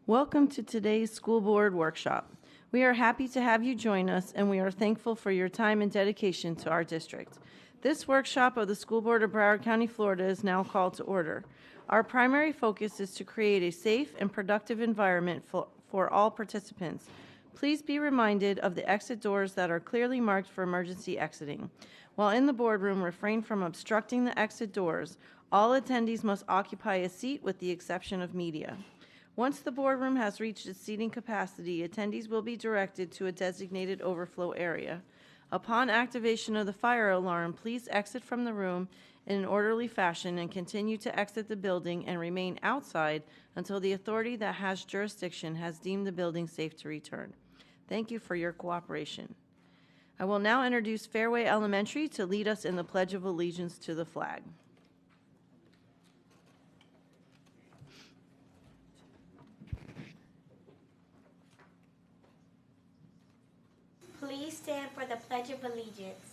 Welcome to today's school board workshop. We are happy to have you join us, and we are thankful for your time and dedication to our district. This workshop of the School Board of Broward County, Florida is now called to order. Our primary focus is to create a safe and productive environment for all participants. Please be reminded of the exit doors that are clearly marked for emergency exiting. While in the boardroom, refrain from obstructing the exit doors. All attendees must occupy a seat with the exception of media. Once the boardroom has reached its seating capacity, attendees will be directed to a designated overflow area. Upon activation of the fire alarm, please exit from the room in an orderly fashion and continue to exit the building and remain outside until the authority that has jurisdiction has deemed the building safe to return. Thank you for your cooperation. I will now introduce Fairway Elementary to lead us in the Pledge of Allegiance to the flag. Please stand for the Pledge of Allegiance.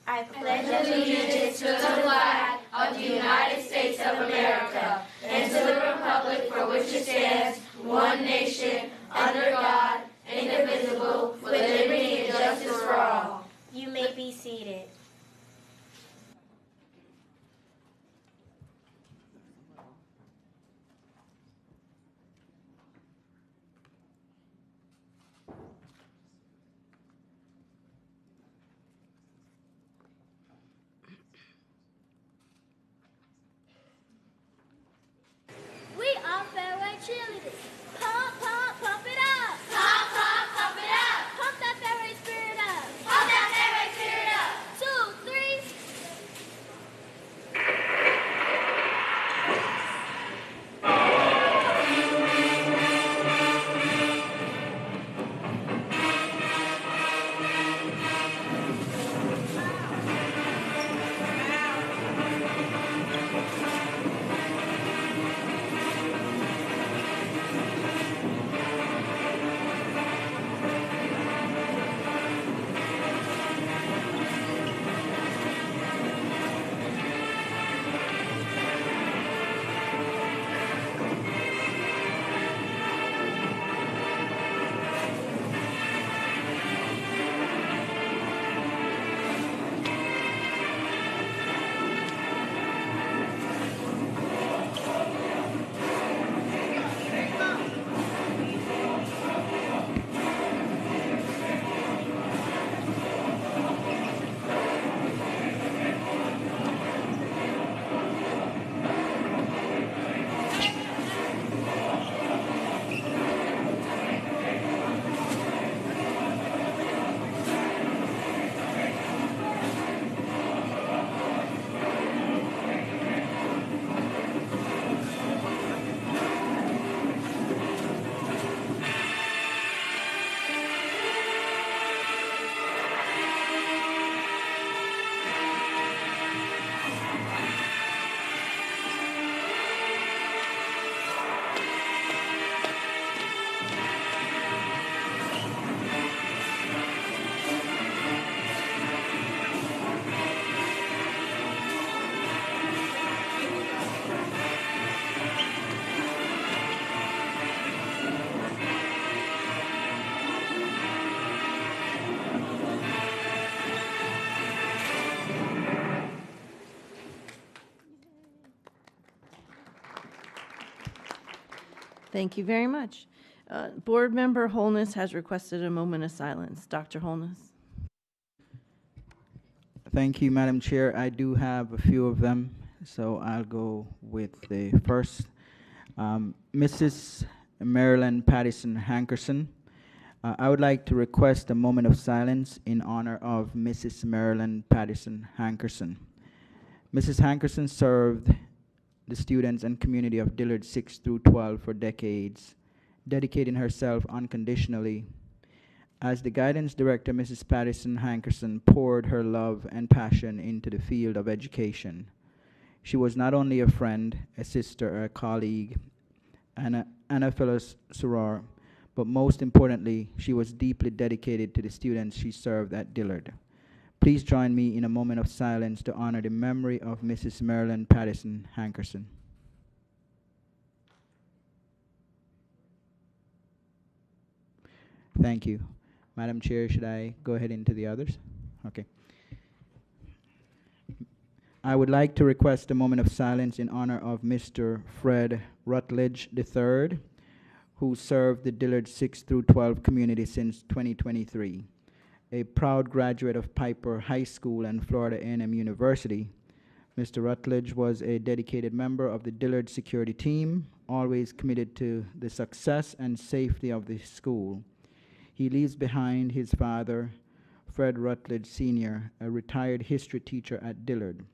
I pledge allegiance to the flag of the United States of America and to the republic for which it stands, one nation, under God, indivisible, with liberty and justice for all. You may be seated. We are Fairway cheerleaders. Pump, pump, pump it up. Pump, pump, pump it up. Pump that Fairway spirit up. Pump that Fairway spirit up. 2, 3. Thank you very much. Board Member Holness has requested a moment of silence. Dr. Holness. Thank you, Madam Chair. I do have a few of them, so I'll go with the first. Mrs. Marilyn Pattison Hankerson. I would like to request a moment of silence in honor of Mrs. Marilyn Pattison Hankerson. Mrs. Hankerson served the students and community of Dillard 6 through 12 for decades, dedicating herself unconditionally. As the guidance director, Mrs. Pattison Hankerson poured her love and passion into the field of education. She was not only a friend, a sister, a colleague, and a fellow soror, but most importantly, she was deeply dedicated to the students she served at Dillard. Please join me in a moment of silence to honor the memory of Mrs. Marilyn Pattison Hankerson. Thank you. Madam Chair, should I go ahead into the others? Okay. I would like to request a moment of silence in honor of Mr. Fred Rutledge III, who served the Dillard 6 through 12 community since 2023. A proud graduate of Piper High School and Florida A&M University, Mr. Rutledge was a dedicated member of the Dillard security team, always committed to the success and safety of the school. He leaves behind his father, Fred Rutledge Sr., a retired history teacher at Dillard.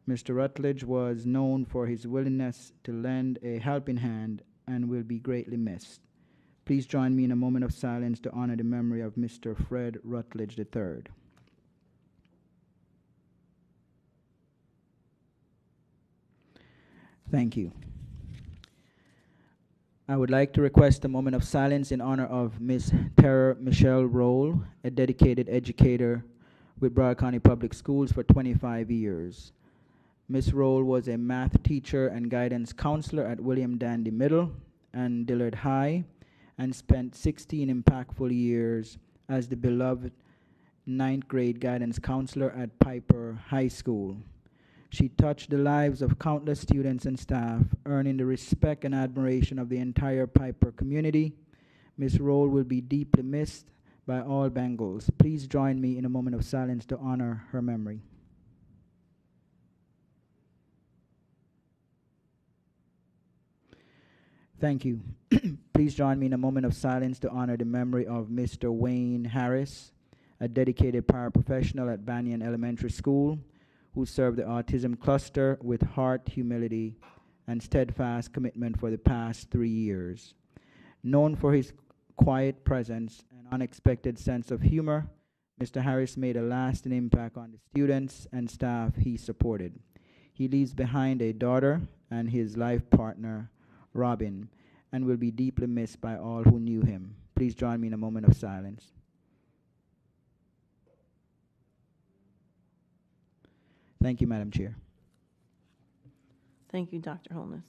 Mr. Rutledge was known for his willingness to lend a helping hand and will be greatly missed. Please join me in a moment of silence to honor the memory of Mr. Fred Rutledge III. Thank you. I would like to request a moment of silence in honor of Ms. Tara Michelle Roll, a dedicated educator with Broward County Public Schools for 25 years. Ms. Roll was a math teacher and guidance counselor at William Dandy Middle and Dillard High, and spent 16 impactful years as the beloved 9th grade guidance counselor at Piper High School. She touched the lives of countless students and staff, earning the respect and admiration of the entire Piper community. Ms. Roll will be deeply missed by all Bengals. Please join me in a moment of silence to honor her memory. Thank you. Please join me in a moment of silence to honor the memory of Mr. Wayne Harris, a dedicated paraprofessional at Banyan Elementary School, who served the autism cluster with heart, humility, and steadfast commitment for the past 3 years. Known for his quiet presence and unexpected sense of humor, Mr. Harris made a lasting impact on the students and staff he supported. He leaves behind a daughter and his life partner, Robin, and will be deeply missed by all who knew him. Please join me in a moment of silence. Thank you, Madam Chair. Thank you, Dr. Holness.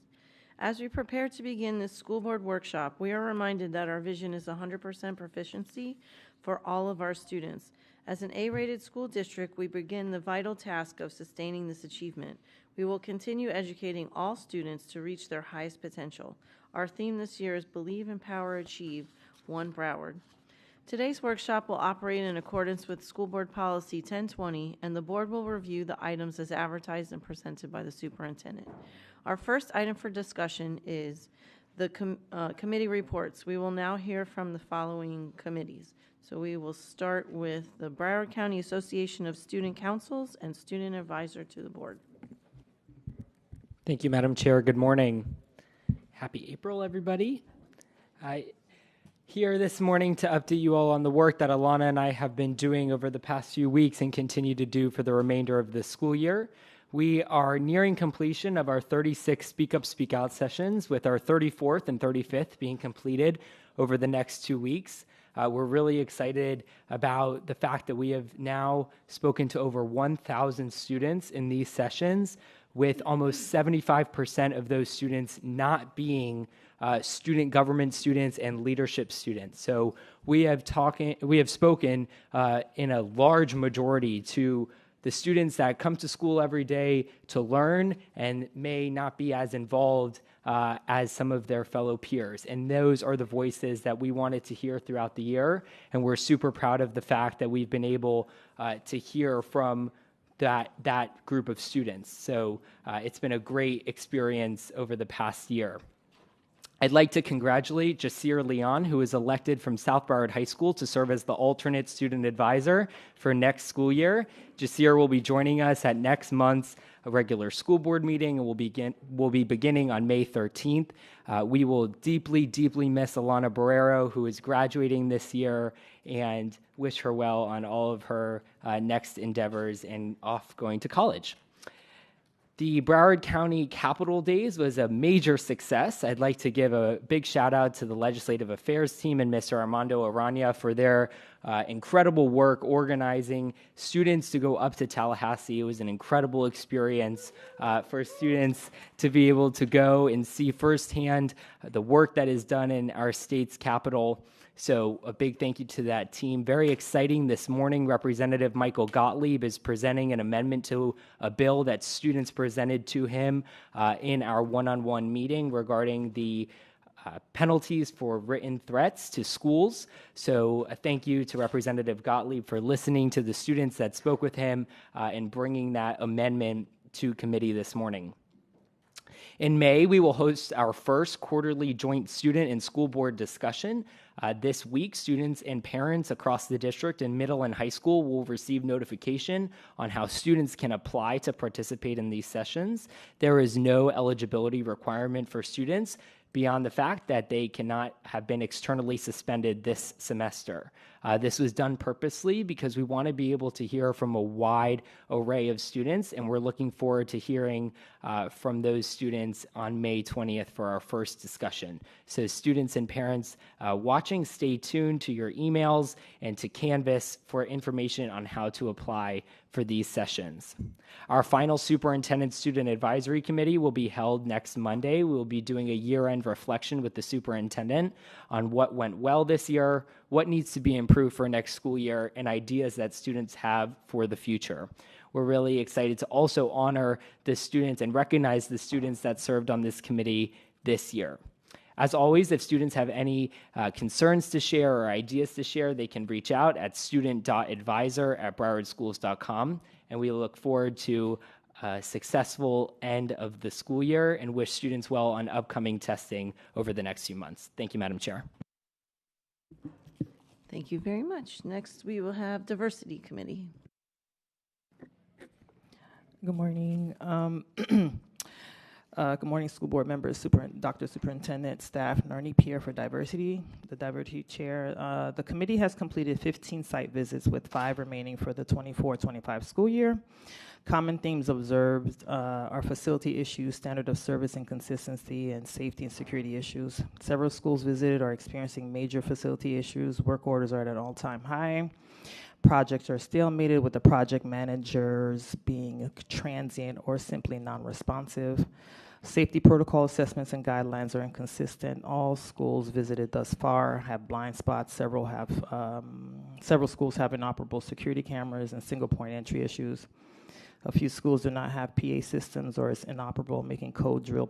As we prepare to begin this school board workshop, we are reminded that our vision is 100% proficiency for all of our students. As an A-rated school district, we begin the vital task of sustaining this achievement. We will continue educating all students to reach their highest potential. Our theme this year is Believe, Empower, Achieve, One Broward. Today's workshop will operate in accordance with School Board Policy 1020, and the board will review the items as advertised and presented by the superintendent. Our first item for discussion is the committee reports. We will now hear from the following committees. So we will start with the Broward County Association of Student Councils and Student Advisor to the board. Thank you, Madam Chair. Good morning. Happy April, everybody. Here this morning to update you all on the work that Alana and I have been doing over the past few weeks and continue to do for the remainder of this school year. We are nearing completion of our 36 Speak Up, Speak Out sessions, with our 34th and 35th being completed over the next 2 weeks. We're really excited about the fact that we have now spoken to over 1,000 students in these sessions, with almost 75% of those students not being student government students and leadership students. So we have spoken in a large majority to the students that come to school every day to learn and may not be as involved as some of their fellow peers. And those are the voices that we wanted to hear throughout the year. And we're super proud of the fact that we've been able to hear from that group of students. So it's been a great experience over the past year. I'd like to congratulate Jasir Leon, who was elected from South Broward High School to serve as the alternate student advisor for next school year. Jasir will be joining us at next month's regular school board meeting, and we'll be beginning on May 13th. We will deeply, deeply miss Alana Barrero, who is graduating this year, and wish her well on all of her next endeavors and off going to college. The Broward County Capitol Days was a major success. I'd like to give a big shout out to the Legislative Affairs team and Mr. Armando Arana for their incredible work organizing students to go up to Tallahassee. It was an incredible experience for students to be able to go and see firsthand the work that is done in our state's capital. So a big thank you to that team. Very exciting this morning, Representative Michael Gottlieb is presenting an amendment to a bill that students presented to him in our one-on-one meeting regarding the penalties for written threats to schools. So a thank you to Representative Gottlieb for listening to the students that spoke with him and bringing that amendment to committee this morning. In May, we will host our first quarterly joint student and school board discussion. This week, students and parents across the district in middle and high school will receive notification on how students can apply to participate in these sessions. There is no eligibility requirement for students beyond the fact that they cannot have been externally suspended this semester. This was done purposely because we want to be able to hear from a wide array of students, and we're looking forward to hearing from those students on May 20th for our first discussion. So students and parents watching, stay tuned to your emails and to Canvas for information on how to apply for these sessions. Our final Superintendent Student Advisory Committee will be held next Monday. We will be doing a year-end reflection with the superintendent on what went well this year, what needs to be improved for next school year, and ideas that students have for the future. We're really excited to also honor the students and recognize the students that served on this committee this year. As always, if students have any concerns to share or ideas to share, they can reach out at student.advisor@browardschools.com, and we look forward to a successful end of the school year and wish students well on upcoming testing over the next few months. Thank you, Madam Chair. Thank you very much. Next, we will have Diversity Committee. Good morning. Good morning, school board members, Dr. Superintendent, staff, Narnie Pierre for Diversity, the Diversity Chair. The committee has completed 15 site visits with 5 remaining for the 24-25 school year. Common themes observed are facility issues, standard of service inconsistency, and safety and security issues. Several schools visited are experiencing major facility issues. Work orders are at an all-time high. Projects are stalemated with the project managers being transient or simply non-responsive. Safety protocol assessments and guidelines are inconsistent. All schools visited thus far have blind spots. Several schools have inoperable security cameras and single-point entry issues. A few schools do not have PA systems or is inoperable, making code drills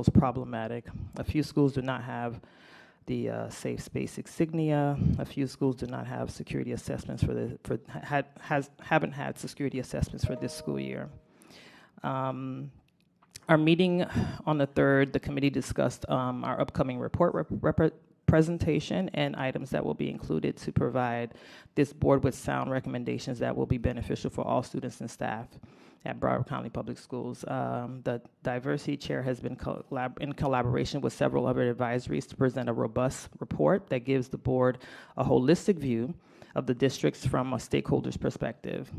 problematic. A few schools do not have the safe space insignia. A few schools do not have security assessments haven't had security assessments for this school year. Our meeting on the 3rd, the committee discussed our upcoming report presentation and items that will be included to provide this board with sound recommendations that will be beneficial for all students and staff at Broward County Public Schools. The Diversity Chair has been in collaboration with several other advisories to present a robust report that gives the board a holistic view of the districts from a stakeholder's perspective.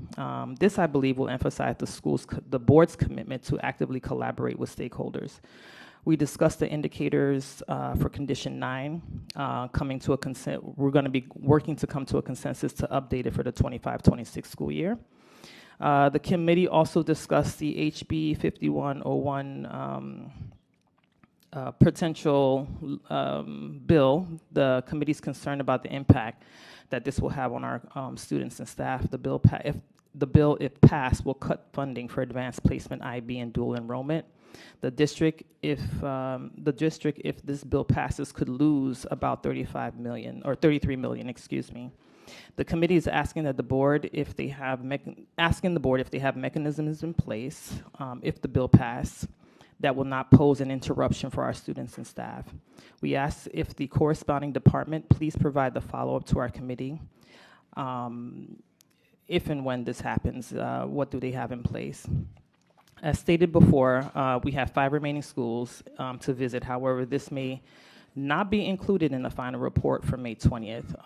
This, I believe, will emphasize the board's commitment to actively collaborate with stakeholders. We discussed the indicators for Condition 9, coming to a we're going to be working to come to a consensus to update it for the 25-26 school year. The committee also discussed the HB 5101 potential bill. The committee's concerned about the impact that this will have on our students and staff. The bill, if passed, will cut funding for advanced placement IB and dual enrollment. The district, if this bill passes, could lose about 33 million, excuse me. The committee is asking that the board, if they have mechanisms in place, if the bill passes, that will not pose an interruption for our students and staff. We ask if the corresponding department please provide the follow-up to our committee. If and when this happens, what do they have in place? As stated before, we have 5 remaining schools to visit. However, this may not be included in the final report for May 20th,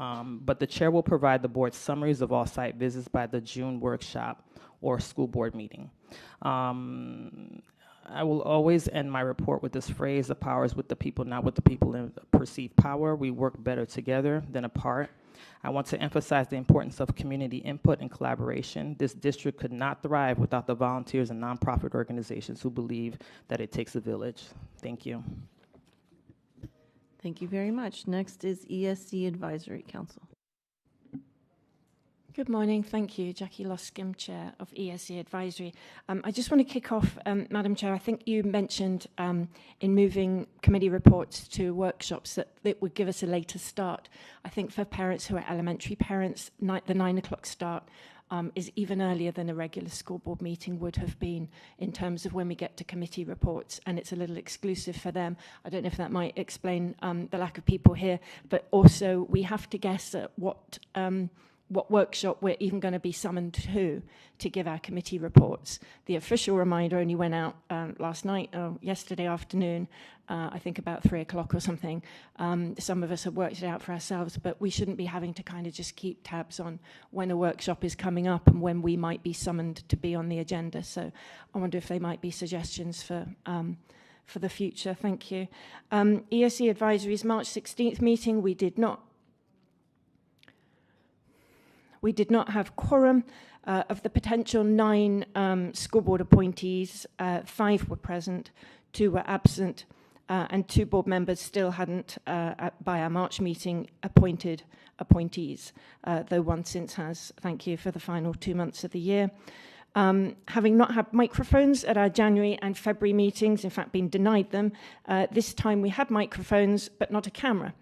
but the chair will provide the board summaries of all site visits by the June workshop or school board meeting. I will always end my report with this phrase: the power is with the people, not with the people in perceived power. We work better together than apart. I want to emphasize the importance of community input and collaboration. This district could not thrive without the volunteers and nonprofit organizations who believe that it takes a village. Thank you. Thank you very much. Next is ESC Advisory Council. Good morning. Thank you. Jackie Loscombe, Chair of ESC Advisory. I just want to kick off, Madam Chair, I think you mentioned in moving committee reports to workshops that it would give us a later start. I think for parents who are elementary parents, the 9 o'clock start is even earlier than a regular school board meeting would have been in terms of when we get to committee reports, and it's a little exclusive for them. I don't know if that might explain the lack of people here, but also we have to guess at what workshop we're even going to be summoned to give our committee reports. The official reminder only went out last night, yesterday afternoon, I think about 3 o'clock or something. Some of us have worked it out for ourselves, but we shouldn't be having to kind of just keep tabs on when a workshop is coming up and when we might be summoned to be on the agenda. So I wonder if there might be suggestions for the future. Thank you. ESC Advisory's March 16th meeting, we did not have quorum. Of the potential 9 school board appointees, 5 were present, 2 were absent, and 2 board members still hadn't, by our March meeting, appointed appointees, though one since has. Thank you for the final 2 months of the year. Having not had microphones at our January and February meetings, in fact been denied them, this time we had microphones but not a camera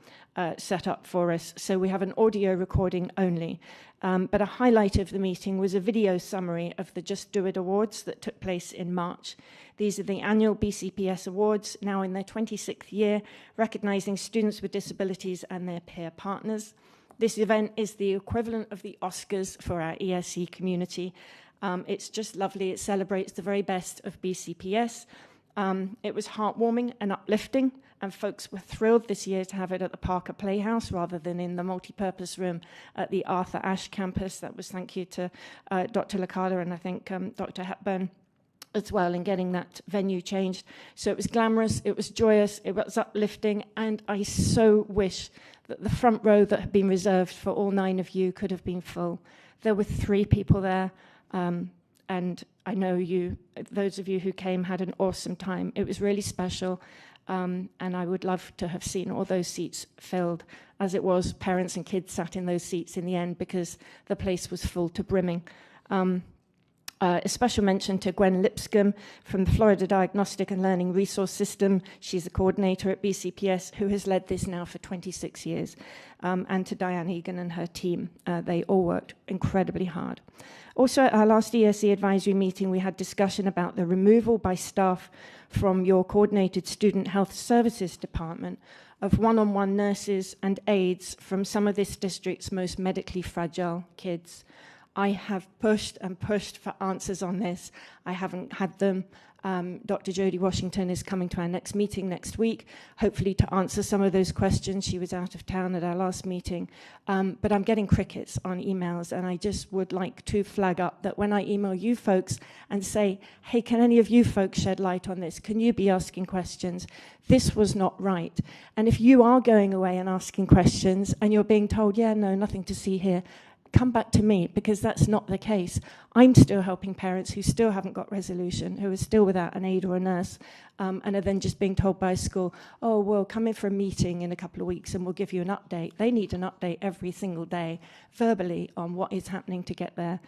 set up for us, so we have an audio recording only. But a highlight of the meeting was a video summary of the Just Do It Awards that took place in March. These are the annual BCPS Awards, now in their 26th year, recognising students with disabilities and their peer partners. This event is the equivalent of the Oscars for our ESC community. It's just lovely. It celebrates the very best of BCPS. It was heartwarming and uplifting, and folks were thrilled this year to have it at the Parker Playhouse rather than in the multipurpose room at the Arthur Ashe campus. That was thank you to Dr. Licata and I think Dr. Hepburn as well in getting that venue changed. So it was glamorous, it was joyous, it was uplifting, and I so wish that the front row that had been reserved for all 9 of you could have been full. There were 3 people there. And I know those of you who came had an awesome time. It was really special, and I would love to have seen all those seats filled. As it was, parents and kids sat in those seats in the end because the place was full to brimming. A special mention to Gwen Lipscomb from the Florida Diagnostic and Learning Resource System. She's a coordinator at BCPS who has led this now for 26 years. And to Diane Egan and her team. They all worked incredibly hard. Also, at our last ESC advisory meeting, we had discussion about the removal by staff from your coordinated student health services department of one-on-one nurses and aides from some of this district's most medically fragile kids. I have pushed and pushed for answers on this. I haven't had them. Dr. Jodie Washington is coming to our next meeting next week, hopefully to answer some of those questions. She was out of town at our last meeting. But I'm getting crickets on emails, and I just would like to flag up that when I email you folks and say, hey, can any of you folks shed light on this? Can you be asking questions? This was not right. And if you are going away and asking questions and you're being told, yeah, no, nothing to see here, come back to me, because that's not the case. I'm still helping parents who still haven't got resolution, who are still without an aide or a nurse, and are then just being told by a school, oh, well, come in for a meeting in a couple of weeks and we'll give you an update. They need an update every single day, verbally, on what is happening to get their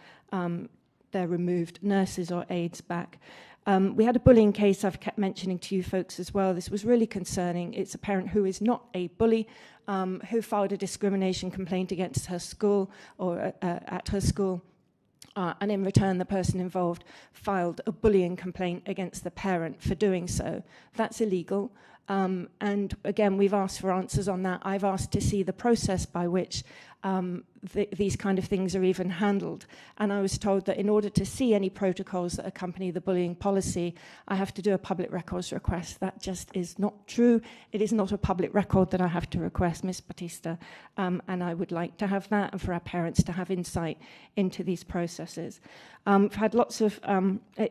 removed nurses or aides back. We had a bullying case I've kept mentioning to you folks as well. This was really concerning. It's a parent who is not a bully, who filed a discrimination complaint against her school or at her school. And in return, the person involved filed a bullying complaint against the parent for doing so. That's illegal. And again, we've asked for answers on that. I've asked to see the process by which these kind of things are even handled. And I was told that in order to see any protocols that accompany the bullying policy, I have to do a public records request. That just is not true. It is not a public record that I have to request, Ms. Batista, and I would like to have that and for our parents to have insight into these processes. I've had lots of,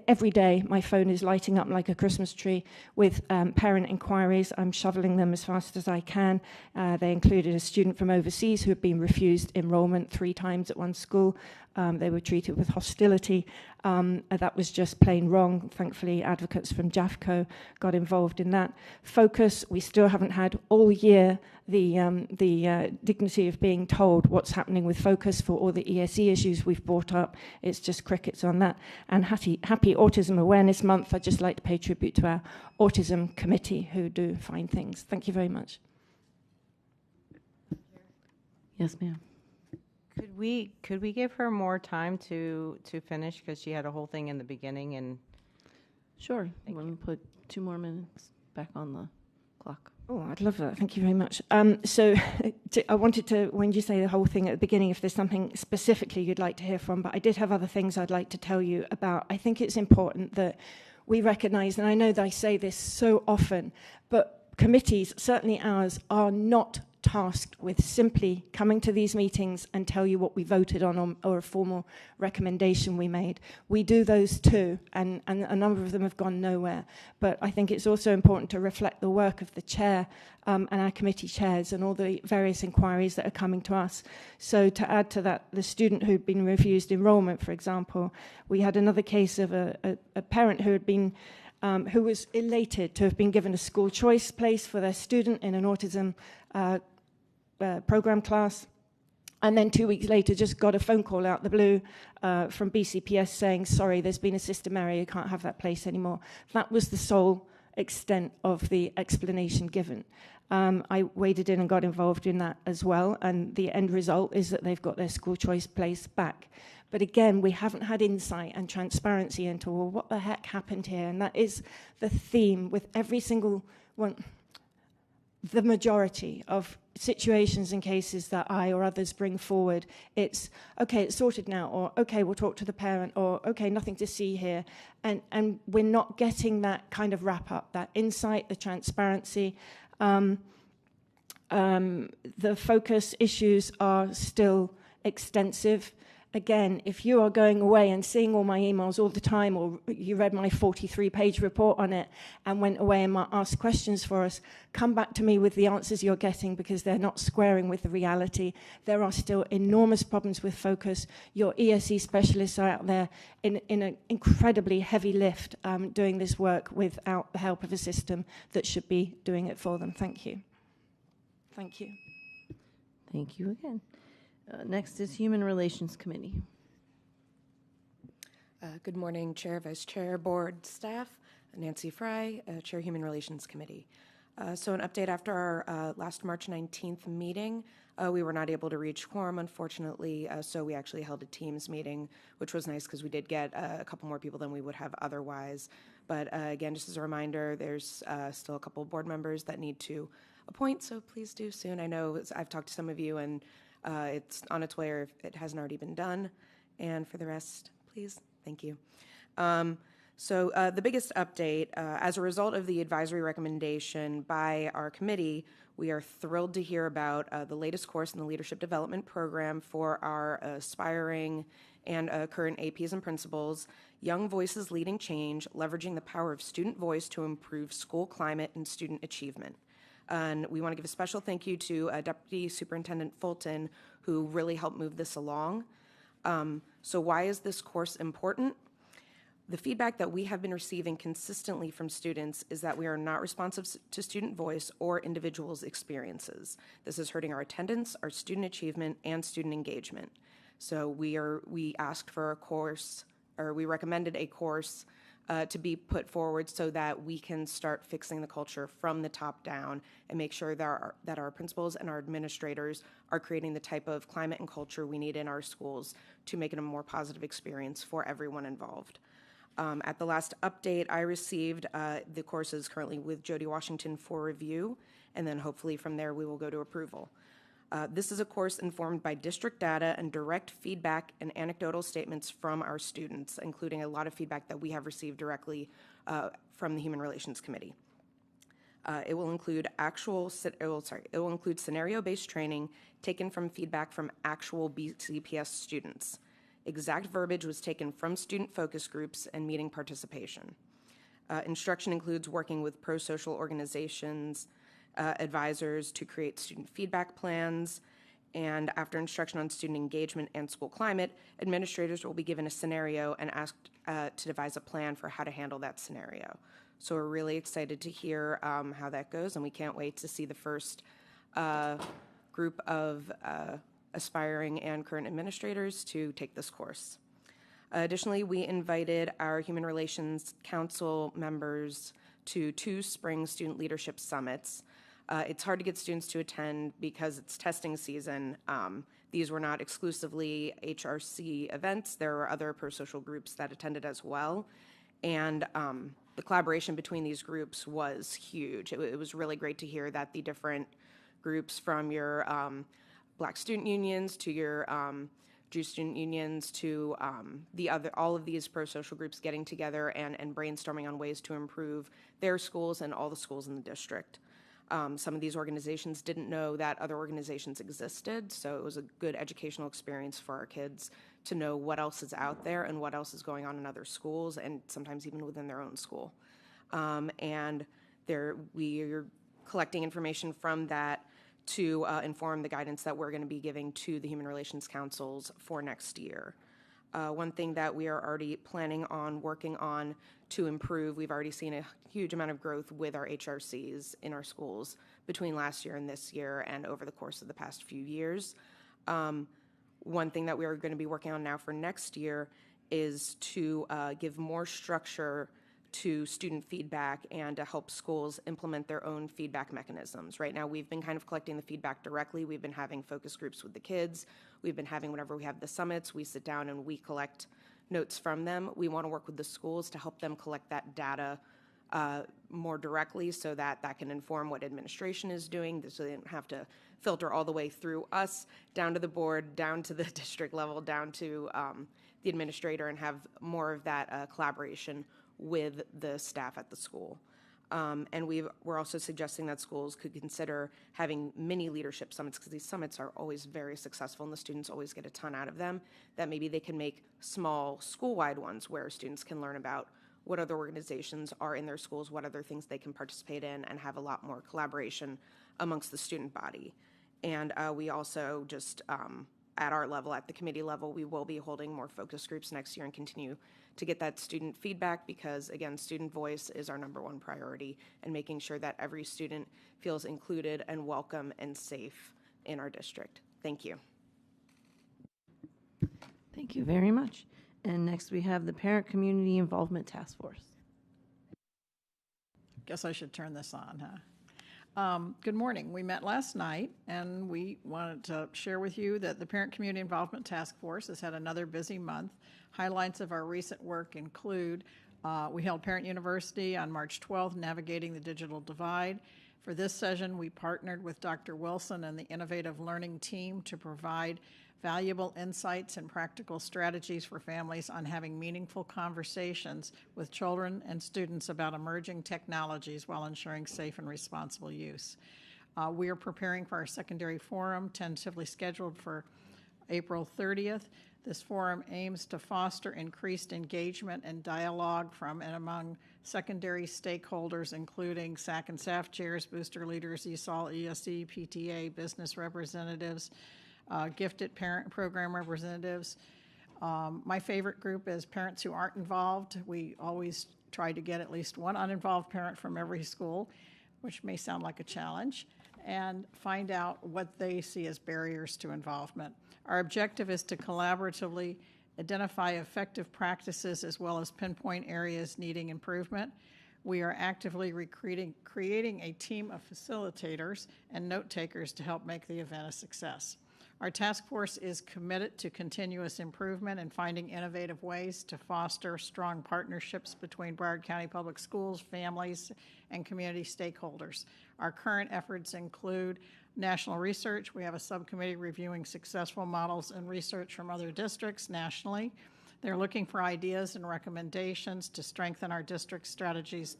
every day my phone is lighting up like a Christmas tree with parent inquiries. I'm shoveling them as fast as I can. They included a student from overseas who had been refused enrollment 3 times at one school. They were treated with hostility. That was just plain wrong. Thankfully, advocates from JAFCO got involved in that. Focus, we still haven't had all year the dignity of being told what's happening with Focus for all the ESE issues we've brought up. It's just crickets on that. And happy Autism Awareness Month, I'd just like to pay tribute to our Autism Committee who do fine things. Thank you very much. Yes, ma'am. Could we give her more time to finish, because she had a whole thing in the beginning? And Sure. You want to put 2 more minutes back on the clock? Oh, I'd love that. Thank you very much. So I wanted to, when you say the whole thing at the beginning, if there's something specifically you'd like to hear from, but I did have other things I'd like to tell you about. I think it's important that we recognize, and I know that I say this so often, but committees, certainly ours, are not tasked with simply coming to these meetings and tell you what we voted on or a formal recommendation we made. We do those too, and a number of them have gone nowhere. But I think it's also important to reflect the work of the chair and our committee chairs and all the various inquiries that are coming to us. So to add to that, the student who'd been refused enrollment, for example, we had another case of a parent who had been who was elated to have been given a school choice place for their student in an autism program class, and then 2 weeks later just got a phone call out the blue from BCPS saying, sorry, there's been a system error, you can't have that place anymore. That was the sole extent of the explanation given. I waded in and got involved in that as well, and the end result is that they've got their school choice place back. But again, we haven't had insight and transparency into, well, what the heck happened here? And that is the theme with every single one, the majority of situations and cases that I or others bring forward. It's, okay, it's sorted now, or okay, we'll talk to the parent, or okay, nothing to see here. And we're not getting that kind of wrap up, that insight, the transparency. The focus issues are still extensive. Again, if you are going away and seeing all my emails all the time, or you read my 43-page report on it and went away and asked questions for us, come back to me with the answers you're getting, because they're not squaring with the reality. There are still enormous problems with focus. Your ESE specialists are out there in an incredibly heavy lift doing this work without the help of a system that should be doing it for them. Thank you. Thank you. Thank you again. Next is Human Relations Committee. Good morning, Chair, Vice Chair, Board, Staff. Nancy Fry, Chair, Human Relations Committee. So an update after our last March 19th meeting. We were not able to reach quorum, unfortunately, so we actually held a Teams meeting, which was nice because we did get a couple more people than we would have otherwise. But again, just as a reminder, there's still a couple board members that need to appoint, so please do soon. I know I've talked to some of you, and it's on its way, or if it hasn't already been done. And for the rest, please, thank you. So the biggest update, as a result of the advisory recommendation by our committee, we are thrilled to hear about the latest course in the Leadership Development Program for our aspiring and current APs and principals, Young Voices Leading Change, Leveraging the Power of Student Voice to Improve School Climate and Student Achievement. And we want to give a special thank you to Deputy Superintendent Fulton, who really helped move this along. So why is this course important? The feedback that we have been receiving consistently from students is that we are not responsive to student voice or individuals' experiences. This is hurting our attendance, our student achievement, and student engagement. So we asked for a course, or we recommended a course to be put forward so that we can start fixing the culture from the top down and make sure that our principals and our administrators are creating the type of climate and culture we need in our schools to make it a more positive experience for everyone involved. At the last update I received, the course is currently with Jody Washington for review, and then hopefully from there we will go to approval. This is a course informed by district data and direct feedback and anecdotal statements from our students, including a lot of feedback that we have received directly from the Human Relations Committee. It will include scenario-based training taken from feedback from actual BCPS students. Exact verbiage was taken from student focus groups and meeting participation. Instruction includes working with pro-social organizations, advisors to create student feedback plans, and after instruction on student engagement and school climate, administrators will be given a scenario and asked to devise a plan for how to handle that scenario. So we're really excited to hear how that goes, and we can't wait to see the first group of aspiring and current administrators to take this course. Additionally, we invited our Human Relations Council members to 2 spring student leadership summits. It's hard to get students to attend because it's testing season. These were not exclusively HRC events. There were other pro-social groups that attended as well. And the collaboration between these groups was huge. It was really great to hear that the different groups, from your Black student unions to your Jewish student unions to all of these pro-social groups getting together and brainstorming on ways to improve their schools and all the schools in the district. Some of these organizations didn't know that other organizations existed, so it was a good educational experience for our kids to know what else is out there and what else is going on in other schools, and sometimes even within their own school. And we are collecting information from that to inform the guidance that we're going to be giving to the Human Relations Councils for next year. One thing that we are already planning on working on to improve, we've already seen a huge amount of growth with our HRCs in our schools between last year and this year and over the course of the past few years. One thing that we are going to be working on now for next year is to give more structure to student feedback and to help schools implement their own feedback mechanisms. Right now, we've been kind of collecting the feedback directly. We've been having focus groups with the kids. We've been having, whenever we have the summits, we sit down and we collect notes from them. We want to work with the schools to help them collect that data more directly so that that can inform what administration is doing, so they don't have to filter all the way through us, down to the board, down to the district level, down to the administrator, and have more of that collaboration with the staff at the school. And we're also suggesting that schools could consider having mini leadership summits, because these summits are always very successful and the students always get a ton out of them, that maybe they can make small school-wide ones where students can learn about what other organizations are in their schools, what other things they can participate in, and have a lot more collaboration amongst the student body. And we also just, at our level, at the committee level, we will be holding more focus groups next year and continue to get that student feedback, because, again, student voice is our #1 priority, and making sure that every student feels included and welcome and safe in our district. Thank you. Thank you very much. And next we have the Parent Community Involvement Task Force. Guess I should turn this on, huh? Good morning. We met last night, and we wanted to share with you that the Parent Community Involvement Task Force has had another busy month. Highlights of our recent work include we held Parent University on March 12th, Navigating the Digital Divide. For this session, we partnered with Dr. Wilson and the Innovative Learning team to provide valuable insights and practical strategies for families on having meaningful conversations with children and students about emerging technologies while ensuring safe and responsible use. We are preparing for our secondary forum, tentatively scheduled for April 30th. This forum aims to foster increased engagement and dialogue from and among secondary stakeholders, including SAC and SAF chairs, booster leaders, ESOL, ESE, PTA, business representatives, gifted parent program representatives. My favorite group is parents who aren't involved. We always try to get at least one uninvolved parent from every school, which may sound like a challenge, and find out what they see as barriers to involvement. Our objective is to collaboratively identify effective practices as well as pinpoint areas needing improvement. We are actively creating a team of facilitators and note takers to help make the event a success. Our task force is committed to continuous improvement and finding innovative ways to foster strong partnerships between Broward County Public Schools, families, and community stakeholders. Our current efforts include national research. We have a subcommittee reviewing successful models and research from other districts nationally. They're looking for ideas and recommendations to strengthen our district strategies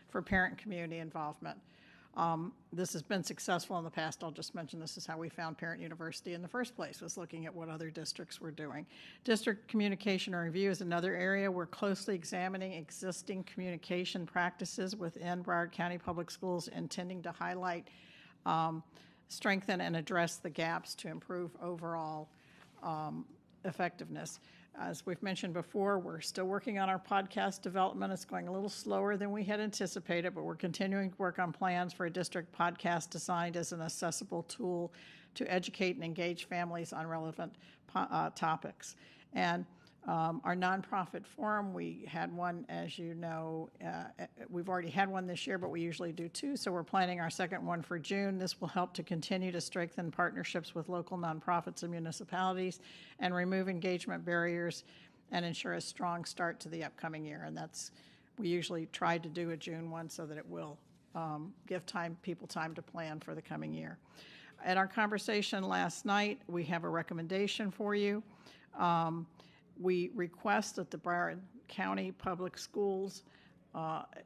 for parent community involvement. This has been successful in the past. I'll just mention this is how we found Parent University in the first place, was looking at what other districts were doing. District communication and review is another area. We're closely examining existing communication practices within Broward County Public Schools, intending to highlight, strengthen, and address the gaps to improve overall effectiveness. As we've mentioned before, we're still working on our podcast development. It's going a little slower than we had anticipated, but we're continuing to work on plans for a district podcast designed as an accessible tool to educate and engage families on relevant topics. And our nonprofit forum, we had one, as you know, we've already had one this year, but we usually do two, so we're planning our second one for June. This will help to continue to strengthen partnerships with local nonprofits and municipalities and remove engagement barriers and ensure a strong start to the upcoming year. And we usually try to do a June one so that it will give people time to plan for the coming year. At our conversation last night, we have a recommendation for you. We request that the Broward County Public Schools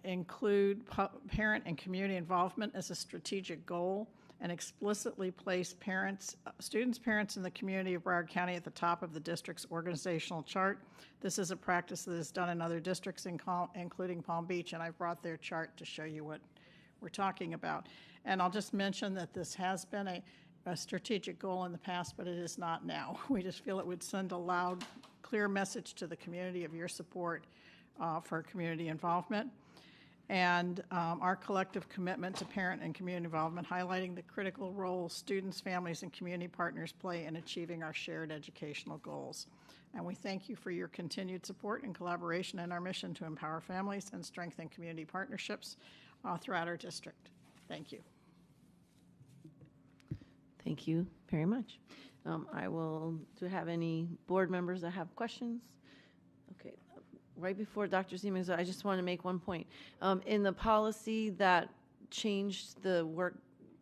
include parent and community involvement as a strategic goal and explicitly place students, parents, and the community of Broward County at the top of the district's organizational chart. This is a practice that is done in other districts, including Palm Beach, and I've brought their chart to show you what we're talking about. And I'll just mention that this has been a strategic goal in the past, but it is not now. We just feel it would send a loud, clear message to the community of your support for community involvement. And our collective commitment to parent and community involvement, highlighting the critical role students, families, and community partners play in achieving our shared educational goals. And we thank you for your continued support and collaboration in our mission to empower families and strengthen community partnerships throughout our district. Thank you. Thank you very much. Do you have any board members that have questions? Okay, right before Dr. Siemens, I just want to make one point. In the policy that changed the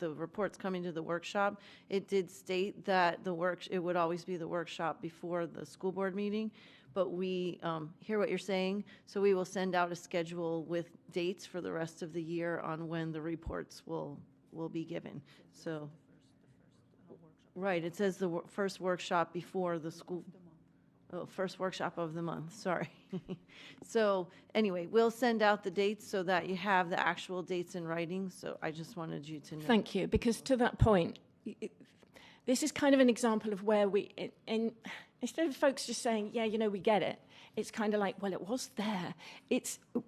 reports coming to the workshop, it did state that it would always be the workshop before the school board meeting, but we hear what you're saying, so we will send out a schedule with dates for the rest of the year on when the reports will be given. So. Right, it says the first workshop before the school. First workshop of the month, sorry. So anyway, we'll send out the dates so that you have the actual dates in writing, so I just wanted you to know. Thank you, because to that point, this is kind of an example of where instead of folks just saying, yeah, we get it, it's kind of like, well, it was there.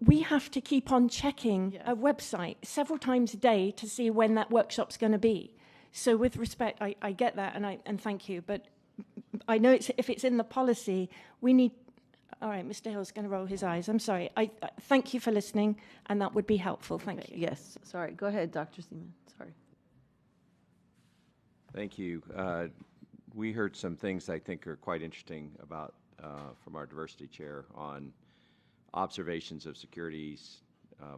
We have to keep on checking a website several times a day to see when that workshop's going to be. So with respect, I get that, and thank you, but I know if it's in the policy, we need. All right, Mr. Hill's going to roll his eyes. I'm sorry. I thank you for listening, and that would be helpful. Thank you. Yes, sorry. Go ahead, Dr. Seaman. Sorry. Thank you. We heard some things I think are quite interesting about from our diversity chair on observations of securities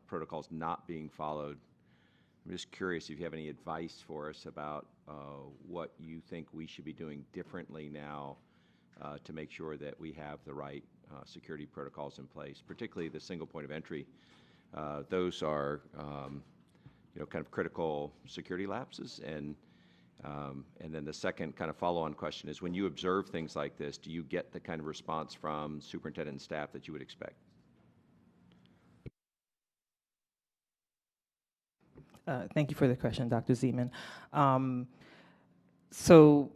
protocols not being followed. I'm just curious if you have any advice for us about what you think we should be doing differently now to make sure that we have the right security protocols in place, particularly the single point of entry. Those are, kind of critical security lapses. And then the second kind of follow-on question is, when you observe things like this, do you get the kind of response from superintendent and staff that you would expect? Thank you for the question, Dr. Zeman. So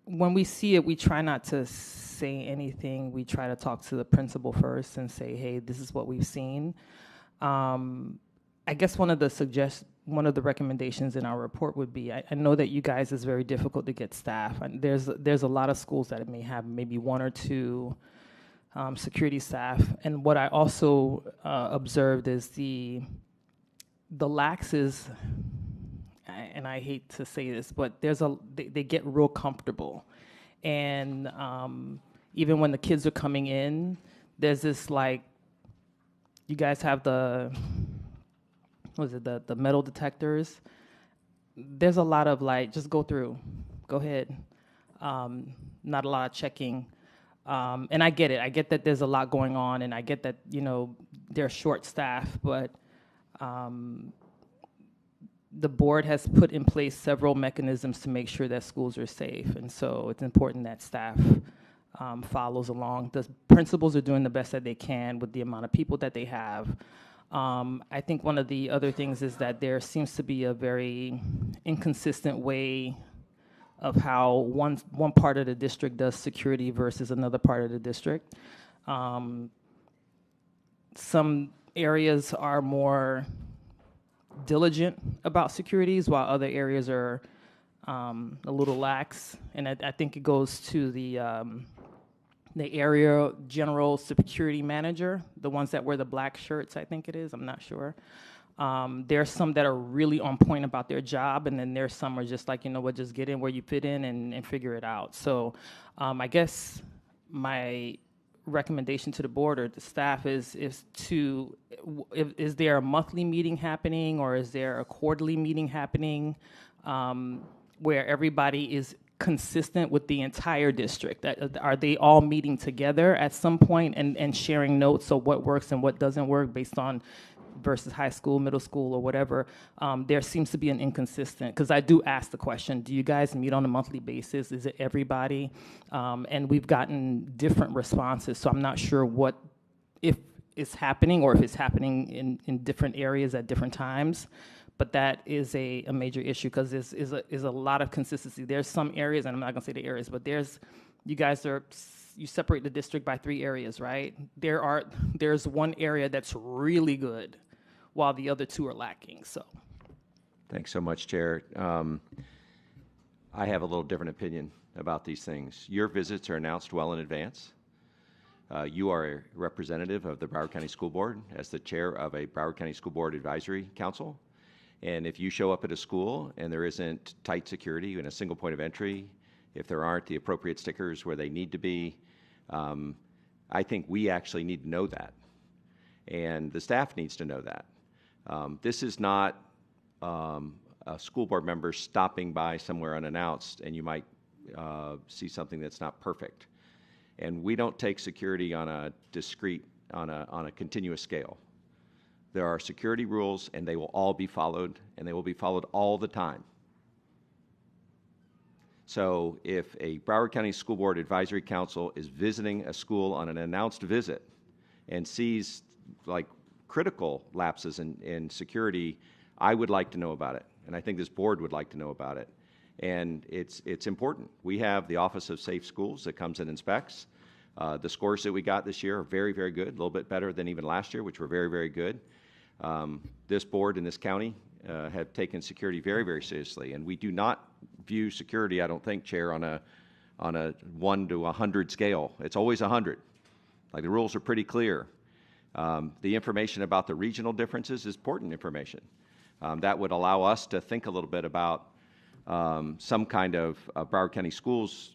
when we see it, we try not to say anything. We try to talk to the principal first and say, hey, this is what we've seen. I guess one of the recommendations in our report would be, I know that you guys, it's very difficult to get staff. And there's a lot of schools that may have maybe one or two security staff. And what I also observed is the laxes, and I hate to say this, but they get real comfortable. And even when the kids are coming in, there's this you guys have the metal detectors. there's a lot of like, just go through, go ahead. Not a lot of checking. And I get it. I get that there's a lot going on, and I get that, you know, they're short staff, but the board has put in place several mechanisms to make sure that schools are safe. And so it's important that staff follows along. The principals are doing the best that they can with the amount of people that they have. I think one of the other things is that there seems to be a very inconsistent way of how one part of the district does security versus another part of the district. Some areas are more diligent about securities, while other areas are a little lax. And I think it goes to the area general security manager, the ones that wear the black shirts, I think it is, I'm not sure. There's some that are really on point about their job, and then there's some are just like, you know what, just get in where you fit in and figure it out. So I guess my recommendation to the board or the staff is there a monthly meeting happening, or is there a quarterly meeting happening where everybody is consistent with the entire district? Are they all meeting together at some point and sharing notes of what works and what doesn't work based on versus high school, middle school, or whatever? There seems to be an inconsistent, because I do ask the question, do you guys meet on a monthly basis? Is it everybody? And we've gotten different responses, so I'm not sure if it's happening or if it's happening in different areas at different times. But that is a major issue, because there's a lot of consistency. There's some areas, and I'm not gonna say the areas, but you separate the district by 3 areas, right? There's one area that's really good, while the other 2 are lacking, so. Thanks so much, Chair. I have a little different opinion about these things. Your visits are announced well in advance. You are a representative of the Broward County School Board as the chair of a Broward County School Board Advisory Council. And if you show up at a school and there isn't tight security and a single point of entry, if there aren't the appropriate stickers where they need to be, I think we actually need to know that. And the staff needs to know that. This is not a school board member stopping by somewhere unannounced, and you might see something that's not perfect. And we don't take security on a continuous scale. There are security rules, and they will all be followed, and they will be followed all the time. So if a Broward County School Board Advisory Council is visiting a school on an announced visit and sees like critical lapses in security, I would like to know about it, and I think this board would like to know about it. And it's important. We have the Office of Safe Schools that comes and inspects. The scores that we got this year are very, very good, a little bit better than even last year, which were very, very good. This board in this county have taken security very, very seriously, and we do not view security, I don't think, Chair, on a 1 to 100 scale. It's always 100. Like, the rules are pretty clear. The information about the regional differences is important information. That would allow us to think a little bit about some kind of Broward County Schools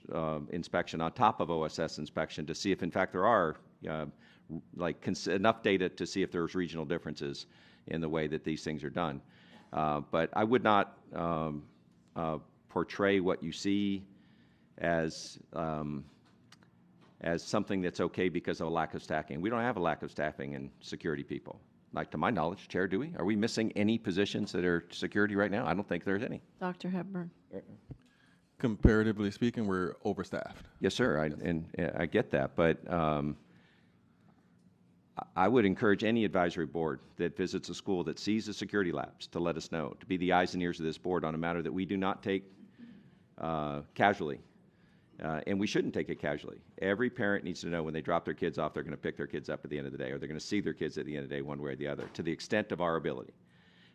inspection on top of OSS inspection to see if, in fact, there are enough data to see if there's regional differences in the way that these things are done. But I would not portray what you see as something that's okay because of a lack of staffing. We don't have a lack of staffing in security people. Like, to my knowledge, Chair, do we? Are we missing any positions that are security right now? I don't think there's any. Dr. Hepburn. Comparatively speaking, we're overstaffed. Yes, sir, I get that, but I would encourage any advisory board that visits a school that sees a security lapse to let us know, to be the eyes and ears of this board on a matter that we do not take casually. And we shouldn't take it casually. Every parent needs to know when they drop their kids off, they're going to pick their kids up at the end of the day, or they're going to see their kids at the end of the day one way or the other, to the extent of our ability.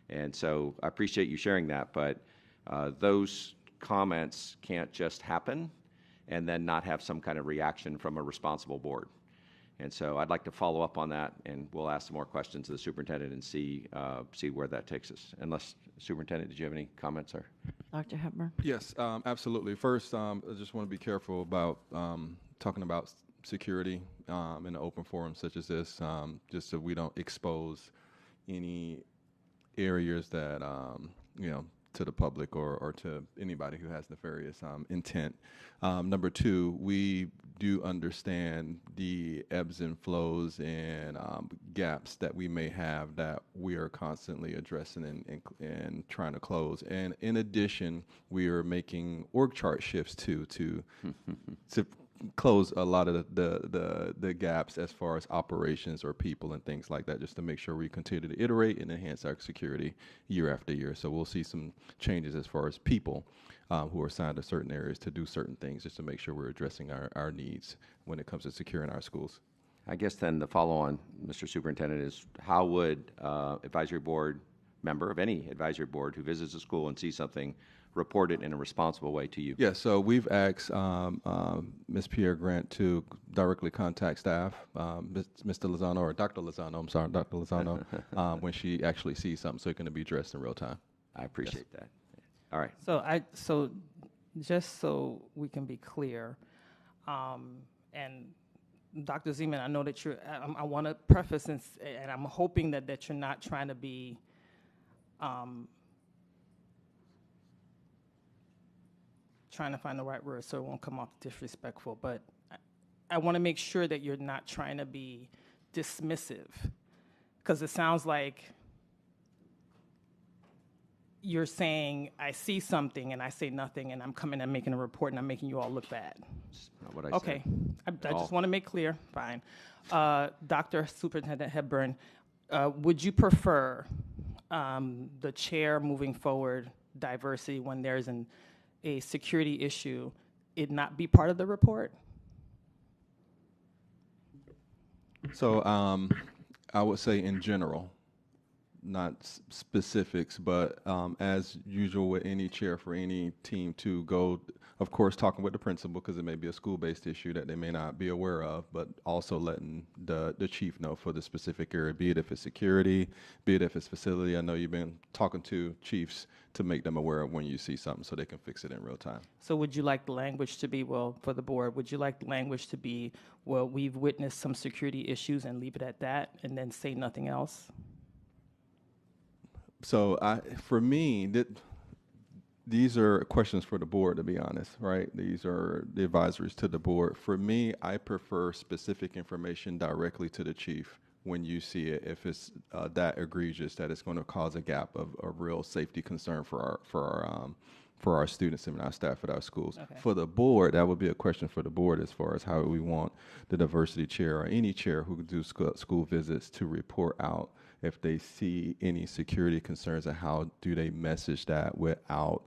And so I appreciate you sharing that, but those comments can't just happen and then not have some kind of reaction from a responsible board. And so I'd like to follow up on that, and we'll ask some more questions of the superintendent and see where that takes us. Unless, Superintendent, did you have any comments? Or Dr. Hepburn. Yes, absolutely. First, I just want to be careful about talking about security in an open forum such as this, just so we don't expose any areas that to the public or to anybody who has nefarious intent. Number two, we do understand the ebbs and flows and gaps that we may have that we are constantly addressing and trying to close. And in addition, we are making org chart shifts too to close a lot of the gaps as far as operations or people and things like that, just to make sure we continue to iterate and enhance our security year after year. So we'll see some changes as far as people who are assigned to certain areas to do certain things, just to make sure we're addressing our needs when it comes to securing our schools. I guess then the follow-on, Mr. Superintendent, is how would advisory board member of any advisory board who visits a school and sees something report it in a responsible way to you? Yeah, so we've asked Ms. Pierre Grant to directly contact staff, Mr. Lozano, or Dr. Lozano, I'm sorry, Dr. Lozano, when she actually sees something, so it can be addressed in real time. I appreciate that. All right. So just so we can be clear, and Dr. Zeman, I know that I want to preface, and I'm hoping that you're not trying to be trying to find the right word so it won't come off disrespectful, but I want to make sure that you're not trying to be dismissive, because it sounds like you're saying, I see something and I say nothing, and I'm coming and making a report and I'm making you all look bad. That's not what I Okay, said. I just want to make clear, fine. Dr. Superintendent Hepburn, would you prefer the chair moving forward, diversity, when there's a security issue, it not be part of the report? So I would say in general, not specifics, but as usual with any chair for any team to go, of course, talking with the principal, because it may be a school-based issue that they may not be aware of, but also letting the chief know for the specific area, be it if it's security, be it if it's facility. I know you've been talking to chiefs to make them aware of when you see something so they can fix it in real time. So would you like the language to be, well, for the board, would you like the language to be, well, we've witnessed some security issues and leave it at that, and then say nothing else? So for me, these are questions for the board, to be honest, right? These are the advisories to the board. For me, I prefer specific information directly to the chief when you see it, if it's that egregious that it's going to cause a gap of a real safety concern for our students and our staff at our schools. Okay. For the board, that would be a question for the board as far as how we want the diversity chair or any chair who do school visits to report out if they see any security concerns, and how do they message that without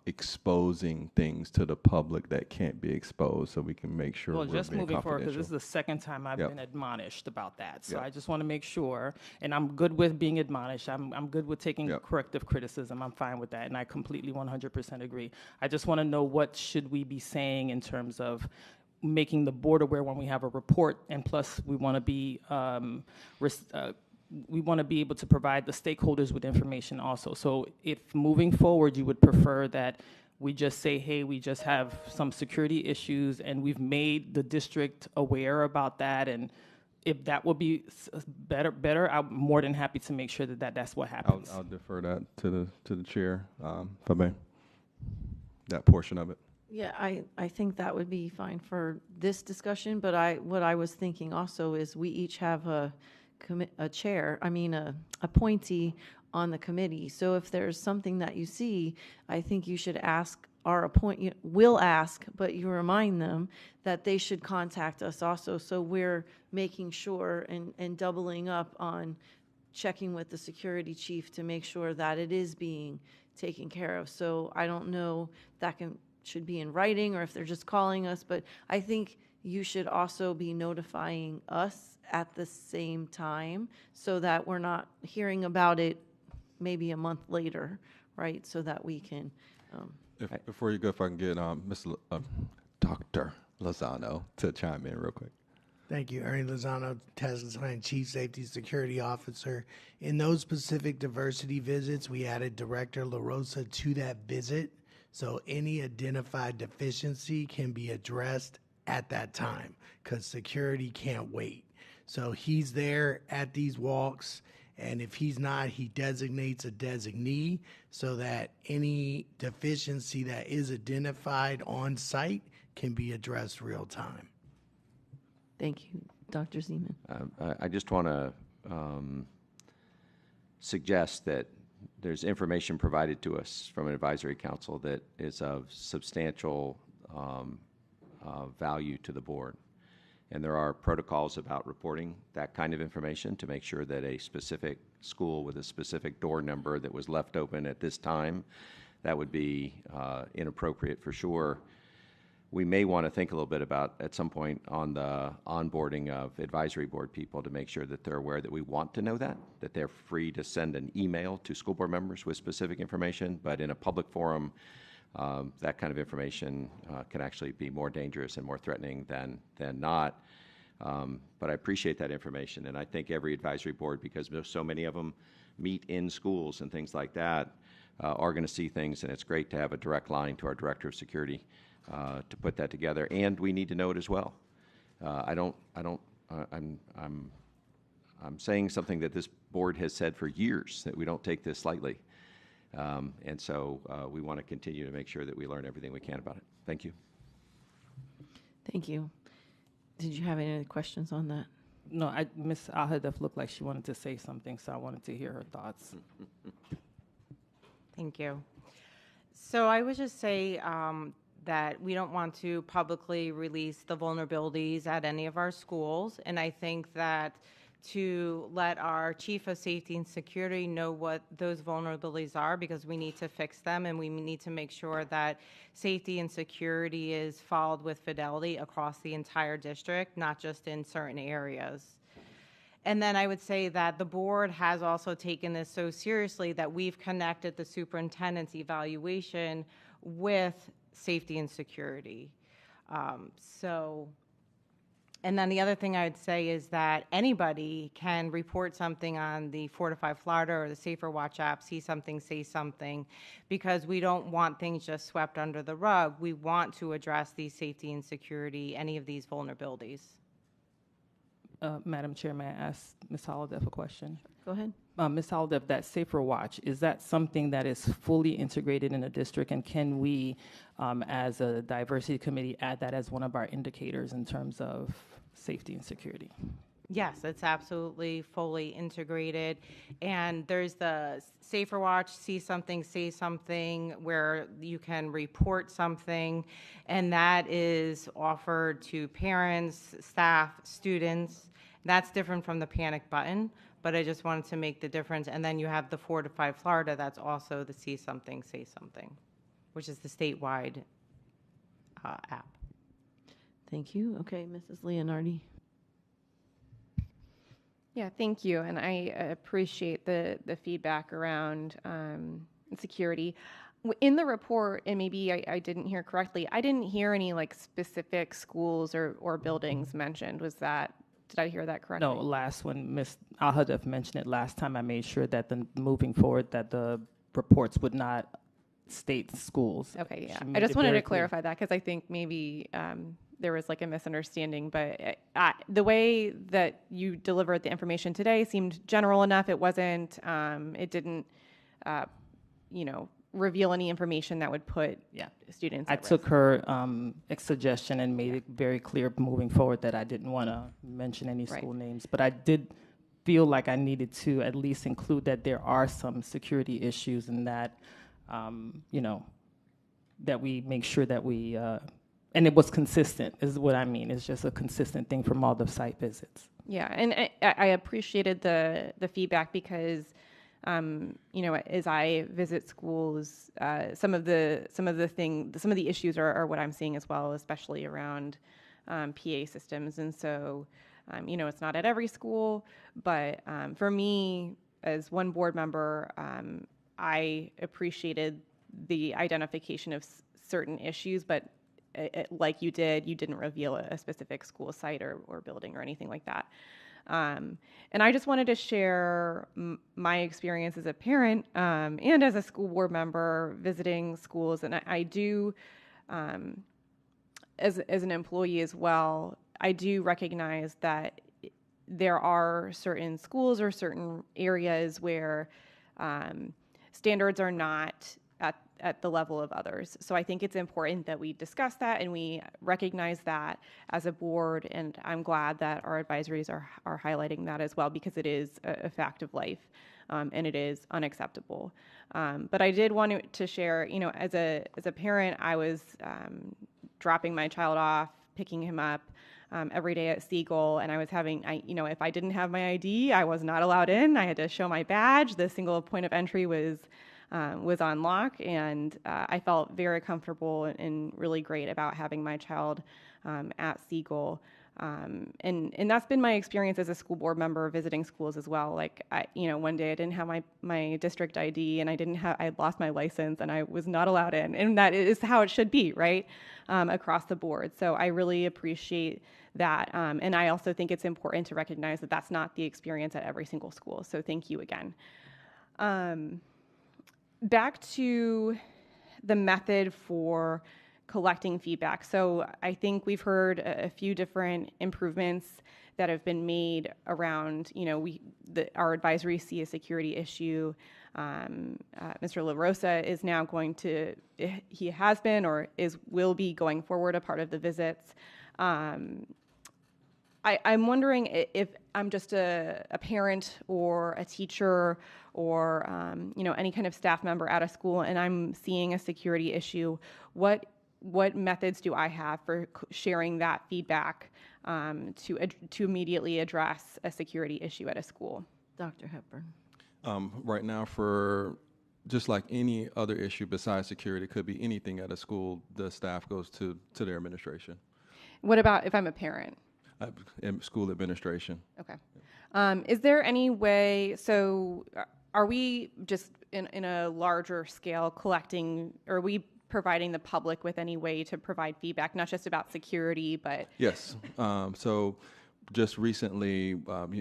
exposing things to the public that can't be exposed, so we can make sure Well, we're just being moving forward, because this confidential. is the second time I've Yep. been admonished about that. So Yep. I just want to make sure, and I'm good with being admonished. I'm good with taking Yep. corrective criticism. I'm fine with that, and I completely 100% agree. I just want to know, what should we be saying in terms of making the board aware when we have a report, and plus we want to be we want to be able to provide the stakeholders with information also. So if moving forward, you would prefer that we just say, hey, we just have some security issues and we've made the district aware about that, and if that would be better, I'm more than happy to make sure that's what happens. I'll defer that to the chair, if I may, that portion of it. Yeah, I think that would be fine for this discussion, but what I was thinking also is we each have a appointee on the committee. So if there's something that you see, I think you should ask we'll ask, but you remind them that they should contact us also. So we're making sure and doubling up on checking with the security chief to make sure that it is being taken care of. So I don't know if that should be in writing or if they're just calling us, but I think you should also be notifying us at the same time so that we're not hearing about it maybe a month later, right? So that we can. Before you go, if I can get Dr. Lozano to chime in real quick. Thank you. Ernie Lozano, Task Assigned Chief Safety Security Officer. In those specific diversity visits, we added Director LaRosa to that visit, so any identified deficiency can be addressed at that time, because security can't wait. So he's there at these walks, And if he's not, he designates a designee so that any deficiency that is identified on site can be addressed real time. Thank you. Dr. Zeman. I just want to suggest that there's information provided to us from an advisory council that is of substantial value to the board. And there are protocols about reporting that kind of information to make sure that a specific school with a specific door number that was left open at this time, that would be inappropriate for sure. We may want to think a little bit about, at some point, on the onboarding of advisory board people to make sure that they're aware that we want to know that they're free to send an email to school board members with specific information, but in a public forum, that kind of information can actually be more dangerous and more threatening than not. But I appreciate that information, and I think every advisory board, because there's so many of them meet in schools and things like that, are going to see things, and it's great to have a direct line to our Director of Security to put that together, and we need to know it as well. I'm saying something that this board has said for years, that we don't take this lightly. And so we want to continue to make sure that we learn everything we can about it. Thank you. Thank you. Did you have any other questions on that? No, Ms. Al-Hadaf looked like she wanted to say something, so I wanted to hear her thoughts. Thank you. So I would just say that we don't want to publicly release the vulnerabilities at any of our schools, and I think that to let our Chief of Safety and Security know what those vulnerabilities are, because we need to fix them, and we need to make sure that safety and security is followed with fidelity across the entire district, not just in certain areas. And then I would say that the board has also taken this so seriously that we've connected the superintendent's evaluation with safety and security. And then the other thing I would say is that anybody can report something on the Fortify Florida or the Safer Watch app, see something, say something, because we don't want things just swept under the rug. We want to address these safety and security, any of these vulnerabilities. Madam Chair, may I ask Ms. Holliday a question? Go ahead. Ms. Holliday, that Safer Watch, is that something that is fully integrated in the district, and can we, as a diversity committee, add that as one of our indicators in terms of safety and security? Yes, it's absolutely fully integrated. And there's the Safer Watch, see something, say something, where you can report something, and that is offered to parents, staff, students. That's different from the panic button, but I just wanted to make the difference. And then you have the Fortify Florida, that's also the see something, say something, which is the statewide app. Thank you. Okay, Mrs. Leonardi. Yeah, thank you, and I appreciate the feedback around security. In the report, and maybe I didn't hear correctly, I didn't hear any like specific schools or buildings mentioned. Did I hear that correctly? No, when Ms. Al-Hadaf mentioned it last time, I made sure that moving forward that the reports would not state schools. Okay, yeah. I just wanted to clarify that because I think maybe there was like a misunderstanding, but the way that you delivered the information today seemed general enough. It wasn't, it didn't, reveal any information that would put students at risk. Took her suggestion and made it very clear moving forward that I didn't want to mention any school names, but I did feel like I needed to at least include that there are some security issues and that, that we make sure that we, and it was consistent is what I mean. It's just a consistent thing from all the site visits. Yeah, and I appreciated the feedback because, as I visit schools, some of the issues are what I'm seeing as well, especially around PA systems. And so, it's not at every school, but for me, as one board member, I appreciated the identification of certain issues, but like you didn't reveal a specific school site or building or anything like that. And I just wanted to share my experience as a parent and as a school board member visiting schools. And I do, as an employee as well, I do recognize that there are certain schools or certain areas where standards are not at the level of others. So I think it's important that we discuss that and we recognize that as a board, and I'm glad that our advisories are highlighting that as well, because it is a fact of life, and it is unacceptable. But I did want to share, as a parent, I was dropping my child off, picking him up every day at Siegel, and I was having, if I didn't have my ID, I was not allowed in. I had to show my badge. The single point of entry was on lock, and I felt very comfortable and really great about having my child at Siegel. And that's been my experience as a school board member visiting schools as well. Like, one day I didn't have my district ID, and I had lost my license, and I was not allowed in. And that is how it should be, right? Across the board. So I really appreciate that. And I also think it's important to recognize that that's not the experience at every single school. So thank you again. Back to the method for collecting feedback. So I think we've heard a few different improvements that have been made around, our advisories see a security issue. Mr. La Rosa is now he has been or will be going forward a part of the visits. I'm wondering if I'm just a parent or a teacher or any kind of staff member at a school, and I'm seeing a security issue. What methods do I have for sharing that feedback to immediately address a security issue at a school? Dr. Hepburn. Right now, for just like any other issue besides security, could be anything at a school, the staff goes to their administration. What about if I'm a parent? School administration. Okay. Is there any way, so are we just in a larger scale collecting, or are we providing the public with any way to provide feedback, not just about security, but? Yes. So just recently,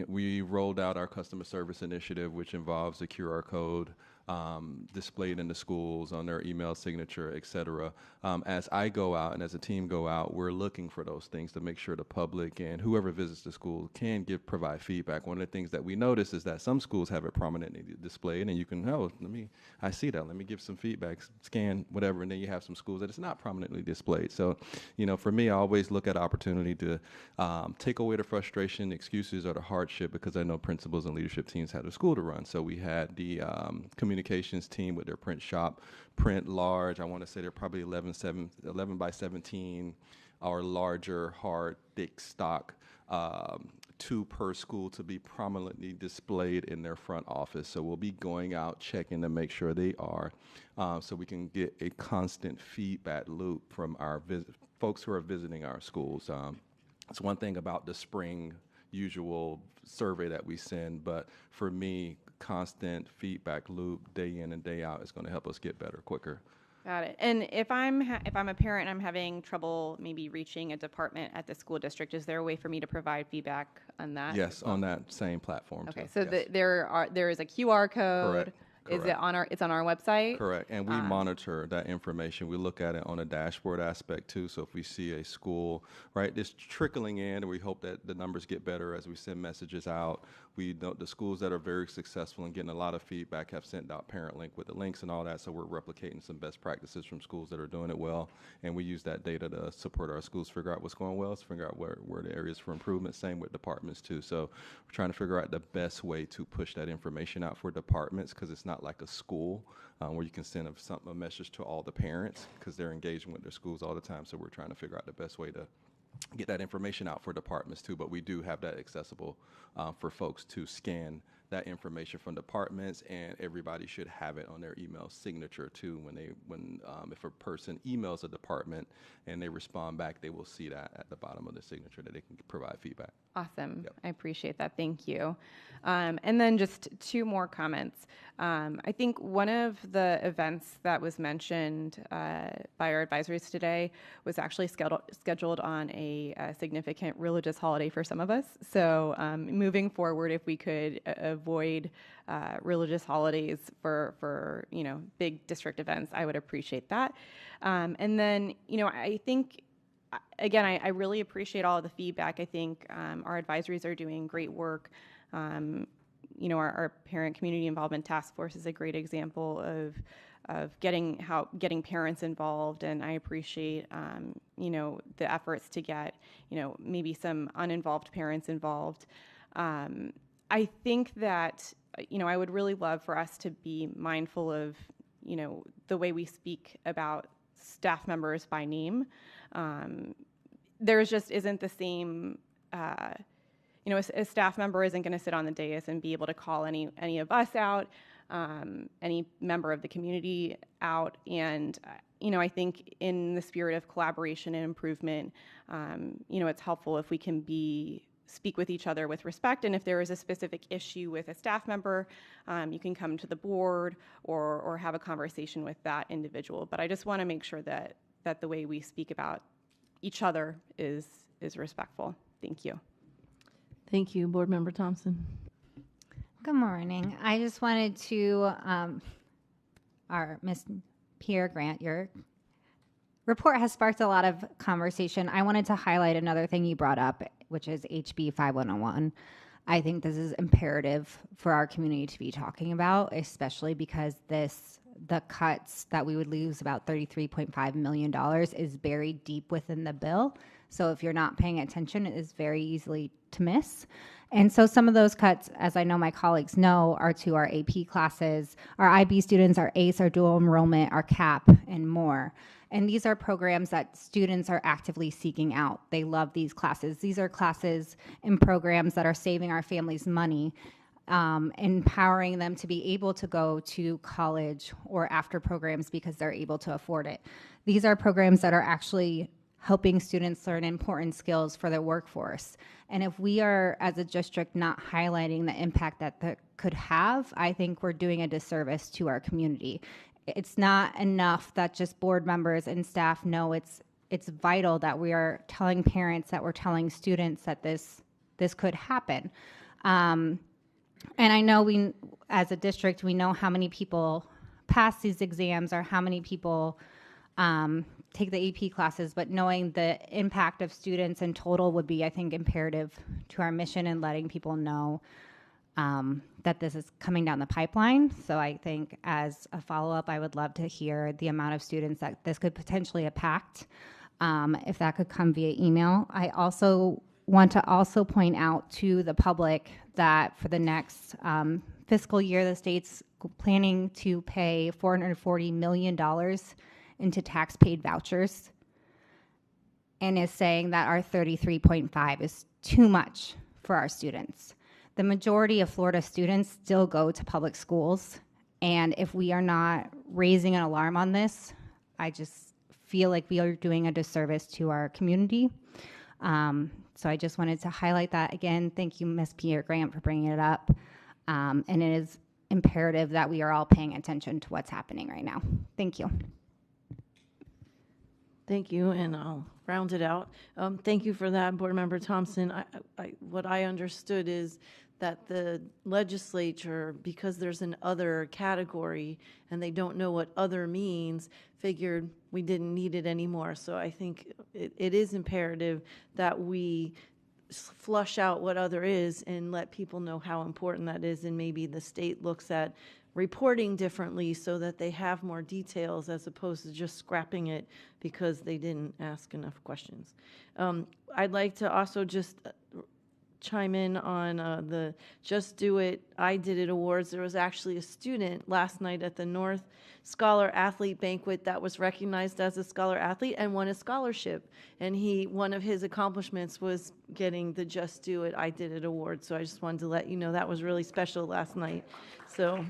we rolled out our customer service initiative, which involves a QR code displayed in the schools on their email signature, et cetera. As I go out and as a team go out, we're looking for those things to make sure the public and whoever visits the school can provide feedback. One of the things that we notice is that some schools have it prominently displayed, and you can, I see that, let me give some feedback, scan whatever, and then you have some schools that it's not prominently displayed. So, for me, I always look at opportunity to take away the frustration, excuses, or the hardship, because I know principals and leadership teams have the school to run. So we had the communications team with their print shop, print large. I want to say they're probably 11 by 17 or larger, hard, thick stock, 2 per school to be prominently displayed in their front office. So we'll be going out, checking to make sure they are, so we can get a constant feedback loop from our folks who are visiting our schools. It's one thing about the spring usual survey that we send, but for me, constant feedback loop day in and day out is going to help us get better quicker. Got it. And if I'm a parent and I'm having trouble maybe reaching a department at the school district, is there a way for me to provide feedback on that? Yes, on that same platform. Okay, too. so Yes. there is a QR code. Correct. Is it it's on our website? Correct, and we monitor that information. We look at it on a dashboard aspect too. So if we see a school, right, it's trickling in, and we hope that the numbers get better as we send messages out. We know the schools that are very successful and getting a lot of feedback have sent out Parent Link with the links and all that. So we're replicating some best practices from schools that are doing it well, and we use that data to support our schools, figure out what's going well, figure out where the areas for improvement. Same with departments too. So we're trying to figure out the best way to push that information out for departments, because it's not like a school where you can send a message to all the parents, because they're engaging with their schools all the time. So we're trying to figure out the best way to get that information out for departments too, but we do have that accessible for folks to scan that information from departments, and everybody should have it on their email signature too. If a person emails a department and they respond back, they will see that at the bottom of the signature that they can provide feedback. Awesome. Yep. I appreciate that. Thank you. And then just 2 more comments. I think one of the events that was mentioned by our advisories today was actually scheduled on a significant religious holiday for some of us. So moving forward, if we could avoid religious holidays for big district events, I would appreciate that. And then, I think again, I really appreciate all of the feedback. I think our advisories are doing great work. Our parent community involvement task force is a great example of getting parents involved, and I appreciate the efforts to get maybe some uninvolved parents involved. I think that I would really love for us to be mindful of the way we speak about staff members by name. There just isn't the same. A staff member isn't going to sit on the dais and be able to call any of us out, any member of the community out. And, I think in the spirit of collaboration and improvement, it's helpful if we can speak with each other with respect. And if there is a specific issue with a staff member, you can come to the board or have a conversation with that individual. But I just want to make sure that the way we speak about each other is respectful. Thank you. Thank you. Board Member Thompson. Good morning. I just wanted to, our Ms. Pierre Grant, your report has sparked a lot of conversation. I wanted to highlight another thing you brought up, which is HB 5101. I think this is imperative for our community to be talking about, especially because the cuts that we would lose, about $33.5 million, is buried deep within the bill. So if you're not paying attention, it is very easily to miss. And so some of those cuts, as I know my colleagues know, are to our AP classes, our IB students, our ACE, our dual enrollment, our CAP, and more. And these are programs that students are actively seeking out. They love these classes. These are classes and programs that are saving our families money, empowering them to be able to go to college or after programs because they're able to afford it. These are programs that are actually helping students learn important skills for their workforce. And if we are, as a district, not highlighting the impact that could have, I think we're doing a disservice to our community. It's not enough that just board members and staff know it's vital that we are telling parents, that we're telling students that this could happen. And I know we, as a district, we know how many people pass these exams or how many people take the AP classes, but knowing the impact of students in total would be, I think, imperative to our mission and letting people know that this is coming down the pipeline. So I think as a follow-up, I would love to hear the amount of students that this could potentially impact, if that could come via email. I also want to point out to the public that for the next fiscal year, the state's planning to pay $440 million into tax-paid vouchers, and is saying that our 33.5 is too much for our students. The majority of Florida students still go to public schools, and if we are not raising an alarm on this, I just feel like we are doing a disservice to our community. So I just wanted to highlight that again. Thank you, Ms. Pierre Grant, for bringing it up. And it is imperative that we are all paying attention to what's happening right now. Thank you. Thank you, and I'll round it out. Thank you for that, Board Member Thompson. What I understood is that the legislature, because there's an other category and they don't know what other means, figured we didn't need it anymore. So I think it is imperative that we flush out what other is and let people know how important that is, and maybe the state looks at reporting differently so that they have more details as opposed to just scrapping it because they didn't ask enough questions. I'd like to also just chime in on the Just Do It, I Did It awards. There was actually a student last night at the North Scholar Athlete Banquet that was recognized as a scholar athlete and won a scholarship. And one of his accomplishments was getting the Just Do It, I Did It award. So I just wanted to let you know that was really special last night. So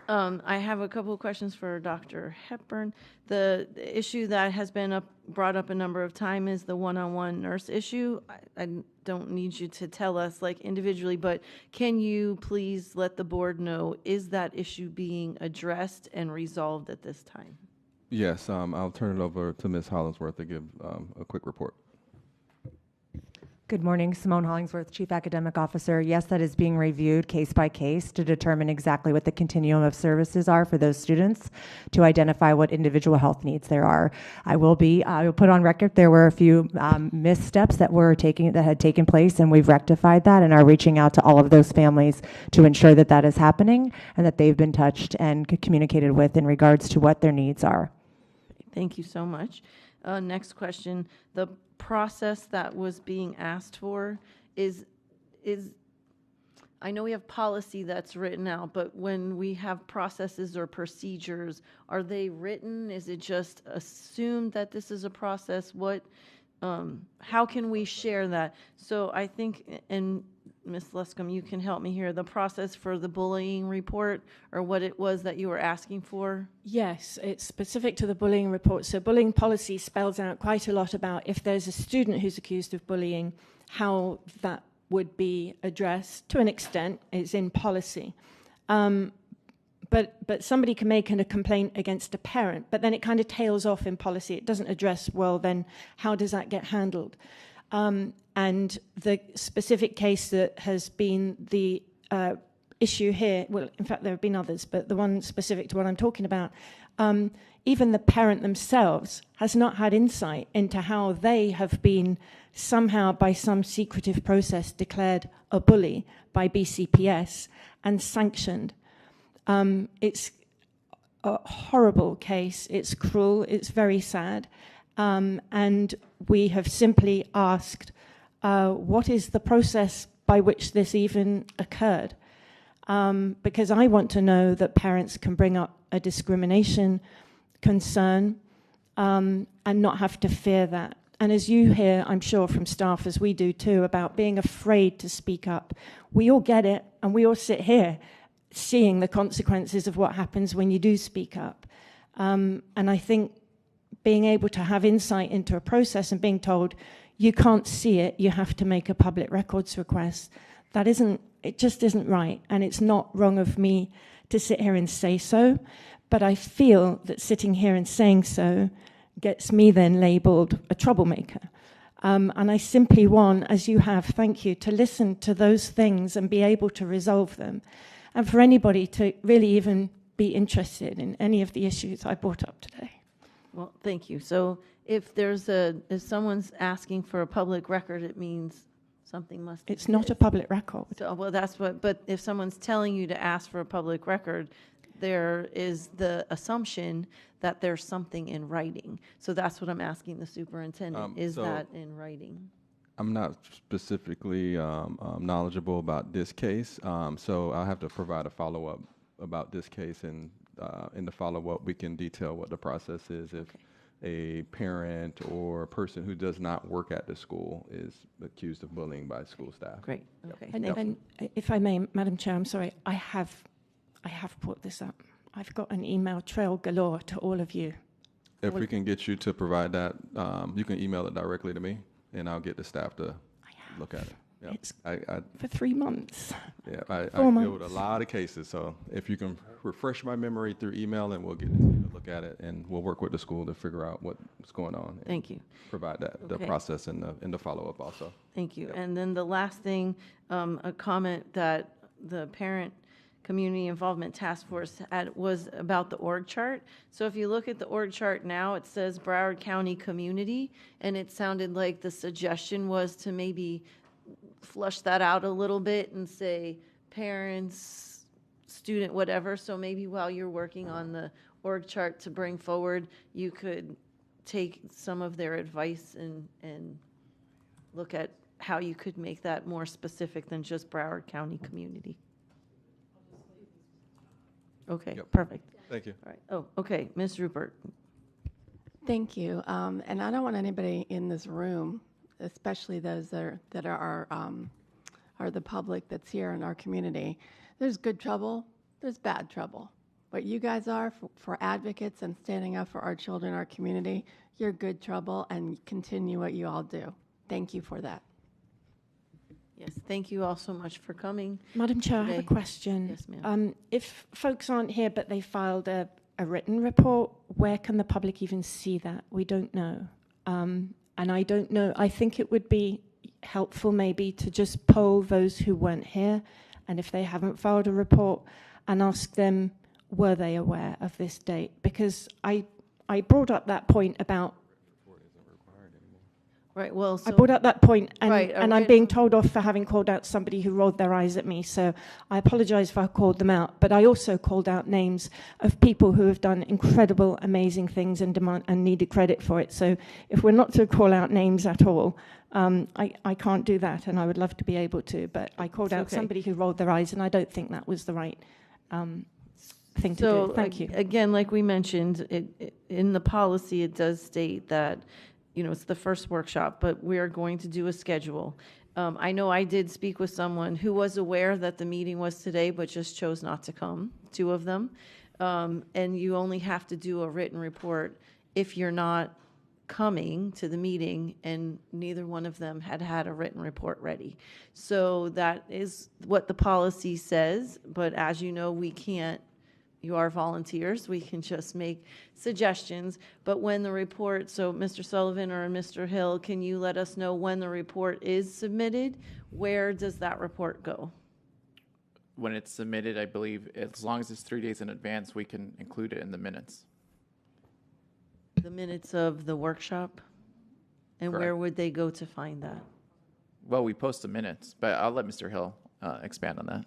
I have a couple of questions for Dr. Hepburn. The issue that has been brought up a number of times is the one-on-one nurse issue. I don't need you to tell us like individually, but can you please let the board know, is that issue being addressed and resolved at this time? Yes, I'll turn it over to Ms. Hollingsworth to give a quick report. Good morning, Simone Hollingsworth, Chief Academic Officer. Yes, that is being reviewed case by case to determine exactly what the continuum of services are for those students to identify what individual health needs there are. I will put on record there were a few missteps that had taken place, and we've rectified that and are reaching out to all of those families to ensure that that is happening and that they've been touched and communicated with in regards to what their needs are. Thank you so much. Next question. The process that was being asked for is I know we have policy that's written out, but when we have processes or procedures, are they written? Is it just assumed that this is a process? How can we share that? So I think, and Ms. Luscombe, you can help me here, the process for the bullying report, or what it was that you were asking for? Yes, it's specific to the bullying report. So bullying policy spells out quite a lot about if there's a student who's accused of bullying, how that would be addressed. To an extent, it's in policy. But somebody can make a complaint against a parent, but then it kind of tails off in policy. It doesn't address, well, then how does that get handled? And the specific case that has been the issue here, well, in fact, there have been others, but the one specific to what I'm talking about, even the parent themselves has not had insight into how they have been somehow by some secretive process declared a bully by BCPS and sanctioned. It's a horrible case. It's cruel. It's very sad. And we have simply asked, what is the process by which this even occurred? Because I want to know that parents can bring up a discrimination concern and not have to fear that. And as you hear, I'm sure, from staff, as we do too, about being afraid to speak up, we all get it, and we all sit here seeing the consequences of what happens when you do speak up. And I think being able to have insight into a process and being told you can't see it, you have to make a public records request, it just isn't right. And it's not wrong of me to sit here and say so, but I feel that sitting here and saying so gets me then labeled a troublemaker. And I simply want, as you have, thank you, to listen to those things and be able to resolve them. And for anybody to really even be interested in any of the issues I brought up today. Well, thank you. So if someone's asking for a public record, it means something must. It's not a public record. So, well, but if someone's telling you to ask for a public record, there is the assumption that there's something in writing. So that's what I'm asking the superintendent. Is that in writing? I'm not specifically knowledgeable about this case, so I'll have to provide a follow-up about this case, and in the follow-up we can detail what the process is if a parent or a person who does not work at the school is accused of bullying by school staff. Great. Okay. And if I may, Madam Chair, I'm sorry, I have brought this up. I've got an email trail galore to all of you. If we can get you to provide that, you can email it directly to me, and I'll get the staff to look at it. Yep. It's for 3 months. Yeah, I 4 months. deal with a lot of cases, so if you can refresh my memory through email, and we'll get to look at it, and we'll work with the school to figure out what's going on. Thank you. Provide that the Okay. process and the follow-up also. Thank you. And then the last thing, a comment that the Parent Community Involvement Task Force had was about the org chart. So if you look at the org chart now, it says Broward County Community, and it sounded like the suggestion was to maybe flush that out a little bit and say parents, student, whatever. So maybe while you're working on the org chart to bring forward, you could take some of their advice and look at how you could make that more specific than just Broward County Community. Okay, Yep. perfect. Thank you. All right. Oh, okay, Ms. Rupert. Thank you. And I don't want anybody in this room, especially those that are the public that's here in our community. There's good trouble, there's bad trouble. What you guys are for advocates and standing up for our children, our community, you're good trouble, and continue what you all do. Thank you for that. Yes, thank you all so much for coming. Madam Chair, I have a today. question. Yes, ma'am. If folks aren't here but they filed a written report, where can the public even see that? We don't know. And I don't know. I think it would be helpful maybe to just poll those who weren't here, and if they haven't filed a report, and ask them, were they aware of this date? Because I brought up that point about. Right, well, I brought up that point, and, Right, and I'm being told off for having called out somebody who rolled their eyes at me, so I apologize if I called them out. But I also called out names of people who have done incredible, amazing things and needed credit for it. So if we're not to call out names at all, I can't do that, and I would love to be able to. But I called out somebody who rolled their eyes, and I don't think that was the right thing to do. Thank you. Again, like we mentioned, in the policy, it does state that it's the first workshop, but we are going to do a schedule. I know I did speak with someone who was aware that the meeting was today, but just chose not to come, 2 of them. And you only have to do a written report if you're not coming to the meeting, and neither one of them had a written report ready. So that is what the policy says, but as you know, we can't. You are volunteers. We can just make suggestions. But when the report, so Mr. Sullivan or Mr. Hill, can you let us know when the report is submitted? Where does that report go? When it's submitted, I believe, as long as it's 3 days in advance, we can include it in the minutes. The minutes of the workshop? And Correct. where would they go to find that? Well, we post the minutes, but I'll let Mr. Hill expand on that.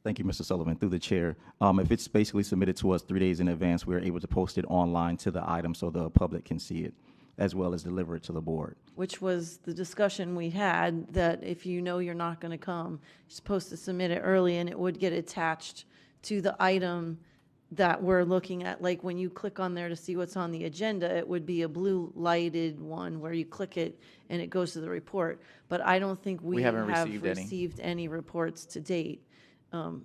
Thank you, Mr. Sullivan. Through the chair, if it's basically submitted to us 3 days in advance, we're able to post it online to the item so the public can see it, as well as deliver it to the board. Which was the discussion we had, that if you know you're not going to come, you're supposed to submit it early, and it would get attached to the item that we're looking at. Like when you click on there to see what's on the agenda, it would be a blue lighted one where you click it and it goes to the report. But I don't think we haven't have received any reports to date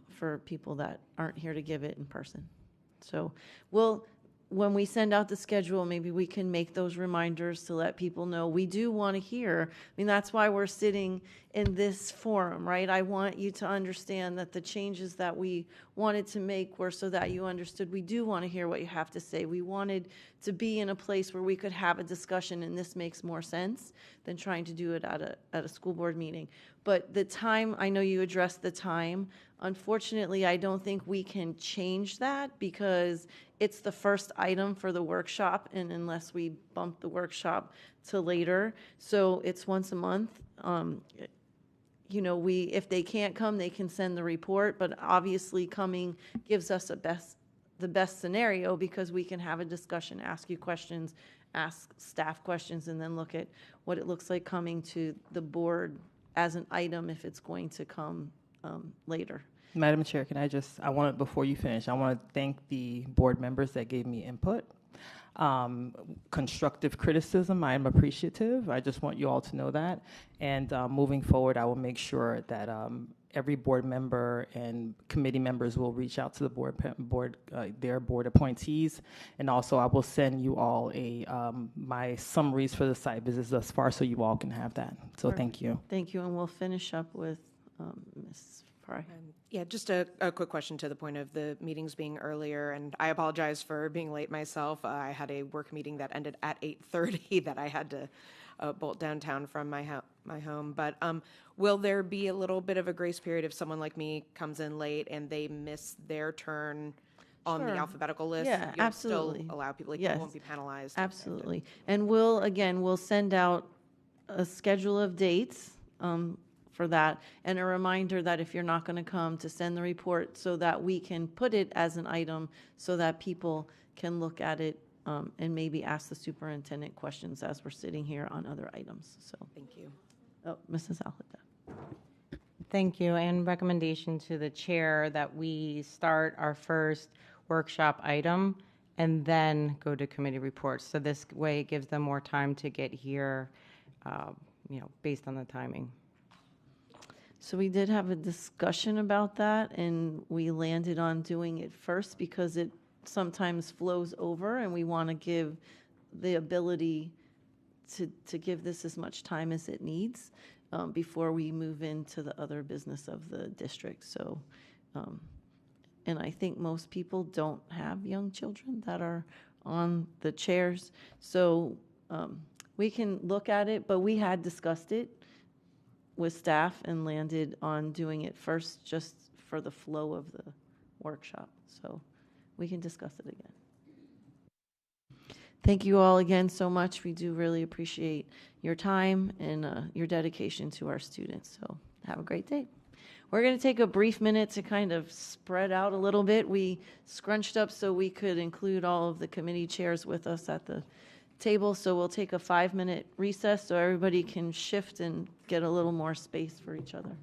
for people that aren't here to give it in person. So when we send out the schedule, maybe we can make those reminders to let people know we do want to hear. I mean, that's why we're sitting in this forum, right? I want you to understand that the changes that we wanted to make were so that you understood we do want to hear what you have to say. We wanted to be in a place where we could have a discussion, and this makes more sense than trying to do it at a school board meeting. But the time, I know you addressed the time. Unfortunately, I don't think we can change that because it's the first item for the workshop, and unless we bump the workshop to later. So it's once a month. If they can't come, they can send the report, but obviously coming gives us the best scenario because we can have a discussion, ask you questions, ask staff questions, and then look at what it looks like coming to the board as an item if it's going to come later. Madam Chair, before you finish, I want to thank the board members that gave me input. Constructive criticism, I am appreciative. I just want you all to know that. And moving forward, I will make sure that every board member and committee members will reach out to the their board appointees. And also I will send you all my summaries for the site visits thus far so you all can have that. So thank you. Thank you, and we'll finish up with Ms. Fry. Yeah, just a quick question to the point of the meetings being earlier, and I apologize for being late myself. I had a work meeting that ended at 8:30 that I had to bolt downtown from my home. But will there be a little bit of a grace period if someone like me comes in late and they miss their turn on the alphabetical list? Yeah, You'll absolutely. still allow people, Yes. you won't be penalized. Absolutely. And we'll send out a schedule of dates for that, and a reminder that if you're not going to come, to send the report so that we can put it as an item so that people can look at it and maybe ask the superintendent questions as we're sitting here on other items. So thank you. Oh, Mrs. Alhada. Thank you, and recommendation to the chair that we start our first workshop item and then go to committee reports. So this way it gives them more time to get here, based on the timing. So we did have a discussion about that, and we landed on doing it first because it sometimes flows over, and we want to give the ability to give this as much time as it needs before we move into the other business of the district. So, and I think most people don't have young children that are on the chairs. So we can look at it, but we had discussed it with staff and landed on doing it first just for the flow of the workshop. So we can discuss it again. Thank you all again so much. We do really appreciate your time and your dedication to our students. So have a great day. We're going to take a brief minute to kind of spread out a little bit. We scrunched up so we could include all of the committee chairs with us at the table. So we'll take a 5-minute recess so everybody can shift and get a little more space for each other.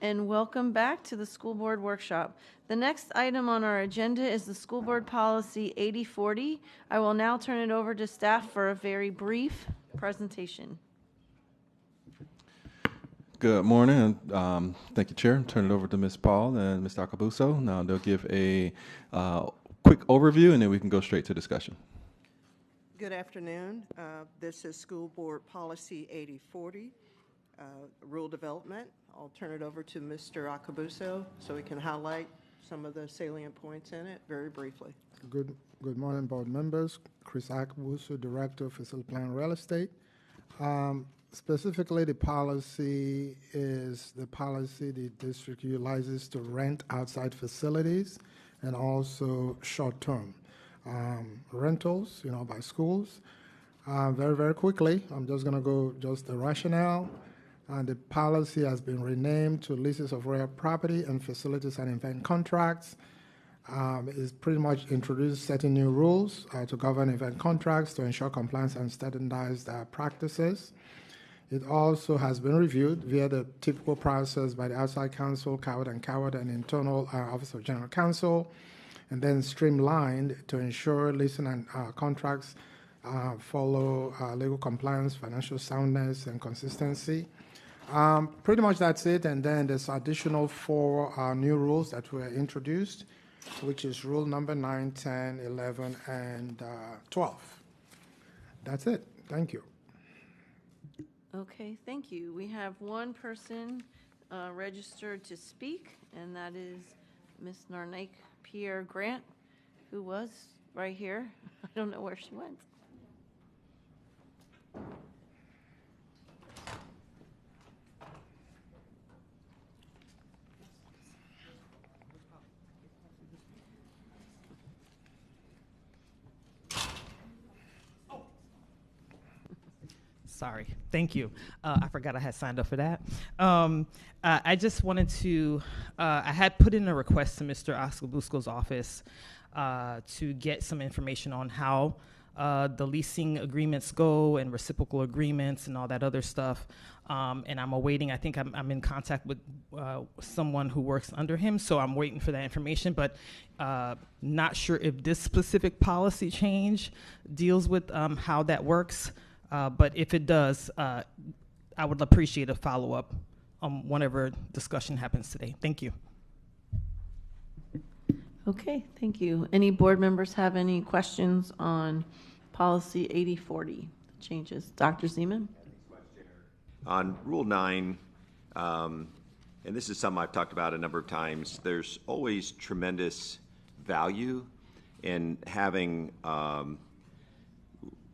and welcome back to the School Board Workshop. The next item on our agenda is the School Board Policy 8040. I will now turn it over to staff for a very brief presentation. Good morning. Thank you, Chair. Turn it over to Ms. Paul and Mr. Acabuso. Now they'll give a quick overview, and then we can go straight to discussion. Good afternoon. This is School Board Policy 8040, Rule Development. I'll turn it over to Mr. Acabuso so we can highlight some of the salient points in it very briefly. Good morning, board members. Chris Acabuso, Director of Facility Plan Real Estate. Specifically, the policy is the policy the district utilizes to rent outside facilities and also short-term rentals, by schools. Very, very quickly, I'm just going to go just the rationale. The policy has been renamed to Leases of Real Property and Facilities and Event Contracts. It's pretty much introduced certain new rules to govern event contracts to ensure compliance and standardized practices. It also has been reviewed via the typical process by the outside counsel, Coward & Coward, and internal Office of General Counsel, and then streamlined to ensure leasing and contracts follow legal compliance, financial soundness, and consistency. Pretty much that's it, and then there's additional 4 new rules that were introduced, which is rule number 9, 10, 11, and 12. That's it. Thank you. Okay, thank you. We have one person registered to speak, and that is Ms. Narnaik Pierre Grant, who was right here. I don't know where she went. Sorry. Thank you. I forgot I had signed up for that. I just wanted to, I had put in a request to Mr. Acabuso's office to get some information on how the leasing agreements go and reciprocal agreements and all that other stuff. And I'm awaiting, I think I'm in contact with someone who works under him, so I'm waiting for that information, but not sure if this specific policy change deals with how that works. But if it does, I would appreciate a follow-up whenever discussion happens today. Thank you. Okay, thank you. Any board members have any questions on policy 8040 changes? Dr. Zeman? On Rule 9, and this is something I've talked about a number of times, there's always tremendous value in having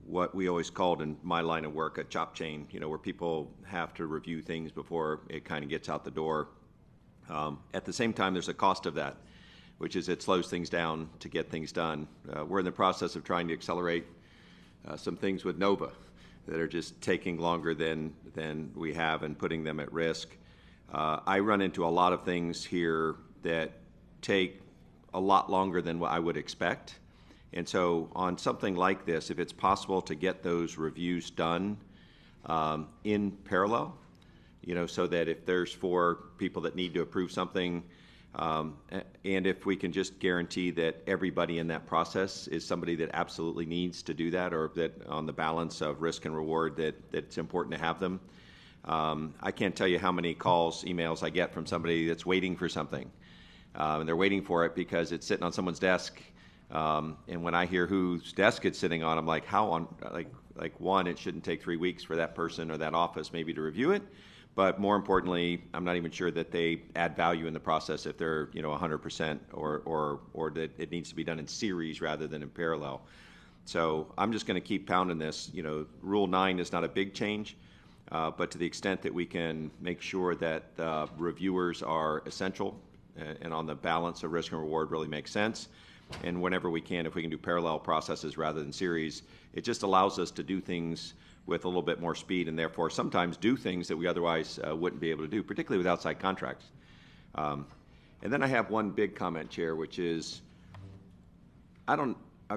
what we always called in my line of work a chop chain, where people have to review things before it kind of gets out the door. At the same time, there's a cost of that, which is it slows things down to get things done. We're in the process of trying to accelerate some things with NOVA that are just taking longer than we have and putting them at risk. I run into a lot of things here that take a lot longer than what I would expect. And so on something like this, if it's possible to get those reviews done in parallel, so that if there's 4 people that need to approve something, and if we can just guarantee that everybody in that process is somebody that absolutely needs to do that, or that on the balance of risk and reward that it's important to have them. I can't tell you how many calls, emails I get from somebody that's waiting for something. And they're waiting for it because it's sitting on someone's desk. And when I hear whose desk it's sitting on, I'm like, how on, one, it shouldn't take 3 weeks for that person or that office maybe to review it. But more importantly, I'm not even sure that they add value in the process if they're, 100% or that it needs to be done in series rather than in parallel. So I'm just going to keep pounding this. Rule 9 is not a big change, but to the extent that we can make sure that reviewers are essential and on the balance of risk and reward really makes sense. And whenever we can, if we can do parallel processes rather than series, it just allows us to do things with a little bit more speed and therefore sometimes do things that we otherwise wouldn't be able to do, particularly with outside contracts. And then I have one big comment, Chair, which is I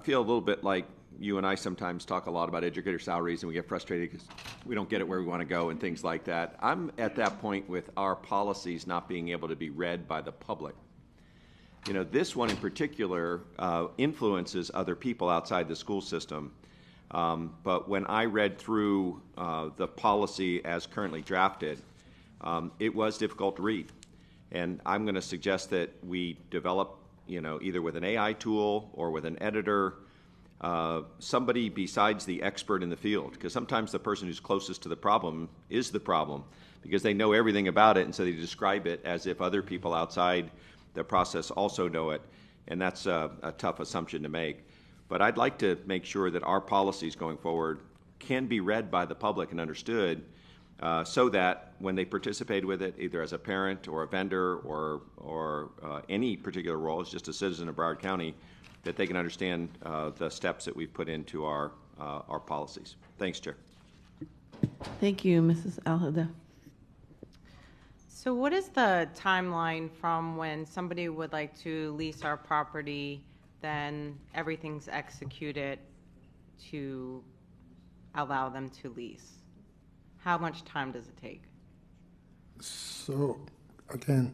feel a little bit like you and I sometimes talk a lot about educator salaries, and we get frustrated because we don't get it where we want to go and things like that. I'm at that point with our policies not being able to be read by the public. You know, this one in particular influences other people outside the school system. But when I read through the policy as currently drafted, it was difficult to read. And I'm going to suggest that we develop, you know, either with an AI tool or with an editor, somebody besides the expert in the field, because sometimes the person who's closest to the problem is the problem, because they know everything about it, and so they describe it as if other people outside the process also know it, and that's a tough assumption to make. But I'd like to make sure that our policies going forward can be read by the public and understood, so that when they participate with it, either as a parent or a vendor or any particular role as just a citizen of Broward County, that they can understand the steps that we've put into our policies. Thanks, Chair. Thank you, Mrs. Alhada. So what is the timeline from when somebody would like to lease our property, then everything's executed to allow them to lease? How much time does it take? So, again,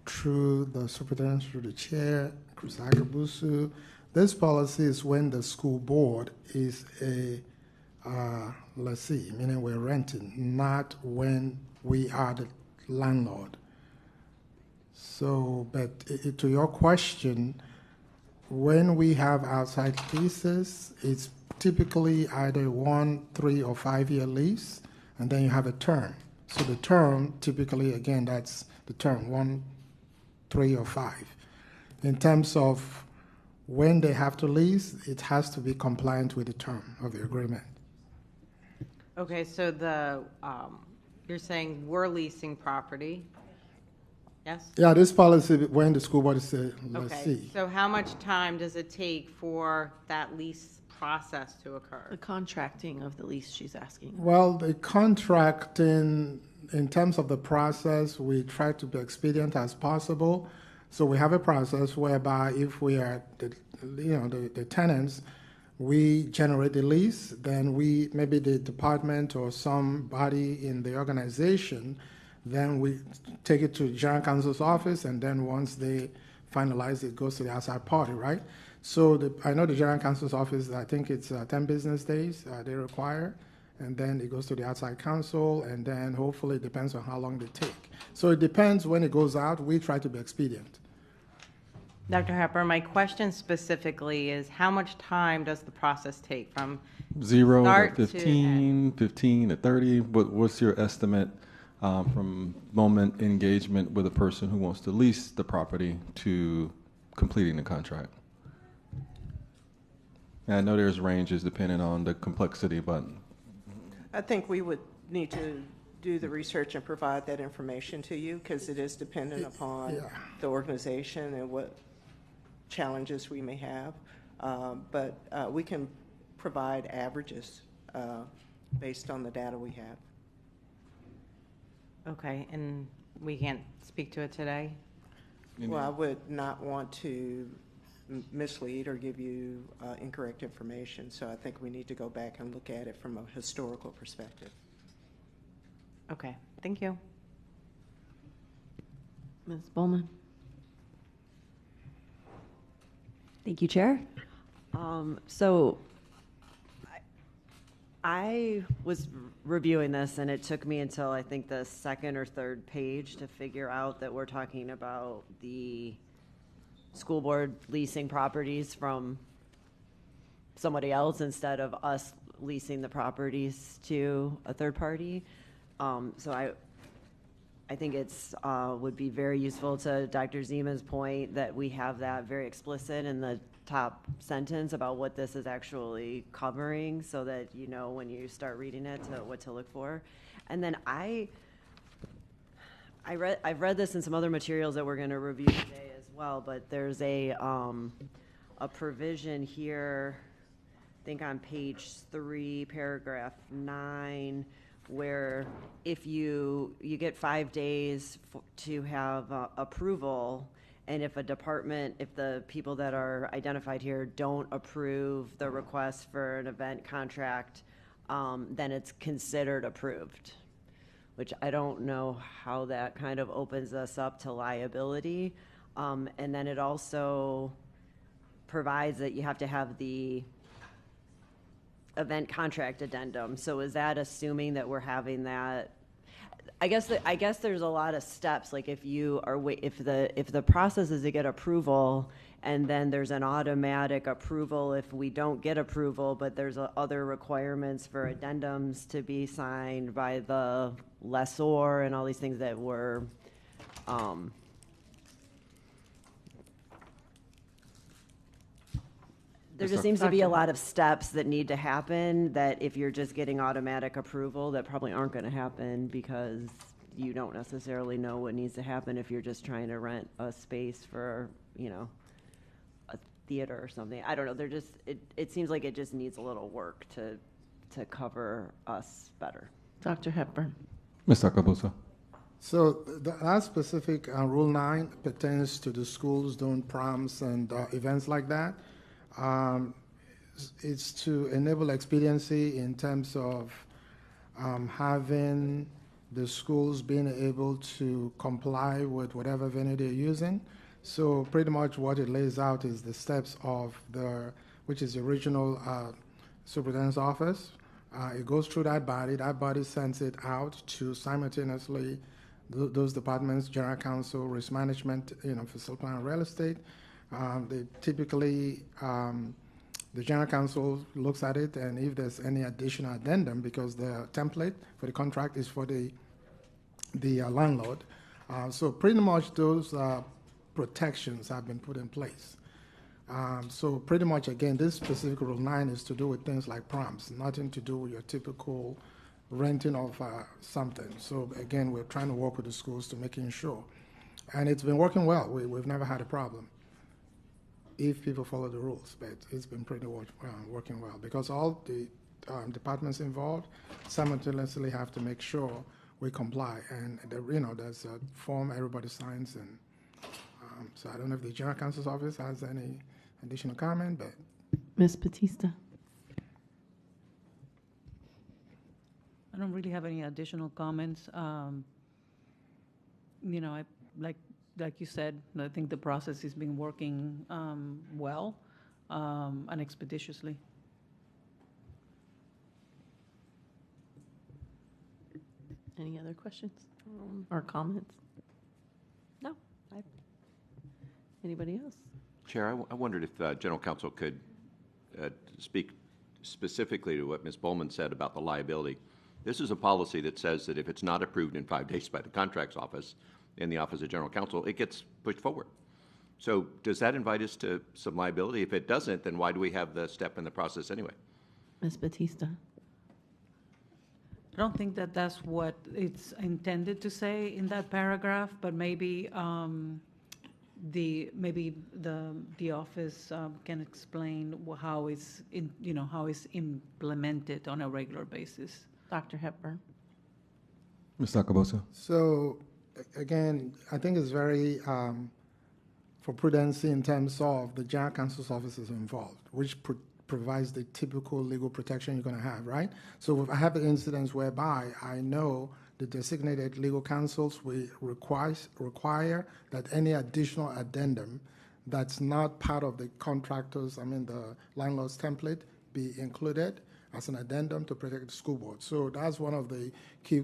through the superintendent, through the chair, Chris Akabusu, this policy is when the school board is a lessee, meaning we're renting, not when we are the landlord. So, but to your question, when we have outside leases, it's typically either 1, 3, or 5 year lease, and then you have a term. So the term, typically, again, that's the term, 1, 3, or 5. In terms of when they have to lease, it has to be compliant with the term of the agreement. Okay, so the you're saying we're leasing property, yes? Yeah, this policy, when the school board is a Okay, lessee. so how much time does it take for that lease process to occur? The contracting of the lease she's asking. Well, the contracting, in terms of the process, we try to be expedient as possible. So we have a process whereby if we are the tenants, we generate the lease, then we, maybe the department or somebody in the organization, then we take it to the general counsel's office, and then once they finalize it, goes to the outside party, right? So I know the general counsel's office, I think it's 10 business days they require, and then it goes to the outside counsel, and then hopefully it depends on how long they take. So it depends when it goes out. We try to be expedient. Dr. Hepper, my question specifically is how much time does the process take from 0 start to 15, 15 to 30? What's your estimate from moment engagement with a person who wants to lease the property to completing the contract? And I know there's ranges depending on the complexity, but I think we would need to do the research and provide that information to you, because it is dependent upon the organization and what challenges we may have. But we can provide averages based on the data we have. Okay, and we can't speak to it today? Well, I would not want to mislead or give you incorrect information, so I think we need to go back and look at it from a historical perspective. Okay, thank you. Ms. Bowman. Thank you, Chair. So I was reviewing this, and it took me until I think the second or third page to figure out that we're talking about the school board leasing properties from somebody else instead of us leasing the properties to a third party. So I think it's would be very useful to Dr. Zima's point that we have that very explicit in the top sentence about what this is actually covering, so that you know when you start reading it what to look for. And then I've read this in some other materials that we're going to review today as well, but there's a provision here, I think on page 3, paragraph 9, where if you get 5 days to have approval, And if a department, if the people that are identified here don't approve the request for an event contract, then it's considered approved, which I don't know how that kind of opens us up to liability. And then it also provides that you have to have the event contract addendum. So is that assuming that we're having that? I guess there's a lot of steps. Like if the process is to get approval, and then there's an automatic approval if we don't get approval, but there's other requirements for addendums to be signed by the lessor and all these things that were. There just seems to be a lot of steps that need to happen that if you're just getting automatic approval, that probably aren't going to happen because you don't necessarily know what needs to happen if you're just trying to rent a space for, a theater or something. I don't know. It seems like it just needs a little work to cover us better. Dr. Hepburn. Mr. Akabusa. So that specific Rule 9 pertains to the schools doing proms and events like that. It's to enable expediency in terms of having the schools being able to comply with whatever venue they're using. So pretty much what it lays out is the steps of which is the regional superintendent's office. It goes through that body sends it out to simultaneously those departments, general counsel, risk management, facility plan, real estate. They typically, the general counsel looks at it, and if there's any additional addendum, because the template for the contract is for the landlord. So pretty much those protections have been put in place. So pretty much, again, this specific Rule 9 is to do with things like proms, nothing to do with your typical renting of something. So again, we're trying to work with the schools to making sure. And it's been working well. We've never had a problem if people follow the rules, but it's been pretty working well because all the departments involved simultaneously have to make sure we comply. And there's a form everybody signs, and so I don't know if the general counsel's office has any additional comment, but Ms. Batista. I don't really have any additional comments. Like you said, I think the process has been working well and expeditiously. Any other questions or comments? No. Anybody else? Chair, I wondered if General Counsel could speak specifically to what Ms. Bowman said about the liability. This is a policy that says that if it's not approved in 5 days by the Contracts Office, in the Office of General Counsel, it gets pushed forward. So does that invite us to some liability? If it doesn't, then why do we have the step in the process anyway? Ms. Batista. I don't think that that's what it's intended to say in that paragraph, but maybe the office can explain how it's implemented on a regular basis. Dr. Hepburn. Mr. Akabosa. So again, I think it's very for prudency in terms of the general counsel's office is involved, which provides the typical legal protection you're going to have, right? So if I have an incident whereby I know the designated legal counsels will require that any additional addendum that's not part of the the landlord's template be included as an addendum to protect the school board. So that's one of the key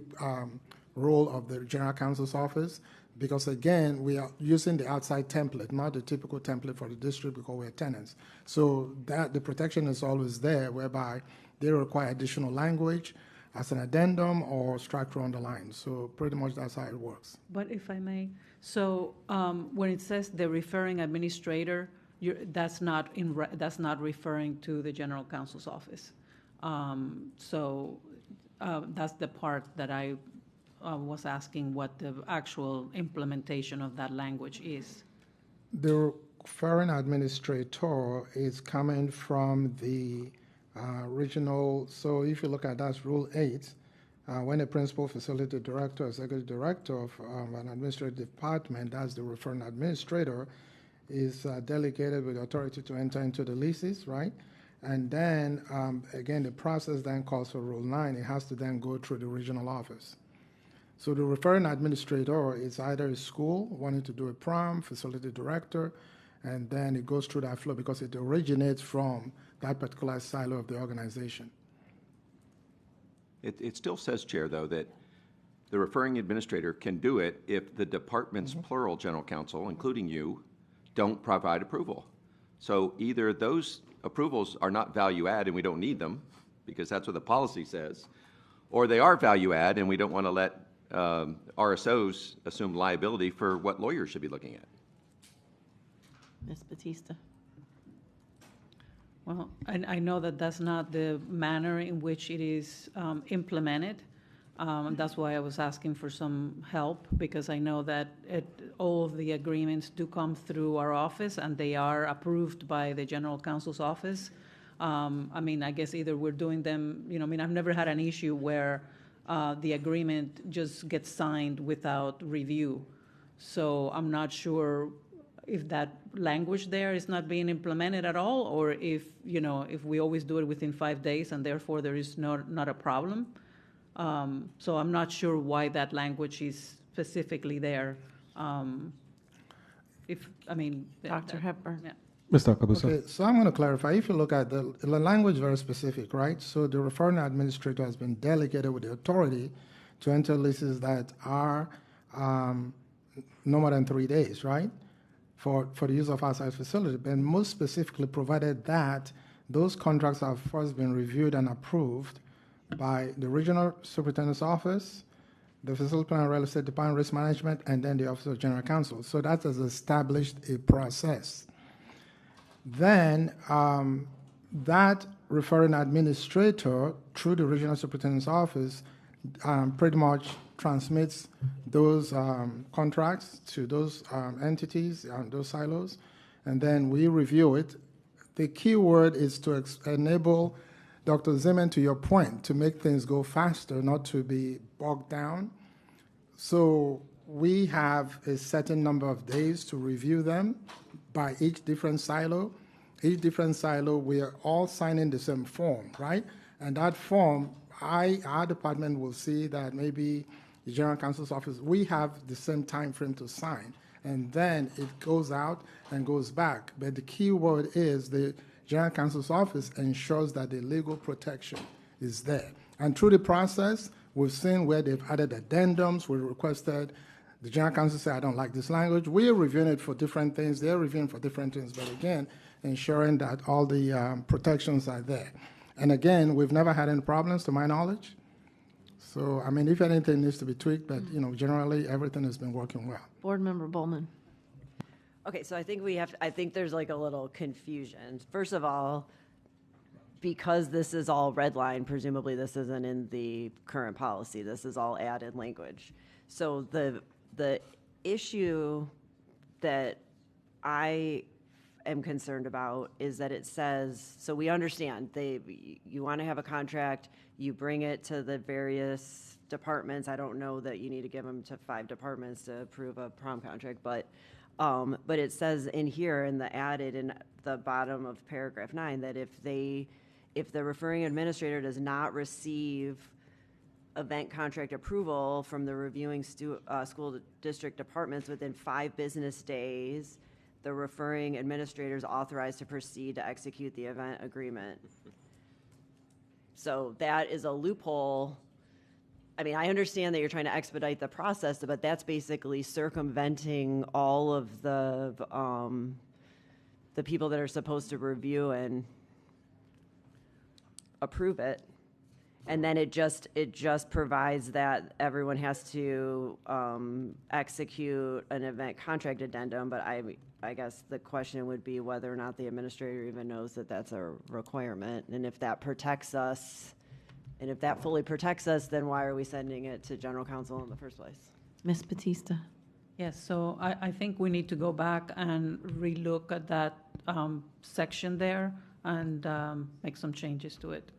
role of the general counsel's office, because again, we are using the outside template, not the typical template for the district because we're tenants. So that the protection is always there, whereby they require additional language as an addendum or strike through on the line. So pretty much that's how it works. But if I may, so when it says the referring administrator, that's not referring to the general counsel's office. That's the part that I was asking what the actual implementation of that language is. The referring administrator is coming from the regional, so if you look at that's Rule 8, when a principal, facility director, executive director of an administrative department, that's the referring administrator, is delegated with authority to enter into the leases, right? And then, again, the process then calls for Rule 9. It has to then go through the regional office. So the referring administrator is either a school wanting to do a prom, facility director, and then it goes through that flow because it originates from that particular silo of the organization. It still says, Chair, though, that the referring administrator can do it if the department's plural general counsel, including you, don't provide approval. So either those approvals are not value add and we don't need them, because that's what the policy says, or they are value add and we don't want to let RSOs assume liability for what lawyers should be looking at. Ms. Batista. Well, I know that that's not the manner in which it is implemented. That's why I was asking for some help, because I know that all of the agreements do come through our office and they are approved by the General Counsel's office. I mean, I guess either we're doing them, I mean, I've never had an issue where the agreement just gets signed without review. So I'm not sure if that language there is not being implemented at all, or if, if we always do it within 5 days and therefore there is not a problem. So I'm not sure why that language is specifically there. Dr. Hepburn. Yeah. Mr. Akabuso. Okay, so I'm going to clarify. If you look at the language, very specific, right? So the referring administrator has been delegated with the authority to enter leases that are no more than 3 days, right? For the use of outside facility, but most specifically provided that those contracts have first been reviewed and approved by the regional superintendent's office, the facility plan and real estate department, risk management, and then the office of general counsel. So that has established a process. Then that referring administrator through the regional superintendent's office pretty much transmits those contracts to those entities, those silos, and then we review it. The key word is to enable Dr. Zeman, to your point, to make things go faster, not to be bogged down. So we have a certain number of days to review them by each different silo. Each different silo, we are all signing the same form, right? And that form, our department will see that maybe the General Counsel's office, we have the same time frame to sign. And then it goes out and goes back. But the key word is the General Counsel's office ensures that the legal protection is there. And through the process, we've seen where they've added addendums. We requested, the General Counsel said, I don't like this language. We're reviewing it for different things. They're reviewing for different things. But again, ensuring that all the protections are there. And again, we've never had any problems to my knowledge. So, I mean, if anything needs to be tweaked, but, generally everything has been working well. Board Member Bowman. Okay, so I think there's like a little confusion. First of all, because this is all red line, presumably this isn't in the current policy. This is all added language. So the issue that I am concerned about is that it says, so we understand you want to have a contract, you bring it to the various departments. I don't know that you need to give them to 5 departments to approve a prom contract, but it says in here in the added in the bottom of paragraph 9 that if the referring administrator does not receive event contract approval from the reviewing school district departments within 5 business days, the referring administrator is authorized to proceed to execute the event agreement. So that is a loophole. I mean, I understand that you're trying to expedite the process, but that's basically circumventing all of the people that are supposed to review and approve it. And then it just provides that everyone has to execute an event contract addendum. But I guess the question would be whether or not the administrator even knows that that's a requirement, and if that protects us. And if that fully protects us, then why are we sending it to General Counsel in the first place? Ms. Batista. Yes, so I think we need to go back and relook at that section there and make some changes to it.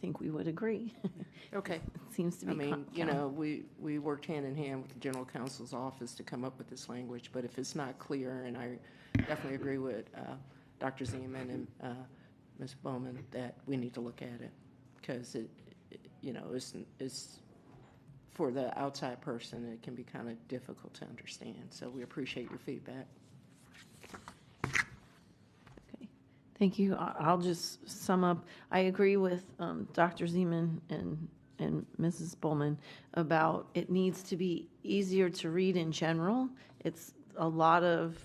think we would agree. Okay. It seems to be. I mean, you know, we worked hand in hand with the general counsel's office to come up with this language, but if it's not clear, and I definitely agree with Dr. Zeman and Ms. Bowman that we need to look at it, because you know, it's for the outside person, it can be kind of difficult to understand. So we appreciate your feedback. Thank you. I'll just sum up. I agree with Dr. Zeman and Mrs. Bowman about it needs to be easier to read in general. It's a lot of,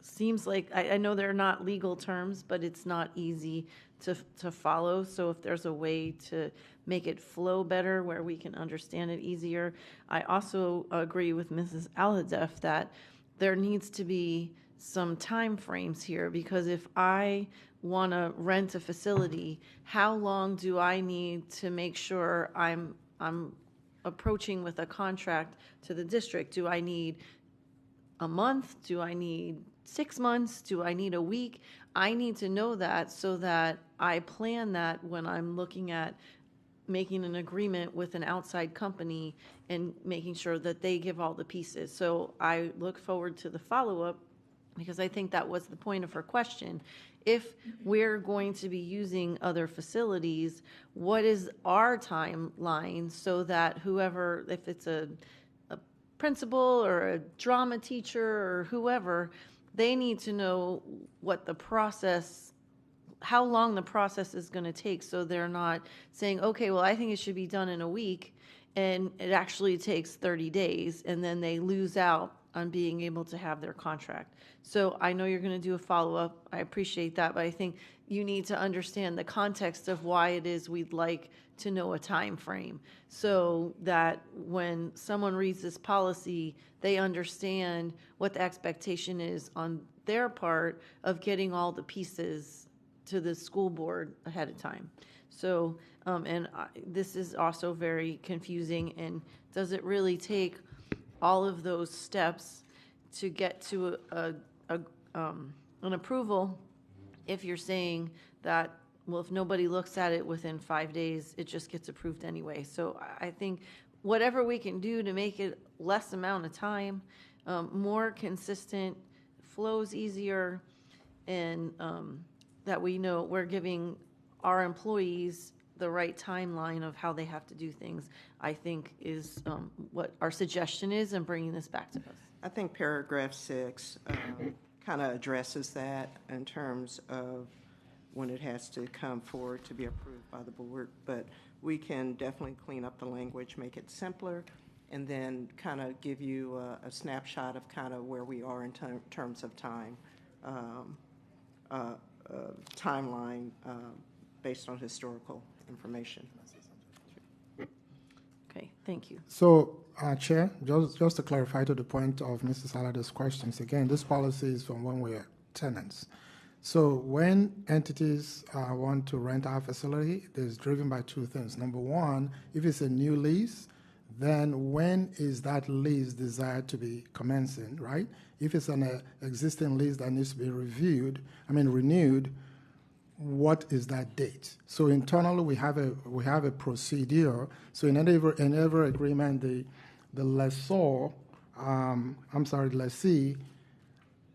seems like, I know they're not legal terms, but it's not easy to follow. So if there's a way to make it flow better where we can understand it easier. I also agree with Mrs. Aladef that there needs to be some time frames here, because if I want to rent a facility, how long do I need to make sure I'm approaching with a contract to the district? Do I need a month? Do I need 6 months? Do I need a week? I need to know that so that I plan that when I'm looking at making an agreement with an outside company and making sure that they give all the pieces. So I look forward to the follow-up, because I think that was the point of her question. If we're going to be using other facilities, what is our timeline so that whoever, if it's a principal or a drama teacher or whoever, they need to know what the process, how long the process is going to take, so they're not saying, okay, well, I think it should be done in a week, and it actually takes 30 days, and then they lose out on being able to have their contract. So I know you're going to do a follow-up. I appreciate that, but I think you need to understand the context of why it is we'd like to know a time frame, so that when someone reads this policy, they understand what the expectation is on their part of getting all the pieces to the school board ahead of time. So, this is also very confusing, and does it really take all of those steps to get to an approval if you're saying that, well, if nobody looks at it within 5 days, it just gets approved anyway? So I think whatever we can do to make it less amount of time, more consistent, flows easier, and that we know we're giving our employees the right timeline of how they have to do things, I think is what our suggestion is in bringing this back to us. I think paragraph 6 kind of addresses that in terms of when it has to come forward to be approved by the board, but we can definitely clean up the language, make it simpler, and then kind of give you a snapshot of kind of where we are in terms of time, timeline based on historical information. Okay, thank you. So, Chair, just to clarify to the point of Mrs. Aladef's questions, again, this policy is from when we are tenants. So when entities want to rent our facility, it is driven by two things. Number one, if it's a new lease, then when is that lease desired to be commencing, right? If it's an existing lease that needs to be renewed, what is that date? So internally, we have a procedure. So in every agreement, the lessee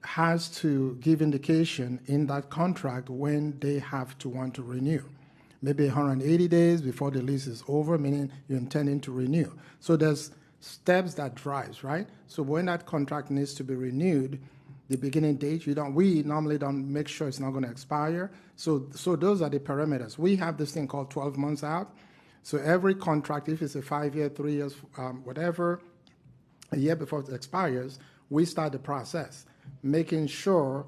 has to give indication in that contract when they have to want to renew. Maybe 180 days before the lease is over, meaning you're intending to renew. So there's steps that drives, right? So when that contract needs to be renewed, the beginning date, we normally don't make sure it's not going to expire. So those are the parameters. We have this thing called 12 months out. So every contract, if it's a 5 year, 3 years, whatever, a year before it expires, we start the process, making sure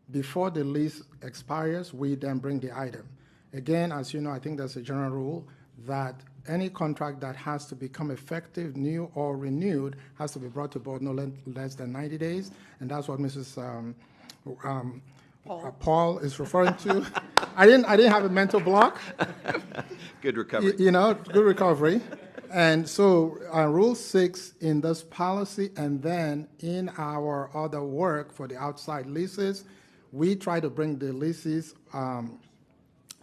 before the lease expires, we then bring the item. Again, as you know, I think there's a general rule that any contract that has to become effective, new or renewed, has to be brought to board no less than 90 days, and that's what Mrs. Paul is referring to. I didn't have a mental block. Good recovery. Good recovery. And so Rule 6 in this policy, and then in our other work for the outside leases, we try to bring the leases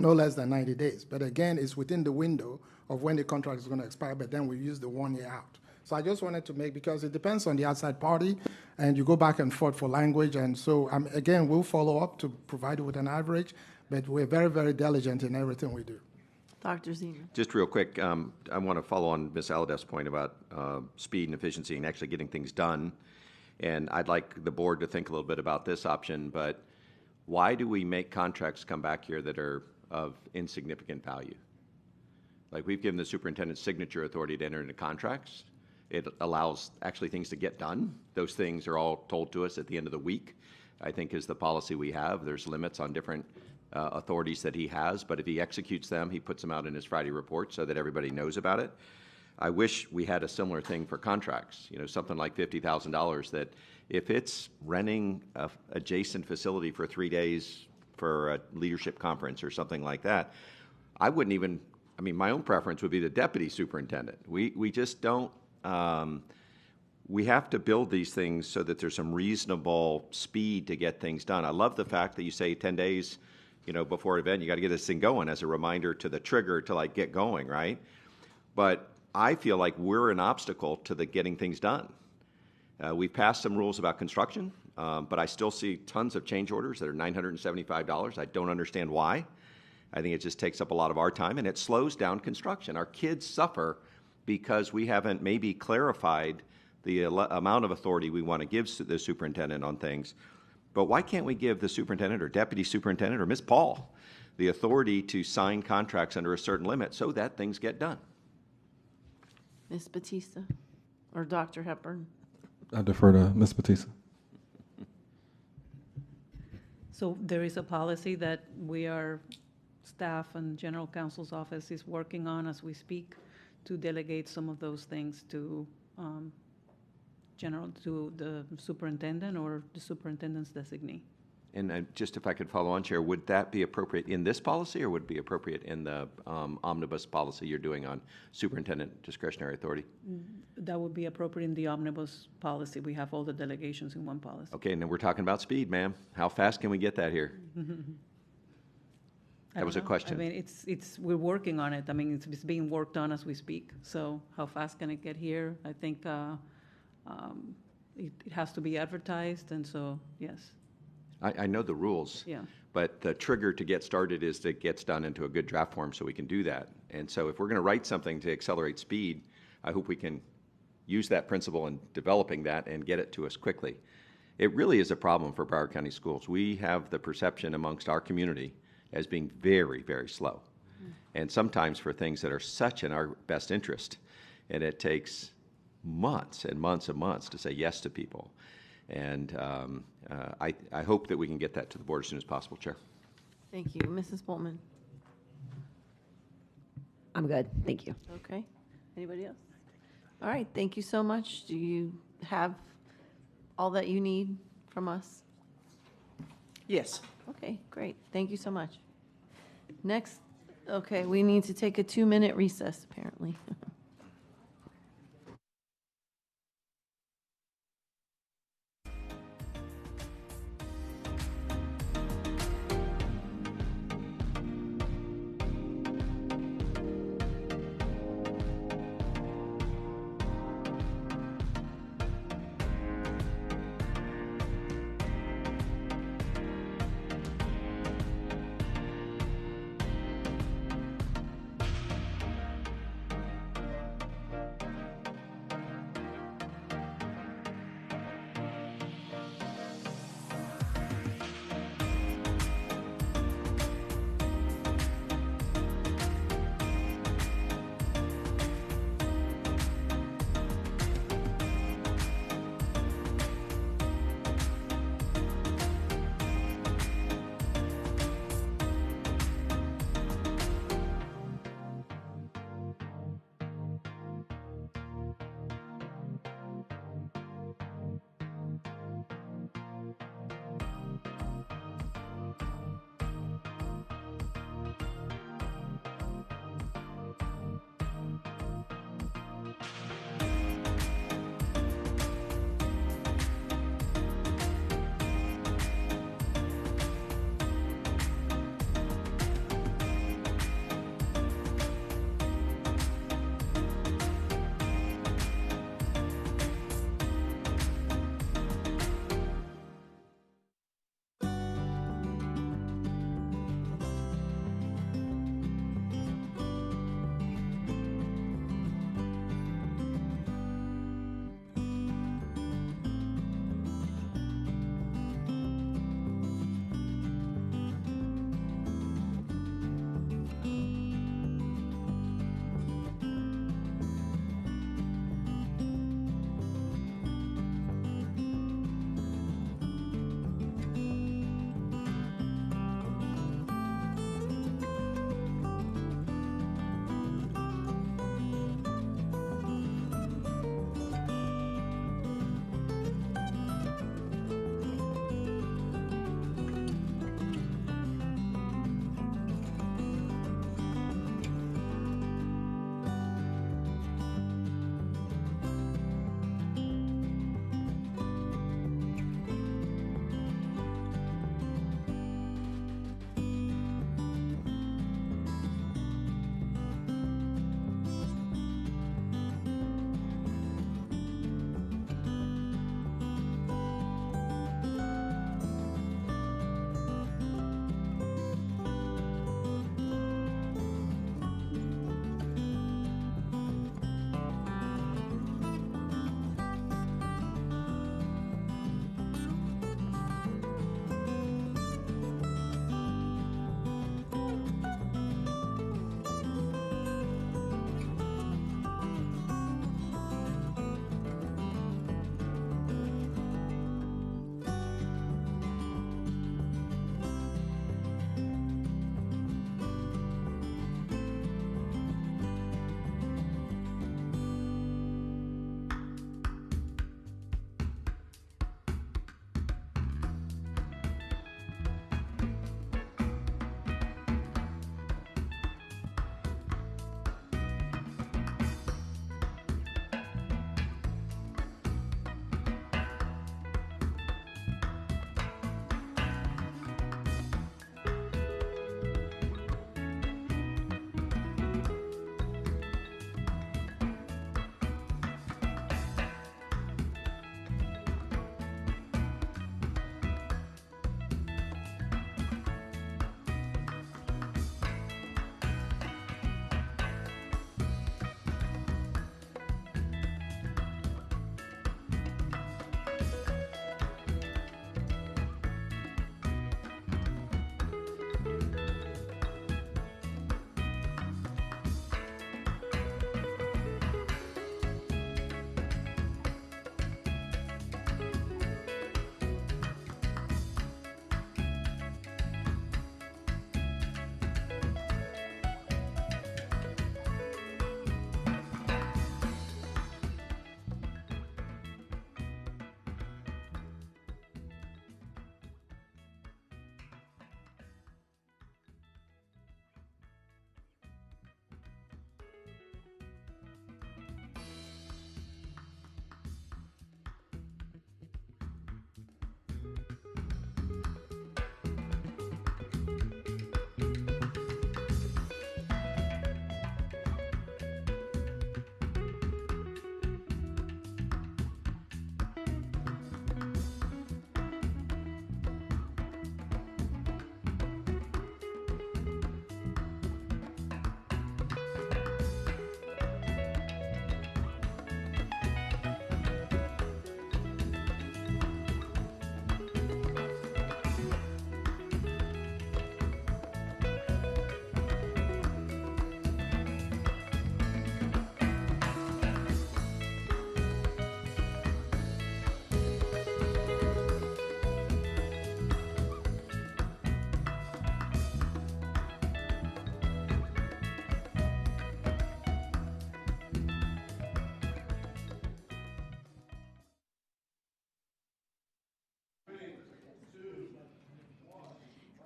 no less than 90 days. But again, it's within the window of when the contract is going to expire, but then we use the 1 year out. So I just wanted to make, because it depends on the outside party, and you go back and forth for language. And so, again, we'll follow up to provide you with an average, but we're very, very diligent in everything we do. Dr. Zeman. Just real quick, I want to follow on Ms. Aladef's point about speed and efficiency and actually getting things done. And I'd like the board to think a little bit about this option, but why do we make contracts come back here that are of insignificant value? Like, we've given the superintendent signature authority to enter into contracts. It allows actually things to get done. Those things are all told to us at the end of the week, I think is the policy we have. There's limits on different authorities that he has, but if he executes them, he puts them out in his Friday report so that everybody knows about it. I wish we had a similar thing for contracts, something like $50,000, that if it's renting a adjacent facility for 3 days for a leadership conference or something like that, I wouldn't even, my own preference would be the deputy superintendent. We just don't, we have to build these things so that there's some reasonable speed to get things done. I love the fact that you say 10 days, before an event, you got to get this thing going as a reminder to the trigger to get going, right? But I feel like we're an obstacle to the getting things done. We've passed some rules about construction, but I still see tons of change orders that are $975. I don't understand why. I think it just takes up a lot of our time, and it slows down construction. Our kids suffer because we haven't maybe clarified the amount of authority we want to give the superintendent on things. But why can't we give the superintendent or deputy superintendent or Ms. Paul the authority to sign contracts under a certain limit so that things get done? Ms. Batista or Dr. Hepburn? I defer to Ms. Batista. So there is a policy that staff and general counsel's office is working on as we speak to delegate some of those things to to the superintendent or the superintendent's designee. And just if I could follow on, Chair, would that be appropriate in this policy, or would it be appropriate in the omnibus policy you're doing on superintendent discretionary authority? That would be appropriate in the omnibus policy. We have all the delegations in one policy. Okay, and then we're talking about speed, ma'am. How fast can we get that here? That was a question. We're working on it. It's being worked on as we speak. So how fast can it get here? I think it has to be advertised, and so, yes. I know the rules, Yeah. but the trigger to get started is that it gets done into a good draft form so we can do that. And so if we're going to write something to accelerate speed, I hope we can use that principle in developing that and get it to us quickly. It really is a problem for Broward County Schools. We have the perception amongst our community as being very, very slow. And sometimes for things that are such in our best interest, and it takes months and months and months to say yes to people. And I hope that we can get that to the board as soon as possible, Chair. Thank you. Mrs. Boltman? I'm good. Thank you. Okay. Anybody else? All right. Thank you so much. Do you have all that you need from us? Yes. Okay, great. Thank you so much. Next, okay, we need to take a 2-minute recess, apparently.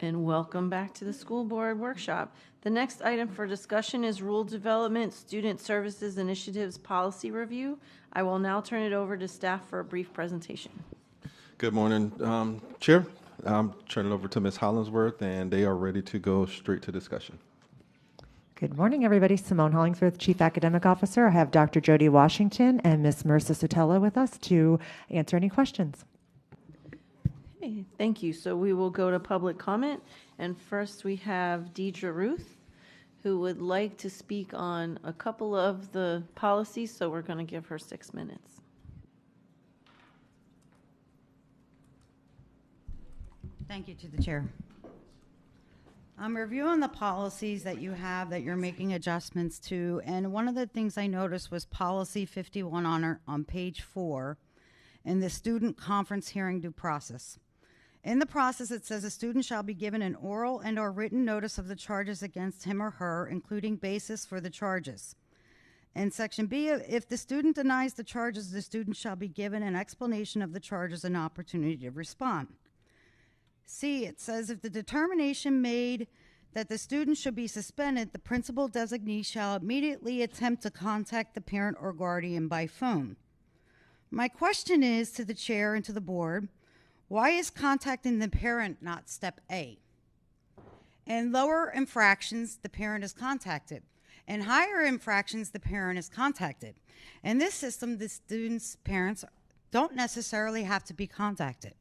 And welcome back to the school board workshop. The next item for discussion is Rule Development Student Services Initiatives Policy Review. I will now turn it over to staff for a brief presentation. Good morning, Chair. I'm turning it over to Ms. Hollingsworth, and they are ready to go straight to discussion. Good morning, everybody. Simone Hollingsworth, Chief Academic Officer. I have Dr. Jody Washington and Ms. Marissa Sotelo with us to answer any questions. Okay, thank you. So we will go to public comment. And first we have Deidre Ruth, who would like to speak on a couple of the policies. So we're going to give her 6 minutes. Thank you to the chair. I'm reviewing the policies that you have that you're making adjustments to, and one of the things I noticed was policy 51 on page 4 in the student conference hearing due process. In the process, it says a student shall be given an oral and or written notice of the charges against him or her, including basis for the charges. In section B, if the student denies the charges, the student shall be given an explanation of the charges and opportunity to respond. C, it says if the determination made that the student should be suspended, the principal designee shall immediately attempt to contact the parent or guardian by phone. My question is to the chair and to the board, why is contacting the parent not step A? In lower infractions, the parent is contacted. In higher infractions, the parent is contacted. In this system, the student's parents don't necessarily have to be contacted.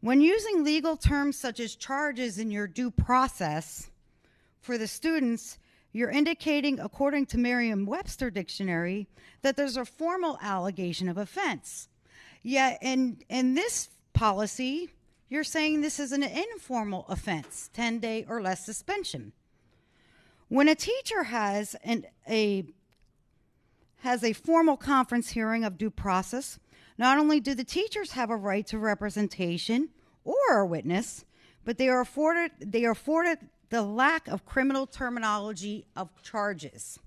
When using legal terms such as charges in your due process for the students, you're indicating, according to Merriam-Webster Dictionary, that there's a formal allegation of offense. Yet in this policy, you're saying this is an informal offense, 10-day or less suspension. When a teacher has a formal conference hearing of due process, not only do the teachers have a right to representation or a witness, but they are afforded the lack of criminal terminology of charges.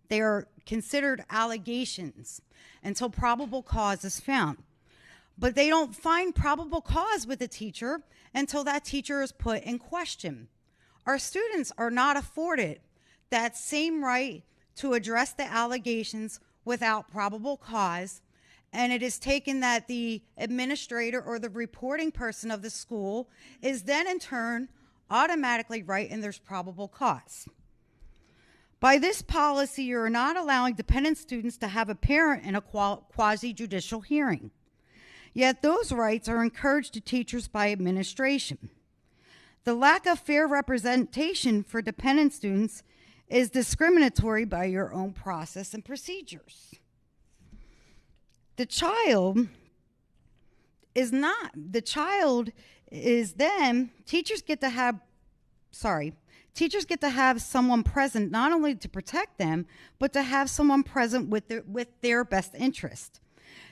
They are considered allegations until probable cause is found. But they don't find probable cause with a teacher until that teacher is put in question. Our students are not afforded that same right to address the allegations without probable cause, and it is taken that the administrator or the reporting person of the school is then in turn automatically right and there's probable cause. By this policy, you're not allowing dependent students to have a parent in a quasi-judicial hearing. Yet those rights are encouraged to teachers by administration. The lack of fair representation for dependent students is discriminatory by your own process and procedures. Teachers get to have someone present not only to protect them, but to have someone present with their best interest.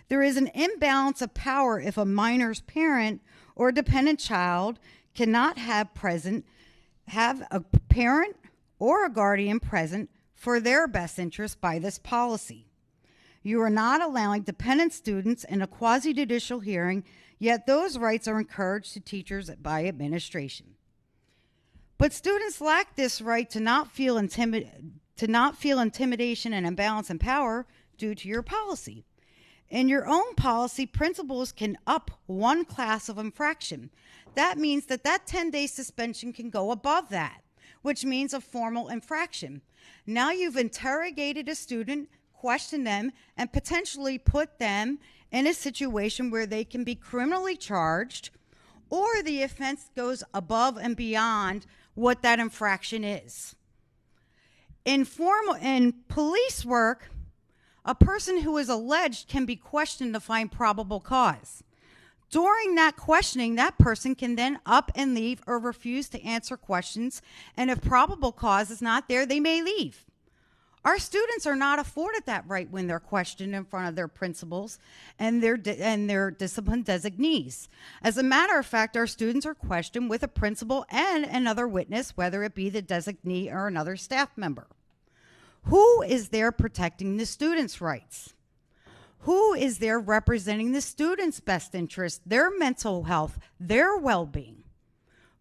There is an imbalance of power if a minor's parent or dependent child cannot have a parent or a guardian present for their best interest by this policy. You are not allowing dependent students in a quasi-judicial hearing, yet those rights are encouraged to teachers by administration. But students lack this right to not feel intimidation and imbalance in power due to your policy. In your own policy, principals can up one class of infraction. That means that 10-day suspension can go above that, which means a formal infraction. Now you've interrogated a student, questioned them, and potentially put them in a situation where they can be criminally charged, or the offense goes above and beyond what that infraction is. In police work, a person who is alleged can be questioned to find probable cause. During that questioning, that person can then up and leave or refuse to answer questions, and if probable cause is not there, they may leave. Our students are not afforded that right when they're questioned in front of their principals and their discipline designees. As a matter of fact, our students are questioned with a principal and another witness, whether it be the designee or another staff member. Who is there protecting the students' rights? Who is there representing the students' best interest, their mental health, their well-being?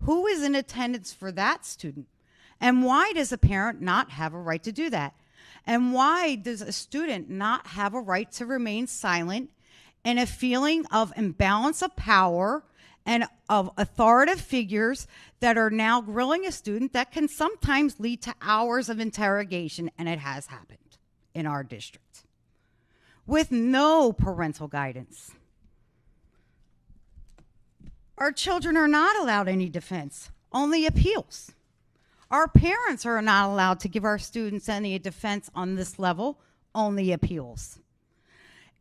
Who is in attendance for that student? And why does a parent not have a right to do that? And why does a student not have a right to remain silent in a feeling of imbalance of power and of authoritative figures that are now grilling a student that can sometimes lead to hours of interrogation, and it has happened in our district, with no parental guidance? Our children are not allowed any defense, only appeals. Our parents are not allowed to give our students any defense on this level, only appeals.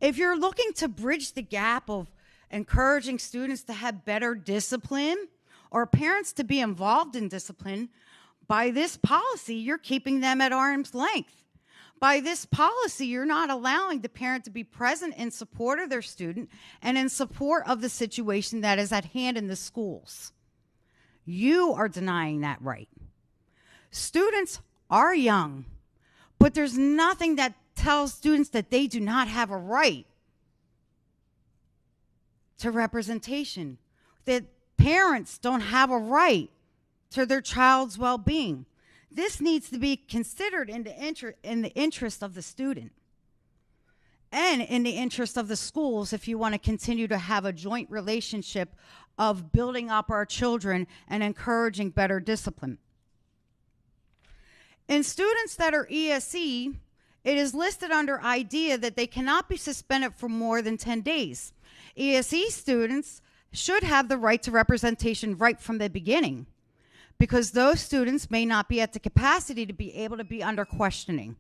If you're looking to bridge the gap of encouraging students to have better discipline or parents to be involved in discipline, by this policy, you're keeping them at arm's length. By this policy, you're not allowing the parent to be present in support of their student and in support of the situation that is at hand in the schools. You are denying that right. Students are young, but there's nothing that tells students that they do not have a right to representation, that parents don't have a right to their child's well-being. This needs to be considered in the interest of the student and in the interest of the schools if you want to continue to have a joint relationship of building up our children and encouraging better discipline. In students that are ESE, it is listed under IDEA that they cannot be suspended for more than 10 days. ESE students should have the right to representation right from the beginning, because those students may not be at the capacity to be able to be under questioning.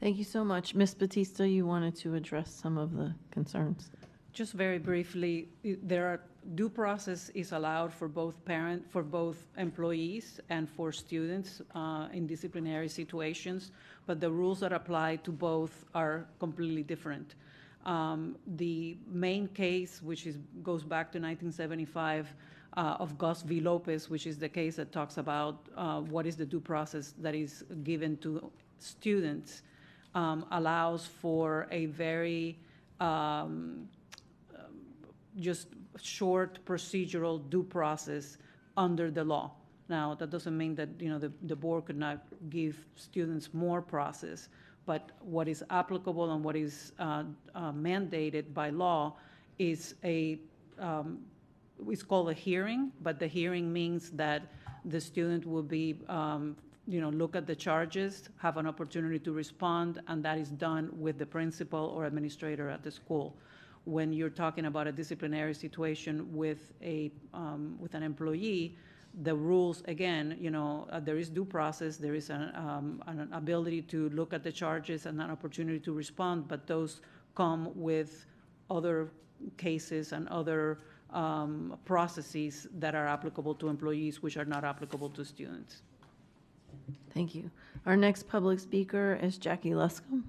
Thank you so much. Ms. Batista, you wanted to address some of the concerns. Just very briefly, due process is allowed for both employees and for students in disciplinary situations, but the rules that apply to both are completely different. The main case, which goes back to 1975, of Gus v. Lopez, which is the case that talks about what is the due process that is given to students, allows for a very just short procedural due process under the law. Now, that doesn't mean that the board could not give students more process, but what is applicable and what is mandated by law is it's called a hearing, but the hearing means that the student will be, look at the charges, have an opportunity to respond, and that is done with the principal or administrator at the school. When you're talking about a disciplinary situation with an employee, the rules, again, there is due process, there is an ability to look at the charges and an opportunity to respond, but those come with other cases and other processes that are applicable to employees, which are not applicable to students. Thank you. Our next public speaker is Jackie Luscombe.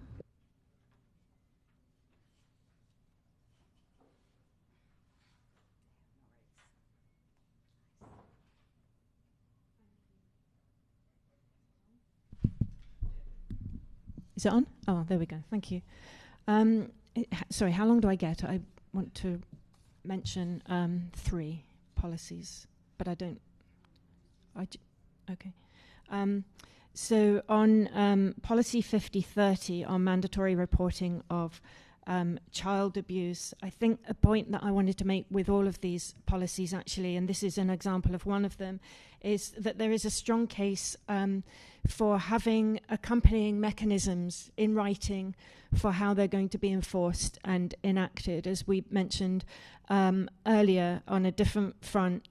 Is it on? Oh, there we go. Thank you. Sorry, how long do I get? I want to mention 3 policies, but I don't. Okay. So on policy 5030 on mandatory reporting of child abuse, I think a point that I wanted to make with all of these policies actually, and this is an example of one of them, is that there is a strong case for having accompanying mechanisms in writing for how they're going to be enforced and enacted. As we mentioned earlier on a different front,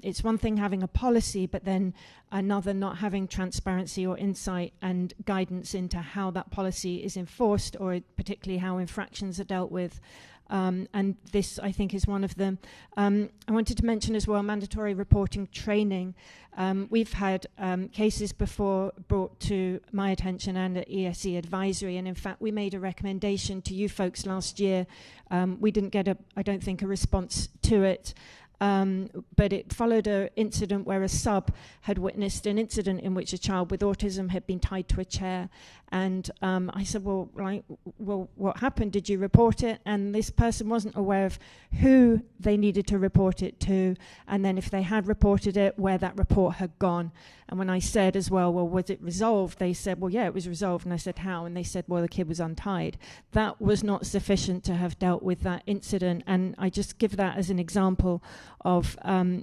it's one thing having a policy, but then another not having transparency or insight and guidance into how that policy is enforced, or particularly how infractions are dealt with. And this, I think, is one of them. I wanted to mention as well mandatory reporting training. We've had cases before brought to my attention and at ESE Advisory, and in fact, we made a recommendation to you folks last year. We didn't get, I don't think, a response to it. But it followed an incident where a sub had witnessed an incident in which a child with autism had been tied to a chair, And I said, well, what happened? Did you report it? And this person wasn't aware of who they needed to report it to, and then if they had reported it, where that report had gone. And when I said as well, was it resolved? They said, well, yeah, it was resolved. And I said, how? And they said, well, the kid was untied. That was not sufficient to have dealt with that incident. And I just give that as an example of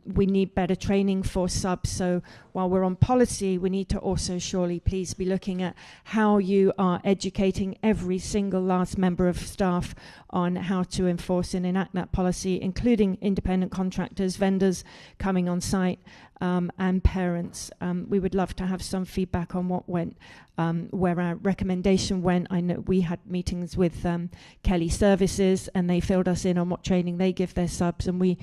we need better training for subs. So while we're on policy, we need to also surely please be looking at how you are educating every single last member of staff on how to enforce and enact that policy, including independent contractors, vendors coming on site, and parents. We would love to have some feedback on what went, where our recommendation went. I know we had meetings with Kelly Services, and they filled us in on what training they give their subs, and we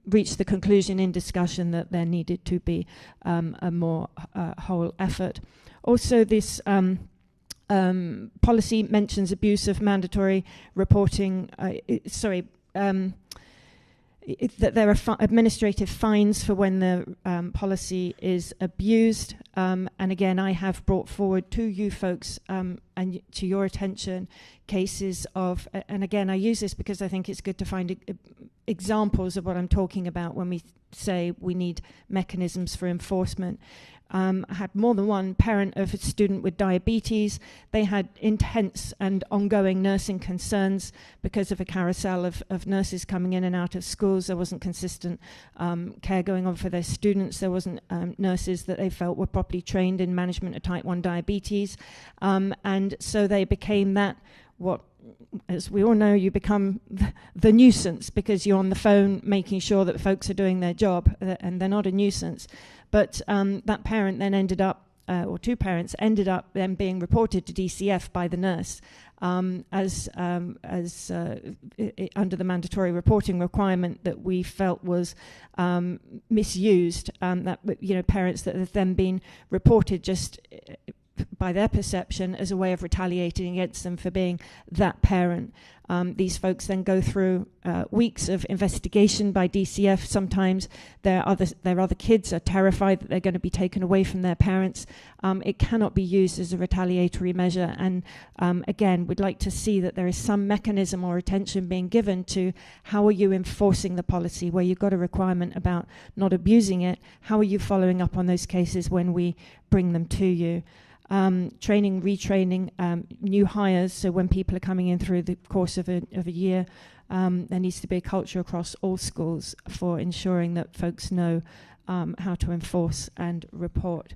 reached the conclusion in discussion that there needed to be a more whole effort. Also, this policy mentions abuse of mandatory reporting, that there are administrative fines for when the policy is abused. And again, I have brought forward to you folks and to your attention cases of, and again, I use this because I think it's good to find examples of what I'm talking about when we say we need mechanisms for enforcement. I had more than one parent of a student with diabetes. They had intense and ongoing nursing concerns because of a carousel of nurses coming in and out of schools. There wasn't consistent care going on for their students. There wasn't nurses that they felt were properly trained in management of type 1 diabetes. And so they became that, what, as we all know, you become the nuisance because you're on the phone making sure that folks are doing their job, and they're not a nuisance. But that parent then ended up, or two parents ended up then being reported to DCF by the nurse under the mandatory reporting requirement that we felt was misused. That parents that have then been reported just by their perception as a way of retaliating against them for being that parent. These folks then go through weeks of investigation by DCF. Sometimes their other kids are terrified that they're going to be taken away from their parents. It cannot be used as a retaliatory measure. And again, we'd like to see that there is some mechanism or attention being given to how are you enforcing the policy where you've got a requirement about not abusing it. How are you following up on those cases when we bring them to you? Training, retraining, new hires. So when people are coming in through the course of a year, there needs to be a culture across all schools for ensuring that folks know how to enforce and report.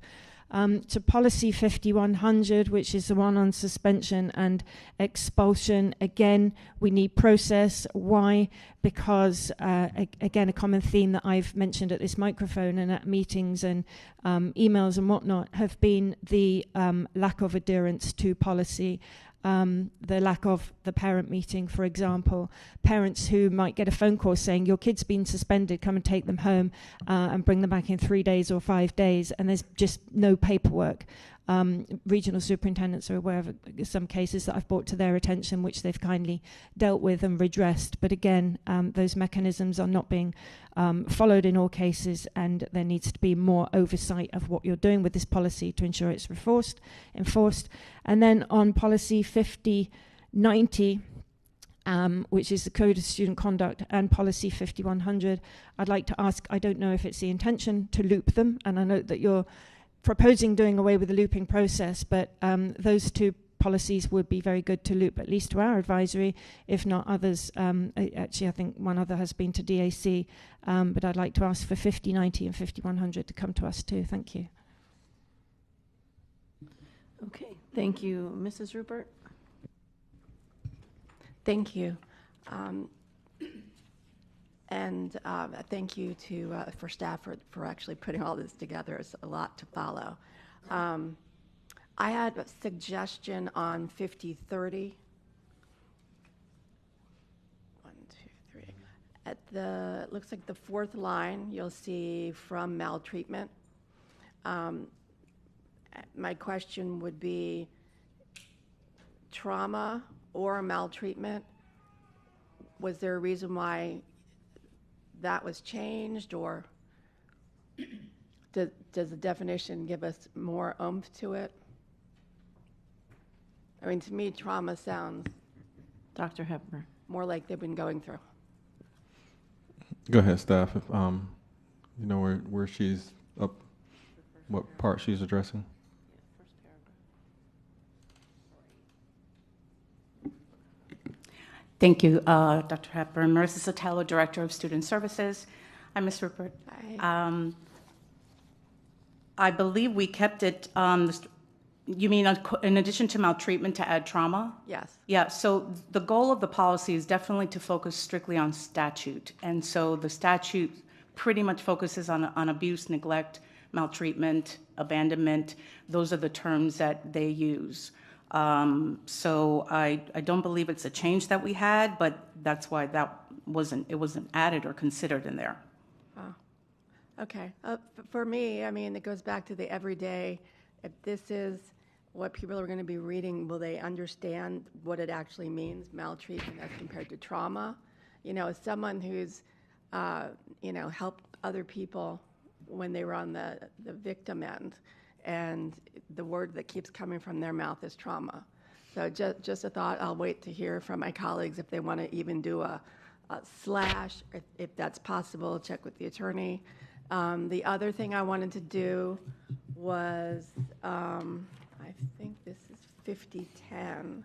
To policy 5100, which is the one on suspension and expulsion. Again, we need process. Why? Because, again, a common theme that I've mentioned at this microphone and at meetings and emails and whatnot have been the lack of adherence to policy. The lack of the parent meeting, for example, parents who might get a phone call saying your kid's been suspended, come and take them home and bring them back in 3 days or 5 days, and there's just no paperwork. Regional superintendents are aware of some cases that I've brought to their attention, which they've kindly dealt with and redressed. But again, those mechanisms are not being followed in all cases, and there needs to be more oversight of what you're doing with this policy to ensure it's enforced. And then on policy 5090, which is the Code of Student Conduct, and policy 5100, I'd like to ask, I don't know if it's the intention to loop them, and I note that you're proposing doing away with the looping process, but those two policies would be very good to loop, at least to our advisory, if not others. Actually, I think one other has been to DAC, but I'd like to ask for 5090 and 5100 to come to us too. Thank you. Okay, thank you. Mrs. Rupert? Thank you. And thank you for staff for actually putting all this together. It's a lot to follow. I had a suggestion on 5030. 1, 2, 3. At the, looks like the fourth line, you'll see from maltreatment. My question would be trauma or maltreatment. Was there a reason why that was changed, or does the definition give us more oomph to it? I mean, to me, trauma sounds Dr. Hepburn. more like they've been going through. Go ahead, staff. If you know where she's up, what part she's addressing. Thank you, Dr. Hepburn. Marissa Sotelo, Director of Student Services. I'm Ms. Rupert. Hi. I believe we kept it, you mean in addition to maltreatment to add trauma? Yes. Yeah, so the goal of the policy is definitely to focus strictly on statute. And so the statute pretty much focuses on abuse, neglect, maltreatment, abandonment. Those are the terms that they use. So I don't believe it's a change that we had, but that's why it wasn't added or considered in there. Oh. Okay. For me, I mean, it goes back to the everyday. If this is what people are going to be reading, will they understand what it actually means, maltreatment as compared to trauma? You know, as someone who's, helped other people when they were on the victim end, and the word that keeps coming from their mouth is trauma. So just a thought, I'll wait to hear from my colleagues if they want to even do a slash, if that's possible, check with the attorney. The other thing I wanted to do was, I think this is 5010.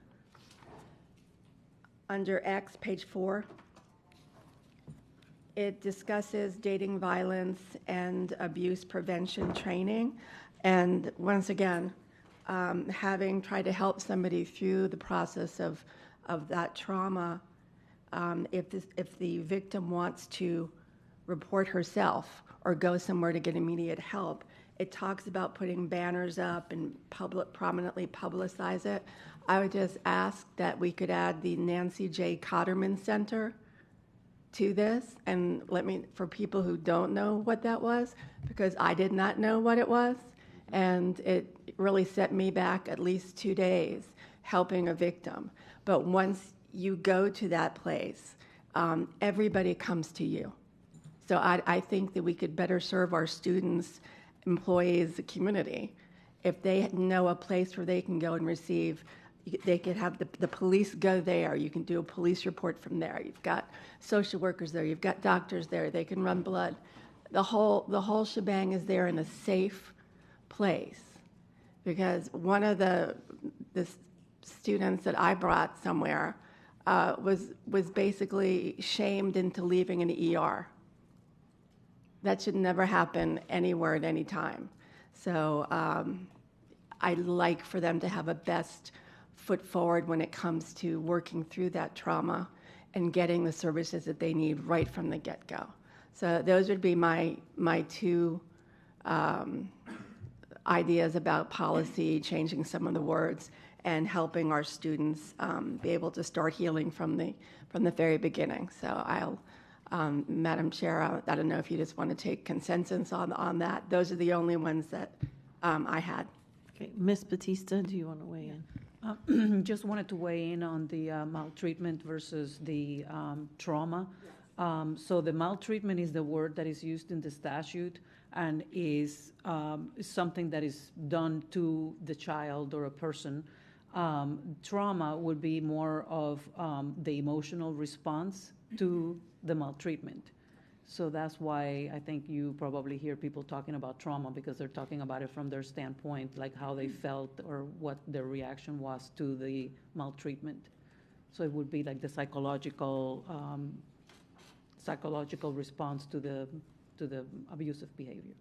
Under X, page 4, it discusses dating violence and abuse prevention training. And once again, having tried to help somebody through the process of that trauma, if the victim wants to report herself or go somewhere to get immediate help, it talks about putting banners up and prominently publicize it. I would just ask that we could add the Nancy J. Cotterman Center to this, and for people who don't know what that was, because I did not know what it was, and it really set me back at least 2 days helping a victim. But once you go to that place, everybody comes to you. So I think that we could better serve our students, employees, the community, if they know a place where they can go and receive. They could have the police go there. You can do a police report from there. You've got social workers there. You've got doctors there. They can run blood. The whole shebang is there in a safe place. Because one of the students that I brought somewhere was basically shamed into leaving an ER. That should never happen anywhere at any time. So I'd like for them to have a best foot forward when it comes to working through that trauma and getting the services that they need right from the get-go. So those would be my two ideas about policy, changing some of the words, and helping our students be able to start healing from the very beginning. So I'll, Madam Chair, I don't know if you just want to take consensus on that. Those are the only ones that I had. Okay, Ms. Batista, do you want to weigh in? Just wanted to weigh in on the maltreatment versus the trauma. So the maltreatment is the word that is used in the statute and is something that is done to the child or a person. Trauma would be more of the emotional response to the maltreatment. So that's why I think you probably hear people talking about trauma, because they're talking about it from their standpoint, like how they felt or what their reaction was to the maltreatment. So it would be like the psychological response to the abusive behavior.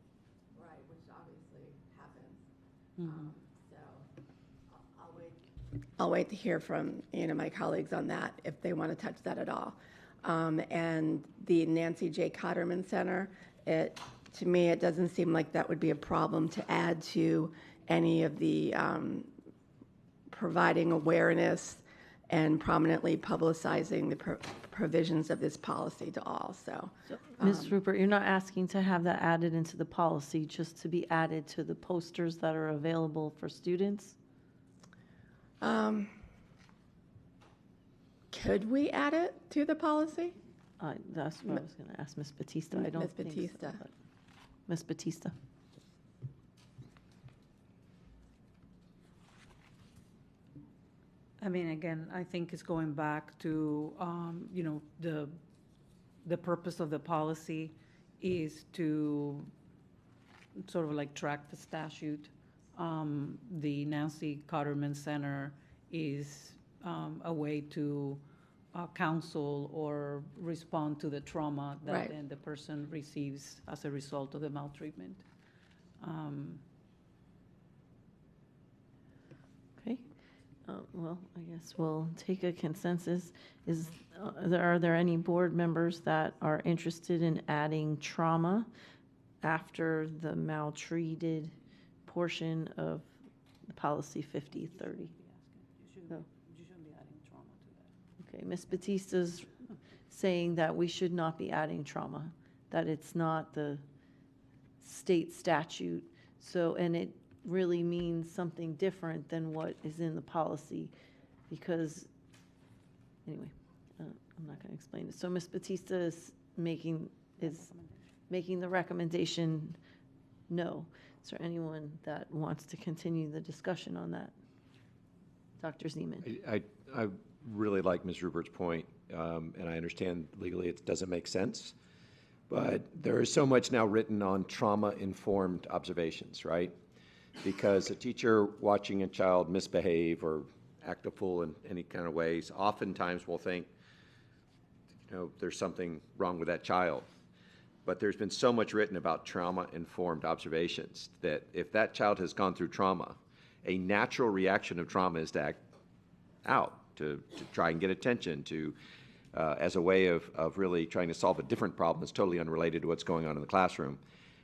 Right, which obviously happens. Mm-hmm. I'll wait to hear from my colleagues on that if they want to touch that at all. And the Nancy J. Cotterman Center, to me, it doesn't seem like that would be a problem to add to any of the providing awareness and prominently publicizing the provisions of this policy to all. So, Ms. Rupert, you're not asking to have that added into the policy, just to be added to the posters that are available for students? Could we add it to the policy? That's what I was going to ask Ms. Batista. I don't Ms. think Batista. so, but Ms. Batista. I mean, again, I think it's going back to, you know, the purpose of the policy is to sort of like track the statute. The Nancy Cotterman Center is a way to counsel or respond to the trauma that Right. then the person receives as a result of the maltreatment. Okay. Well, I guess we'll take a consensus. Are there any board members that are interested in adding trauma after the maltreated portion of the policy 5030? No. Okay, Ms. Batista's saying that we should not be adding trauma, that it's not the state statute. So, and it really means something different than what is in the policy, because, anyway, I'm not going to explain it. So Ms. Batista is making the recommendation no. Is there anyone that wants to continue the discussion on that? Dr. Zeman. I really like Ms. Rupert's point, and I understand legally it doesn't make sense, but there is so much now written on trauma-informed observations, right? Because a teacher watching a child misbehave or act a fool in any kind of ways oftentimes will think, you know, there's something wrong with that child. But there's been so much written about trauma-informed observations that if that child has gone through trauma, a natural reaction of trauma is to act out, to try and get attention, as a way of really trying to solve a different problem that's totally unrelated to what's going on in the classroom.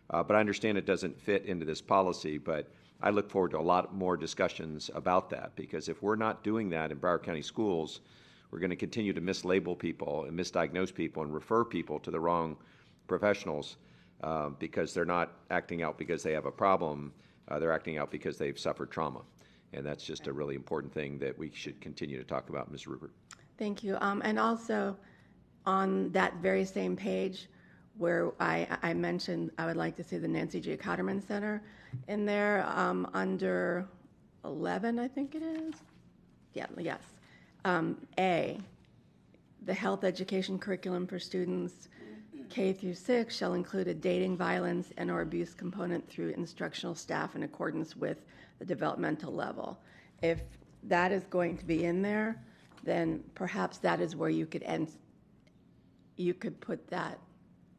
But I understand it doesn't fit into this policy, but I look forward to a lot more discussions about that, because if we're not doing that in Broward County schools, we're going to continue to mislabel people and misdiagnose people and refer people to the wrong professionals because they're not acting out because they have a problem. They're acting out because they've suffered trauma. And that's just a really important thing that we should continue to talk about, Ms. Rupert. Thank you. And also, on that very same page where I mentioned I would like to see the Nancy J. Cotterman Center in there under 11, I think it is. Yeah, yes. A, the health education curriculum for students K through 6 shall include a dating, violence, and or abuse component through instructional staff in accordance with the developmental level. If that is going to be in there, then perhaps that is where you could end. You could put that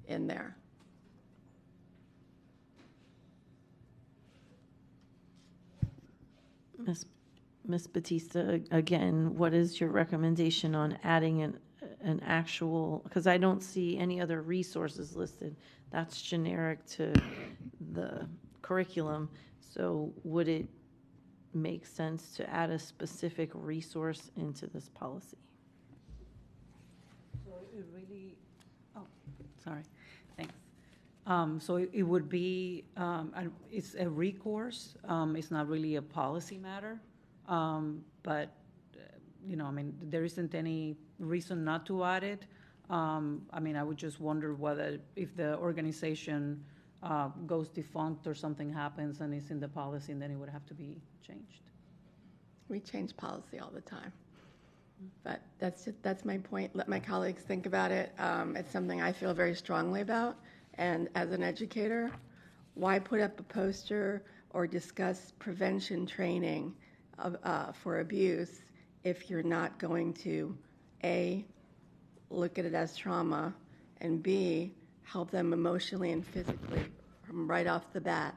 in there. Ms. Batista, again, what is your recommendation on adding an actual, because I don't see any other resources listed. That's generic to the curriculum. So would it make sense to add a specific resource into this policy? So it really, sorry, thanks. So it would be, it's a recourse. It's not really a policy matter. But, you know, I mean, there isn't any reason not to add it. I mean, I would just wonder whether if the organization goes defunct or something happens and it's in the policy, and then it would have to be changed. We change policy all the time. But that's my point. Let my colleagues think about it. It's something I feel very strongly about. And as an educator, why put up a poster or discuss prevention training for abuse if you're not going to, A, look at it as trauma, and B, help them emotionally and physically from right off the bat?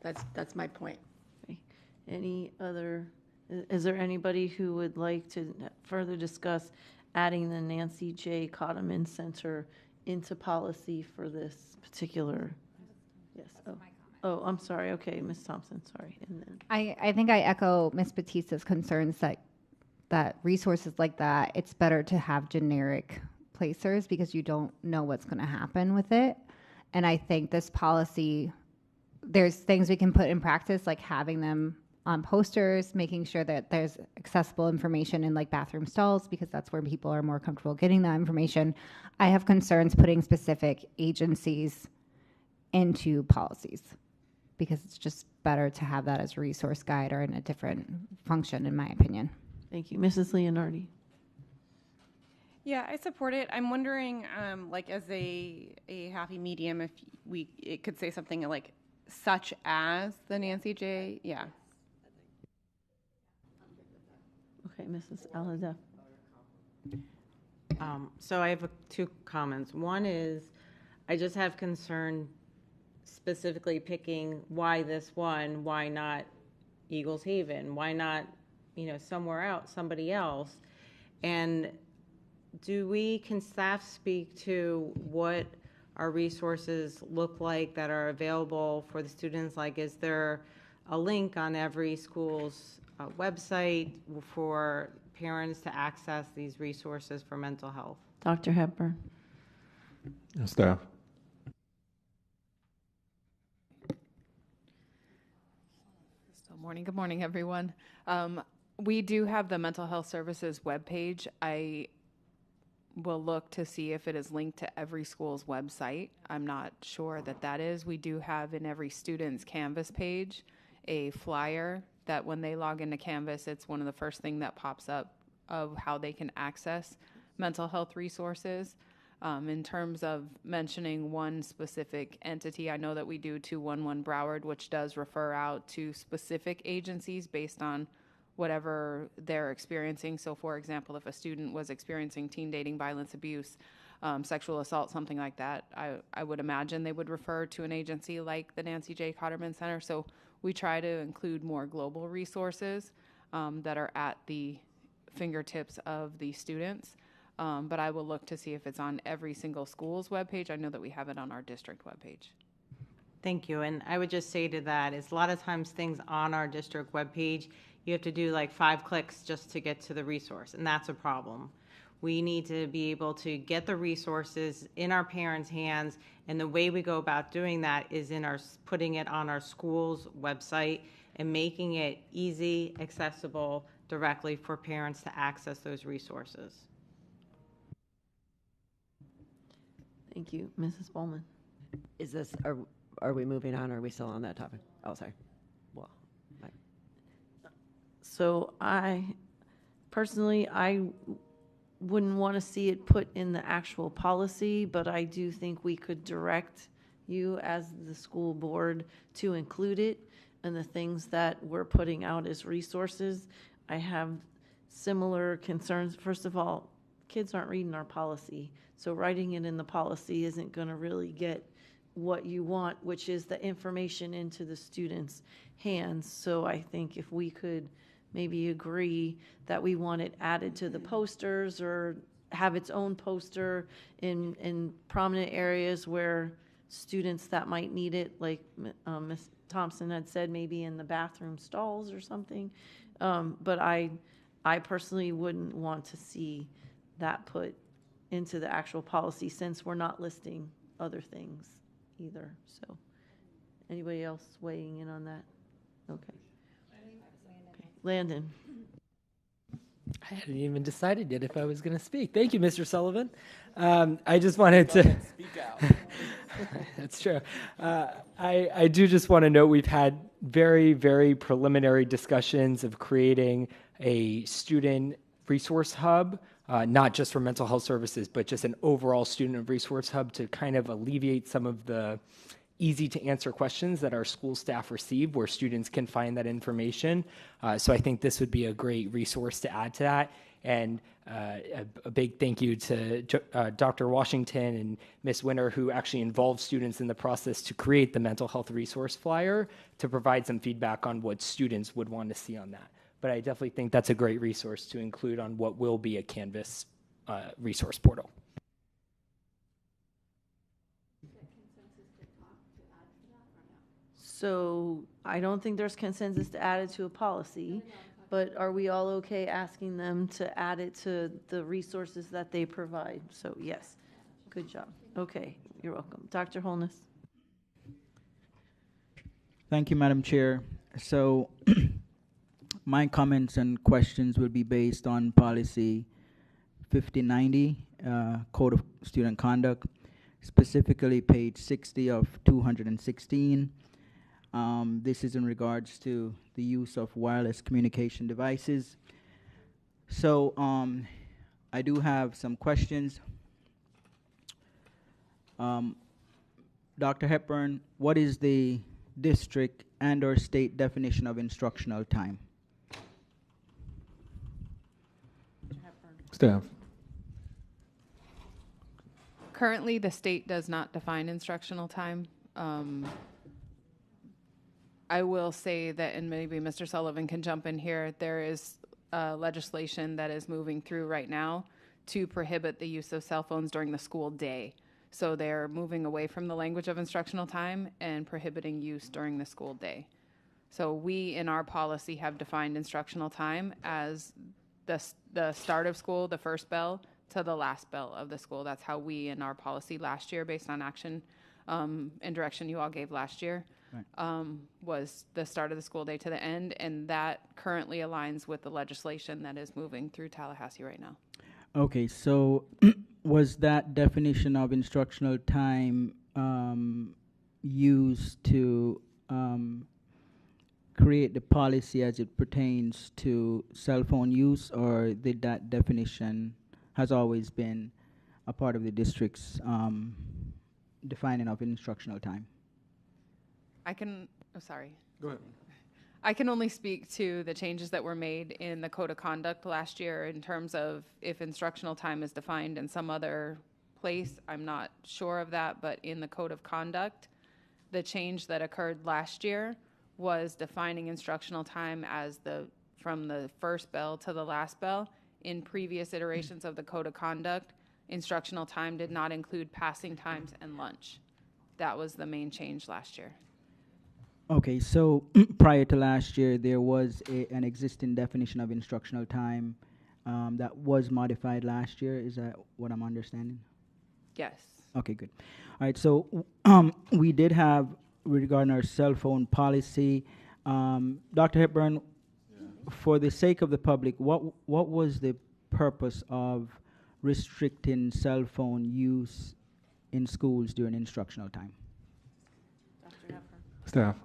That's my point. Okay. Any other, is there anybody who would like to further discuss adding the Nancy J. Cotterman Center into policy for this particular? Yes. Oh, I'm sorry. Okay, Ms. Thompson, sorry. And then I think I echo Ms. Batista's concerns that resources like that, it's better to have generic placers because you don't know what's going to happen with it. And I think this policy, there's things we can put in practice, like having them on posters, making sure that there's accessible information in like bathroom stalls, because that's where people are more comfortable getting that information. I have concerns putting specific agencies into policies. because it's just better to have that as a resource guide or in a different function, in my opinion. Thank you. Mrs. Leonardi. Yeah, I support it. I'm wondering, like, as a happy medium, if it could say something like such as the Nancy J. Yeah. Okay, Mrs. Alada. So I have two comments. One is, I just have concern specifically picking why this one, why not Eagles Haven, why not, somewhere else, somebody else, and can staff speak to what our resources look like that are available for the students? Like, is there a link on every school's website for parents to access these resources for mental health? Dr. Hepburn. Staff. Good morning, everyone. We do have the Mental Health Services webpage. I will look to see if it is linked to every school's website. I'm not sure that is. We do have in every student's Canvas page a flyer that when they log into Canvas, it's one of the first things that pops up of how they can access mental health resources. In terms of mentioning one specific entity, I know that we do 211 Broward, which does refer out to specific agencies based on whatever they're experiencing. So, for example, if a student was experiencing teen dating, violence, abuse, sexual assault, something like that, I would imagine they would refer to an agency like the Nancy J. Cotterman Center. So we try to include more global resources that are at the fingertips of the students. But I will look to see if it's on every single school's webpage. I know that we have it on our district webpage. Thank you. And I would just say to that is a lot of times things on our district webpage, you have to do like 5 clicks just to get to the resource, and that's a problem. We need to be able to get the resources in our parents' hands, and the way we go about doing that is putting it on our school's website and making it easy, accessible directly for parents to access those resources. Thank you. Mrs. Bowman. Is this, are we moving on, or are we still on that topic? Oh, sorry. Well, So I wouldn't want to see it put in the actual policy, but I do think we could direct you as the school board to include it in the things that we're putting out as resources. I have similar concerns. First of all, kids aren't reading our policy, so writing it in the policy isn't going to really get what you want, which is the information into the students' hands. So I think if we could maybe agree that we want it added to the posters or have its own poster in prominent areas where students that might need it, like Ms. Thompson had said, maybe in the bathroom stalls or something. But I personally wouldn't want to see that put into the actual policy, since we're not listing other things either. So anybody else weighing in on that? Okay. Landon. I hadn't even decided yet if I was going to speak. Thank you, Mr. Sullivan. I just wanted to speak out. That's true. I do just want to note we've had very, very preliminary discussions of creating a student resource hub, not just for mental health services, but just an overall student resource hub to kind of alleviate some of the easy to answer questions that our school staff receive, where students can find that information. So I think this would be a great resource to add to that. And a big thank you to Dr. Washington and Ms. Winter, who actually involved students in the process to create the mental health resource flyer to provide some feedback on what students would want to see on that. But I definitely think that's a great resource to include on what will be a Canvas resource portal. So I don't think there's consensus to add it to a policy, but are we all okay asking them to add it to the resources that they provide? So yes, good job. Okay, you're welcome. Dr. Holness. Thank you, Madam Chair. So my comments and questions will be based on policy 5090, Code of Student Conduct, specifically page 60 of 216. This is in regards to the use of wireless communication devices. So I do have some questions. Dr. Hepburn, what is the district and or state definition of instructional time? Staff. Currently, the state does not define instructional time. I will say that, and maybe Mr. Sullivan can jump in here, there is legislation that is moving through right now to prohibit the use of cell phones during the school day. So they're moving away from the language of instructional time and prohibiting use during the school day. So we, in our policy, have defined instructional time as the start of school, the first bell, to the last bell of the school. That's how we, in our policy last year, based on action and direction you all gave last year, was the start of the school day to the end, and that currently aligns with the legislation that is moving through Tallahassee right now. Okay, so was that definition of instructional time used to create the policy as it pertains to cell phone use, or did that definition has always been a part of the district's defining of instructional time? I can, oh, sorry. Go ahead. I can only speak to the changes that were made in the Code of Conduct last year in terms of if instructional time is defined in some other place. I'm not sure of that, but in the Code of Conduct, the change that occurred last year was defining instructional time as from the first bell to the last bell. In previous iterations of the Code of Conduct, instructional time did not include passing times and lunch. That was the main change last year. Okay, so prior to last year, there was an existing definition of instructional time that was modified last year. Is that what I'm understanding? Yes. Okay, good. All right, so we did have, regarding our cell phone policy, Dr. Hepburn, for the sake of the public, what was the purpose of restricting cell phone use in schools during instructional time? Dr. Hepburn. Staff.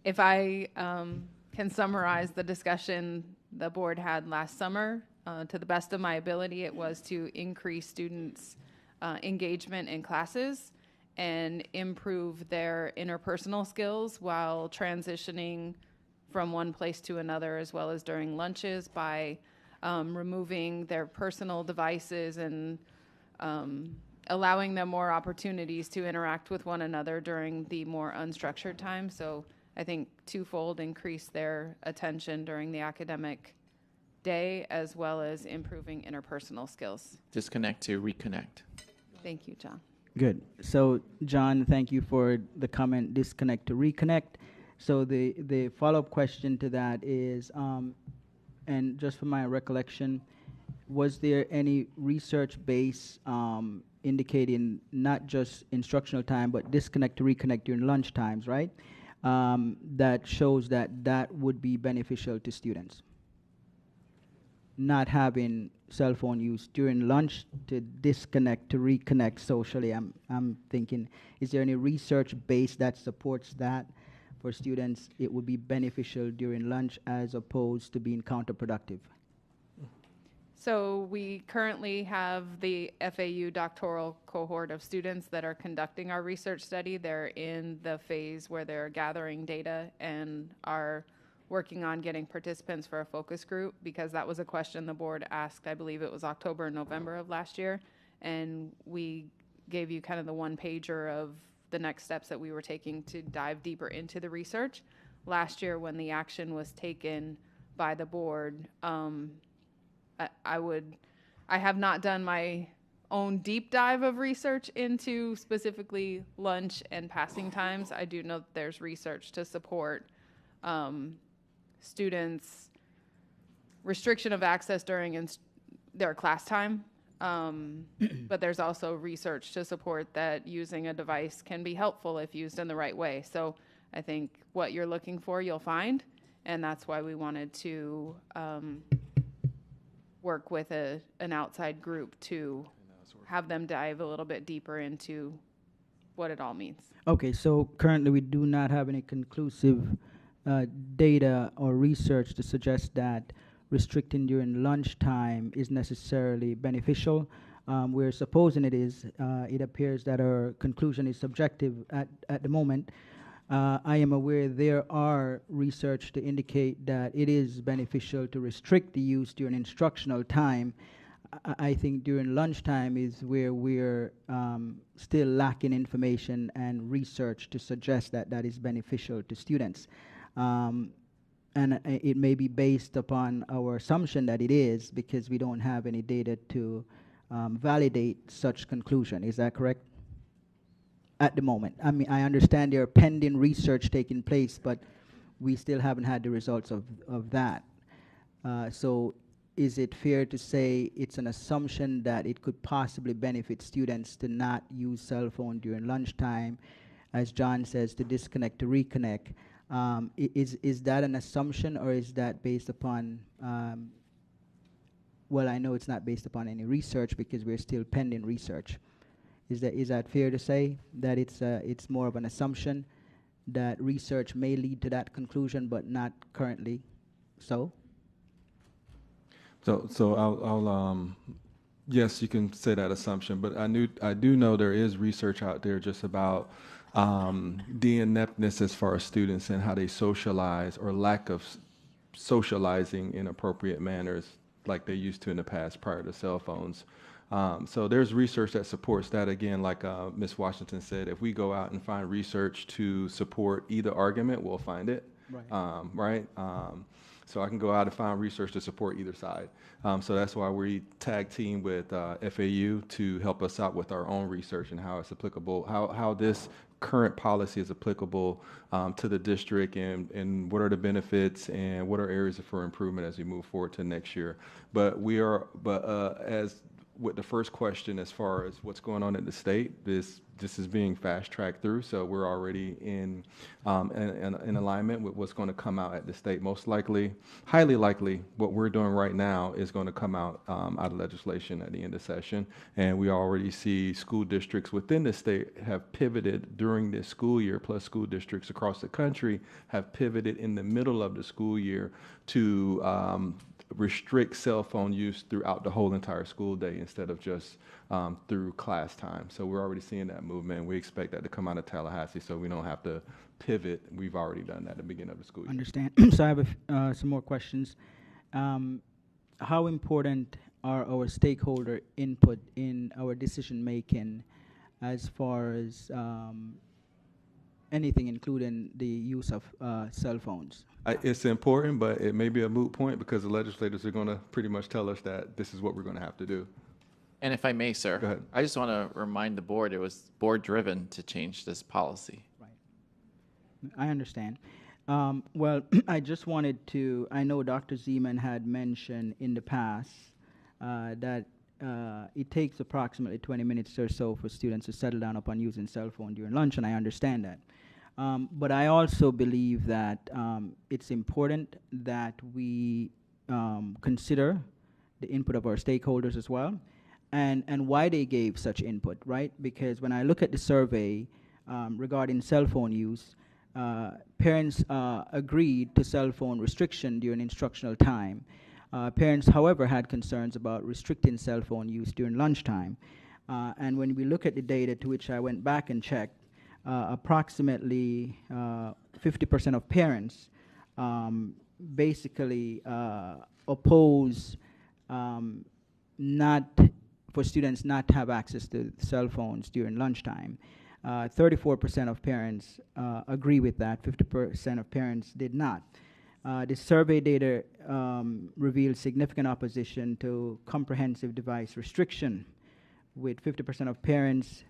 If I can summarize the discussion the board had last summer, to the best of my ability, it was to increase students' engagement in classes and improve their interpersonal skills while transitioning from one place to another, as well as during lunches, by removing their personal devices and allowing them more opportunities to interact with one another during the more unstructured time. So I think twofold: increase their attention during the academic day, as well as improving interpersonal skills. Disconnect to reconnect. Thank you, John. Good. So, John, thank you for the comment, disconnect to reconnect. So the follow-up question to that is, and just from my recollection, was there any research base indicating not just instructional time, but disconnect to reconnect during lunch times, right? That shows that would be beneficial to students. Not having cell phone use during lunch to disconnect to reconnect socially. I'm thinking, is there any research base that supports that for students? It would be beneficial during lunch as opposed to being counterproductive. So we currently have the FAU doctoral cohort of students that are conducting our research study. They're in the phase where they're gathering data and are working on getting participants for a focus group, because that was a question the board asked, I believe it was October and November of last year. And we gave you kind of the one pager of the next steps that we were taking to dive deeper into the research. Last year, when the action was taken by the board, I have not done my own deep dive of research into specifically lunch and passing times. I do know that there's research to support students' restriction of access during their class time. But there's also research to support that using a device can be helpful if used in the right way. So I think what you're looking for, you'll find, and that's why we wanted to work with an outside group to have them dive a little bit deeper into what it all means. Okay, so currently we do not have any conclusive data or research to suggest that restricting during lunchtime is necessarily beneficial. We're supposing it is. It appears that our conclusion is subjective at the moment. I am aware there are research to indicate that it is beneficial to restrict the use during instructional time. I think during lunchtime is where we're still lacking information and research to suggest that that is beneficial to students. And it may be based upon our assumption that it is because we don't have any data to validate such conclusion. Is that correct? At the moment. I mean, I understand there are pending research taking place, but we still haven't had the results of that. So is it fair to say it's an assumption that it could possibly benefit students to not use cell phone during lunchtime, as John says, to disconnect, to reconnect? Is that an assumption, or is that based upon, well, I know it's not based upon any research because we're still pending research. Is that fair to say that it's more of an assumption that research may lead to that conclusion, but not currently so? So I'll yes, you can say that assumption, but I do know there is research out there just about the ineptness as far as students and how they socialize, or lack of socializing in appropriate manners like they used to in the past prior to cell phones. So there's research that supports that. Again, like Ms. Washington said, if we go out and find research to support either argument, we'll find it. Right. So I can go out and find research to support either side. So that's why we tag team with FAU to help us out with our own research and how it's applicable, how this current policy is applicable to the district, and what are the benefits and what are areas for improvement as we move forward to next year. But as with the first question, as far as what's going on in the state, this is being fast tracked through, so we're already in alignment with what's going to come out at the state. Most likely, highly likely, what we're doing right now is going to come out of legislation at the end of session, and we already see school districts within the state have pivoted during this school year, plus school districts across the country have pivoted in the middle of the school year to restrict cell phone use throughout the whole entire school day instead of just through class time. So we're already seeing that movement. We expect that to come out of Tallahassee, so we don't have to pivot. We've already done that at the beginning of the school year. Understand. So I have some more questions. How important are our stakeholder input in our decision making as far as anything, including the use of cell phones? It's important, but it may be a moot point because the legislators are going to pretty much tell us that this is what we're going to have to do. And if I may, sir, go ahead. I just want to remind the board it was board-driven to change this policy. Right. I understand. Well, I just wanted to, I know Dr. Zeman had mentioned in the past that it takes approximately 20 minutes or so for students to settle down upon using cell phone during lunch, and I understand that. But I also believe that it's important that we consider the input of our stakeholders as well, and why they gave such input, right? Because when I look at the survey regarding cell phone use, parents agreed to cell phone restriction during instructional time. Parents, however, had concerns about restricting cell phone use during lunchtime. And when we look at the data, to which I went back and checked, approximately 50% of parents basically oppose not for students not to have access to cell phones during lunchtime. 34% of parents agree with that. 50% of parents did not. The survey data revealed significant opposition to comprehensive device restriction, with 50% of parents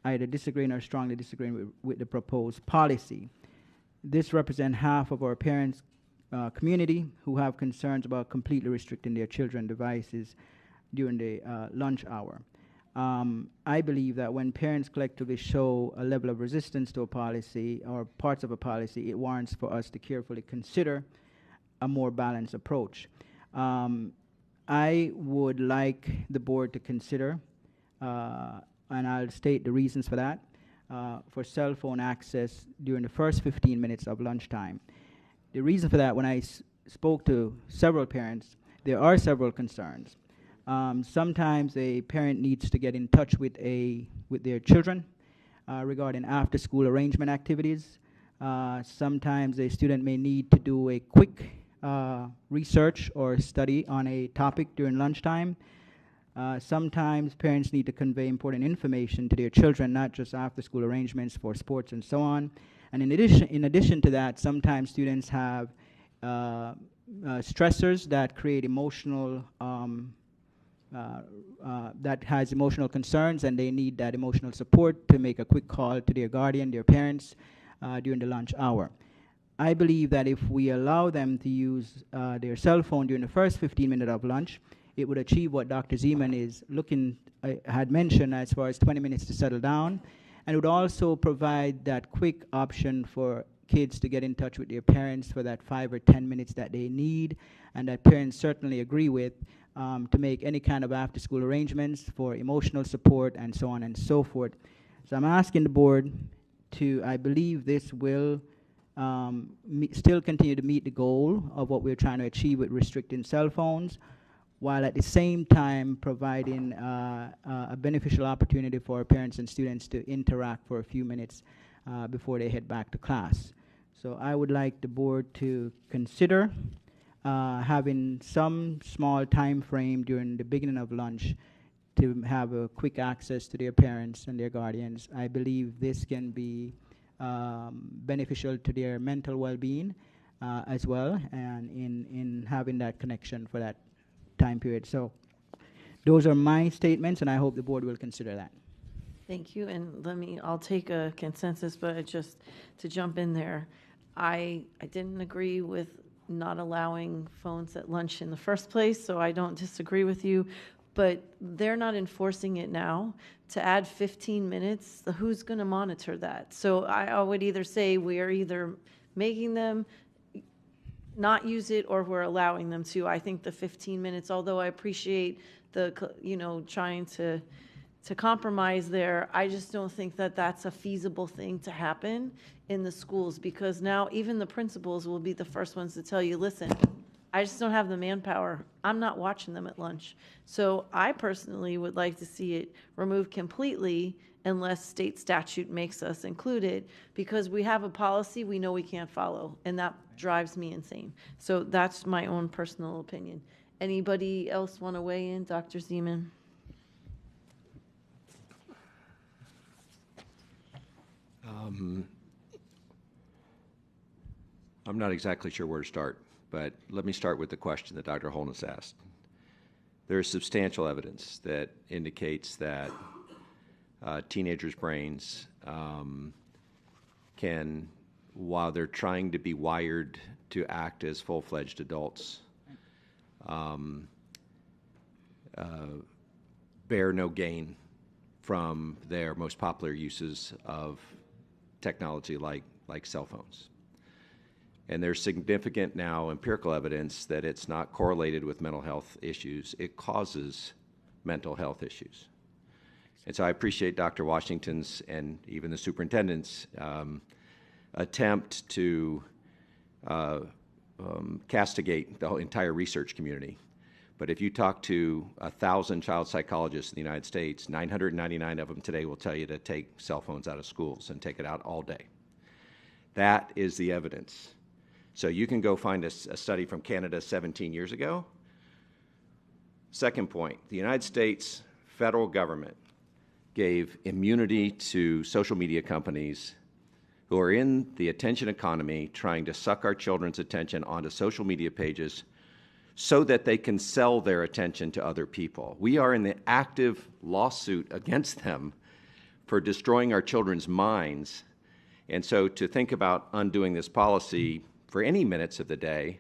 either disagreeing or strongly disagreeing with the proposed policy. This represents half of our parents' community who have concerns about completely restricting their children's devices during the lunch hour. I believe that when parents collectively show a level of resistance to a policy or parts of a policy, it warrants for us to carefully consider a more balanced approach. I would like the board to consider, and I'll state the reasons for that. for cell phone access during the first 15 minutes of lunchtime. The reason for that, when I spoke to several parents, there are several concerns. Sometimes a parent needs to get in touch with their children regarding after-school arrangement activities. Sometimes a student may need to do a quick research or study on a topic during lunchtime. Sometimes parents need to convey important information to their children, not just after-school arrangements for sports and so on. And in addition to that, sometimes students have stressors that create emotional, that has emotional concerns, and they need that emotional support to make a quick call to their guardian, their parents, during the lunch hour. I believe that if we allow them to use their cell phone during the first 15 minutes of lunch, it would achieve what Dr. Zeman is had mentioned as far as 20 minutes to settle down, and would also provide that quick option for kids to get in touch with their parents for that 5 or 10 minutes that they need, and that parents certainly agree with, to make any kind of after-school arrangements for emotional support and so on and so forth. So I'm asking the board to, I believe this will still continue to meet the goal of what we're trying to achieve with restricting cell phones, while at the same time providing a beneficial opportunity for parents and students to interact for a few minutes before they head back to class. So I would like the board to consider having some small time frame during the beginning of lunch to have a quick access to their parents and their guardians. I believe this can be beneficial to their mental well-being as well, and in having that connection for that time period. So those are my statements, and I hope the board will consider that. Thank you, and I'll take a consensus, but just to jump in there, I didn't agree with not allowing phones at lunch in the first place, so I don't disagree with you, but they're not enforcing it now. To add 15 minutes, who's going to monitor that? So I would either say we're either making them not use it or we're allowing them to. I think the 15 minutes, although I appreciate the, trying to compromise there, I just don't think that that's a feasible thing to happen in the schools, because now even the principals will be the first ones to tell you, listen, I just don't have the manpower. I'm not watching them at lunch. So I personally would like to see it removed completely unless state statute makes us include it, because we have a policy we know we can't follow, and that drives me insane. So that's my own personal opinion. Anybody else want to weigh in? Dr. Zeman? I'm not exactly sure where to start, but let me start with the question that Dr. Holness asked. There is substantial evidence that indicates that teenagers' brains can, while they're trying to be wired to act as full-fledged adults, bear no gain from their most popular uses of technology like cell phones. And there's significant now empirical evidence that it's not correlated with mental health issues. It causes mental health issues. And so I appreciate Dr. Washington's and even the superintendent's attempt to castigate the whole entire research community. But if you talk to 1,000 child psychologists in the United States, 999 of them today will tell you to take cell phones out of schools and take it out all day. That is the evidence. So you can go find a study from Canada 17 years ago. Second point, the United States federal government gave immunity to social media companies who are in the attention economy trying to suck our children's attention onto social media pages so that they can sell their attention to other people. We are in the active lawsuit against them for destroying our children's minds. And so to think about undoing this policy for any minutes of the day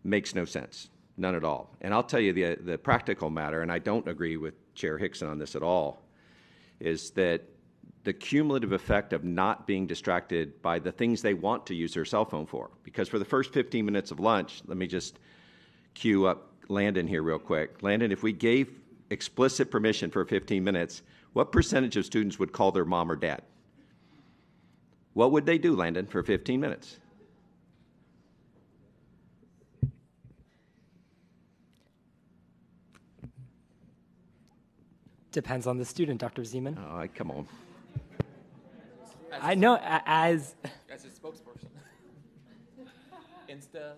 makes no sense, none at all. And I'll tell you the practical matter, and I don't agree with Chair Hickson on this at all, is that the cumulative effect of not being distracted by the things they want to use their cell phone for. Because for the first 15 minutes of lunch, let me just cue up Landon here real quick. Landon, if we gave explicit permission for 15 minutes, What percentage of students would call their mom or dad? What would they do, Landon, for 15 minutes? Depends on the student, Dr. Zeman. Oh, come on. I know as a spokesperson. Insta.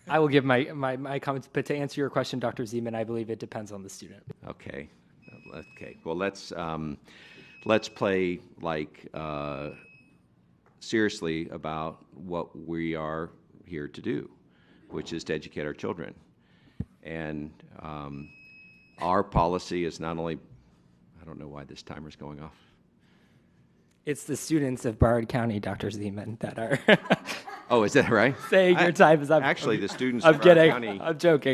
I will give my comments, but to answer your question, Dr. Zeman, I believe it depends on the student. Okay. Okay. Well, let's play like seriously about what we are here to do, which is to educate our children. And our policy is not only, I don't know why this timer's going off. It's the students of Broward County, Dr. Zeman, that are Oh, is that right? saying your time is up. Actually, the students I'm of Broward kidding. County.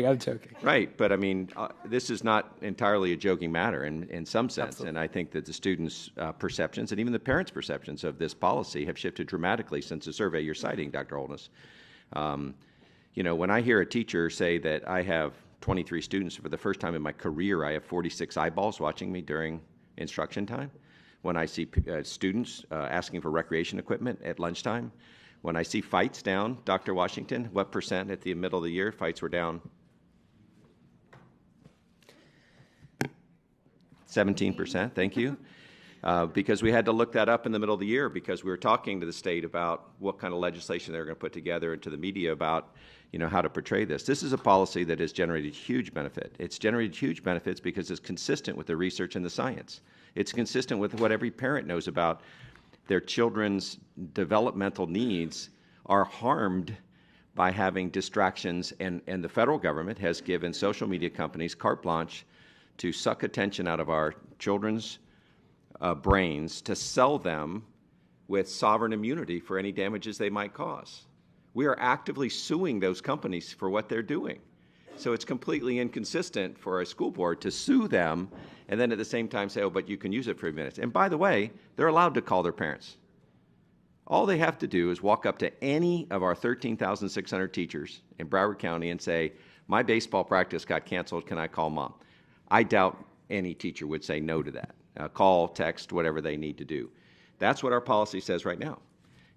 I'm joking. Right, but I mean, this is not entirely a joking matter in some sense. Absolutely. And I think that the students' perceptions and even the parents' perceptions of this policy have shifted dramatically since the survey you're citing, Dr. Holness. You know, when I hear a teacher say that I have 23 students, for the first time in my career, I have 46 eyeballs watching me during instruction time. When I see students asking for recreation equipment at lunchtime. When I see fights down, Dr. Washington, what percent at the middle of the year fights were down? 17%, thank you. Because we had to look that up in the middle of the year because we were talking to the state about what kind of legislation they were going to put together and to the media about, you know, how to portray this. This is a policy that has generated huge benefit. It's generated huge benefits because it's consistent with the research and the science. It's consistent with what every parent knows about their children's developmental needs are harmed by having distractions, and the federal government has given social media companies carte blanche to suck attention out of our children's brains to sell them with sovereign immunity for any damages they might cause. We are actively suing those companies for what they're doing. So it's completely inconsistent for a school board to sue them and then at the same time say, oh, but you can use it for a minute. And by the way, they're allowed to call their parents. All they have to do is walk up to any of our 13,600 teachers in Broward County and say, my baseball practice got canceled, can I call mom? I doubt any teacher would say no to that. Call, text, whatever they need to do. That's what our policy says right now.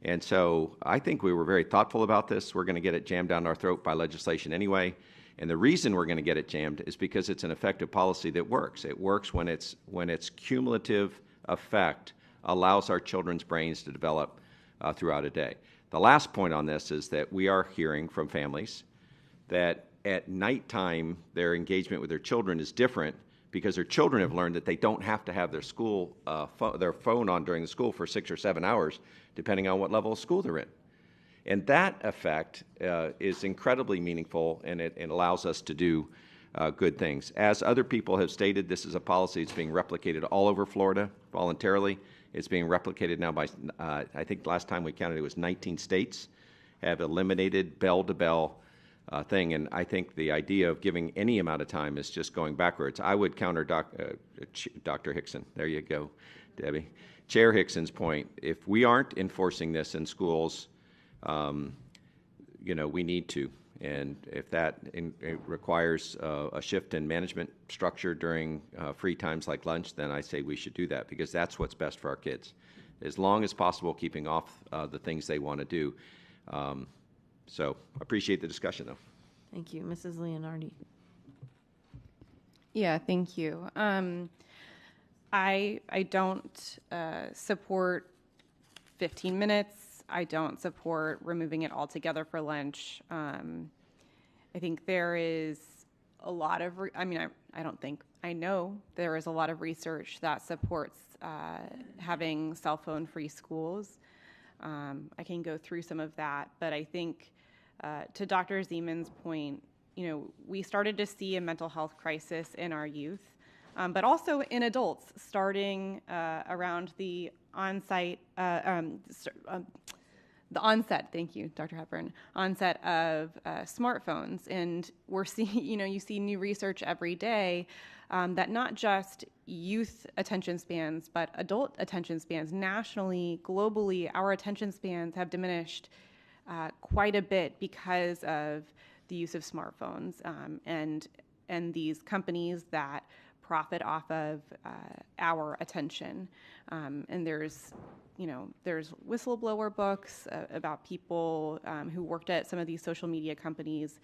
And so I think we were very thoughtful about this. We're going to get it jammed down our throat by legislation anyway. And the reason we're going to get it jammed is because it's an effective policy that works. It works when its cumulative effect allows our children's brains to develop throughout a day. The last point on this is that we are hearing from families that at nighttime their engagement with their children is different because their children have learned that they don't have to have their school their phone on during the school for 6 or 7 hours, depending on what level of school they're in. And that effect is incredibly meaningful, and it allows us to do good things. As other people have stated, this is a policy that's being replicated all over Florida voluntarily. It's being replicated now by, I think last time we counted it was 19 states have eliminated bell-to-bell thing, and I think the idea of giving any amount of time is just going backwards. I would counter Dr. Hickson. There you go, Debbie. Chair Hickson's point, if we aren't enforcing this in schools, you know, we need to. And if that it requires a shift in management structure during free times like lunch, then I say we should do that because that's what's best for our kids. As long as possible, keeping off the things they want to do. So appreciate the discussion, though. Thank you. Mrs. Leonardi. Yeah, thank you. I don't support 15 minutes. I don't support removing it altogether for lunch. I think there is a lot of, I know there is a lot of research that supports having cell phone free schools. I can go through some of that, but I think to Dr. Zeman's point, you know, we started to see a mental health crisis in our youth, but also in adults, starting around the onset, thank you, Dr. Hepburn, onset of smartphones. And we're seeing, you know, you see new research every day that not just youth attention spans, but adult attention spans nationally, globally, our attention spans have diminished quite a bit because of the use of smartphones and these companies that profit off of our attention. And there's whistleblower books about people who worked at some of these social media companies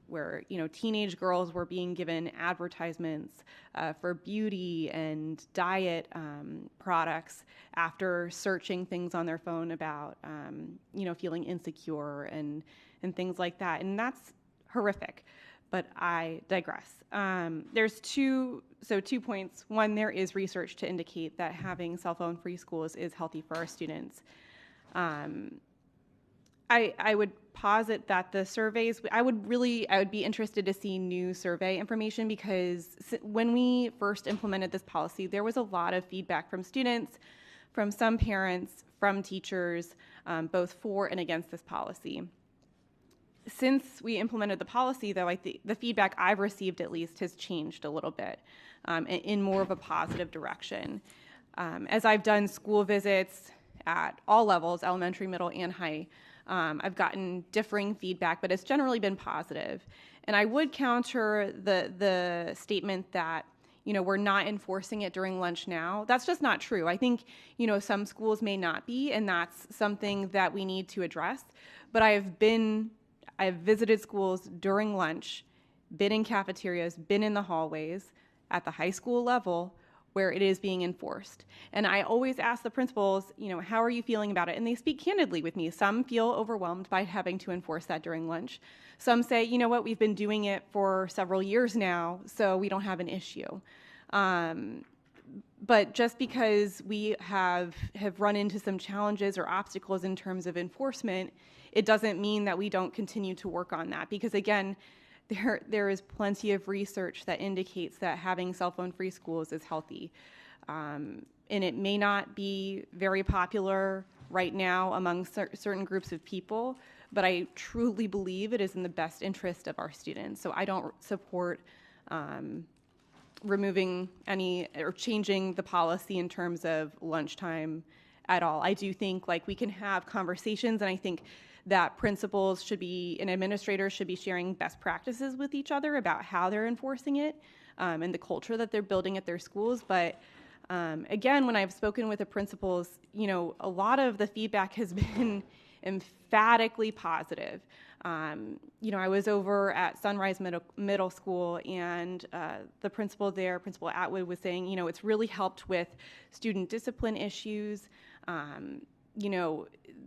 where, teenage girls were being given advertisements for beauty and diet products after searching things on their phone about, feeling insecure and things like that. And that's horrific. But I digress. There's two points. One, there is research to indicate that having cell phone free schools is healthy for our students. I would posit that the surveys, I would be interested to see new survey information, because when we first implemented this policy, there was a lot of feedback from students, from some parents, from teachers, both for and against this policy. Since we implemented the policy, though, I think the feedback I've received, at least, has changed a little bit in more of a positive direction. As I've done school visits at all levels, elementary, middle, and high, I've gotten differing feedback, but it's generally been positive. And I would counter the statement that, we're not enforcing it during lunch now. That's just not true. I think, some schools may not be, and that's something that we need to address. But I've visited schools during lunch, been in cafeterias, been in the hallways at the high school level where it is being enforced. And I always ask the principals, how are you feeling about it? And they speak candidly with me. Some feel overwhelmed by having to enforce that during lunch. Some say, we've been doing it for several years now, so we don't have an issue. But just because we have run into some challenges or obstacles in terms of enforcement, it doesn't mean that we don't continue to work on that. Because again, there is plenty of research that indicates that having cell phone free schools is healthy. And it may not be very popular right now among certain groups of people, but I truly believe it is in the best interest of our students. So I don't support removing any or changing the policy in terms of lunchtime at all. I do think we can have conversations, and I think that principals and administrators should be sharing best practices with each other about how they're enforcing it and the culture that they're building at their schools. But again, when I've spoken with the principals, a lot of the feedback has been emphatically positive. I was over at Sunrise Middle School, and the principal there, Principal Atwood, was saying, it's really helped with student discipline issues.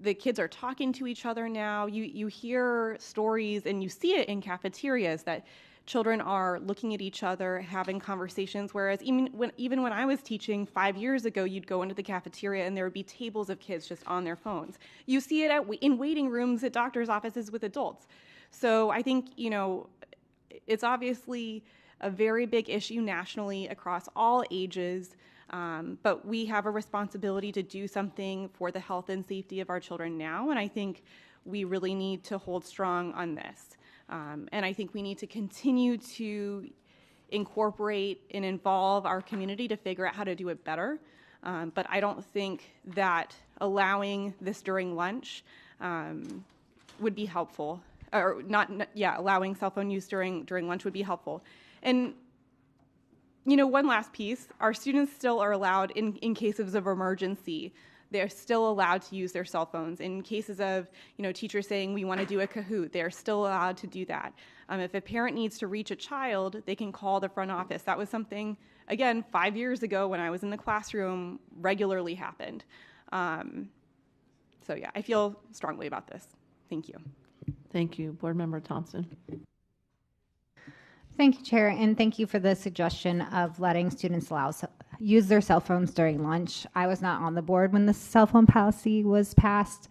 The kids are talking to each other now. You hear stories, and you see it in cafeterias, that children are looking at each other, having conversations, whereas even when I was teaching 5 years ago, you'd go into the cafeteria and there would be tables of kids just on their phones. You see it in waiting rooms at doctor's offices with adults. So I think, it's obviously a very big issue nationally across all ages. But we have a responsibility to do something for the health and safety of our children now, and I think we really need to hold strong on this. And I think we need to continue to incorporate and involve our community to figure out how to do it better. But I don't think that allowing this during lunch would be helpful, or allowing cell phone use during lunch would be helpful. And one last piece, our students still are allowed, in cases of emergency, they're still allowed to use their cell phones. In cases of, teachers saying we want to do a Kahoot, they're still allowed to do that. If a parent needs to reach a child, they can call the front office. That was something, again, 5 years ago when I was in the classroom, regularly happened. I feel strongly about this. Thank you. Thank you. Board Member Thompson. Thank you, Chair, and thank you for the suggestion of letting students use their cell phones during lunch. I was not on the board when the cell phone policy was passed.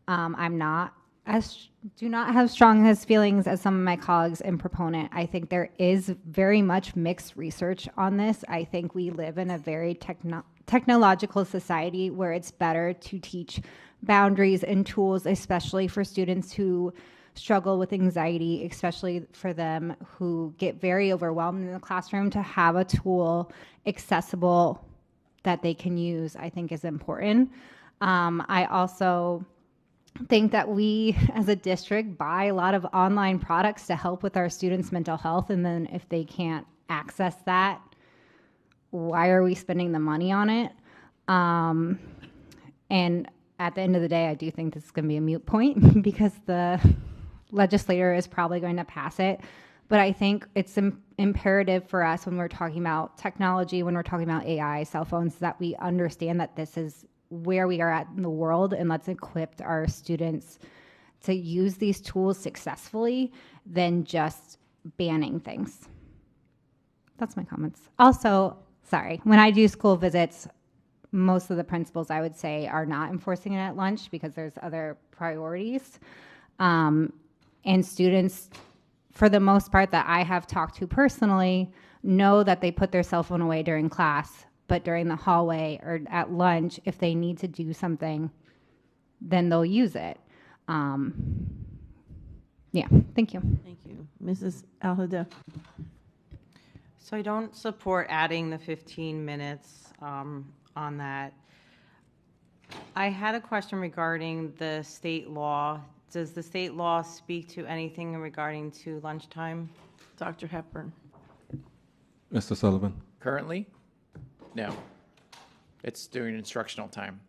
Do not have strong as feelings as some of my colleagues and proponent. I think there is very much mixed research on this. I think we live in a very technological society where it's better to teach boundaries and tools, especially for students who struggle with anxiety, especially for them who get very overwhelmed in the classroom. To have a tool accessible that they can use, I think, is important. I also think that we as a district buy a lot of online products to help with our students' mental health, and then if they can't access that why are we spending the money on it? And at the end of the day, I do think this is going to be a moot point because the legislator is probably going to pass it. But I think it's imperative for us when we're talking about technology, when we're talking about AI, cell phones, that we understand that this is where we are at in the world, and let's equip our students to use these tools successfully than just banning things. That's my comments. Also, sorry, when I do school visits, most of the principals, I would say, are not enforcing it at lunch because there's other priorities. And students, for the most part that I have talked to personally, know that they put their cell phone away during class, but during the hallway or at lunch, if they need to do something, then they'll use it. Yeah, thank you. Thank you. Mrs. Al-Huda. So I don't support adding the 15 minutes on that. I had a question regarding the state law. Does the state law speak to anything regarding to lunchtime? Dr. Hepburn. Mr. Sullivan. Currently, no. It's during instructional time.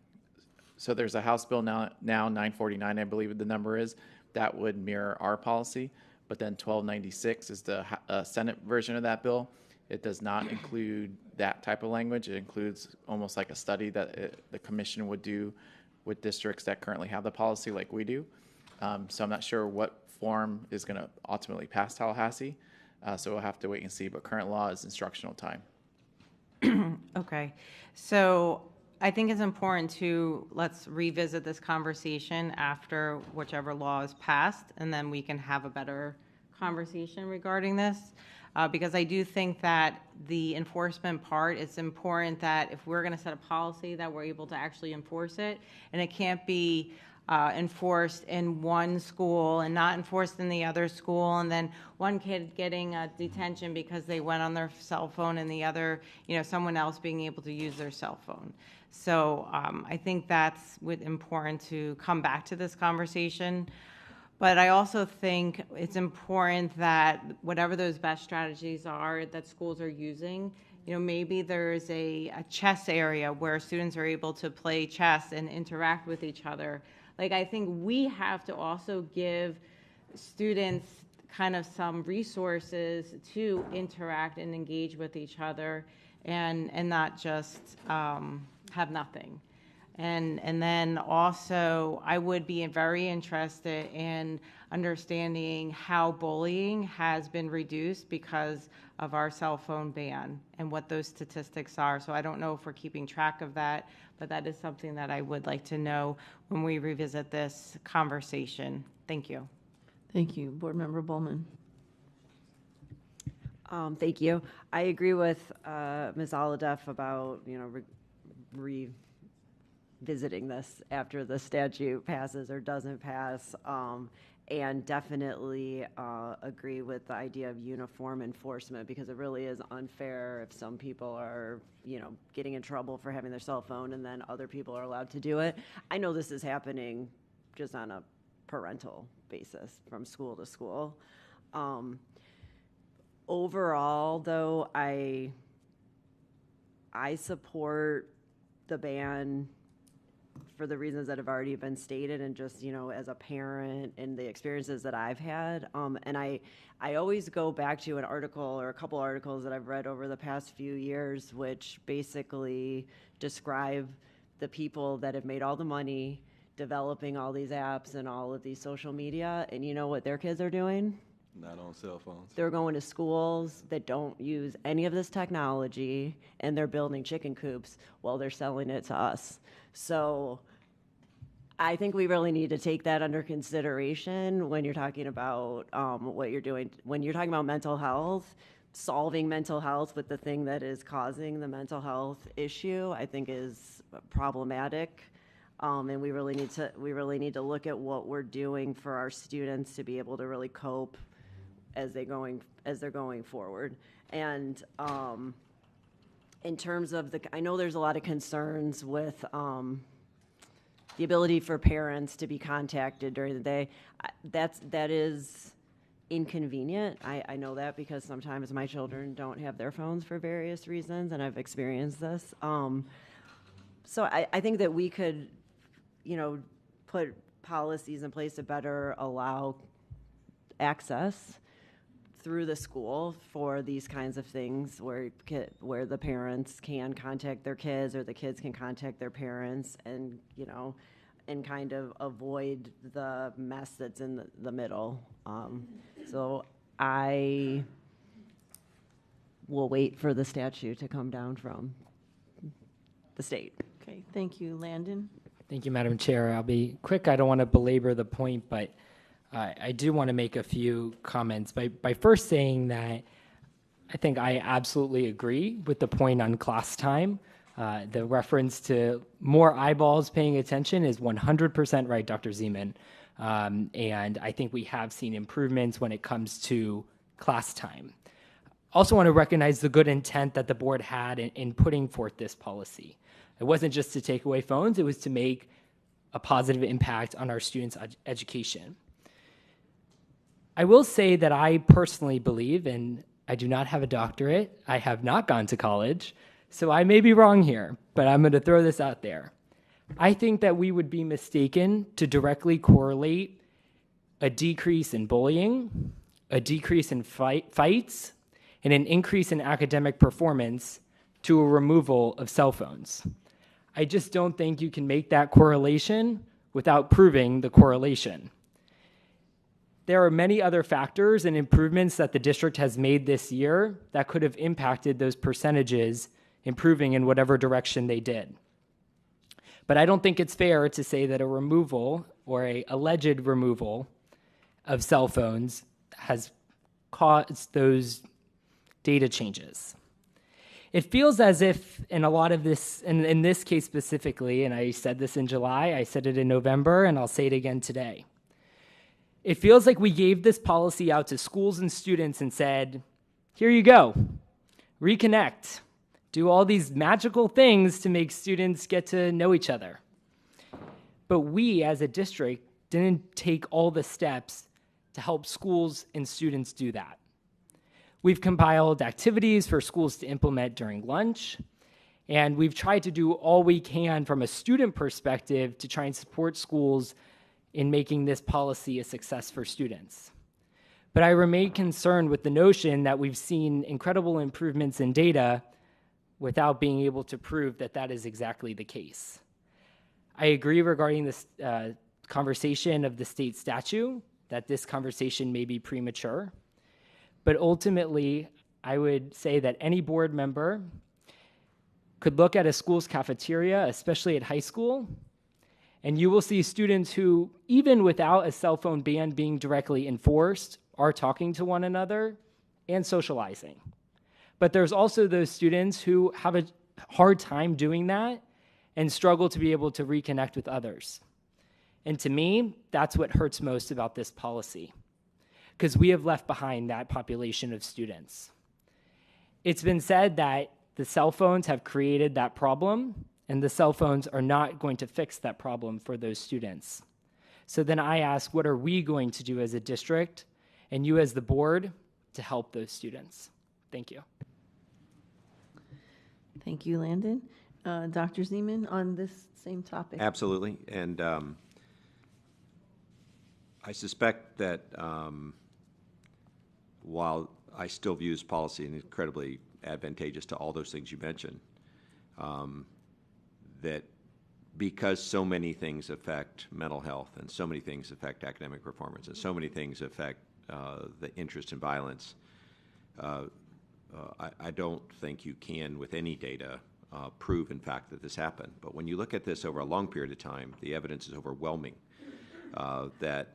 So there's a House bill now 949, I believe the number is, that would mirror our policy. But then 1296 is the Senate version of that bill. It does not include that type of language. It includes almost like a study that the commission would do with districts that currently have the policy like we do. So I'm not sure what form is going to ultimately pass Tallahassee. So we'll have to wait and see. But current law is instructional time. Okay. So I think it's important to let's revisit this conversation after whichever law is passed, and then we can have a better conversation regarding this. Because I do think that the enforcement part, it's important that if we're going to set a policy that we're able to actually enforce it, and it can't be enforced in one school and not enforced in the other school, and then one kid getting a detention because they went on their cell phone and the other, someone else being able to use their cell phone. So I think that's important to come back to this conversation. But I also think it's important that whatever those best strategies are that schools are using, maybe there's a chess area where students are able to play chess and interact with each other. Like, I think we have to also give students kind of some resources to interact and engage with each other and not just have nothing. And then also, I would be very interested in understanding how bullying has been reduced because of our cell phone ban and what those statistics are. So I don't know if we're keeping track of that, but that is something that I would like to know when we revisit this conversation. Thank you. Thank you. Board Member Bowman. Thank you. I agree with Ms. Alhadeff about, revisiting this after the statute passes or doesn't pass, and definitely agree with the idea of uniform enforcement, because it really is unfair if some people are, getting in trouble for having their cell phone and then other people are allowed to do it. I know this is happening just on a parental basis from school to school. Overall, though, I support the ban for the reasons that have already been stated, and just, as a parent and the experiences that I've had. And I always go back to an article or a couple articles that I've read over the past few years, which basically describe the people that have made all the money developing all these apps and all of these social media. And you know what their kids are doing? Not on cell phones. They're going to schools that don't use any of this technology, and they're building chicken coops while they're selling it to us. So I think we really need to take that under consideration when you're talking about what you're doing. When you're talking about mental health, solving mental health with the thing that is causing the mental health issue, I think is problematic. And we really need to look at what we're doing for our students to be able to really cope as they're going forward. And in terms of I know there's a lot of concerns with the ability for parents to be contacted during the day. That is inconvenient. I know that because sometimes my children don't have their phones for various reasons, and I've experienced this. So I think that we could, put policies in place to better allow access through the school for these kinds of things where the parents can contact their kids or the kids can contact their parents and, and kind of avoid the mess that's in the middle. So I will wait for the statute to come down from the state. Okay, thank you. Landon? Thank you, Madam Chair. I'll be quick. I don't want to belabor the point, but I do want to make a few comments by first saying that I think I absolutely agree with the point on class time. The reference to more eyeballs paying attention is 100% right, Dr. Zeman. And I think we have seen improvements when it comes to class time. Also want to recognize the good intent that the board had in putting forth this policy. It wasn't just to take away phones, it was to make a positive impact on our students' education. I will say that I personally believe, and I do not have a doctorate, I have not gone to college, so I may be wrong here, but I'm going to throw this out there. I think that we would be mistaken to directly correlate a decrease in bullying, a decrease in fights, and an increase in academic performance to a removal of cell phones. I just don't think you can make that correlation without proving the correlation. There are many other factors and improvements that the district has made this year that could have impacted those percentages improving in whatever direction they did. But I don't think it's fair to say that a removal or a alleged removal of cell phones has caused those data changes. It feels as if in a lot of this, and in this case specifically, and I said this in July, I said it in November, and I'll say it again today. It feels like we gave this policy out to schools and students and said, here you go, reconnect, do all these magical things to make students get to know each other. But we as a district didn't take all the steps to help schools and students do that. We've compiled activities for schools to implement during lunch, and we've tried to do all we can from a student perspective to try and support schools in making this policy a success for students. But I remain concerned with the notion that we've seen incredible improvements in data without being able to prove that that is exactly the case. I agree regarding this conversation of the state statute, that this conversation may be premature. But ultimately, I would say that any board member could look at a school's cafeteria, especially at high school, and you will see students who, even without a cell phone ban being directly enforced, are talking to one another and socializing. But there's also those students who have a hard time doing that and struggle to be able to reconnect with others. And to me, that's what hurts most about this policy, because we have left behind that population of students. It's been said that the cell phones have created that problem, and the cell phones are not going to fix that problem for those students. So then I ask, what are we going to do as a district and you as the board to help those students? Thank you. Thank you, Landon. Dr. Zeman, on this same topic. Absolutely. And I suspect that while I still view this policy as incredibly advantageous to all those things you mentioned, that because so many things affect mental health and so many things affect academic performance and so many things affect the interest in violence, I don't think you can, with any data, prove, in fact, that this happened. But when you look at this over a long period of time, the evidence is overwhelming that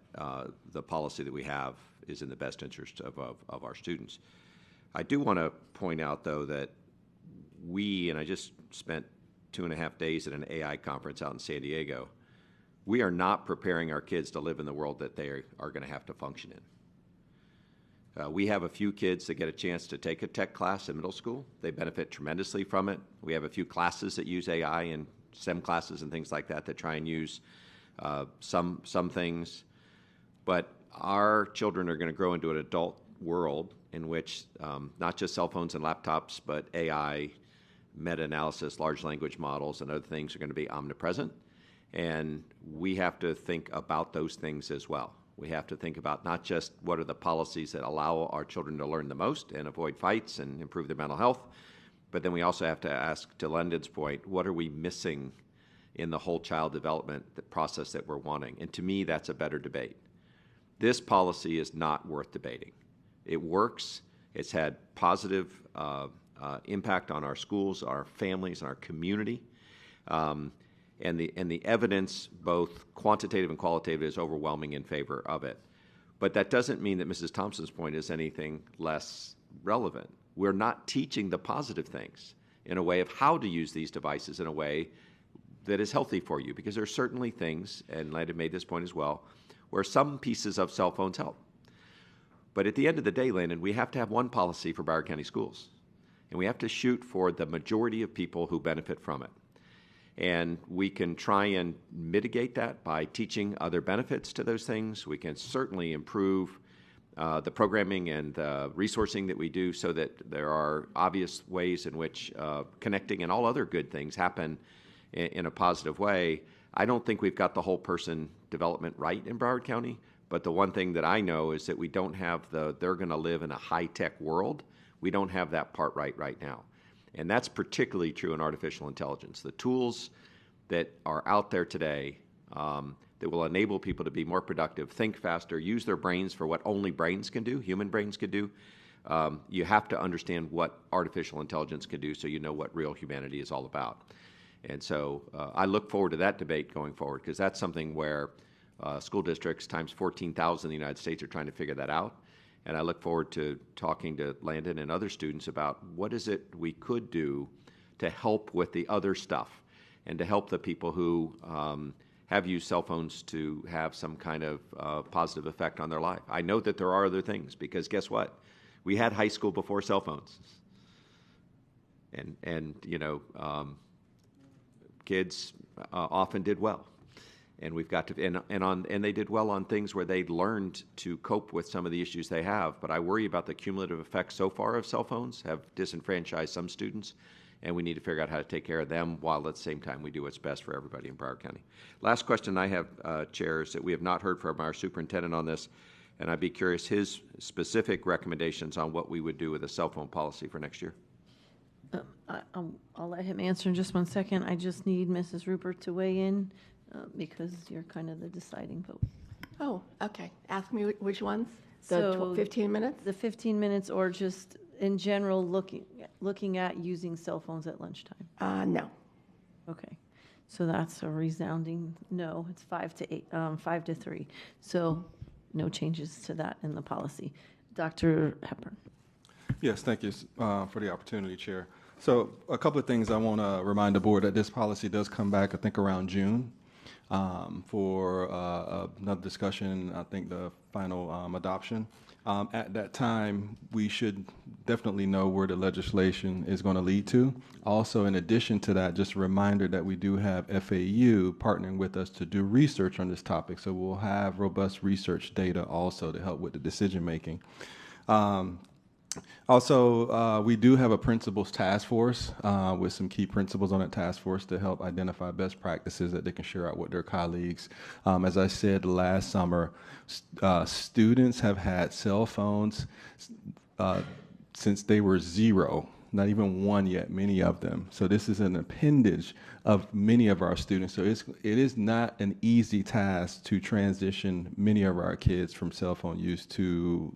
the policy that we have is in the best interest of our students. I do want to point out, though, that we, and I just spent 2.5 days at an AI conference out in San Diego, we are not preparing our kids to live in the world that they are going to have to function in. We have a few kids that get a chance to take a tech class in middle school. They benefit tremendously from it. We have a few classes that use AI and STEM classes and things like that that try and use some things. But our children are going to grow into an adult world in which not just cell phones and laptops, but AI, meta-analysis, large language models, and other things are going to be omnipresent. And we have to think about those things as well. We have to think about not just what are the policies that allow our children to learn the most and avoid fights and improve their mental health, but then we also have to ask, to London's point, what are we missing in the whole child development process that we're wanting? And to me, that's a better debate. This policy is not worth debating. It works. It's had positive impact on our schools, our families, and our community. And the evidence, both quantitative and qualitative, is overwhelming in favor of it. But that doesn't mean that Mrs. Thompson's point is anything less relevant. We're not teaching the positive things in a way of how to use these devices in a way that is healthy for you, because there are certainly things, and Landon made this point as well, where some pieces of cell phones help. But at the end of the day, Landon, we have to have one policy for Broward County Schools, and we have to shoot for the majority of people who benefit from it. And we can try and mitigate that by teaching other benefits to those things. We can certainly improve the programming and the resourcing that we do so that there are obvious ways in which connecting and all other good things happen in a positive way. I don't think we've got the whole person development right in Broward County, but the one thing that I know is that we don't have they're going to live in a high-tech world. We don't have that part right now. And that's particularly true in artificial intelligence. The tools that are out there today that will enable people to be more productive, think faster, use their brains for what only brains can do, human brains can do. You have to understand what artificial intelligence can do so you know what real humanity is all about. And so I look forward to that debate going forward, because that's something where school districts times 14,000 in the United States are trying to figure that out. And I look forward to talking to Landon and other students about what is it we could do to help with the other stuff and to help the people who have used cell phones to have some kind of positive effect on their life. I know that there are other things, because guess what? We had high school before cell phones. And you know, kids often did well. And we've got to, and they did well on things where they learned to cope with some of the issues they have. But I worry about the cumulative effects so far of cell phones have disenfranchised some students, and we need to figure out how to take care of them while at the same time we do what's best for everybody in Broward County. Last question I have, Chair, is that we have not heard from our superintendent on this, and I'd be curious his specific recommendations on what we would do with a cell phone policy for next year. I'll let him answer in just one second. I just need Mrs. Rupert to weigh in because you're kind of the deciding vote. Oh, okay. Ask me which ones? So 15 minutes? The 15 minutes, or just in general looking at using cell phones at lunchtime? No. Okay. So that's a resounding no. It's 5 to 3. So no changes to that in the policy. Dr. Hepburn. Yes, thank you for the opportunity, Chair. So a couple of things I want to remind the board that this policy does come back, I think, around June for another discussion, I think the final adoption. At that time, we should definitely know where the legislation is going to lead to. Also, in addition to that, just a reminder that we do have FAU partnering with us to do research on this topic. So we'll have robust research data also to help with the decision making. Also, we do have a principals task force with some key principals on that task force to help identify best practices that they can share out with their colleagues. As I said last summer, students have had cell phones since they were 0, not even 1 yet, many of them. So this is an appendage of many of our students. So it is not an easy task to transition many of our kids from cell phone use to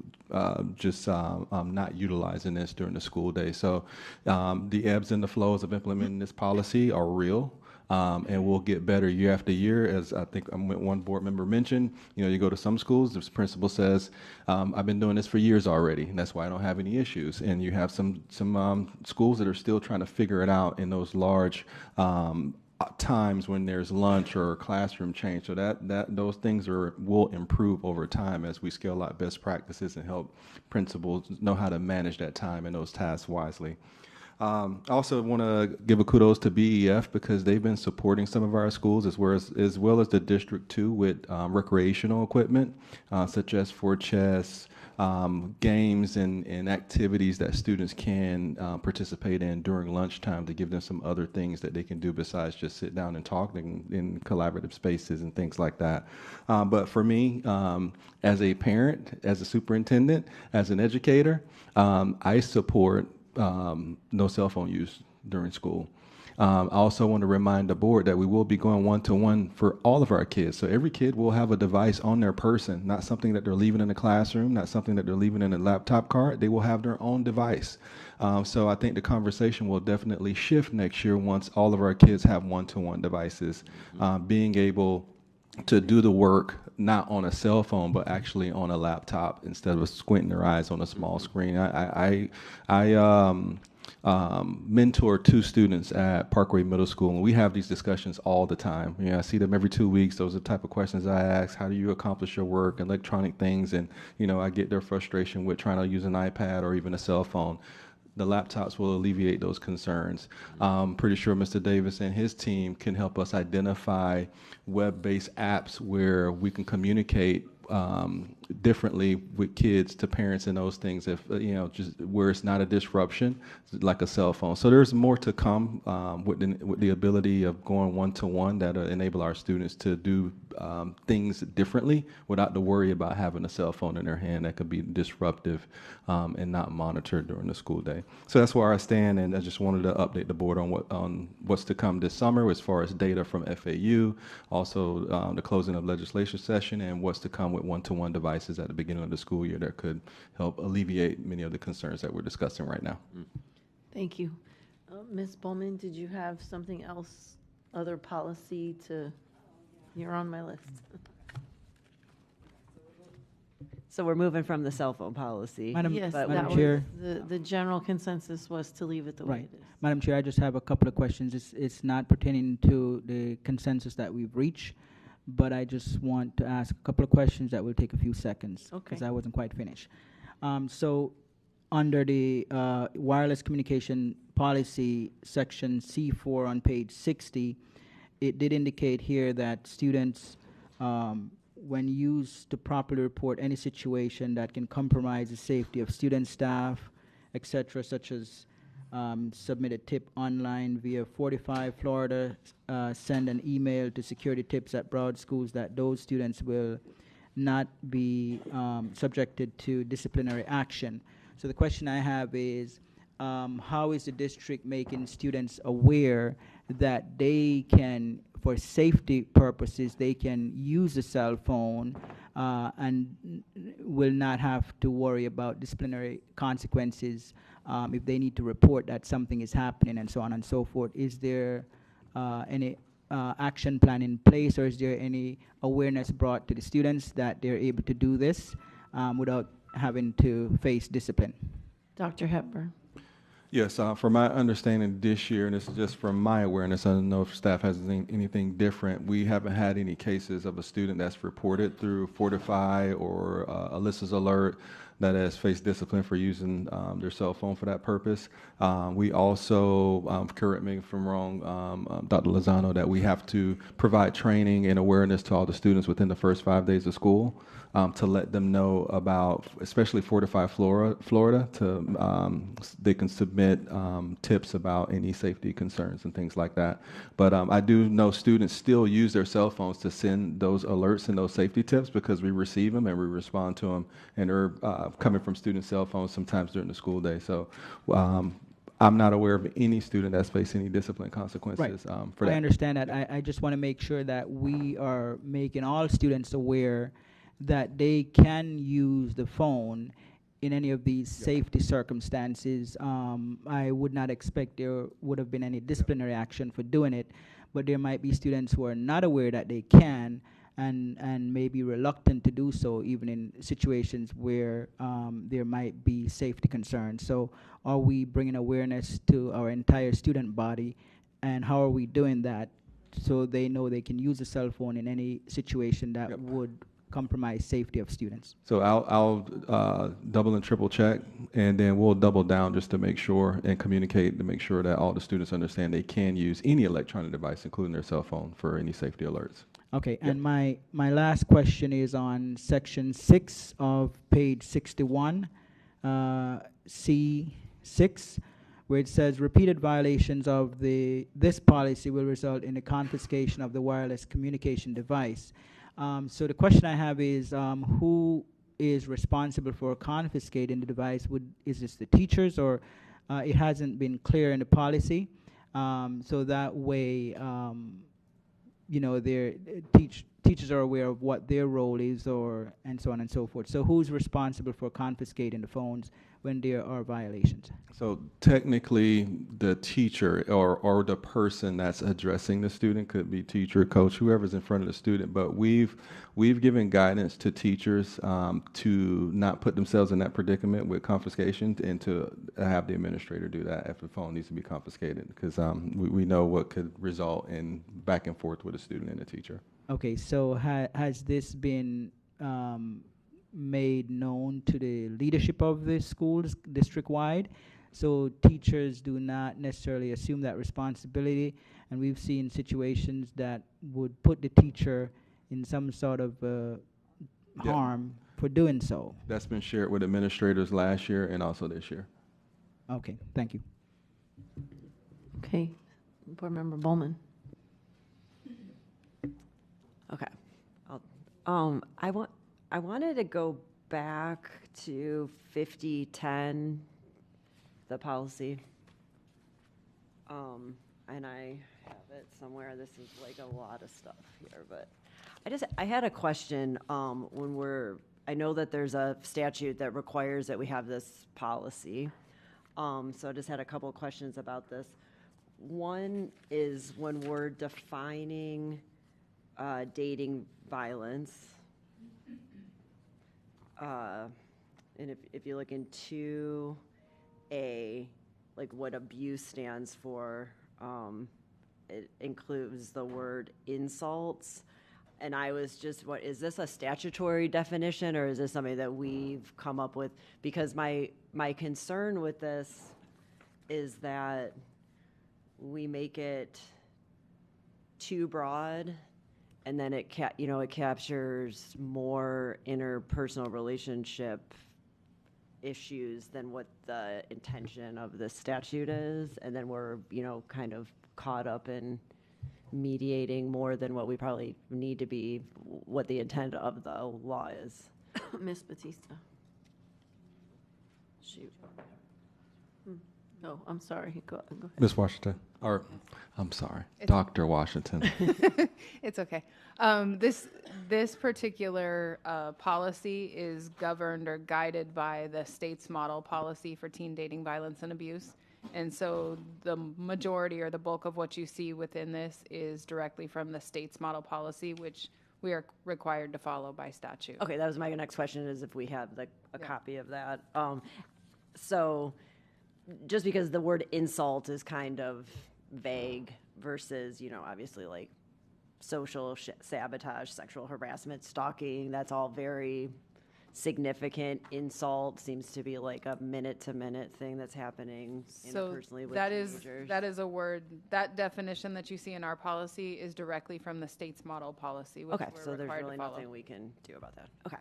just not utilizing this during the school day. So the ebbs and the flows of implementing this policy are real. And we'll get better year after year. As I think one board member mentioned, you go to some schools, the principal says, I've been doing this for years already, and that's why I don't have any issues. And you have some schools that are still trying to figure it out in those large times when there's lunch or classroom change. So those things will improve over time as we scale out best practices and help principals know how to manage that time and those tasks wisely. I also want to give a kudos to BEF because they've been supporting some of our schools as well as the District 2 with recreational equipment, such as for chess, games and activities that students can participate in during lunchtime to give them some other things that they can do besides just sit down and talk in collaborative spaces and things like that. But for me, as a parent, as a superintendent, as an educator, I support no cell phone use during school. I also want to remind the board that we will be going one-to-one for all of our kids. So every kid will have a device on their person, not something that they're leaving in the classroom, not something that they're leaving in a laptop cart. They will have their own device. So I think the conversation will definitely shift next year once all of our kids have one-to-one devices. Being able to do the work not on a cell phone, but actually on a laptop instead of squinting their eyes on a small screen. I mentor 2 students at Parkway Middle School, and we have these discussions all the time. I see them every 2 weeks. Those are the type of questions I ask. How do you accomplish your work, electronic things? And, I get their frustration with trying to use an iPad or even a cell phone. The laptops will alleviate those concerns. I'm pretty sure Mr. Davis and his team can help us identify web-based apps where we can communicate differently with kids to parents and those things, if just where it's not a disruption like a cell phone. So there's more to come with the ability of going one-to-one that enable our students to do things differently without the worry about having a cell phone in their hand that could be disruptive and not monitored during the school day. So that's where I stand, and I just wanted to update the board on what's to come this summer as far as data from FAU, also the closing of legislation session, and what's to come with one-to-one devices at the beginning of the school year that could help alleviate many of the concerns that we're discussing right now. Thank you. Ms. Bowman, did you have something else, other policy to, you're on my list. So we're moving from the cell phone policy. Yes, but that was, Chair. the general consensus was to leave it the way Right. it is. Madam Chair, I just have a couple of questions. It's not pertaining to the consensus that we've reached, but I just want to ask a couple of questions that will take a few seconds because Okay. I wasn't quite finished. So under the wireless communication policy, section C4 on page 60, it did indicate here that students, when used to properly report any situation that can compromise the safety of student, staff, etc., such as submit a tip online via 45 Florida, send an email to security tips at Broward schools, that those students will not be subjected to disciplinary action. So the question I have is, how is the district making students aware that they can, for safety purposes, they can use a cell phone and will not have to worry about disciplinary consequences if they need to report that something is happening and so on and so forth? Is there any action plan in place, or is there any awareness brought to the students that they're able to do this without having to face discipline? Dr. Hepburn. Yes, from my understanding this year, and this is just from my awareness, I don't know if staff has anything different, we haven't had any cases of a student that's reported through Fortify or Alyssa's Alert that has faced discipline for using their cell phone for that purpose. We also, correct me if I'm wrong, Dr. Lozano, that we have to provide training and awareness to all the students within the first 5 days of school to let them know about, especially Fortify Florida, they can submit tips about any safety concerns and things like that. But I do know students still use their cell phones to send those alerts and those safety tips because we receive them and we respond to them, and they're coming from student cell phones sometimes during the school day. So I'm not aware of any student that's facing any discipline consequences for that. I understand that. I just want to make sure that we are making all students aware that they can use the phone in any of these safety circumstances. I would not expect there would have been any disciplinary action for doing it, but there might be students who are not aware that they can and may be reluctant to do so, even in situations where there might be safety concerns. So are we bringing awareness to our entire student body, and how are we doing that so they know they can use a cell phone in any situation that would compromise safety of students. So I'll double and triple check, and then we'll double down just to make sure and communicate to make sure that all the students understand they can use any electronic device, including their cell phone, for any safety alerts. Okay, and my last question is on section 6 of page 61, C6, where it says repeated violations of this policy will result in the confiscation of the wireless communication device. So the question I have is, who is responsible for confiscating the device? Is this the teachers, or it hasn't been clear in the policy? So that way, teachers are aware of what their role is, and so on and so forth. So who's responsible for confiscating the phones when there are violations? So technically, the teacher or the person that's addressing the student could be teacher, coach, whoever's in front of the student. But we've given guidance to teachers to not put themselves in that predicament with confiscation, and to have the administrator do that if the phone needs to be confiscated, because we know what could result in back and forth with a student and a teacher. Okay, so has this been made known to the leadership of the schools district-wide? So teachers do not necessarily assume that responsibility, and we've seen situations that would put the teacher in some sort of harm for doing so. That's been shared with administrators last year and also this year. Okay, thank you. Okay, Board Member Bowman. Okay. I wanted to go back to 5010, the policy. And I have it somewhere. This is like a lot of stuff here, but I had a question I know that there's a statute that requires that we have this policy. So I just had a couple of questions about this. One is when we're defining dating violence, and if you look in 2A, like what abuse stands for, it includes the word insults. And I was just, is this a statutory definition, or is this something that we've come up with? Because my concern with this is that we make it too broad, and then it captures more interpersonal relationship issues than what the intention of the statute is, and then we're kind of caught up in mediating more than what we probably need to be, what the intent of the law is. Ms. Batista. Shoot. Oh, I'm sorry. Go ahead. Ms. Washington, I'm sorry, Dr. Washington. It's okay. This particular policy is governed or guided by the state's model policy for teen dating violence and abuse. And so the majority or the bulk of what you see within this is directly from the state's model policy, which we are required to follow by statute. Okay, that was my next question, is if we have a copy of that. So just because the word insult is kind of vague versus, obviously like social sabotage, sexual harassment, stalking, that's all very significant. Insult seems to be like a minute-to-minute thing that's happening interpersonally with teenagers. That is a word, that definition that you see in our policy is directly from the state's model policy, which okay, we're so there's required really to follow. nothing we can do about that. Okay.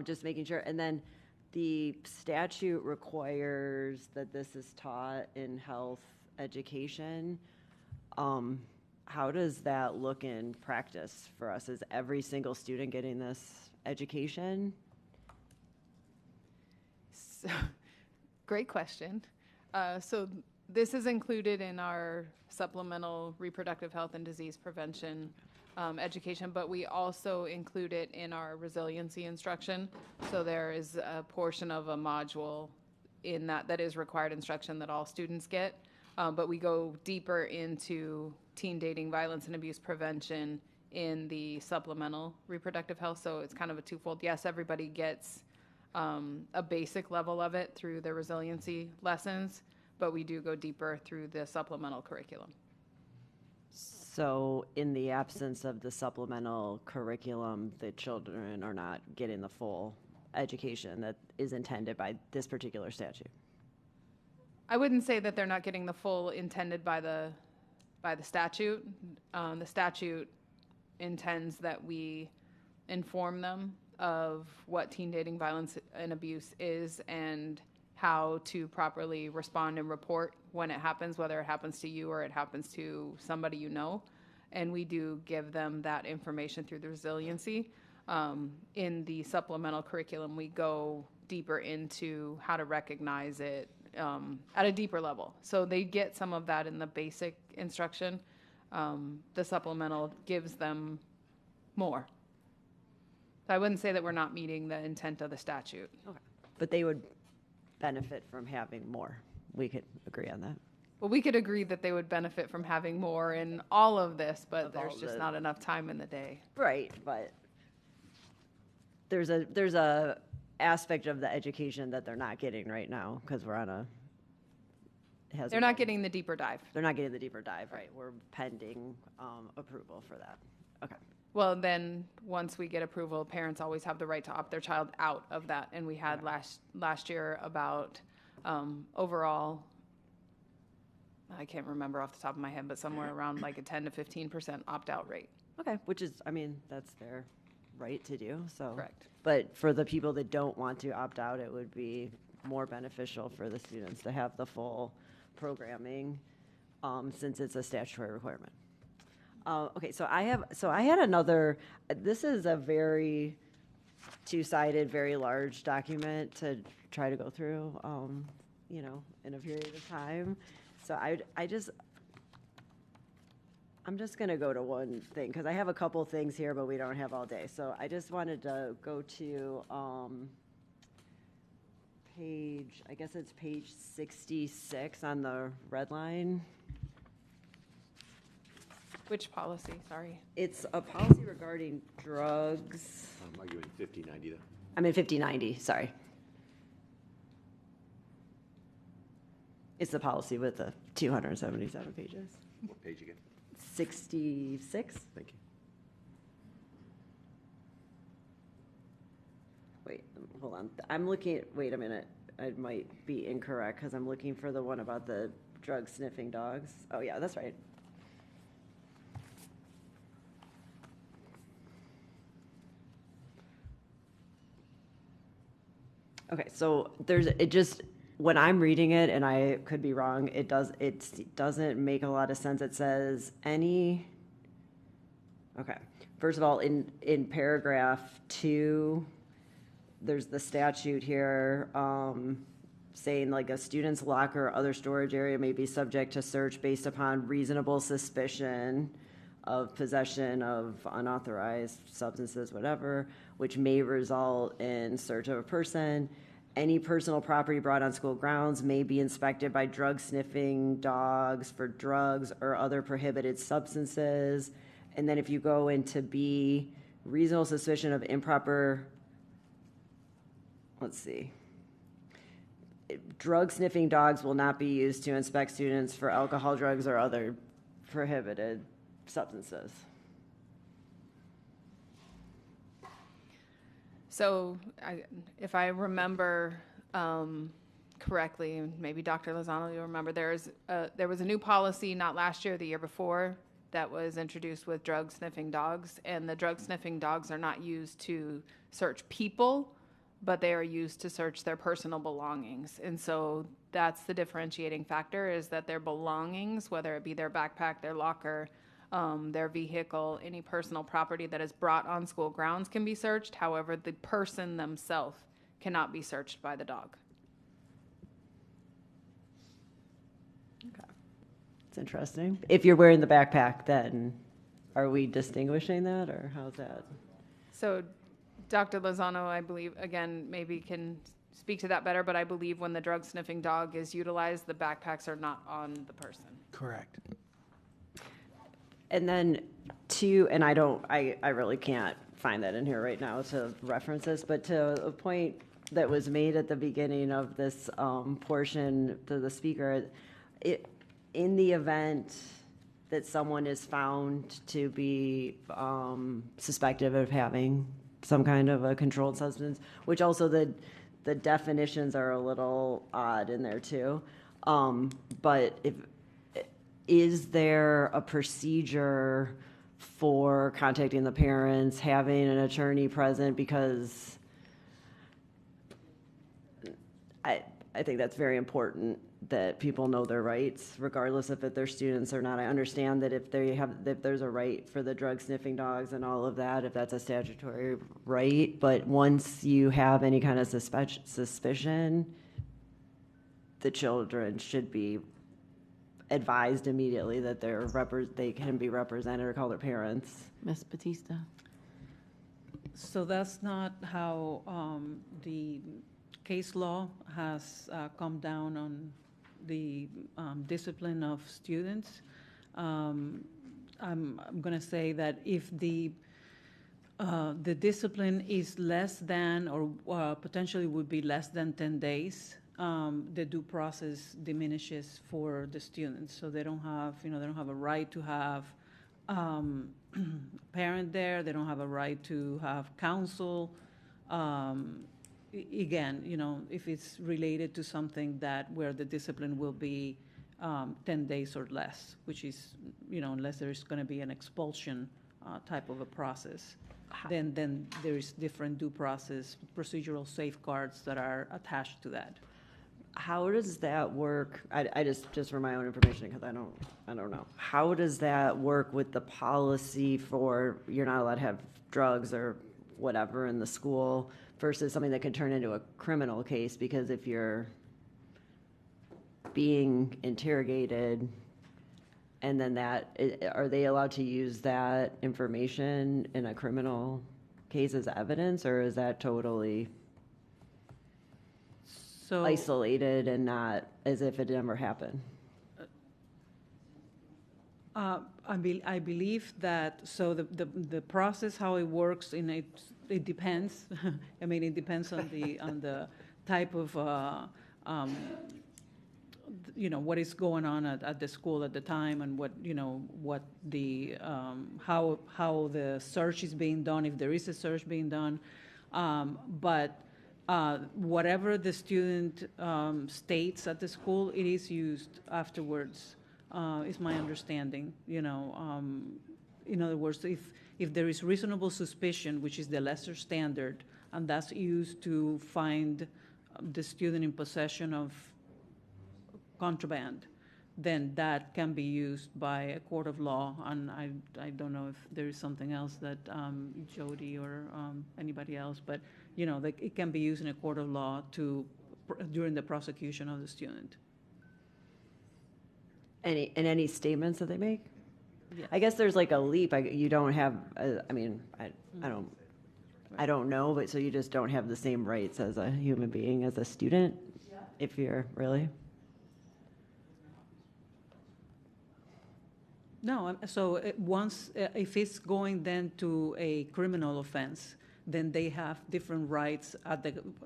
Just making sure. And then the statute requires that this is taught in health education. How does that look in practice for us? Is every single student getting this education? So, great question. So this is included in our supplemental reproductive health and disease prevention education, but we also include it in our resiliency instruction. So there is a portion of a module in that is required instruction that all students get, but we go deeper into teen dating violence and abuse prevention in the supplemental reproductive health. So it's kind of a twofold. Yes, everybody gets a basic level of it through the resiliency lessons, but we do go deeper through the supplemental curriculum. So in the absence of the supplemental curriculum, the children are not getting the full education that is intended by this particular statute. I wouldn't say that they're not getting the full intended by the statute. The statute intends that we inform them of what teen dating violence and abuse is and how to properly respond and report when it happens, whether it happens to you or it happens to somebody you know. And we do give them that information through the resiliency. In the supplemental curriculum, we go deeper into how to recognize it at a deeper level. So they get some of that in the basic instruction. The supplemental gives them more. So I wouldn't say that we're not meeting the intent of the statute. Okay. But they would benefit from having more. We could agree on that. Well, we could agree that they would benefit from having more in all of this, but there's just not enough time in the day. Right, but there's a aspect of the education that they're not getting right now because we're on a. They're not getting the deeper dive. They're not getting the deeper dive, right? We're pending approval for that. Okay. Well, then, once we get approval, parents always have the right to opt their child out of that. And we had last year about overall, I can't remember off the top of my head, but somewhere around like a 10 to 15% opt-out rate. Okay, which is, I mean, that's their right to do, so. Correct. But for the people that don't want to opt out, it would be more beneficial for the students to have the full programming since it's a statutory requirement. Okay, so I had another, this is a very two-sided, very large document to try to go through, you know, in a period of time. So I'm just gonna go to one thing, because I have a couple things here, but we don't have all day. So I just wanted to go to page, I guess it's page 66 on the red line. Which policy, sorry? It's a policy regarding drugs. Are you in 5090 though? I'm in 5090, sorry. It's the policy with the 277 pages. What page again? 66. Thank you. Wait, hold on. I'm looking at, wait a minute. I might be incorrect because I'm looking for the one about the drug sniffing dogs. Oh yeah, that's right. Okay, so when I'm reading it, and I could be wrong, it doesn't make a lot of sense. It says okay. First of all, in paragraph 2, there's the statute here saying like a student's locker or other storage area may be subject to search based upon reasonable suspicion of possession of unauthorized substances, whatever, which may result in search of a person. Any personal property brought on school grounds may be inspected by drug sniffing dogs for drugs or other prohibited substances. And then if you go into B, reasonable suspicion of improper, let's see. Drug sniffing dogs will not be used to inspect students for alcohol, drugs, or other prohibited substances. So if I remember correctly, maybe Dr. Lozano, you'll remember, there was a new policy not last year, the year before, that was introduced with drug sniffing dogs. And the drug sniffing dogs are not used to search people, but they are used to search their personal belongings. And so that's the differentiating factor, is that their belongings, whether it be their backpack, their locker, their vehicle, any personal property that is brought on school grounds can be searched. However, the person themselves cannot be searched by the dog. Okay. It's interesting. If you're wearing the backpack, then are we distinguishing that, or how's that? So Dr. Lozano, I believe, again, maybe can speak to that better, but I believe when the drug sniffing dog is utilized, the backpacks are not on the person. Correct. And then I really can't find that in here right now to reference this, but to a point that was made at the beginning of this portion to the speaker, in the event that someone is found to be suspected of having some kind of a controlled substance, which also the definitions are a little odd in there too. But is there a procedure for contacting the parents, having an attorney present? Because I think that's very important that people know their rights, regardless if they're students or not. I understand that if there's a right for the drug sniffing dogs and all of that, if that's a statutory right, but once you have any kind of suspicion, the children should be advised immediately that they can be represented or call their parents. Ms. Batista? So that's not how the case law has come down on the discipline of students. I'm going to say that if the discipline is less than or potentially would be less than 10 days, the due process diminishes for the students. So they don't have, they don't have a right to have parent there. They don't have a right to have counsel. Again, if it's related to something where the discipline will be 10 days or less, which is, unless there's going to be an expulsion type of a process, then there's different due process procedural safeguards that are attached to that. How does that work? I just for my own information, because I don't know. How does that work with the policy for you're not allowed to have drugs or whatever in the school versus something that could turn into a criminal case? Because if you're being interrogated and then are they allowed to use that information in a criminal case as evidence, or is that totally isolated and not as if it never happened? I believe that, so the process, how it works, it depends. I mean, it depends on the type of, what is going on at the school at the time, and what the, how the search is being done, if there is a search being done. But whatever the student states at the school, it is used afterwards, is my understanding. In other words, if there is reasonable suspicion, which is the lesser standard, and that's used to find the student in possession of contraband, then that can be used by a court of law. And I don't know if there is something else that Jody or anybody else, but it can be used in a court of law during the prosecution of the student. Any statements that they make? Yes. I guess there's like a leap. You don't have. I don't know, but so you just don't have the same rights as a human being, as a student, if you're really. No, so if it's going then to a criminal offense, then they have different rights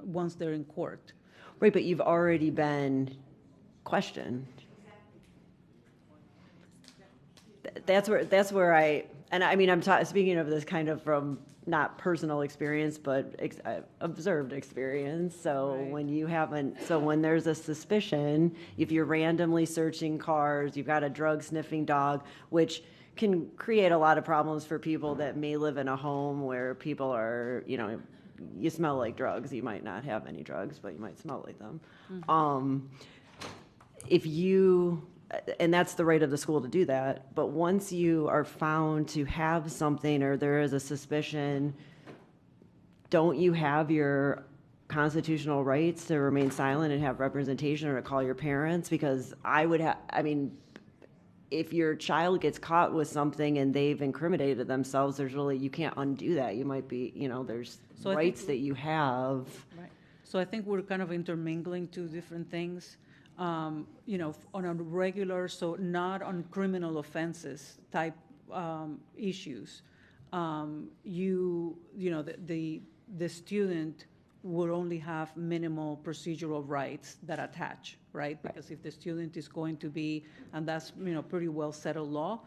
once they're in court. Right, but you've already been questioned. That's where I'm speaking of this kind of from not personal experience, but observed experience. So right. When there's a suspicion, if you're randomly searching cars, you've got a drug sniffing dog, which can create a lot of problems for people that may live in a home where people are, you smell like drugs. You might not have any drugs, but you might smell like them. Mm-hmm. And that's the right of the school to do that. But once you are found to have something, or there is a suspicion, don't you have your constitutional rights to remain silent and have representation, or to call your parents? Because if your child gets caught with something and they've incriminated themselves, you can't undo that. You might be, there's rights that you have. Right. So I think we're kind of intermingling two different things. On a regular, so not on criminal offenses type issues, the student will only have minimal procedural rights that attach, right? Because if the student is going to be, and that's pretty well settled law,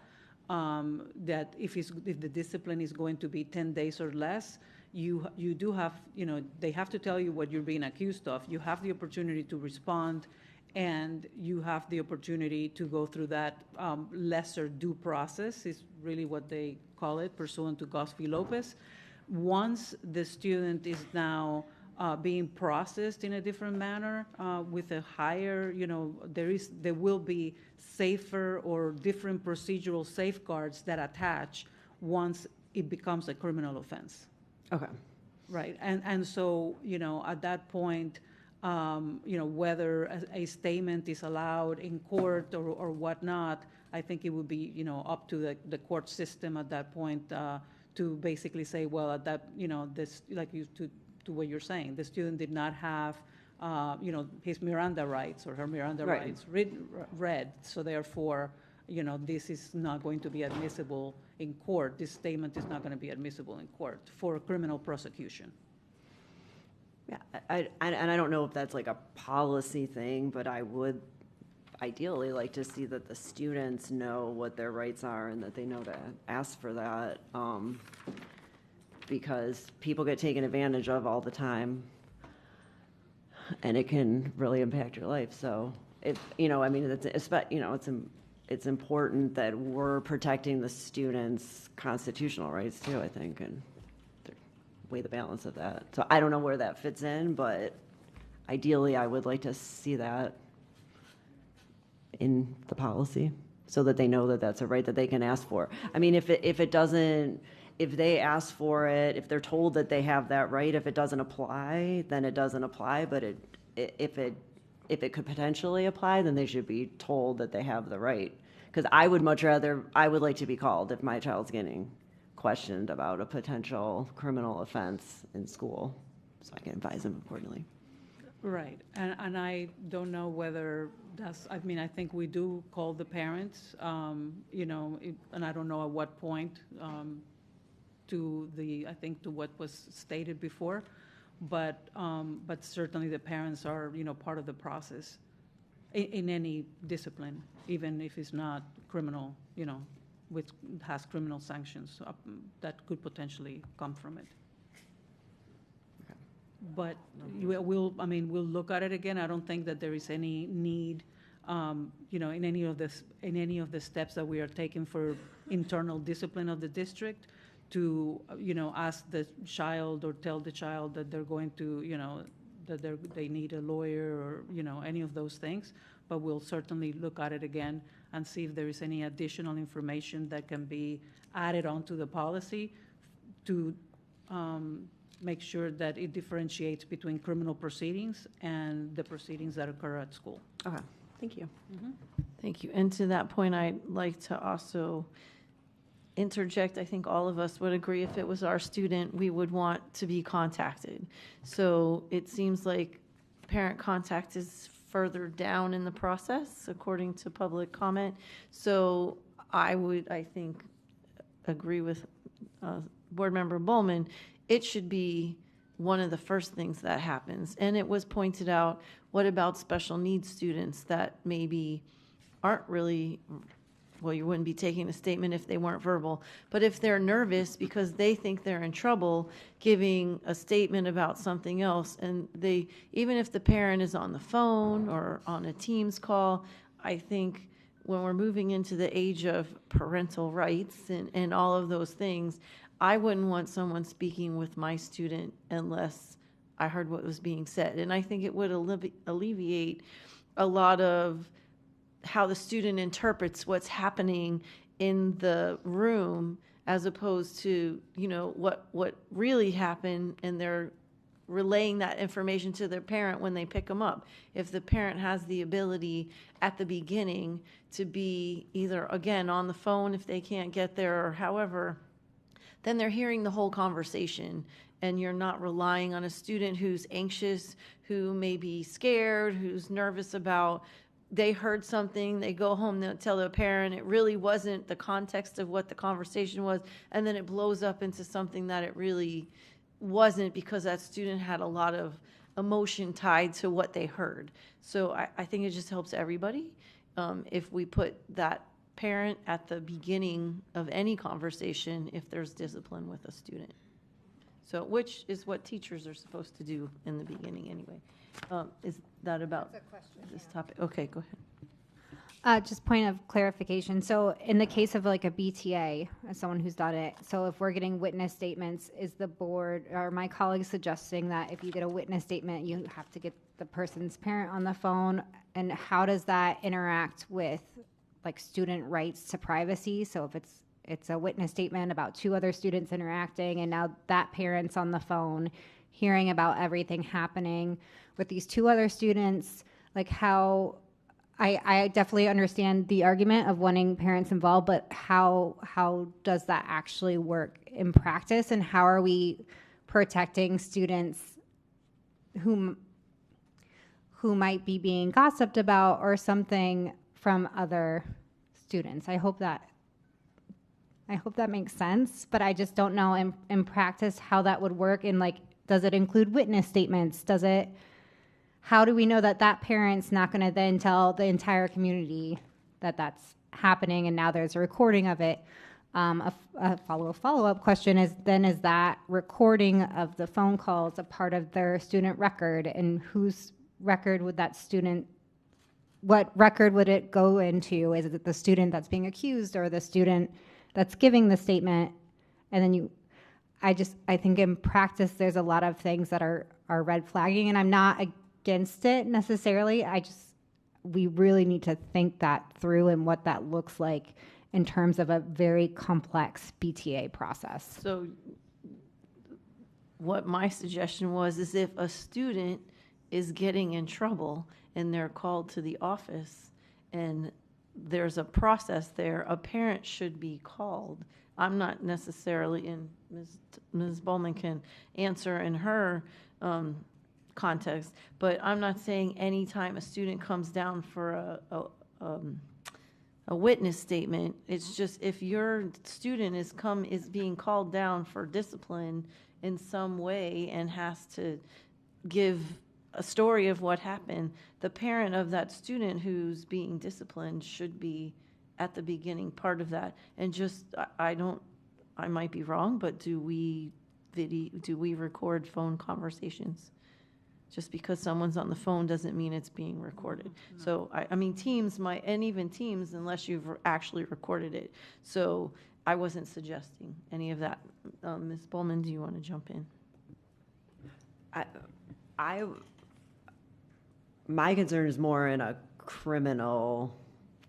that if the discipline is going to be 10 days or less, you do have, they have to tell you what you're being accused of. You have the opportunity to respond, and you have the opportunity to go through that lesser due process, is really what they call it, pursuant to Goss v. Lopez. Once the student is now being processed in a different manner with a higher, there will be safer or different procedural safeguards that attach once it becomes a criminal offense. Okay. Right, and so, at that point, whether a statement is allowed in court or whatnot, I think it would be, up to the court system at that point to basically say, well, at that, this, to what you're saying, the student did not have, his Miranda rights or her Miranda Right. rights read, so therefore, this is not going to be admissible in court. This statement is not going to be admissible in court for criminal prosecution. Yeah, and I don't know if that's like a policy thing, but I would ideally like to see that the students know what their rights are and that they know to ask for that, because people get taken advantage of all the time, and it can really impact your life. So, it's important that we're protecting the students' constitutional rights too, I think, and weigh the balance of that. So I don't know where that fits in, but ideally I would like to see that in the policy so that they know that that's a right that they can ask for. I mean, if they ask for it, if they're told that they have that right, if it doesn't apply, then it doesn't apply. But if it could potentially apply, then they should be told that they have the right. Because I would like to be called if my child's getting questioned about a potential criminal offense in school, so I can advise them accordingly. Right, and I don't know whether that's, I think we do call the parents, and I don't know at what point to what was stated before, but certainly the parents are, part of the process in any discipline, even if it's not criminal, which has criminal sanctions that could potentially come from it. But we'll look at it again. I don't think that there is any need, in any of the steps that we are taking for internal discipline of the district to, ask the child or tell the child that they're going to, that they need a lawyer or, any of those things. But we'll certainly look at it again and see if there is any additional information that can be added onto the policy to make sure that it differentiates between criminal proceedings and the proceedings that occur at school. Okay, thank you. Thank you. And to that point, I'd like to also interject. I think all of us would agree if it was our student, we would want to be contacted. So it seems like parent contact is further down in the process, according to public comment. So I think, agree with Board Member Bowman. It should be one of the first things that happens. And it was pointed out, what about special needs students that maybe aren't really, well, you wouldn't be taking a statement if they weren't verbal, but if they're nervous because they think they're in trouble, giving a statement about something else, and even if the parent is on the phone or on a Teams call, I think when we're moving into the age of parental rights and all of those things, I wouldn't want someone speaking with my student unless I heard what was being said. And I think it would alleviate a lot of how the student interprets what's happening in the room as opposed to, what really happened, and they're relaying that information to their parent when they pick them up. If the parent has the ability at the beginning to be either, again, on the phone if they can't get there or however, then they're hearing the whole conversation, and you're not relying on a student who's anxious, who may be scared, who's nervous about, they heard something, they go home, they'll tell their parent, it really wasn't the context of what the conversation was, and then it blows up into something that it really wasn't because that student had a lot of emotion tied to what they heard. So I think it just helps everybody if we put that parent at the beginning of any conversation if there's discipline with a student. So, which is what teachers are supposed to do in the beginning anyway. Is that about this topic? Okay, go ahead. Just point of clarification. So in the case of like a BTA, as someone who's done it, so if we're getting witness statements, is the board or my colleagues suggesting that if you get a witness statement, you have to get the person's parent on the phone? And how does that interact with like student rights to privacy? So if it's a witness statement about two other students interacting and now that parent's on the phone hearing about everything happening with these two other students, like how... I definitely understand the argument of wanting parents involved, but how does that actually work in practice, and how are we protecting students who might be being gossiped about or something from other students? I hope that makes sense, but I just don't know in practice how that would work. And like, does it include witness statements? How do we know that that parent's not going to then tell the entire community that that's happening and now there's a recording of it? A follow-up question is that recording of the phone calls a part of their student record, and whose record would that student, what record would it go into? Is it the student that's being accused or the student that's giving the statement? And then I think in practice there's a lot of things that are red flagging, and I'm not against it necessarily. We really need to think that through and what that looks like in terms of a very complex BTA process. So what my suggestion was is if a student is getting in trouble and they're called to the office and there's a process there, a parent should be called. I'm not necessarily, and Ms. Bowman can answer in her context, but I'm not saying anytime a student comes down for a witness statement. It's just if your student is being called down for discipline in some way and has to give a story of what happened, the parent of that student who's being disciplined should be at the beginning part of that. And just I might be wrong, but do we record phone conversations? Just because someone's on the phone doesn't mean it's being recorded. Mm-hmm. So, I mean, Teams might, and even Teams, unless you've actually recorded it. So I wasn't suggesting any of that. Ms. Bowman, do you want to jump in? My concern is more in a criminal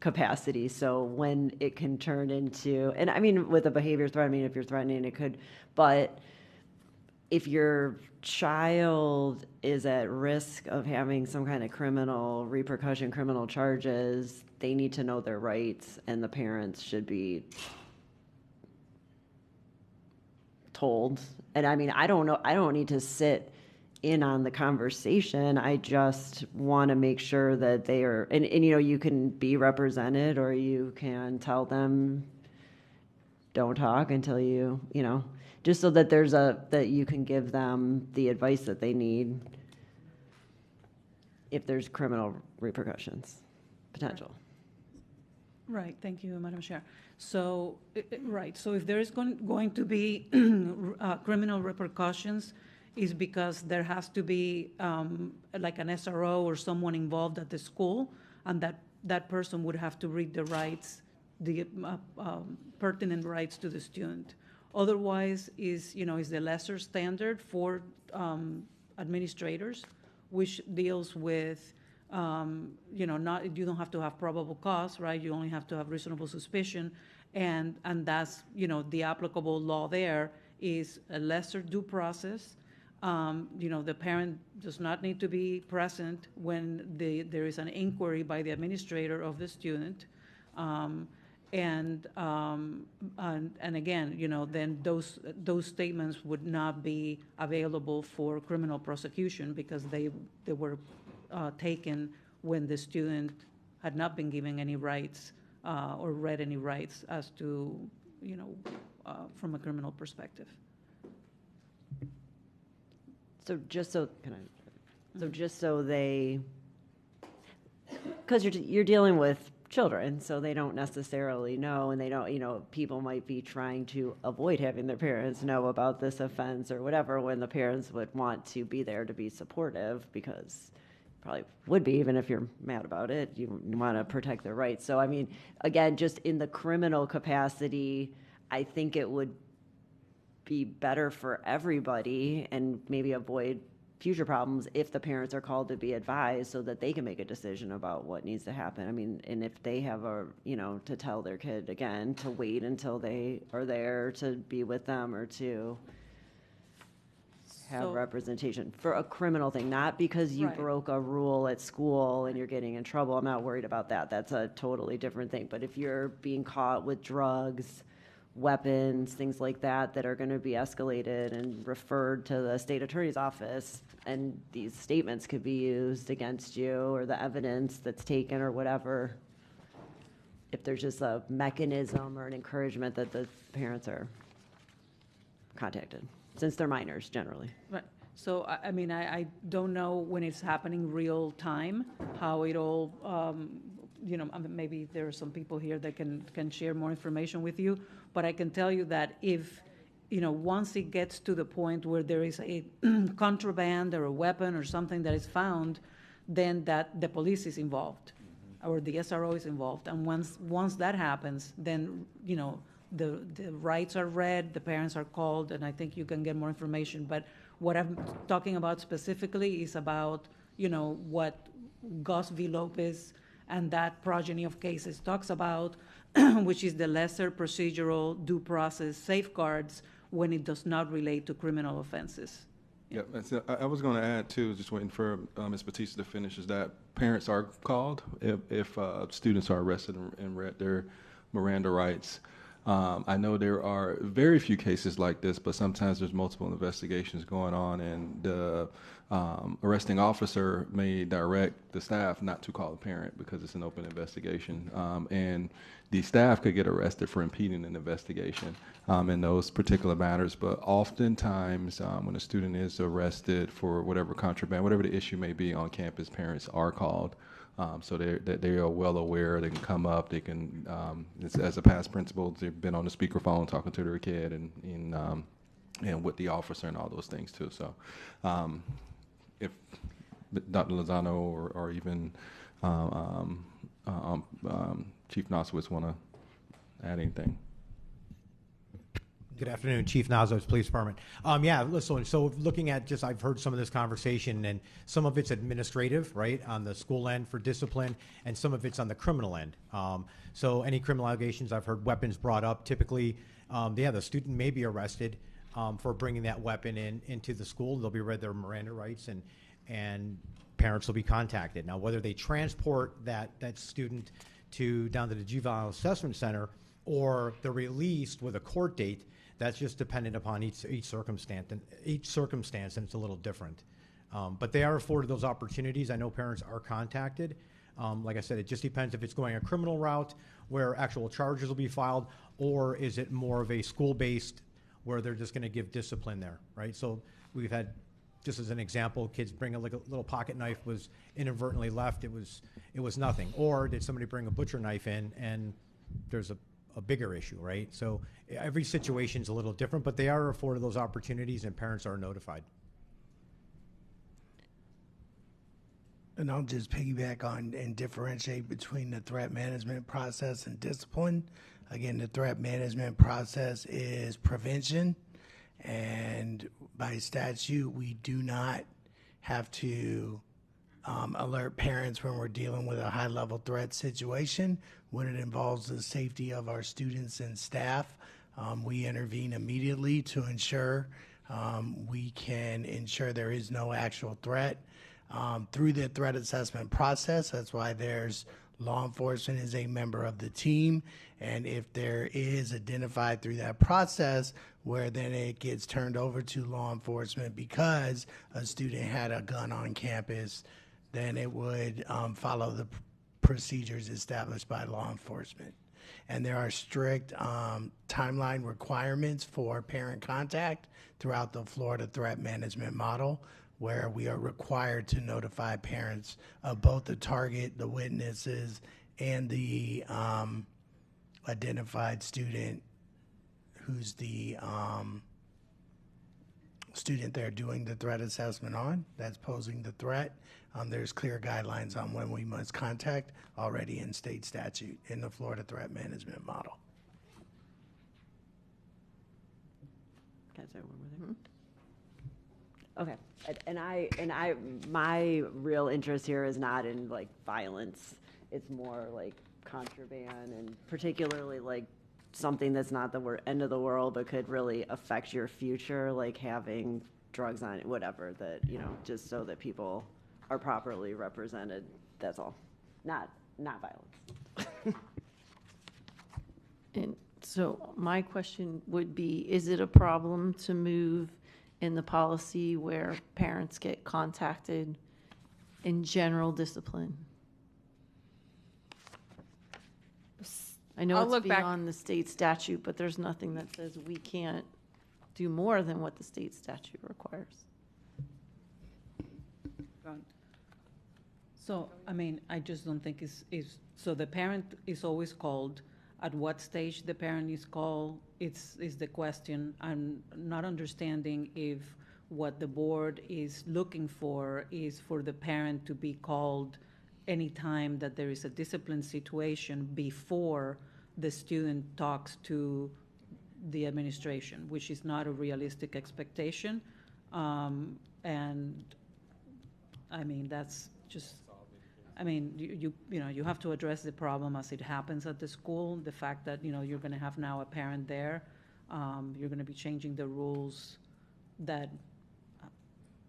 capacity. So when it can turn into, and I mean, with a behavior threat, I mean, if you're threatening, it could, but if your child is at risk of having some kind of criminal repercussion, criminal charges, they need to know their rights, and the parents should be told. And I mean, I don't need to sit in on the conversation. I just want to make sure that they are, and you know, you can be represented, or you can tell them, don't talk until you know, just so that that you can give them the advice that they need if there's criminal repercussions potential. Right, thank you, Madam Chair. So, right, so if there is going to be criminal repercussions, is because there has to be like an SRO or someone involved at the school, and that person would have to read the rights, the pertinent rights to the student. Otherwise, is the lesser standard for administrators, which deals with you don't have to have probable cause, right? You only have to have reasonable suspicion, and that's the applicable law there is a lesser due process. The parent does not need to be present when there is an inquiry by the administrator of the student. And again, then those statements would not be available for criminal prosecution because they were taken when the student had not been given any rights or read any rights as to, from a criminal perspective. So just so they, because you're dealing with children, so they don't necessarily know, and they don't, people might be trying to avoid having their parents know about this offense or whatever, when the parents would want to be there to be supportive, because probably would be, even if you're mad about it, you want to protect their rights. So, I mean, again, just in the criminal capacity, I think it would be better for everybody and maybe avoid future problems if the parents are called to be advised so that they can make a decision about what needs to happen. I mean, and if they have to tell their kid, again, to wait until they are there to be with them or to have representation for a criminal thing, not because you broke a rule at school and you're getting in trouble. I'm not worried about that. That's a totally different thing. But if you're being caught with drugs, weapons, things like that are going to be escalated and referred to the state attorney's office, and these statements could be used against you, or the evidence that's taken or whatever, if there's just a mechanism or an encouragement that the parents are contacted, since they're minors generally. Right. So, I mean, I don't know when it's happening real time, how it all, maybe there are some people here that can share more information with you, but I can tell you that if, once it gets to the point where there is a contraband or a weapon or something that is found, then that the police is involved or the SRO is involved. And once that happens, then, the rights are read, the parents are called, and I think you can get more information. But what I'm talking about specifically is about, what Gus V. Lopez and that progeny of cases talks about, which is the lesser procedural due process safeguards when it does not relate to criminal offenses. Yeah, I was going to add too, just waiting for Ms. Batista to finish, is that parents are called if students are arrested and read their Miranda rights. I know there are very few cases like this, but sometimes there's multiple investigations going on, and the arresting officer may direct the staff not to call the parent because it's an open investigation. And the staff could get arrested for impeding an investigation in those particular matters. But oftentimes, when a student is arrested for whatever contraband, whatever the issue may be on campus, parents are called. So they are well aware. They can come up. They can, as a past principal, they've been on the speakerphone talking to their kid and with the officer and all those things too. So, if Dr. Lozano or even Chief Nosowitz want to add anything. Good afternoon, Chief Nosowitz, Police Department. Yeah, listen, so looking at I've heard some of this conversation, and some of it's administrative, right, on the school end for discipline, and some of it's on the criminal end. So any criminal allegations, I've heard weapons brought up. Typically, the student may be arrested for bringing that weapon into the school. They'll be read their Miranda rights, and parents will be contacted. Now, whether they transport that student down to the juvenile assessment center or they're released with a court date, that's just dependent upon each circumstance, and it's a little different. But they are afforded those opportunities. I know parents are contacted. Like I said, it just depends if it's going a criminal route where actual charges will be filed, or is it more of a school-based where they're just going to give discipline there, right? So we've had, just as an example, kids bring a little pocket knife, was inadvertently left. It was nothing. Or did somebody bring a butcher knife in, and there's a bigger issue, right? So every situation's a little different, but they are afforded those opportunities, and parents are notified. And I'll just piggyback on and differentiate between the threat management process and discipline. Again, the threat management process is prevention, and by statute, we do not have to alert parents when we're dealing with a high-level threat situation. When it involves the safety of our students and staff, we intervene immediately to ensure we can ensure there is no actual threat. Through the threat assessment process, that's why there's law enforcement is a member of the team, and if there is identified through that process where then it gets turned over to law enforcement because a student had a gun on campus, then it would follow the procedures established by law enforcement. And there are strict timeline requirements for parent contact throughout the Florida threat management model, where we are required to notify parents of both the target, the witnesses, and the identified student who's the student they're doing the threat assessment on, that's posing the threat. There's clear guidelines on when we must contact already in state statute in the Florida Threat Management Model. Okay, and my real interest here is not in like violence. It's more like contraband, and particularly like something that's not the end of the world, but could really affect your future, like having drugs on it, whatever. That, you know, just so that people are properly represented. That's all. Not violence. And so my question would be, is it a problem to move in the policy where parents get contacted in general discipline? I know I'll it's look back- beyond the state statute, but there's nothing that says we can't do more than what the state statute requires. So, I mean, I just don't think so the parent is always called. At what stage the parent is called is the question. I'm not understanding if what the board is looking for is for the parent to be called anytime that there is a discipline situation before the student talks to the administration, which is not a realistic expectation. And I mean, that's just, I mean, you know, you have to address the problem as it happens at the school. The fact that, you know, you're going to have now a parent there, you're going to be changing the rules that,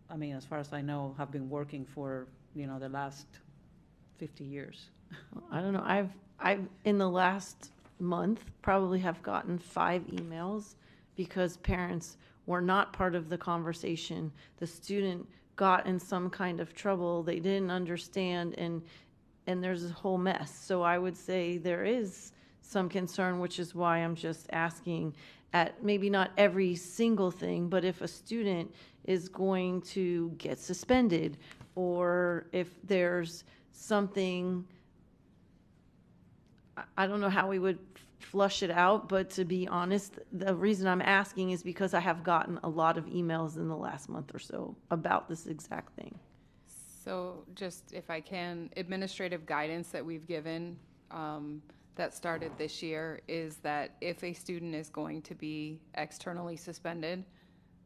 I mean, as far as I know, have been working for, you know, the last 50 years. I don't know. I've in the last month probably have gotten 5 emails because parents were not part of the conversation. The student got in some kind of trouble they didn't understand, and there's a whole mess. So I would say there is some concern, which is why I'm just asking at maybe not every single thing, but if a student is going to get suspended, or if there's something, I don't know how we would flush it out, but to be honest, the reason I'm asking is because I have gotten a lot of emails in the last month or so about this exact thing. So just if I can, administrative guidance that we've given that started this year is that if a student is going to be externally suspended,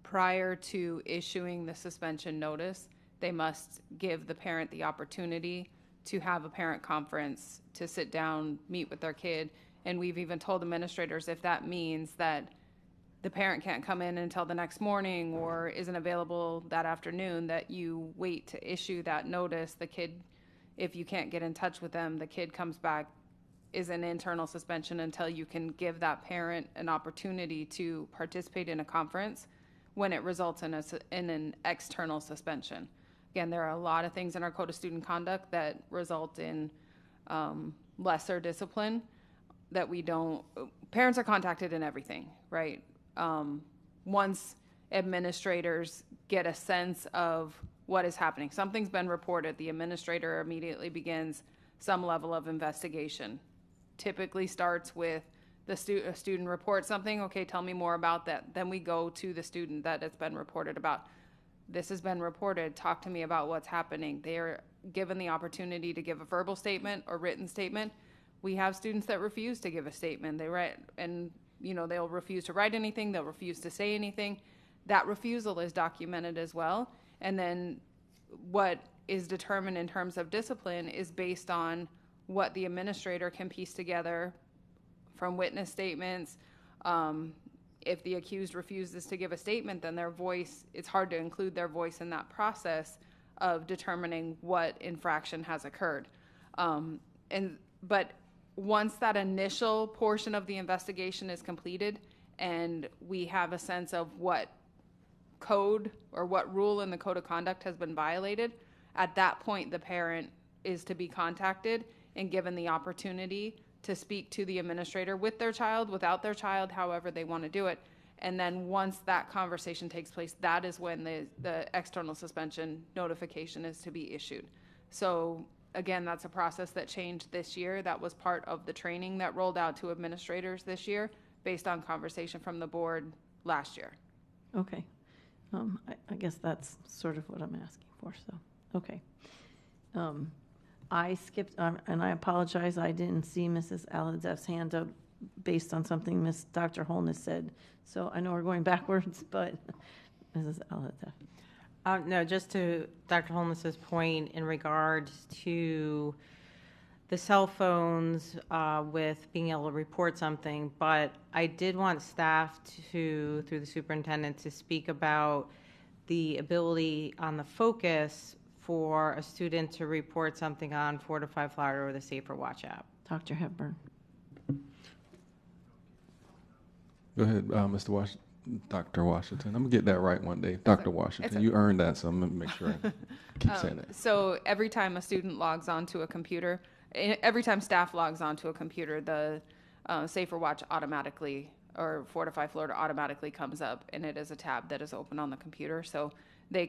prior to issuing the suspension notice, they must give the parent the opportunity to have a parent conference, to sit down, meet with their kid. And we've even told administrators if that means that the parent can't come in until the next morning or isn't available that afternoon, that you wait to issue that notice. The kid, if you can't get in touch with them, the kid comes back, is an internal suspension until you can give that parent an opportunity to participate in a conference when it results in an external suspension. Again, there are a lot of things in our Code of Student Conduct that result in lesser discipline that we don't, parents are contacted in everything, right? Once administrators get a sense of what is happening, something's been reported, the administrator immediately begins some level of investigation. Typically starts with a student reports something, okay, tell me more about that. Then we go to the student that it's been reported about. This has been reported, talk to me about what's happening. They are given the opportunity to give a verbal statement or written statement. We have students that refuse to give a statement. They write, and you know, they'll refuse to write anything, they'll refuse to say anything. That refusal is documented as well. And then what is determined in terms of discipline is based on what the administrator can piece together from witness statements. If the accused refuses to give a statement, then their voice, it's hard to include their voice in that process of determining what infraction has occurred. But once that initial portion of the investigation is completed and we have a sense of what code or what rule in the Code of Conduct has been violated, at that point the parent is to be contacted and given the opportunity to speak to the administrator with their child, without their child, however they want to do it. And then once that conversation takes place, that is when the external suspension notification is to be issued. So again, that's a process that changed this year. That was part of the training that rolled out to administrators this year based on conversation from the board last year. Okay. I guess that's sort of what I'm asking for, so, okay. I skipped, and I apologize, I didn't see Mrs. Aladev's hand up based on something Dr. Holness said. So I know we're going backwards, but Mrs. Aladev. No, just to Dr. Holness's point in regards to the cell phones with being able to report something, but I did want staff to, through the superintendent, to speak about the ability on the focus for a student to report something on Fortify Florida or the Safer Watch app. Dr. Hepburn. Go ahead, Dr. Washington. I'm gonna get that right one day. Dr. Washington, you earned that, so I'm gonna make sure I keep saying that. So every time a student logs onto a computer, every time staff logs onto a computer, the Safer Watch automatically, or Fortify Florida automatically comes up, and it is a tab that is open on the computer. So they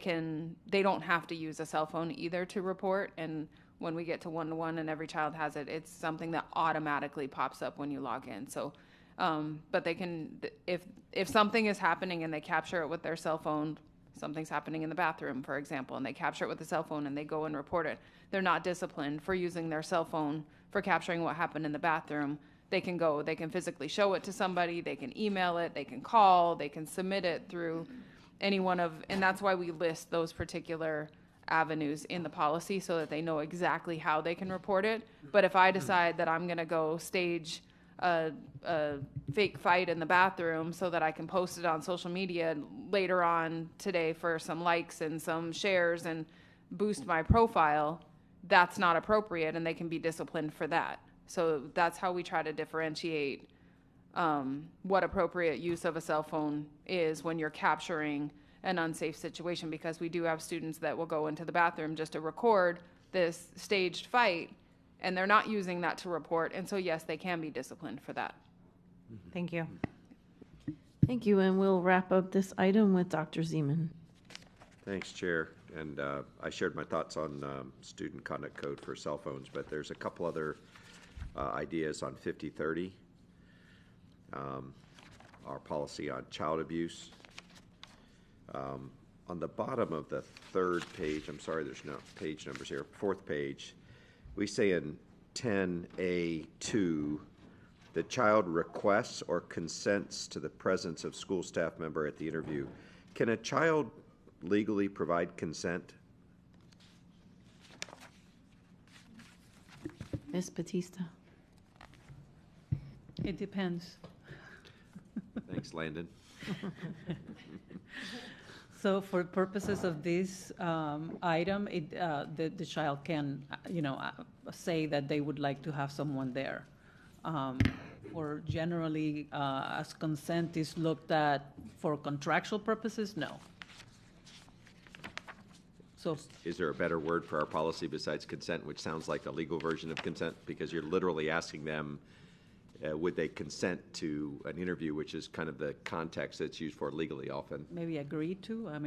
don't have to use a cell phone either to report. And when we get to one-to-one and every child has it, it's something that automatically pops up when you log in. So, but they can, if something is happening and they capture it with their cell phone, something's happening in the bathroom, for example, and they capture it with the cell phone and they go and report it, they're not disciplined for using their cell phone for capturing what happened in the bathroom. They can physically show it to somebody, they can email it, they can call, they can submit it through any one of, and that's why we list those particular avenues in the policy so that they know exactly how they can report it. But if I decide that I'm going to go stage a fake fight in the bathroom so that I can post it on social media later on today for some likes and some shares and boost my profile, that's not appropriate, and they can be disciplined for that. So that's how we try to differentiate what appropriate use of a cell phone is when you're capturing an unsafe situation, because we do have students that will go into the bathroom just to record this staged fight, and they're not using that to report. And so, yes, they can be disciplined for that. Thank you. Thank you, and we'll wrap up this item with Dr. Zeman. Thanks, Chair. And I shared my thoughts on student conduct code for cell phones, but there's a couple other ideas on 5030, our policy on child abuse. On the bottom of the third page, I'm sorry, there's no page numbers here, fourth page, we say in 10A2, the child requests or consents to the presence of school staff member at the interview. Can a child legally provide consent? Ms. Batista. It depends. Thanks, Landon. So for purposes of this item, the child can, say that they would like to have someone there. Or generally, as consent is looked at for contractual purposes, no. So is there a better word for our policy besides consent, which sounds like the legal version of consent? Because you're literally asking them, would they consent to an interview, which is kind of the context that's used for legally often. Maybe agree to, I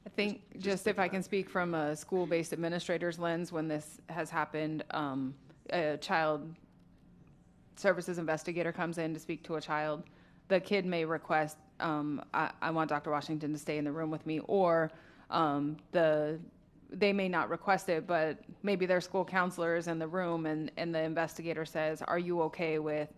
think just if I can speak from a school-based administrator's lens, when this has happened, a child services investigator comes in to speak to a child, the kid may request, I want Dr. Washington to stay in the room with me, or they may not request it, but maybe their school counselor is in the room and the investigator says, are you okay with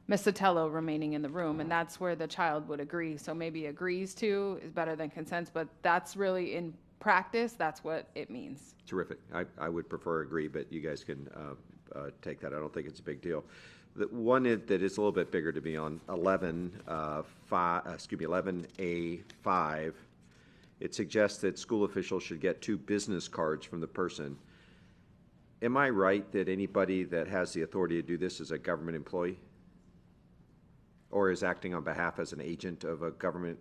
Ms. Sotelo remaining in the room? And that's where the child would agree. So maybe agrees to is better than consents, but that's really in practice, that's what it means. Terrific. I would prefer agree, but you guys can take that. I don't think it's a big deal. The one that is a little bit bigger to me on 11A5, it suggests that school officials should get 2 business cards from the person. Am I right that anybody that has the authority to do this is a government employee? Or is acting on behalf as an agent of a government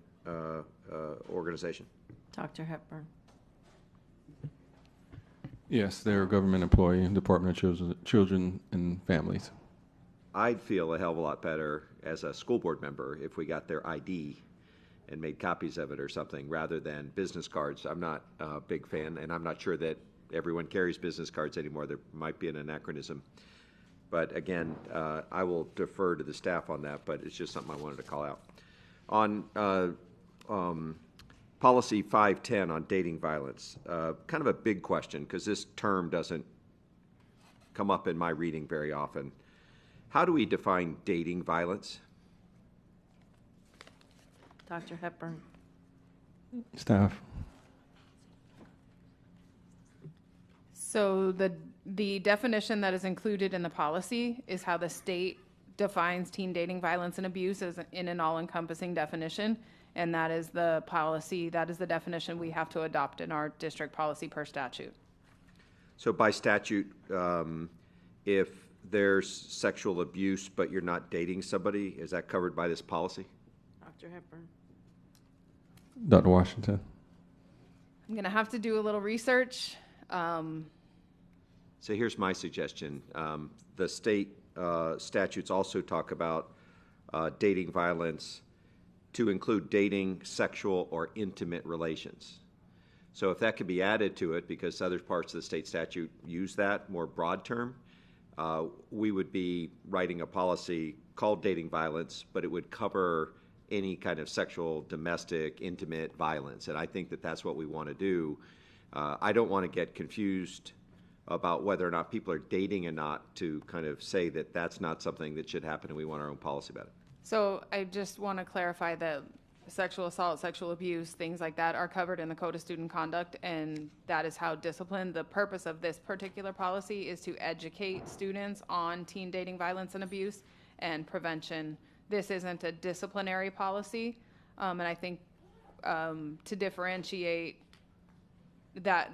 organization? Dr. Hepburn. Yes, they're a government employee, Department of Children and Families. I'd feel a hell of a lot better as a school board member if we got their ID and made copies of it or something rather than business cards. I'm not a big fan, and I'm not sure that everyone carries business cards anymore. There might be an anachronism. But again, I will defer to the staff on that, but it's just something I wanted to call out. On policy 510 on dating violence, kind of a big question because this term doesn't come up in my reading very often. How do we define dating violence? Dr. Hepburn. Staff. So the definition that is included in the policy is how the state defines teen dating violence and abuse as in an all-encompassing definition, and that is the policy, that is the definition we have to adopt in our district policy per statute. So by statute, if there's sexual abuse but you're not dating somebody, is that covered by this policy? Dr. Hepburn. Dr. Washington. I'm going to have to do a little research. So here's my suggestion. The state statutes also talk about dating violence to include dating, sexual, or intimate relations. So if that could be added to it, because other parts of the state statute use that more broad term, we would be writing a policy called dating violence, but it would cover any kind of sexual, domestic, intimate violence. And I think that that's what we want to do. I don't want to get confused about whether or not people are dating and not to kind of say that that's not something that should happen and we want our own policy about it. So I just want to clarify that sexual assault, sexual abuse, things like that are covered in the Code of Student Conduct, and that is how discipline, the purpose of this particular policy is to educate students on teen dating violence and abuse and prevention. This isn't a disciplinary policy, and I think to differentiate that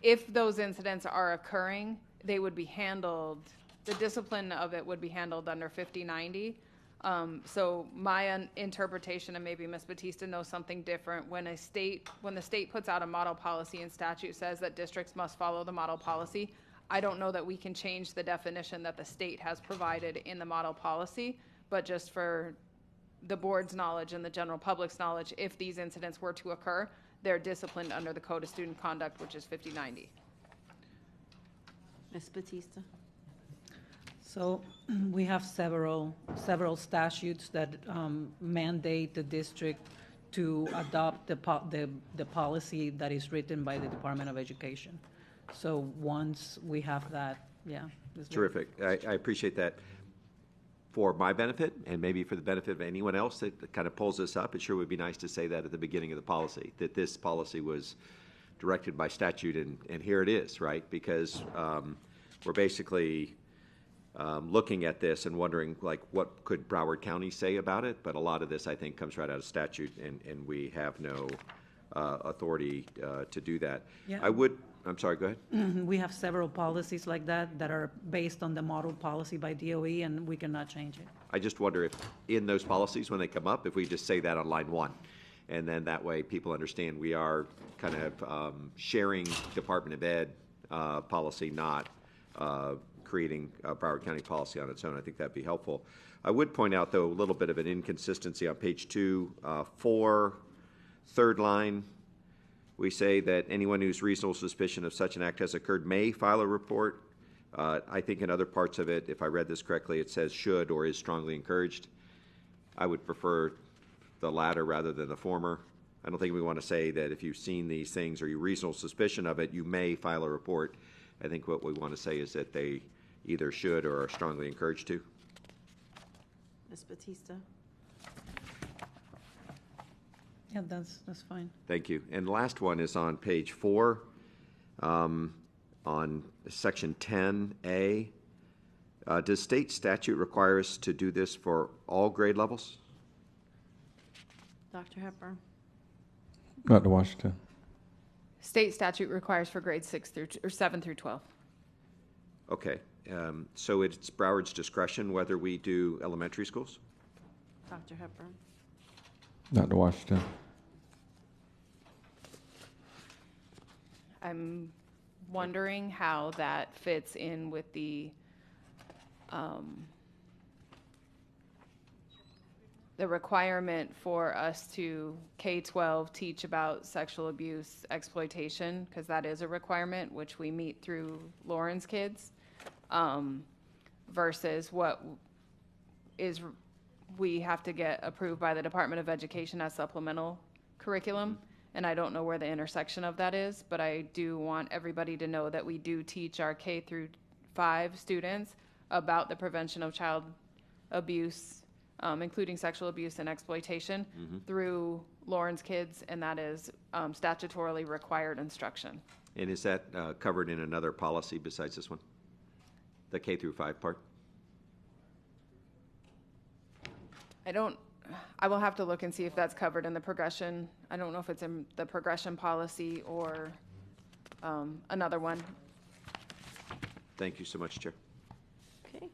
if those incidents are occurring, they would be handled, the discipline of it would be handled under 5090. So my interpretation, and maybe Ms. Batista knows something different, when the state puts out a model policy and statute says that districts must follow the model policy, I don't know that we can change the definition that the state has provided in the model policy, but just for the board's knowledge and the general public's knowledge, if these incidents were to occur, they're disciplined under the Code of Student Conduct, which is 5090. Ms. Batista. So we have several statutes that mandate the district to adopt the policy that is written by the Department of Education. So once we have that, yeah. Terrific. I appreciate that. For my benefit, and maybe for the benefit of anyone else that kind of pulls this up, it sure would be nice to say that at the beginning of the policy, that this policy was directed by statute, and here it is, right? Because we're basically looking at this and wondering, like, what could Broward County say about it? But a lot of this, I think, comes right out of statute, and we have no authority to do that. Yeah. I'm sorry, go ahead. We have several policies like that that are based on the model policy by DOE, and we cannot change it. I just wonder if in those policies, when they come up, if we just say that on line 1, and then that way people understand we are kind of sharing Department of Ed policy, not creating a Broward County policy on its own. I think that'd be helpful. I would point out, though, a little bit of an inconsistency on page 2, 4, third line. We say that anyone whose reasonable suspicion of such an act has occurred may file a report. I think in other parts of it, if I read this correctly, it says should or is strongly encouraged. I would prefer the latter rather than the former. I don't think we want to say that if you've seen these things or your reasonable suspicion of it, you may file a report. I think what we want to say is that they either should or are strongly encouraged to. Ms. Batista. Yeah, that's fine. Thank you. And the last one is on page 4, on section 10A. Does state statute require us to do this for all grade levels? Dr. Hepburn. Dr. Washington. State statute requires for grades 7 through 12. Okay. So it's Broward's discretion whether we do elementary schools? Dr. Hepburn. Dr. Washington. I'm wondering how that fits in with the the requirement for us to K-12 teach about sexual abuse, exploitation, because that is a requirement, which we meet through Lauren's kids, versus what is we have to get approved by the Department of Education as supplemental curriculum. And I don't know where the intersection of that is, but I do want everybody to know that we do teach our K through 5 students about the prevention of child abuse, including sexual abuse and exploitation, through Lauren's kids, and that is statutorily required instruction. And is that covered in another policy besides this one? The K through 5 part? I will have to look and see if that's covered in the progression. I don't know if it's in the progression policy or another one. Thank you so much, Chair. Okay,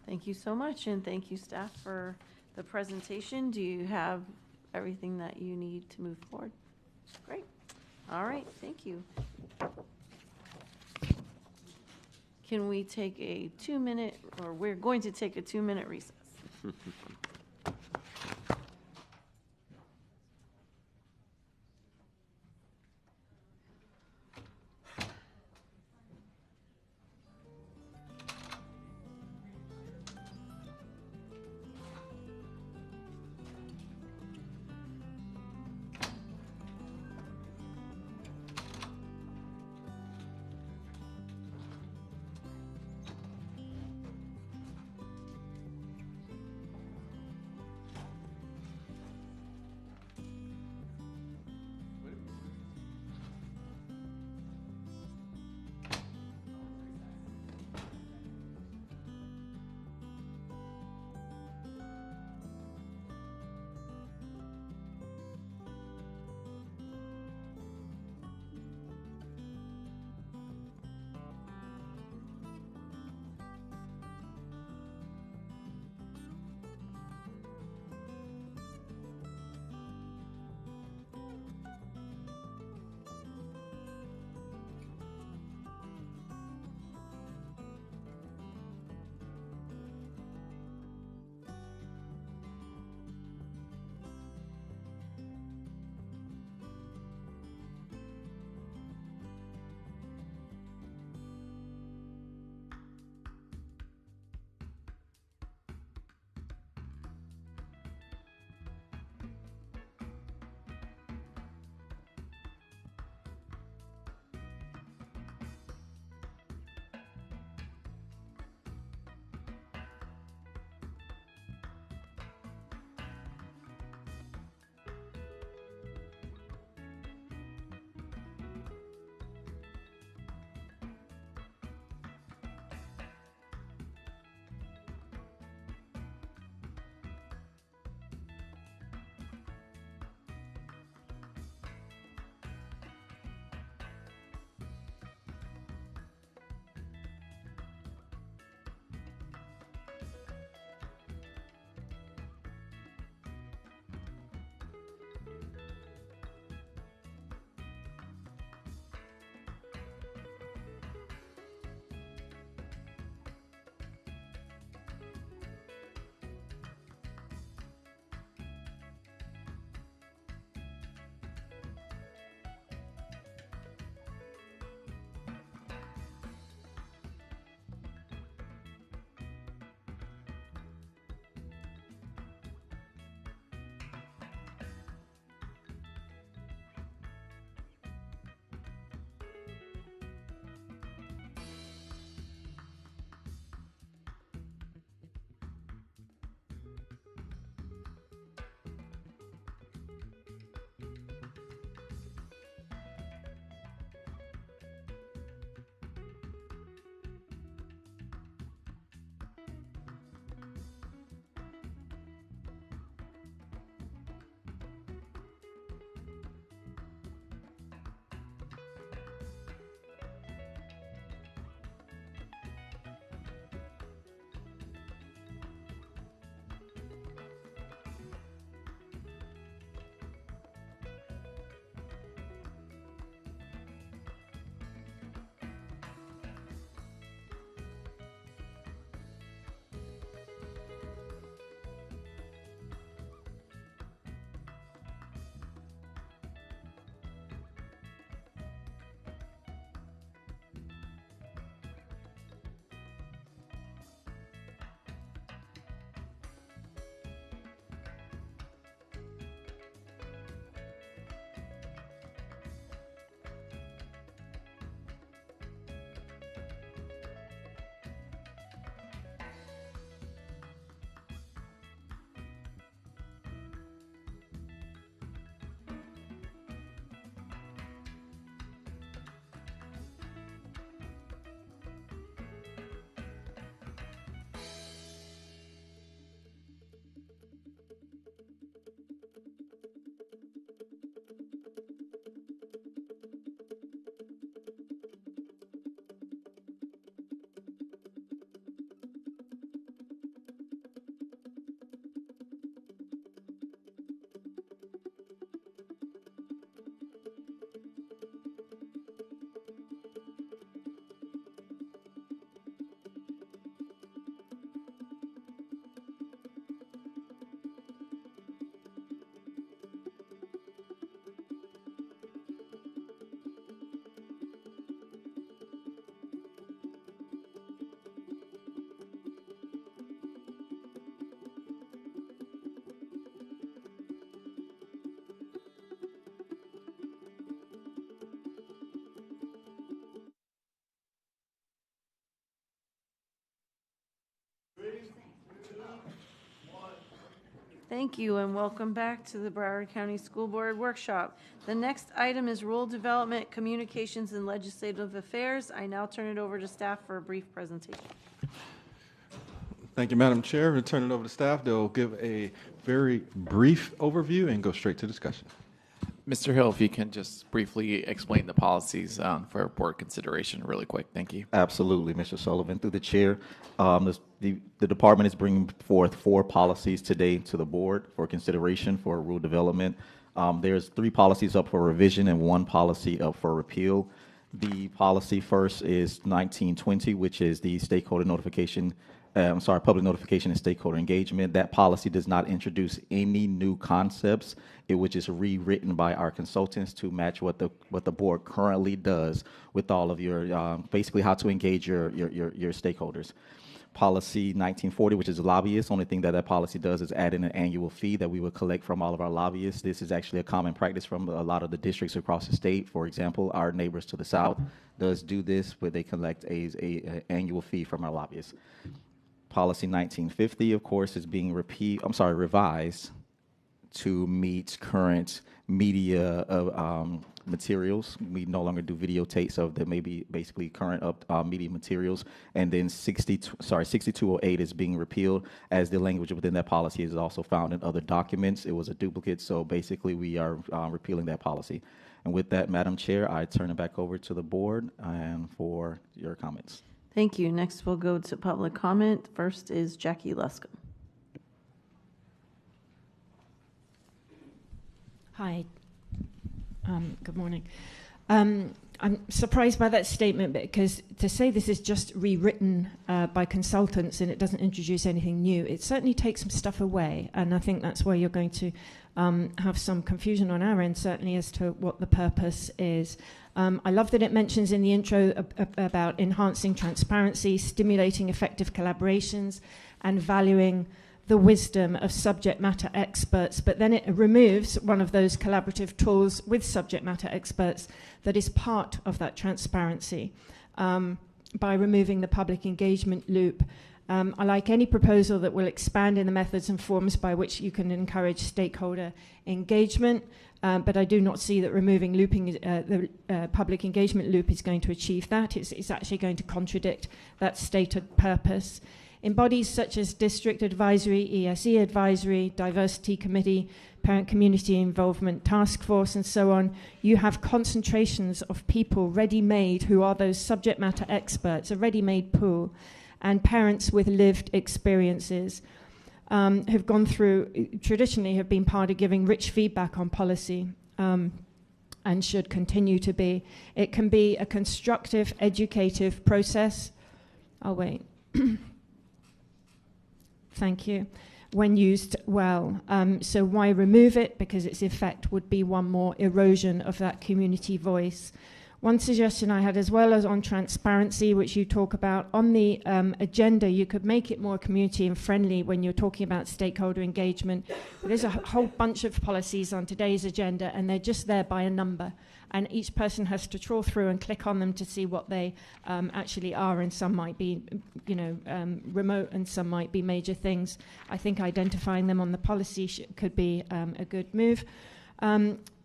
thank you so much, and thank you, staff, for the presentation. Do you have everything that you need to move forward? Great. All right, thank you. Can we take a 2-minute, or we're going to take a 2-minute recess? Thank you and welcome back to the Broward County School Board Workshop. The next item is Rural Development, Communications, and Legislative Affairs. I now turn it over to staff for a brief presentation. Thank you, Madam Chair. We'll turn it over to staff. They'll give a very brief overview and go straight to discussion. Mr. Hill, if you can just briefly explain the policies for board consideration really quick. Thank you. Absolutely, Mr. Sullivan. Through the chair, the department is bringing forth 4 policies today to the board for consideration for rural development. There's 3 policies up for revision and 1 policy up for repeal. The policy first is 1920, which is the stakeholder notification. Public notification and stakeholder engagement. That policy does not introduce any new concepts. It was just rewritten by our consultants to match what the board currently does with all of your, basically how to engage your stakeholders. Policy 1940, which is lobbyists. Only thing that policy does is add in an annual fee that we would collect from all of our lobbyists. This is actually a common practice from a lot of the districts across the state. For example, our neighbors to the south does do this, where they collect a annual fee from our lobbyists. Policy 1950, of course, is being revised to meet current media materials. We no longer do videotapes of the maybe basically current media materials. And then 6208 is being repealed, as the language within that policy is also found in other documents. It was a duplicate, so basically we are repealing that policy. And with that, Madam Chair, I turn it back over to the board and for your comments. Thank you. Next, we'll go to public comment. First is Jackie Luscombe. Hi. Good morning. I'm surprised by that statement because to say this is just rewritten by consultants and it doesn't introduce anything new, it certainly takes some stuff away. And I think that's where you're going to have some confusion on our end, certainly as to what the purpose is. I love that it mentions in the intro about enhancing transparency, stimulating effective collaborations, and valuing the wisdom of subject matter experts, but then it removes one of those collaborative tools with subject matter experts that is part of that transparency by removing the public engagement loop. I like any proposal that will expand in the methods and forms by which you can encourage stakeholder engagement, but I do not see that removing the public engagement loop is going to achieve that. It's actually going to contradict that stated purpose. In bodies such as District Advisory, ESE Advisory, Diversity Committee, Parent Community Involvement Task Force, and so on, you have concentrations of people ready-made who are those subject matter experts, a ready-made pool, and parents with lived experiences who've gone through, traditionally have been part of giving rich feedback on policy and should continue to be. It can be a constructive, educative process. I'll wait. Thank you. When used well. So why remove it? Because its effect would be one more erosion of that community voice. One suggestion I had, as well as on transparency, which you talk about, on the agenda, you could make it more community and friendly when you're talking about stakeholder engagement. There's a whole bunch of policies on today's agenda, and they're just there by a number. And each person has to trawl through and click on them to see what they actually are, and some might be, remote, and some might be major things. I think identifying them on the policy could be a good move.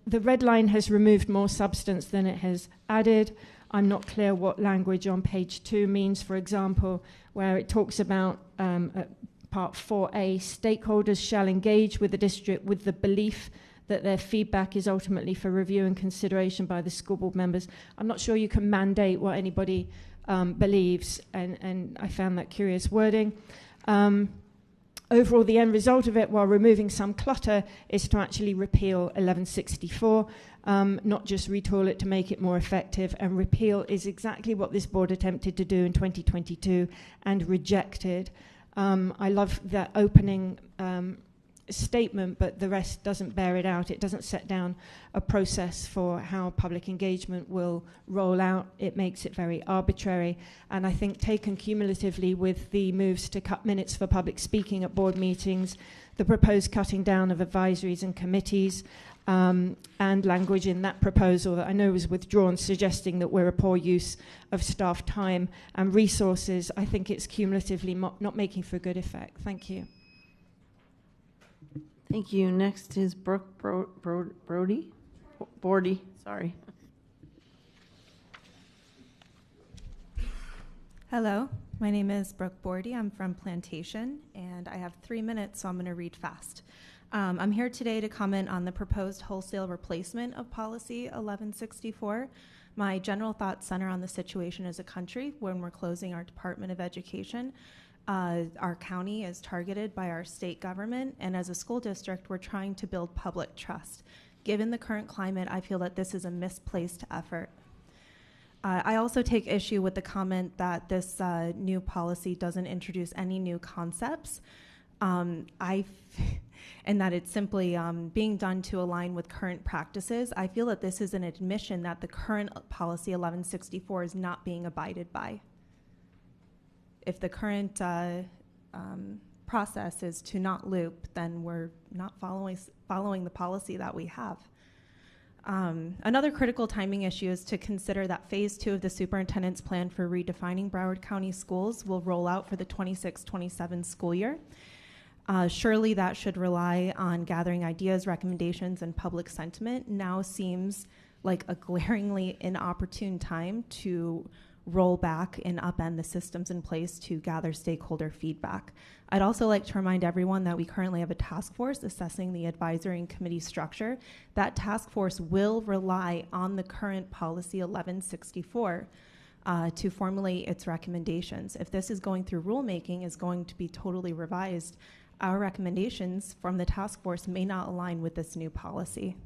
The red line has removed more substance than it has added. I'm not clear what language on page 2 means, for example, where it talks about part 4A, stakeholders shall engage with the district with the belief that their feedback is ultimately for review and consideration by the school board members. I'm not sure you can mandate what anybody believes, and I found that curious wording. Overall, the end result of it, while removing some clutter, is to actually repeal 1164, not just retool it to make it more effective. And repeal is exactly what this board attempted to do in 2022 and rejected. I love that opening statement, but the rest doesn't bear it out. It doesn't set down a process for how public engagement will roll out. It makes it very arbitrary. And I think taken cumulatively with the moves to cut minutes for public speaking at board meetings, the proposed cutting down of advisories and committees, and language in that proposal that I know was withdrawn, suggesting that we're a poor use of staff time and resources, I think it's cumulatively not making for a good effect. Thank you. Thank you. Next is Brooke Bordy, sorry. Hello, my name is Brooke Bordy. I'm from Plantation, and I have 3 minutes, so I'm going to read fast. I'm here today to comment on the proposed wholesale replacement of Policy 1164. My general thoughts center on the situation as a country when we're closing our Department of Education. Our county is targeted by our state government, and as a school district, we're trying to build public trust. Given the current climate, I feel that this is a misplaced effort. I also take issue with the comment that this new policy doesn't introduce any new concepts, and that it's simply being done to align with current practices. I feel that this is an admission that the current policy 1164 is not being abided by. If the current process is to not loop, then we're not following the policy that we have. Another critical timing issue is to consider that phase 2 of the superintendent's plan for redefining Broward County schools will roll out for the 26-27 school year. Surely that should rely on gathering ideas, recommendations, and public sentiment. Now seems like a glaringly inopportune time to roll back and upend the systems in place to gather stakeholder feedback. I'd also like to remind everyone that we currently have a task force assessing the advisory and committee structure. That task force will rely on the current policy 1164 to formulate its recommendations. If this is going through rulemaking, is going to be totally revised, our recommendations from the task force may not align with this new policy.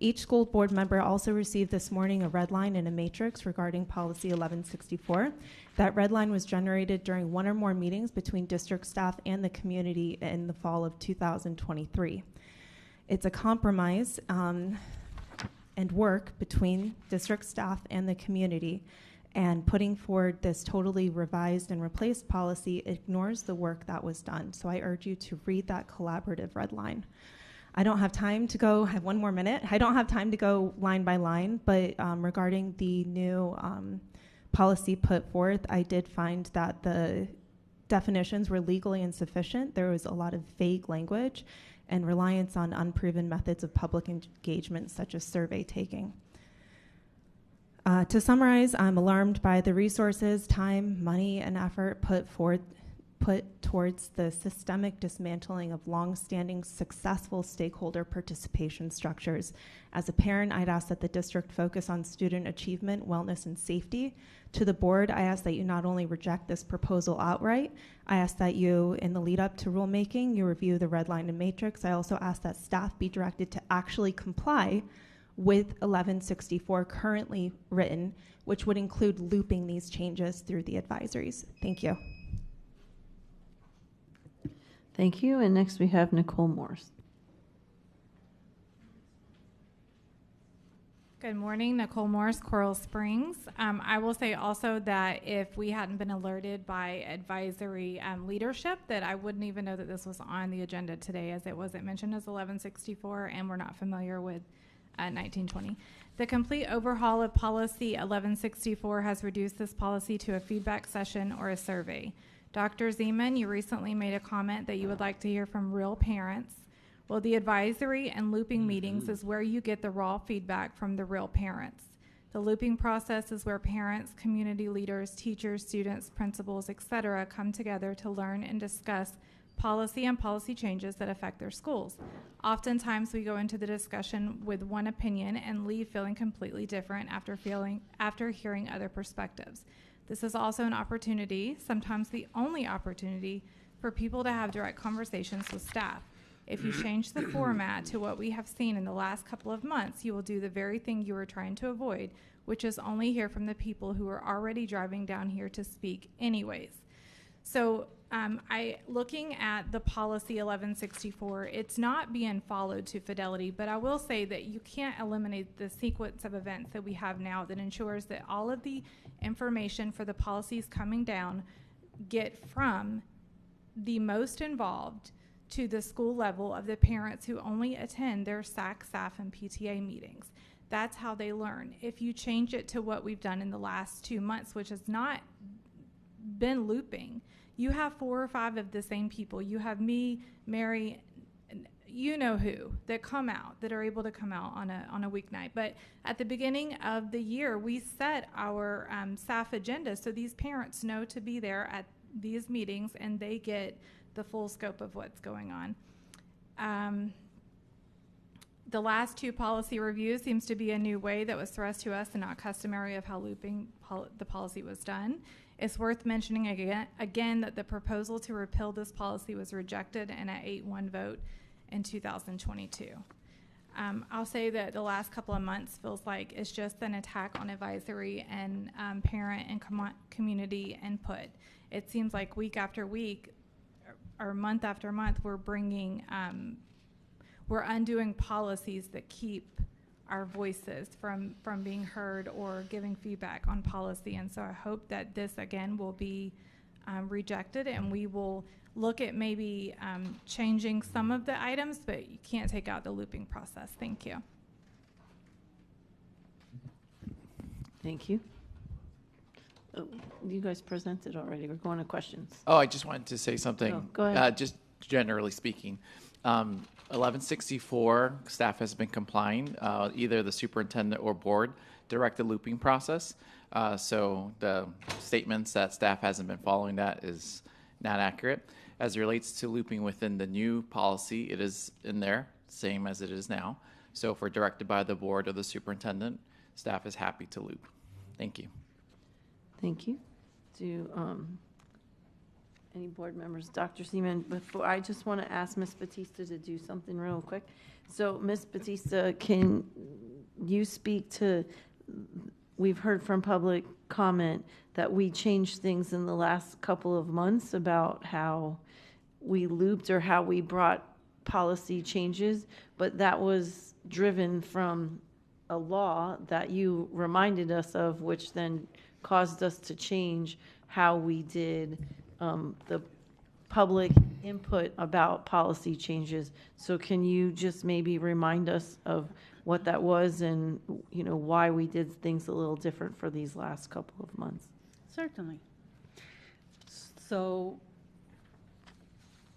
Each school board member also received this morning a red line and a matrix regarding policy 1164. That red line was generated during one or more meetings between district staff and the community in the fall of 2023. It's a compromise and work between district staff and the community, and putting forward this totally revised and replaced policy ignores the work that was done. So I urge you to read that collaborative red line. I don't have time to go, I have 1 more minute. I don't have time to go line by line, but regarding the new policy put forth, I did find that the definitions were legally insufficient. There was a lot of vague language and reliance on unproven methods of public engagement, such as survey taking. To summarize, I'm alarmed by the resources, time, money, and effort put towards the systemic dismantling of long-standing successful stakeholder participation structures. As a parent, I'd ask that the district focus on student achievement, wellness, and safety. To the board, I ask that you not only reject this proposal outright, I ask that you, in the lead up to rulemaking, you review the red line and matrix. I also ask that staff be directed to actually comply with 1164 currently written, which would include looping these changes through the advisories. Thank you. Thank you. And next we have Nicole Morse. Good morning, Nicole Morse, Coral Springs. I will say also that if we hadn't been alerted by advisory leadership, that I wouldn't even know that this was on the agenda today, as it wasn't mentioned as 1164, and we're not familiar with 1920. The complete overhaul of policy 1164 has reduced this policy to a feedback session or a survey. Dr. Zeman, you recently made a comment that you would like to hear from real parents. Well, the advisory and looping meetings is where you get the raw feedback from the real parents. The looping process is where parents, community leaders, teachers, students, principals, etc. come together to learn and discuss policy and policy changes that affect their schools. Oftentimes we go into the discussion with one opinion and leave feeling completely different after hearing other perspectives. This is also an opportunity, sometimes the only opportunity, for people to have direct conversations with staff. If you change the format to what we have seen in the last couple of months, you will do the very thing you were trying to avoid, which is only hear from the people who are already driving down here to speak anyways. So looking at the policy 1164, it's not being followed to fidelity, but I will say that you can't eliminate the sequence of events that we have now that ensures that all of the information for the policies coming down get from the most involved to the school level of the parents who only attend their SAC, SAF, and PTA meetings. That's how they learn. If you change it to what we've done in the last 2 months, which has not been looping, you have 4 or 5 of the same people. You have me, Mary, you know who, that come out, that are able to come out on a weeknight. But at the beginning of the year, we set our staff agenda so these parents know to be there at these meetings and they get the full scope of what's going on. The last two policy reviews seems to be a new way that was thrust to us and not customary of how looping the policy was done. It's worth mentioning again that the proposal to repeal this policy was rejected in an 8-1 vote in 2022. I'll say that the last couple of months feels like it's just an attack on advisory and parent and community input. It seems like week after week or month after month we're undoing policies that keep our voices from being heard or giving feedback on policy. And so I hope that this again will be rejected and we will look at maybe changing some of the items, but you can't take out the looping process. Thank you. Thank you. Oh, you guys presented already. We're going to questions. Oh, I just wanted to say something. Oh, go ahead. Just generally speaking. 1164, staff has been complying. Either the superintendent or board direct the looping process. So the statements that staff hasn't been following that is not accurate. As it relates to looping within the new policy, it is in there, same as it is now. So if we're directed by the board or the superintendent, staff is happy to loop. Thank you. Thank you. Do any board members? Dr. Seaman, before I just want to ask Ms. Batista to do something real quick. So Ms. Batista, can you speak to, we've heard from public comment that we changed things in the last couple of months about how we looped or how we brought policy changes, but that was driven from a law that you reminded us of, which then caused us to change how we did the public input about policy changes. So can you just maybe remind us of what that was and, you know, why we did things a little different for these last couple of months? Certainly. So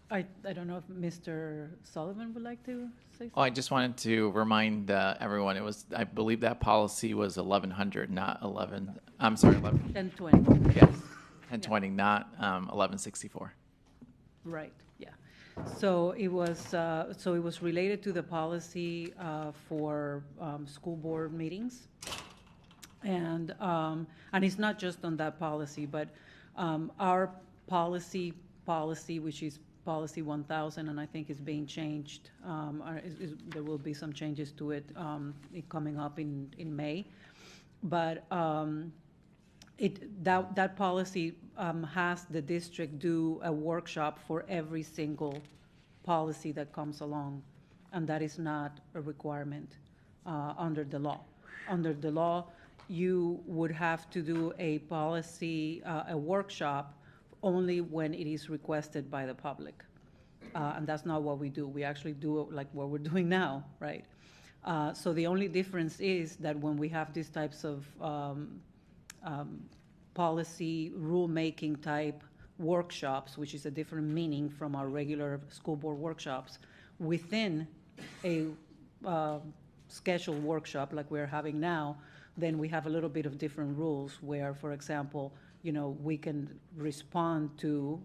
I don't know if Mr. Sullivan would like to say something. Oh, I just wanted to remind everyone, it was, I believe that policy was 1100, not 11, I'm sorry, 1020. Yes, 1020, not 1164. Right, yeah. So it was related to the policy for school board meetings. And it's not just on that policy, but our policy, which is Policy 1000, and I think is being changed. There will be some changes to it coming up in May. But that policy has the district do a workshop for every single policy that comes along, and that is not a requirement under the law. Under the law, you would have to do a policy, a workshop only when it is requested by the public. And that's not what we do. We actually do it like what we're doing now, right? So the only difference is that when we have these types of policy rulemaking type workshops, which is a different meaning from our regular school board workshops, within a scheduled workshop like we're having now, then we have a little bit of different rules where, for example, you know, we can respond to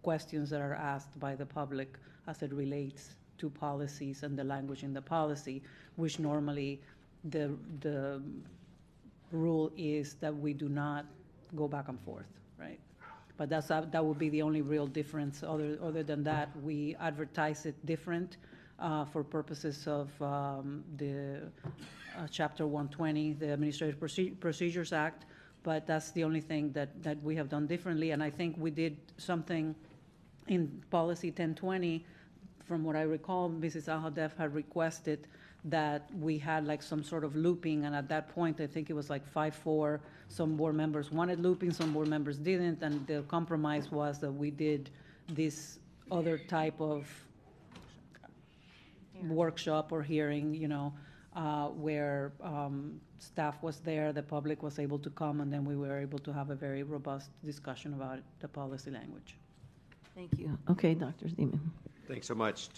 questions that are asked by the public as it relates to policies and the language in the policy, which normally the rule is that we do not go back and forth, right? But that would be the only real difference. Other than that, we advertise it different for purposes of the Chapter 120, the Administrative Procedures Act. But that's the only thing that we have done differently. And I think we did something in Policy 1020. From what I recall, Mrs. Al-Hadef had requested that we had like some sort of looping. And at that point, I think it was like 5-4. Some board members wanted looping, some board members didn't. And the compromise was that we did this other type of workshop or hearing, you know, where staff was there, the public was able to come, and then we were able to have a very robust discussion about the policy language. Thank you. Okay, Dr. Seaman. Thanks so much.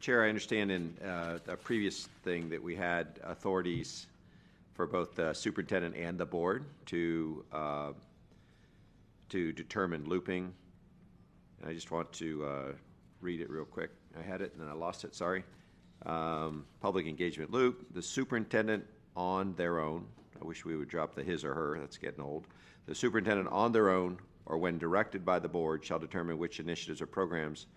Chair, I understand in a previous thing that we had authorities for both the superintendent and the board to determine looping. I just want to read it real quick. I had it and then I lost it, sorry. Public engagement loop, the superintendent on their own, I wish we would drop the his or her, that's getting old. The superintendent on their own or when directed by the board shall determine which initiatives or programs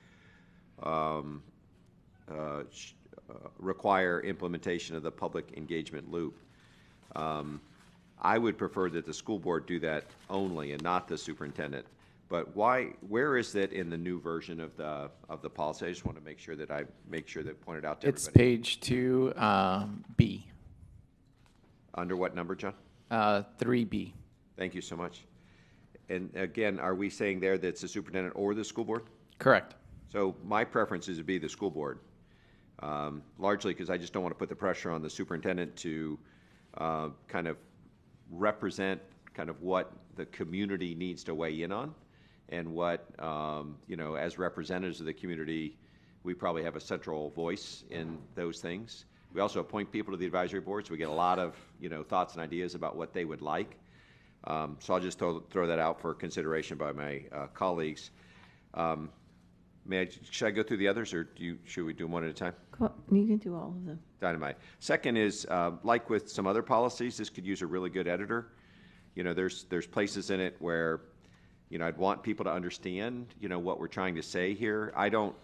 require implementation of the public engagement loop. I would prefer that the school board do that only and not the superintendent. But where is that in the new version of the policy? I just want to make sure that pointed out to It's everybody. page 2, B. Under what number, John? 3B. Thank you so much. And again, are we saying there that it's the superintendent or the school board? Correct. So my preference is to be the school board, largely because I just don't want to put the pressure on the superintendent to kind of represent kind of what the community needs to weigh in on, and what, as representatives of the community, we probably have a central voice in those things. We also appoint people to the advisory board, so we get a lot of, thoughts and ideas about what they would like. So I'll just throw that out for consideration by my colleagues. Should I go through the others, or should we do them one at a time? You can do all of them. Dynamite. Second is, like with some other policies, this could use a really good editor. There's places in it where, I'd want people to understand, what we're trying to say here. I don't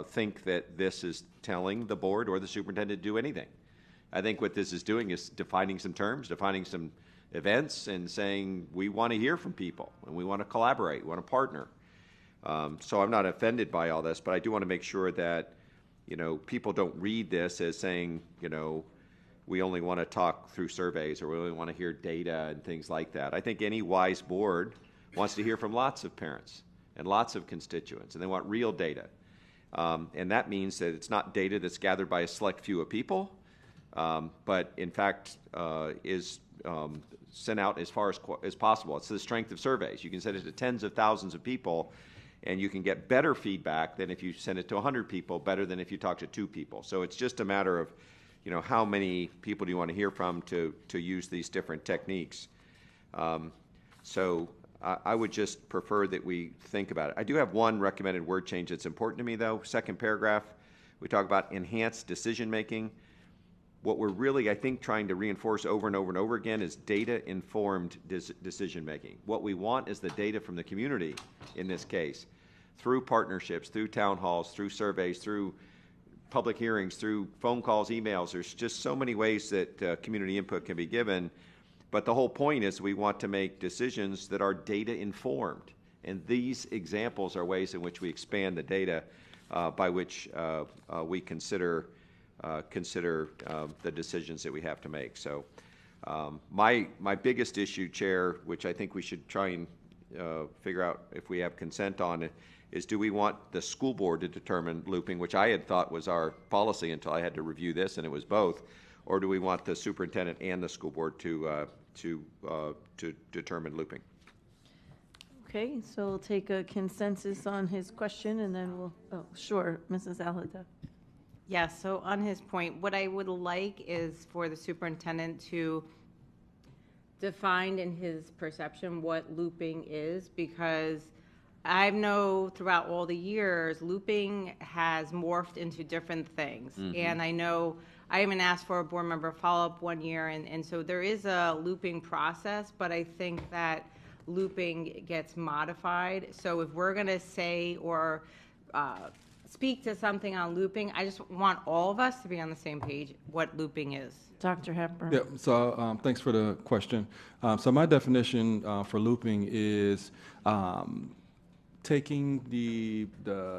think that this is telling the board or the superintendent to do anything. I think what this is doing is defining some terms, defining some events, and saying we want to hear from people, and we want to collaborate, we want to partner. So I'm not offended by all this, but I do want to make sure that, people don't read this as saying, we only want to talk through surveys, or we only want to hear data and things like that. I think any wise board wants to hear from lots of parents and lots of constituents, and they want real data. And that means that it's not data that's gathered by a select few of people, but in fact is sent out as far as possible. It's the strength of surveys. You can send it to tens of thousands of people, and you can get better feedback than if you send it to 100 people, better than if you talk to 2 people. So it's just a matter of, how many people do you want to hear from to use these different techniques. So I would just prefer that we think about it. I do have one recommended word change that's important to me, though. Second paragraph, we talk about enhanced decision-making. What we're really, I think, trying to reinforce over and over and over again is data-informed decision-making. What we want is the data from the community, in this case, through partnerships, through town halls, through surveys, through public hearings, through phone calls, emails. There's just so many ways that community input can be given. But the whole point is we want to make decisions that are data-informed. And these examples are ways in which we expand the data by which we consider the decisions that we have to make. So my biggest issue, Chair, which I think we should try and figure out if we have consent on, is do we want the school board to determine looping, which I had thought was our policy until I had to review this, and it was both, or do we want the superintendent and the school board to determine looping? Okay, so we'll take a consensus on his question, and then sure, Mrs. Alhada. Yes, so on his point, what I would like is for the superintendent to define in his perception what looping is, because I know throughout all the years, looping has morphed into different things. Mhm. And I know I even asked for a board member follow-up one year, and so there is a looping process, but I think that looping gets modified. So if we're going to say or speak to something on looping, I just want all of us to be on the same page what looping is. Dr. Hepburn. Yeah, so thanks for the question. So my definition for looping is taking the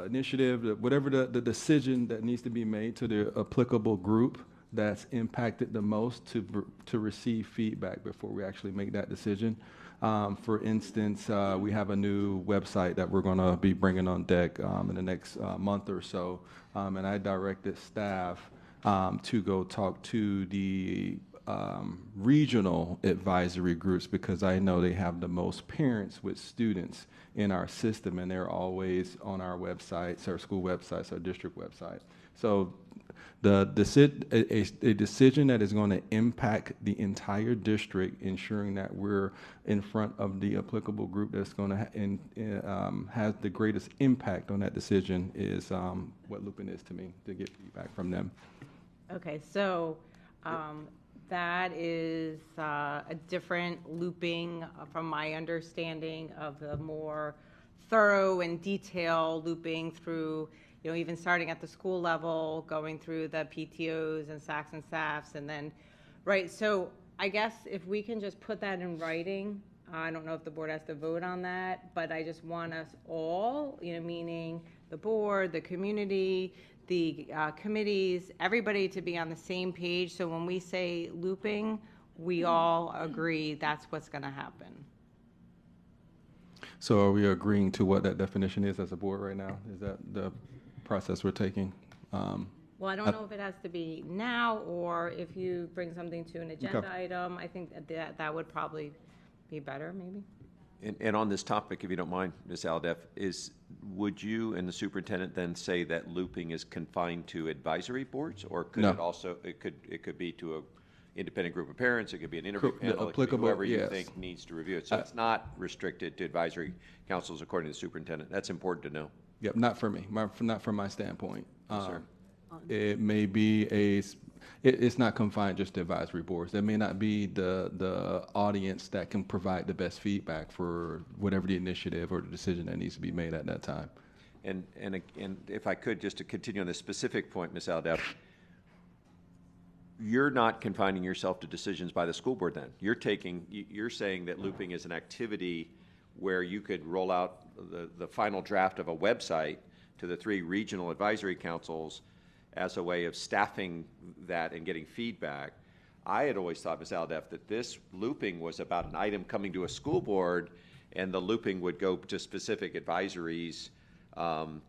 initiative, whatever the decision that needs to be made to the applicable group that's impacted the most to receive feedback before we actually make that decision. For instance, we have a new website that we're going to be bringing on deck in the next month or so, and I directed staff to go talk to the regional advisory groups because I know they have the most parents with students in our system, and they're always on our websites, our school websites, our district websites. So a decision that is going to impact the entire district, ensuring that we're in front of the applicable group that's going to has the greatest impact on that decision is what looping is to me, to get feedback from them. Okay, so that is a different looping from my understanding of the more thorough and detailed looping through, even starting at the school level, going through the PTOs and SACs and SAFs, and then, right, so I guess if we can just put that in writing, I don't know if the board has to vote on that, but I just want us all, meaning the board, the community, the committees, everybody to be on the same page, so when we say looping, we all agree that's what's going to happen. So are we agreeing to what that definition is as a board right now? Is that the process we're taking? Well, I don't know if it has to be now or if you bring something to an agenda item. I think that would probably be better, maybe. And on this topic, if you don't mind, Ms. Aldeff, would you and the superintendent then say that looping is confined to advisory boards, or could it also it could be to a independent group of parents? It could be an interview panel. It could be whoever you think needs to review it. So it's not restricted to advisory councils, according to the superintendent. That's important to know. Yep, not for me. Not from my standpoint. Yes, sir. It may be it's not confined just to advisory boards. There may not be the audience that can provide the best feedback for whatever the initiative or the decision that needs to be made at that time. And if I could, just to continue on this specific point, Ms. Aldeff, you're not confining yourself to decisions by the school board then. You're saying that looping is an activity where you could roll out the final draft of a website to the 3 regional advisory councils as a way of staffing that and getting feedback. I had always thought, Ms. Aldeff, that this looping was about an item coming to a school board, and the looping would go to specific advisories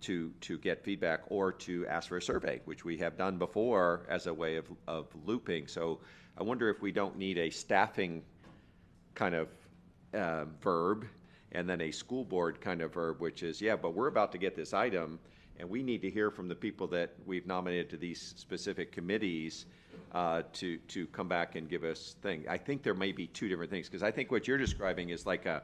to get feedback or to ask for a survey, which we have done before as a way of looping. So I wonder if we don't need a staffing kind of verb and then a school board kind of verb, which is, but we're about to get this item, and we need to hear from the people that we've nominated to these specific committees to come back and give us things. I think there may be 2 different things, because I think what you're describing is like a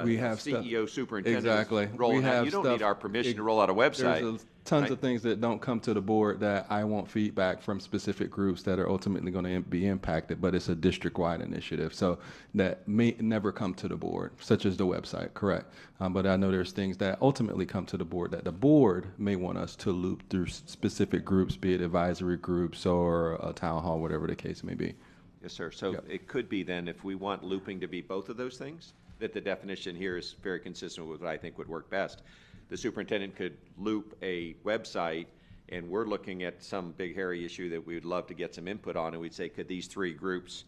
we have CEO, superintendent exactly. rolling out. You don't need our permission to roll out a website. There's tons of things that don't come to the board that I want feedback from specific groups that are ultimately going to be impacted, but it's a district-wide initiative. So that may never come to the board, such as the website, correct. But I know there's things that ultimately come to the board that the board may want us to loop through specific groups, be it advisory groups or a town hall, whatever the case may be. Yes, sir. So it could be then, if we want looping to be both of those things, that the definition here is very consistent with what I think would work best. The superintendent could loop a website, and we're looking at some big hairy issue that we would love to get some input on, and we'd say, could these 3 groups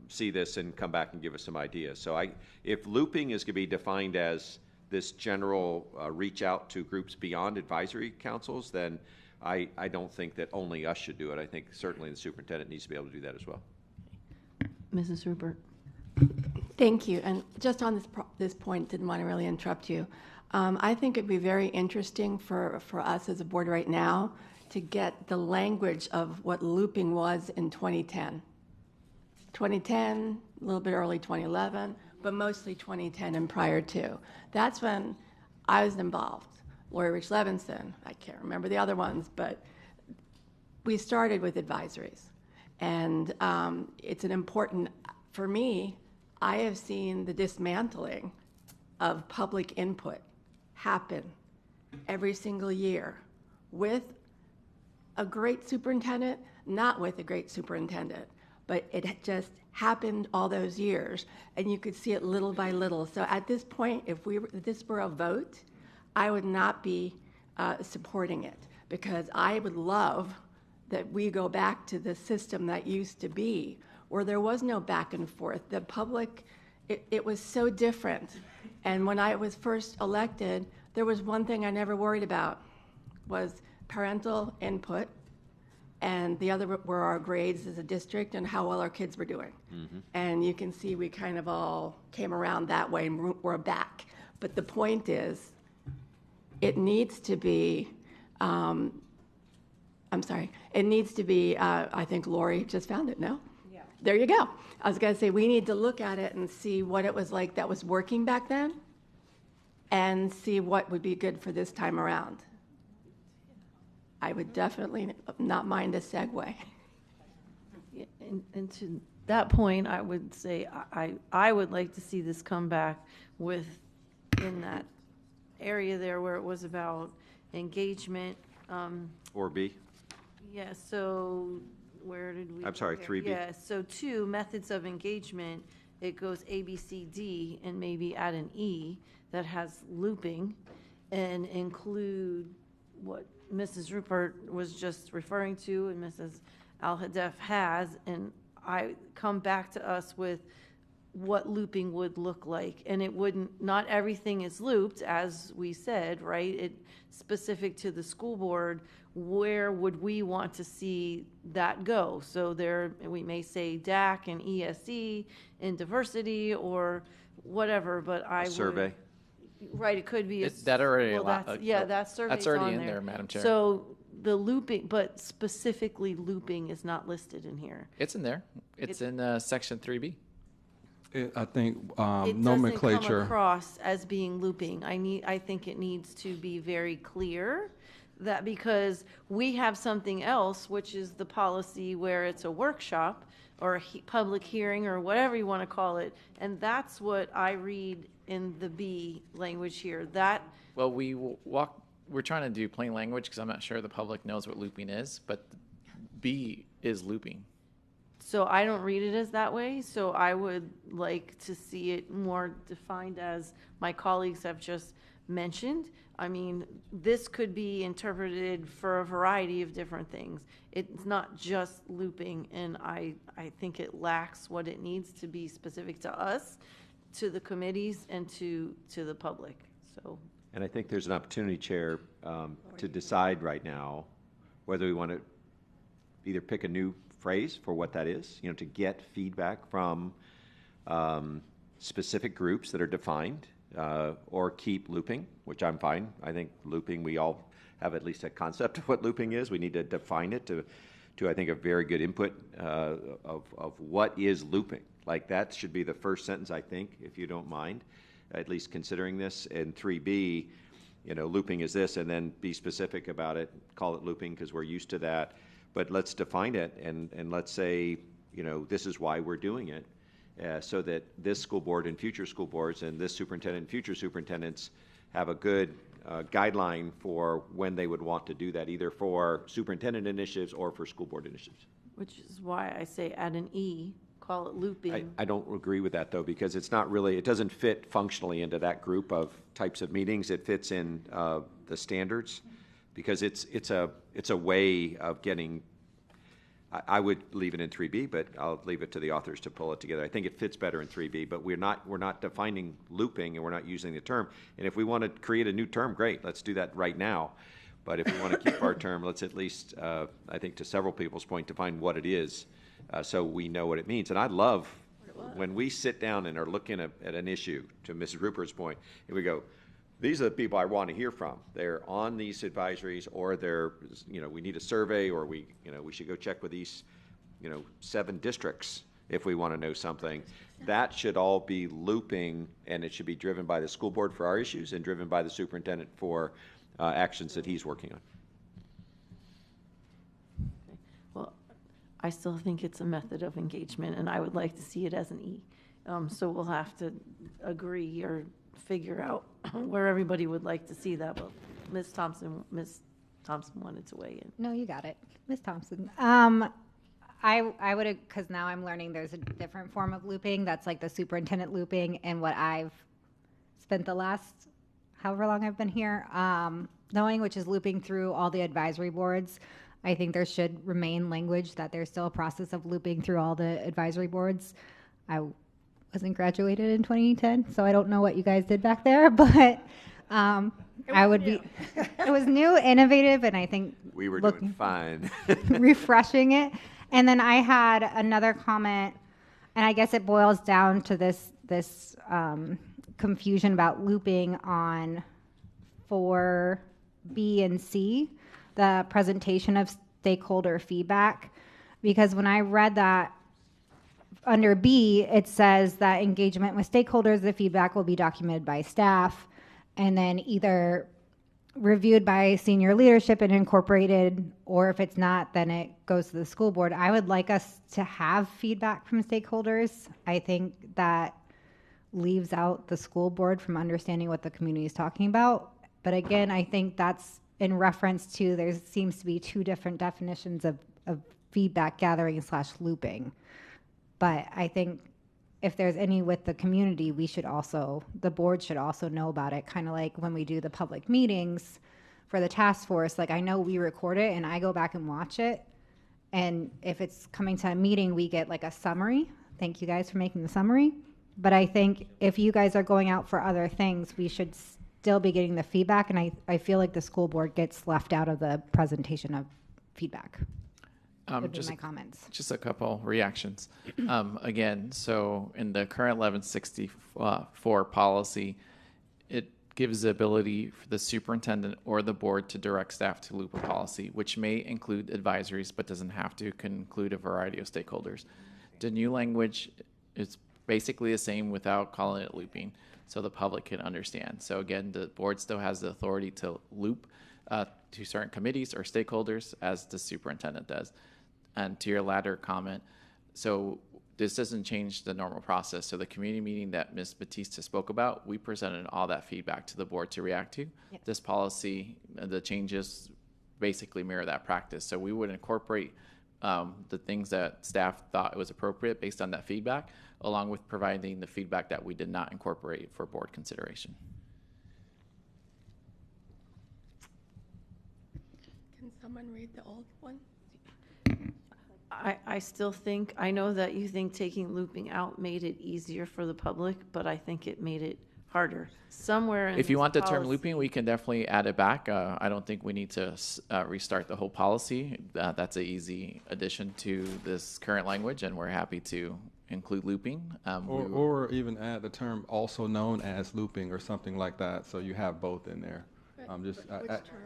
see this and come back and give us some ideas? So if looping is going to be defined as this general reach out to groups beyond advisory councils, then I don't think that only us should do it. I think certainly the superintendent needs to be able to do that as well. Mrs. Rupert. Thank you. And just on this point, didn't want to really interrupt you. I think it'd be very interesting for us as a board right now to get the language of what looping was in 2010. 2010, a little bit early 2011, but mostly 2010 and prior to. That's when I was involved. Lori Rich Levinson, I can't remember the other ones, but we started with advisories. And it's an important, for me, I have seen the dismantling of public input happen every single year with a great superintendent, not with a great superintendent, but it just happened all those years, and you could see it little by little. So at this point, if this were a vote, I would not be supporting it, because I would love that we go back to the system that used to be, where there was no back and forth. The public, it was so different. And when I was first elected, there was one thing I never worried about, was parental input and the other were our grades as a district and how well our kids were doing. And you can see we kind of all came around that way and we're back. But the point is, it needs to be, it needs to be, I think Lori just found it, no? Yeah. There you go. I was going to say, we need to look at it and see what it was like that was working back then and see what would be good for this time around. I would definitely not mind a segue. Yeah, and to that point, I would say I would like to see this come back with, in that area there where it was about engagement. Or B? Yeah, so where did we? I'm sorry, here? 3B. Yeah, so 2, methods of engagement, it goes A, B, C, D, and maybe add an E that has looping and include what Mrs. Rupert was just referring to and Mrs. Al-Hadef has, and I come back to us with what looping would look like. And it wouldn't, not everything is looped, as we said, right? It specific to the school board, where would we want to see that go? So there, we may say DAC and ESE and diversity or whatever, but I would. Survey. Right, it could be. That already Well, allow- that's, yeah, that survey's that's already on in there, Madam Chair. So the looping, but specifically looping is not listed in here. It's in there. It's in section 3B. I think It doesn't come nomenclature. across as being looping. I think it needs to be very clear that, because we have something else, which is the policy where it's a workshop or a public hearing or whatever you want to call it, and that's what I read in the B language here. That Well, we're trying to do plain language because I'm not sure the public knows what looping is, but B is looping. So I don't read it as that way, so I would like to see it more defined as my colleagues have just mentioned. I mean, this could be interpreted for a variety of different things. It's not just looping, and I think it lacks what it needs to be specific to us, to the committees, and to the public, so. And I think there's an opportunity, Chair, to decide right now whether we want to either pick a new phrase for what that is, to get feedback from specific groups that are defined, or keep looping, which I'm fine. I think looping, we all have at least a concept of what looping is. We need to define it to I think, a very good input of what is looping. Like, that should be the first sentence, I think, if you don't mind, at least considering this. And 3B, looping is this, and then be specific about it, call it looping because we're used to that. But let's define it, and let's say, this is why we're doing it, so that this school board and future school boards and this superintendent and future superintendents have a good guideline for when they would want to do that, either for superintendent initiatives or for school board initiatives. Which is why I say add an E, call it looping. I don't agree with that, though, because it's not really, it doesn't fit functionally into that group of types of meetings. It fits in the standards, because it's a way of getting. I would leave it in 3B, but I'll leave it to the authors to pull it together. I think it fits better in 3B, but we're not defining looping, and we're not using the term. And if we want to create a new term, great, let's do that right now. But if we want to keep our term, let's at least, I think to several people's point, define what it is, so we know what it means. And I love when we sit down and are looking at an issue, to Mrs. Rupert's point, and we go, these are the people I want to hear from. They're on these advisories, or they're, we need a survey, or we should go check with these, 7 districts if we want to know something. That should all be looping, and it should be driven by the school board for our issues and driven by the superintendent for actions that he's working on. Okay. Well, I still think it's a method of engagement, and I would like to see it as an E. So we'll have to agree or figure out where everybody would like to see that. But Ms. Thompson wanted to weigh in. No, you got it, Ms. Thompson. I would, because now I'm learning there's a different form of looping that's like the superintendent looping, and what I've spent the last however long I've been here knowing, which is looping through all the advisory boards. I think there should remain language that there's still a process of looping through all the advisory boards. I wasn't graduated in 2010, so I don't know what you guys did back there, but I would be. It was new, innovative, and I think We were look- doing fine. refreshing it. And then I had another comment, and I guess it boils down to this confusion about looping on 4B and C, the presentation of stakeholder feedback, because when I read that under B, it says that engagement with stakeholders, the feedback will be documented by staff and then either reviewed by senior leadership and incorporated, or if it's not, then it goes to the school board. I would like us to have feedback from stakeholders. I think that leaves out the school board from understanding what the community is talking about. But again, I think that's in reference to, there seems to be two different definitions of feedback gathering / looping. But I think if there's any with the community, the board should also know about it, kind of like when we do the public meetings for the task force. Like, I know we record it and I go back and watch it. And if it's coming to a meeting, we get like a summary. Thank you guys for making the summary. But I think if you guys are going out for other things, we should still be getting the feedback. And I feel like the school board gets left out of the presentation of feedback. Would be my comments. Just a couple reactions. Again, so in the current 1164 policy, it gives the ability for the superintendent or the board to direct staff to loop a policy, which may include advisories, but doesn't have to, can include a variety of stakeholders. The new language is basically the same without calling it looping, so the public can understand. So again, the board still has the authority to loop to certain committees or stakeholders, as the superintendent does. And to your latter comment, so this doesn't change the normal process. So the community meeting that Ms. Batista spoke about, we presented all that feedback to the board to react to. Yep. This policy, the changes basically mirror that practice. So we would incorporate the things that staff thought was appropriate based on that feedback, along with providing the feedback that we did not incorporate for board consideration. Can someone read the old one? I still think, I know that you think taking looping out made it easier for the public, but I think it made it harder. Somewhere in If you this want the term policy- looping, we can definitely add it back. I don't think we need to restart the whole policy. That's an easy addition to this current language, and we're happy to include looping. Or even add the term also known as looping or something like that, so you have both in there.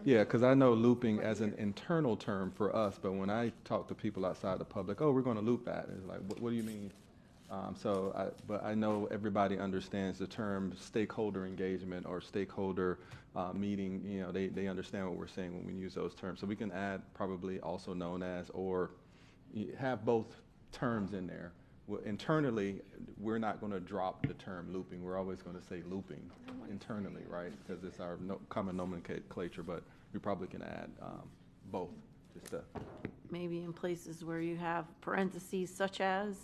Yeah, because I know looping as an internal term for us, but when I talk to people outside the public, oh, we're going to loop that. It's like, what do you mean? But I know everybody understands the term stakeholder engagement or stakeholder meeting. You know, they understand what we're saying when we use those terms. So we can add probably also known as, or have both terms in there. Internally, we're not going to drop the term looping. We're always going to say looping internally, right? Because it's our common nomenclature, but we probably can add both. Just to Maybe in places where you have parentheses such as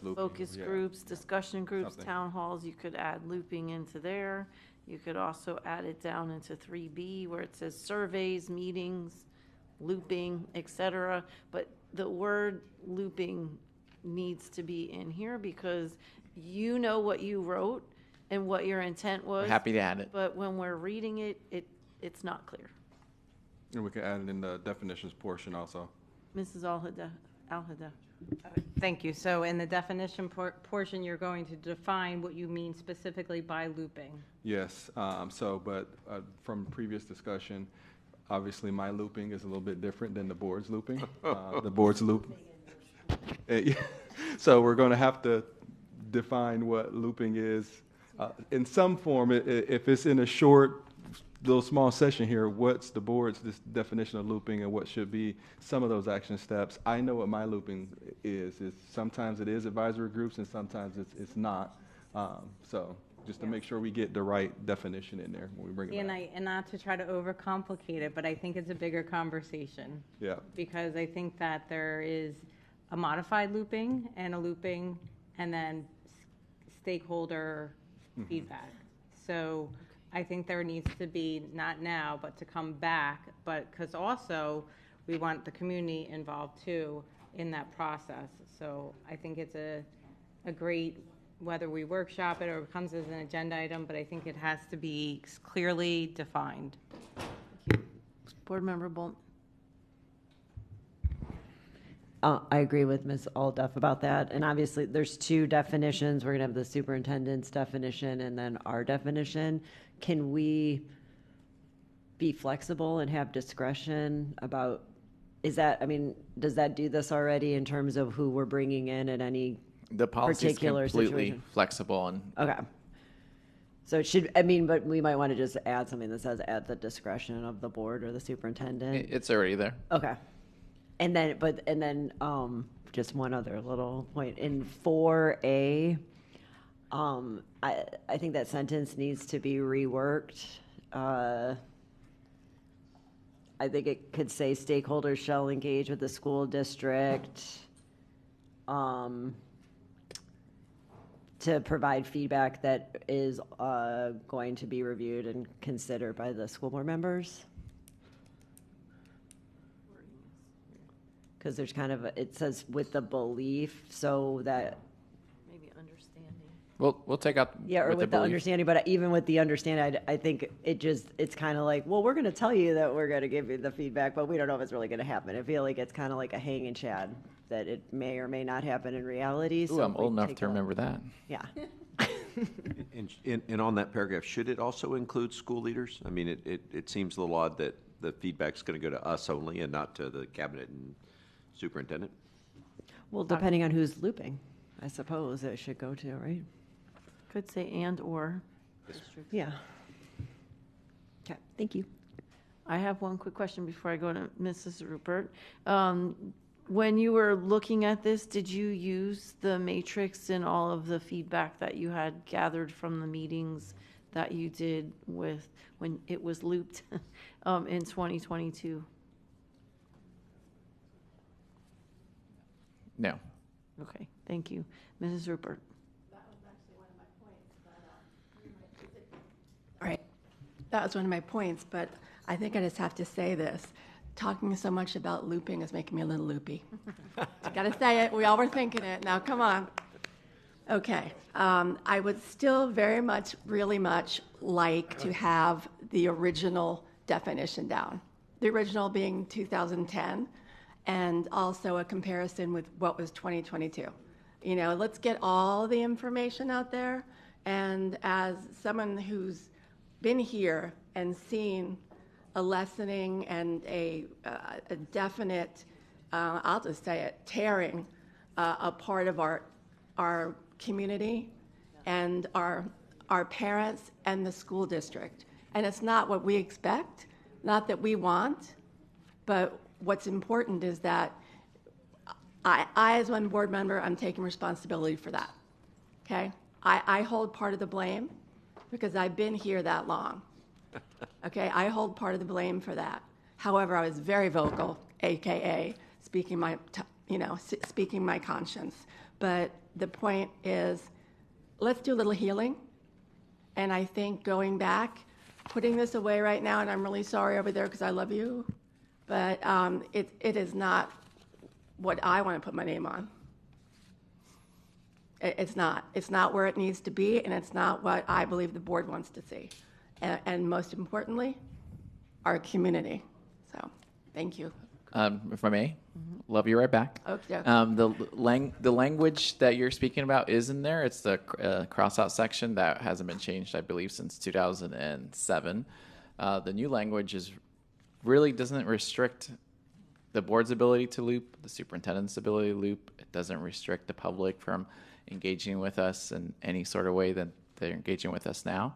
looping, focus yeah. groups, discussion groups, Something. town halls, you could add looping into there. You could also add it down into 3B where it says surveys, meetings, looping, etc. But the word looping needs to be in here because you know what you wrote and what your intent was. We're happy to add it. But when we're reading it, it's not clear. And we can add it in the definitions portion also. Mrs. Alhada. Thank you. So in the definition portion, you're going to define what you mean specifically by looping. Yes, but from previous discussion, obviously my looping is a little bit different than the board's looping. The board's loop. So we're going to have to define what looping is in some form. If it's in a short, little small session here, what's the board's definition of looping and what should be some of those action steps? I know what my looping is. Sometimes it is advisory groups and sometimes it's not. So just to make sure we get the right definition in there when we bring it back. And not to try to overcomplicate it, but I think it's a bigger conversation. Yeah. Because I think that there is a modified looping and a looping and then stakeholder feedback. So I think there needs to be, not now, but to come back, but because also we want the community involved too in that process. So I think it's a great whether we workshop it or it comes as an agenda item, but I think it has to be clearly defined. Board Member Bolt. I agree with Ms. Alduff about that. And obviously, there's two definitions. We're going to have the superintendent's definition and then our definition. Can we be flexible and have discretion about, does that do this already in terms of who we're bringing in at any The policy is particular completely situation? flexible and Okay. So it should, but we might want to just add something that says at the discretion of the board or the superintendent. it's already there. Okay. And then, just one other little point. In 4A, I think that sentence needs to be reworked. I think it could say stakeholders shall engage with the school district to provide feedback that is going to be reviewed and considered by the school board members. Because there's kind of, it says with the belief, so that. Maybe understanding. We'll take out. Yeah, or with the belief. understanding, but even with the understanding, I think it's kind of like, well, we're going to tell you that we're going to give you the feedback, but we don't know if it's really going to happen. I feel like it's kind of like a hang and chad, that it may or may not happen in reality. Ooh, So I'm old enough to remember that. Yeah. And on that paragraph, should it also include school leaders? I mean, it seems a little odd that the feedback's going to go to us only and not to the cabinet and superintendent. Well, depending on who's looping, I suppose it should go to, right? Could say and or. Yeah. Okay, thank you. I have one quick question before I go to Mrs. Rupert. When you were looking at this, did you use the matrix and all of the feedback that you had gathered from the meetings that you did with when it was looped in 2022? No. Okay, thank you. Mrs. Rupert. All right. That was one of my points, but I think I just have to say this. Talking so much about looping is making me a little loopy. Gotta say it. We all were thinking it. Now, come on. Okay. I would still very much, really much like to have the original definition down. The original being 2010, and also a comparison with what was 2022. You know, let's get all the information out there. And as someone who's been here and seen a lessening and a definite, I'll just say it, tearing a part of our community and our parents and the school district. And it's not what we expect, not that we want, but what's important is that I as one board member, I'm taking responsibility for that, okay? I hold part of the blame because I've been here that long. Okay, I hold part of the blame for that. However, I was very vocal, AKA speaking my conscience. But the point is, let's do a little healing. And I think going back, putting this away right now, and I'm really sorry over there because I love you, but it is not what I want to put my name on. It's not. It's not where it needs to be, and it's not what I believe the board wants to see. And most importantly, our community. So, thank you. If I may, love you right back. Okay. The language that you're speaking about is in there. It's the cross-out section that hasn't been changed, I believe, since 2007. The new language really doesn't restrict the board's ability to loop, the superintendent's ability to loop. It doesn't restrict the public from engaging with us in any sort of way that they're engaging with us now.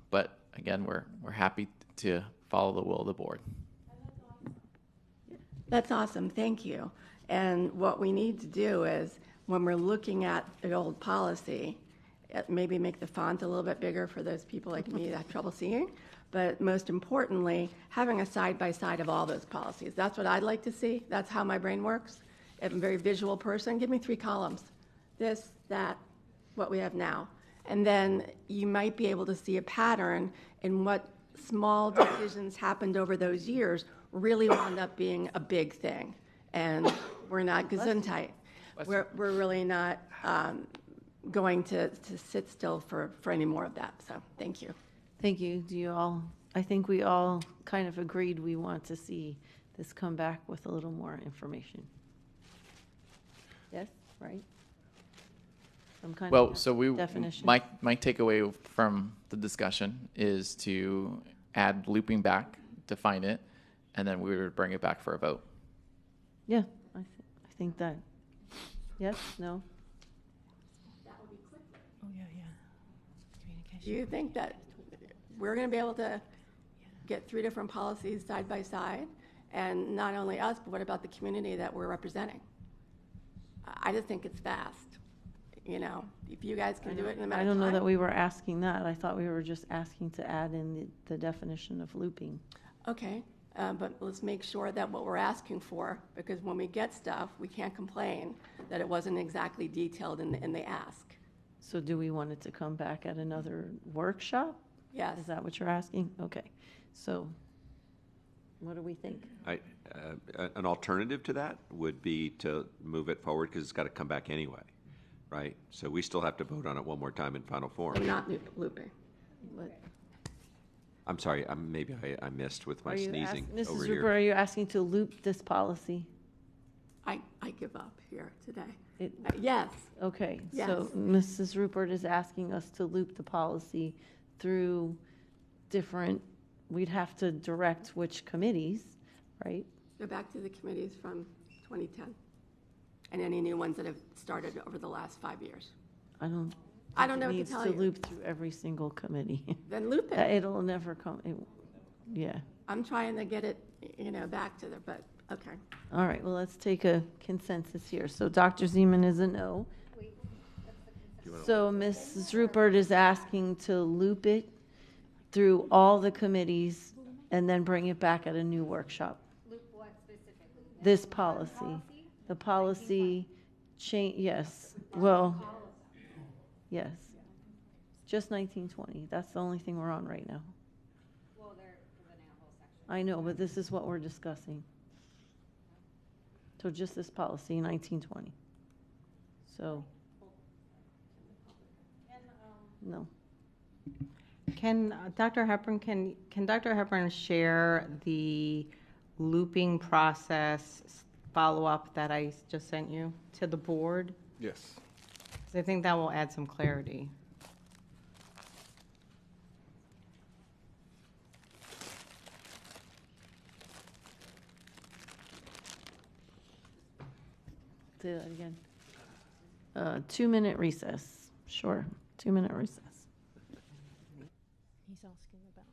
But again, we're happy to follow the will of the board. That's awesome. Thank you. And what we need to do is, when we're looking at the old policy, maybe make the font a little bit bigger for those people like me that have trouble seeing. But most importantly, having a side-by-side of all those policies. That's what I'd like to see. That's how my brain works. I'm a very visual person. Give me 3 columns. This, that, what we have now. And then you might be able to see a pattern in what small decisions happened over those years really wound up being a big thing. And we're not gesundheit. We're really not going to sit still for any more of that. So thank you. Thank you. I think we all kind of agreed we want to see this come back with a little more information. Yes, right? Some kind Well, of so definition. my takeaway from the discussion is to add looping back, define it, and then we would bring it back for a vote. Yeah, I think that. Yes, no? Oh, yeah. Do you think that we're going to be able to get 3 different policies side by side? And not only us, but what about the community that we're representing? I just think it's fast. You know, if you guys can do it in a matter I of don't know time. that we were asking that. I thought we were just asking to add in the definition of looping. Okay, but let's make sure that what we're asking for, because when we get stuff, we can't complain that it wasn't exactly detailed in the ask. So do we want it to come back at another workshop? Yes. Is that what you're asking? Okay. So what do we think? An alternative to that would be to move it forward because it's got to come back anyway, right? So we still have to vote on it one more time in final form. And not looping. I'm sorry, maybe I missed with my sneezing Mrs. over Rupert, here. are you asking to loop this policy? I give up here today. Yes. Okay, Yes. so Mrs. Rupert is asking us to loop the policy through different, we'd have to direct which committees, right? Go back to the committees from 2010 and any new ones that have started over the last 5 years. I don't know what to needs tell to you. loop through every single committee. Then loop it. It'll never come, yeah. I'm trying to get it, back to there, but okay. All right, well, let's take a consensus here. So Dr. Zeman is a no. So Mrs. Rupert is asking to loop it through all the committees and then bring it back at a new workshop. Loop what specifically? This policy. The policy change, yes, well, yes. Just 1920, that's the only thing we're on right now. Well, there's a whole section. I know, but this is what we're discussing. So just this policy, 1920. So. No. Can Dr. Hepburn, can Dr. Hepburn share the looping process follow-up that I just sent you to the board? Yes. 'Cause I think that will add some clarity. Say that again. 2-minute recess. Sure, 2-minute recess. He's asking about.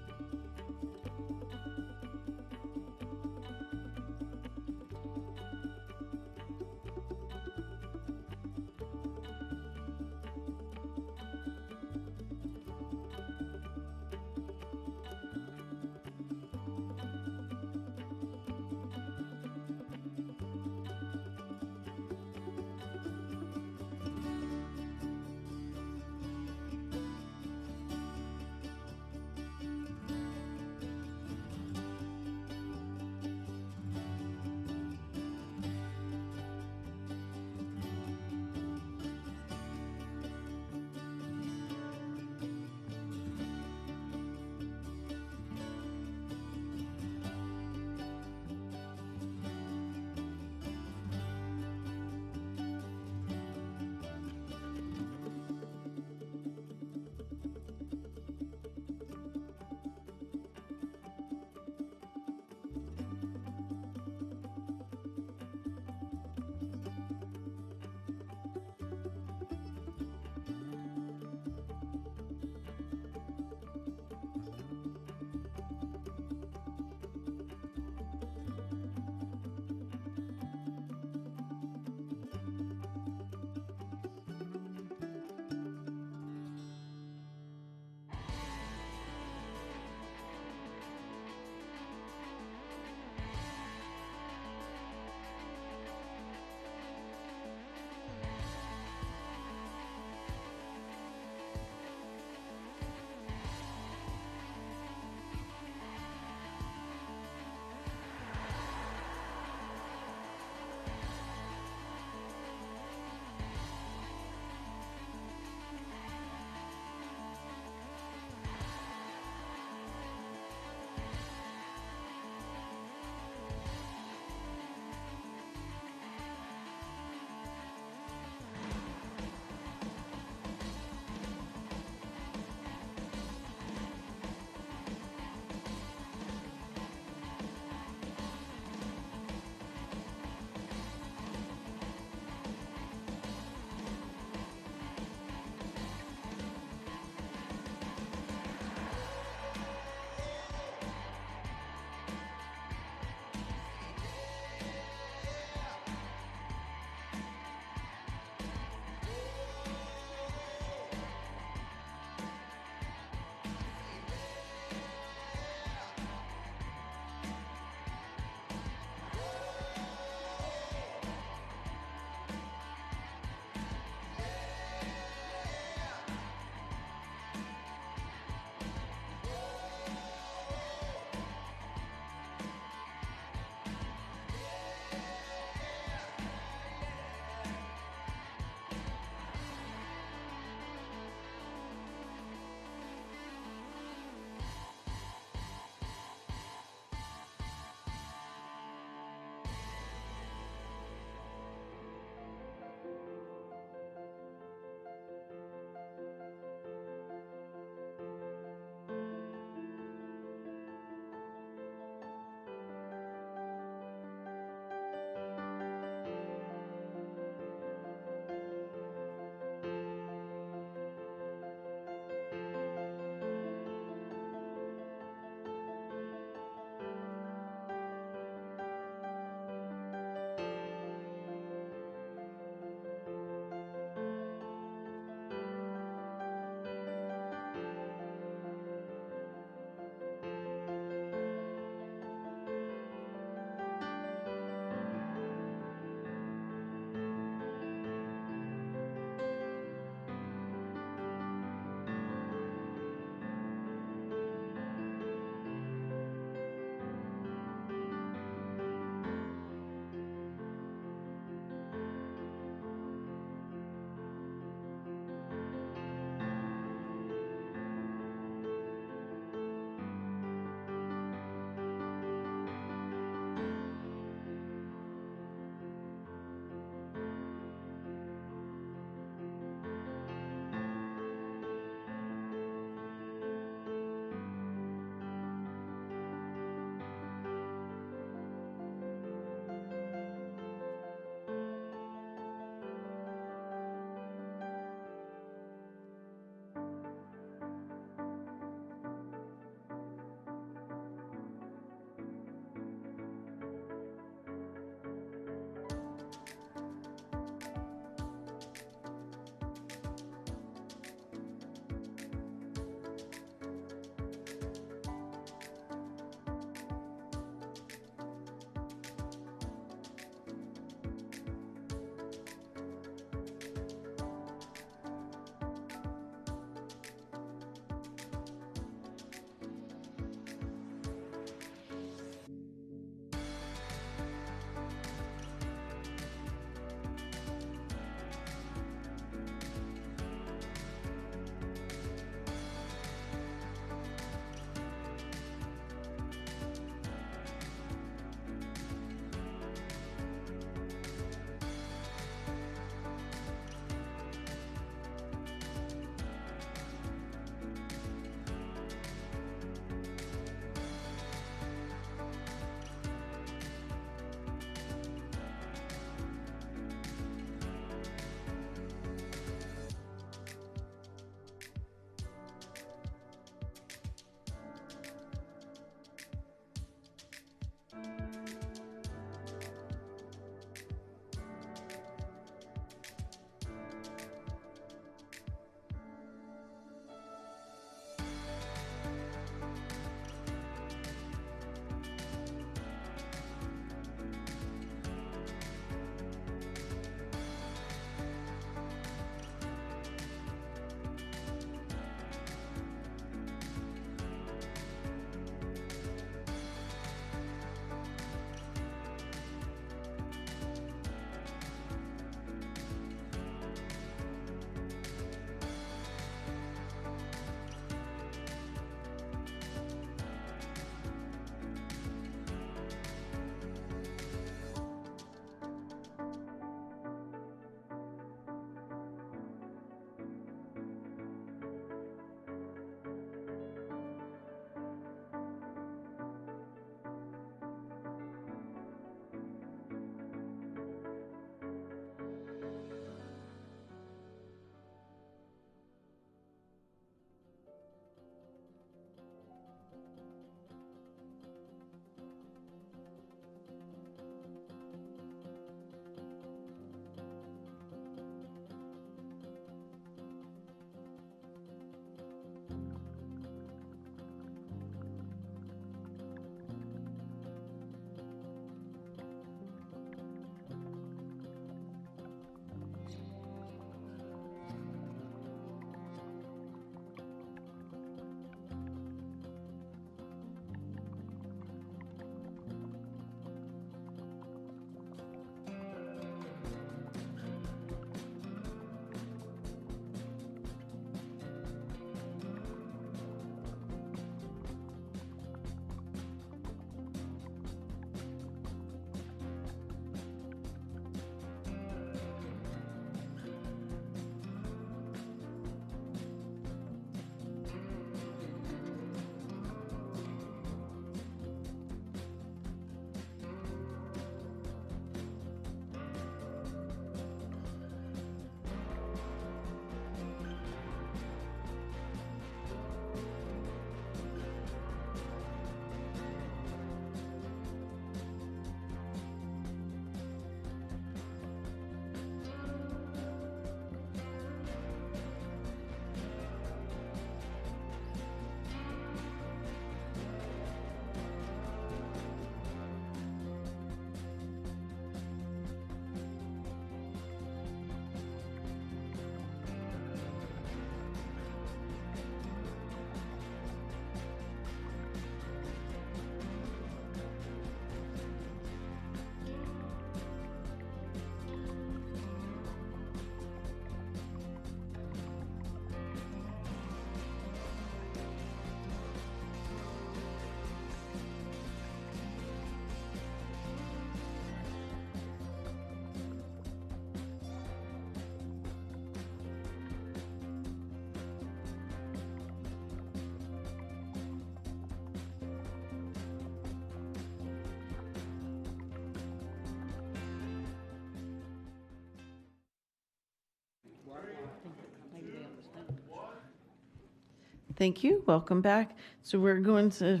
Thank you. Welcome back. So we're going to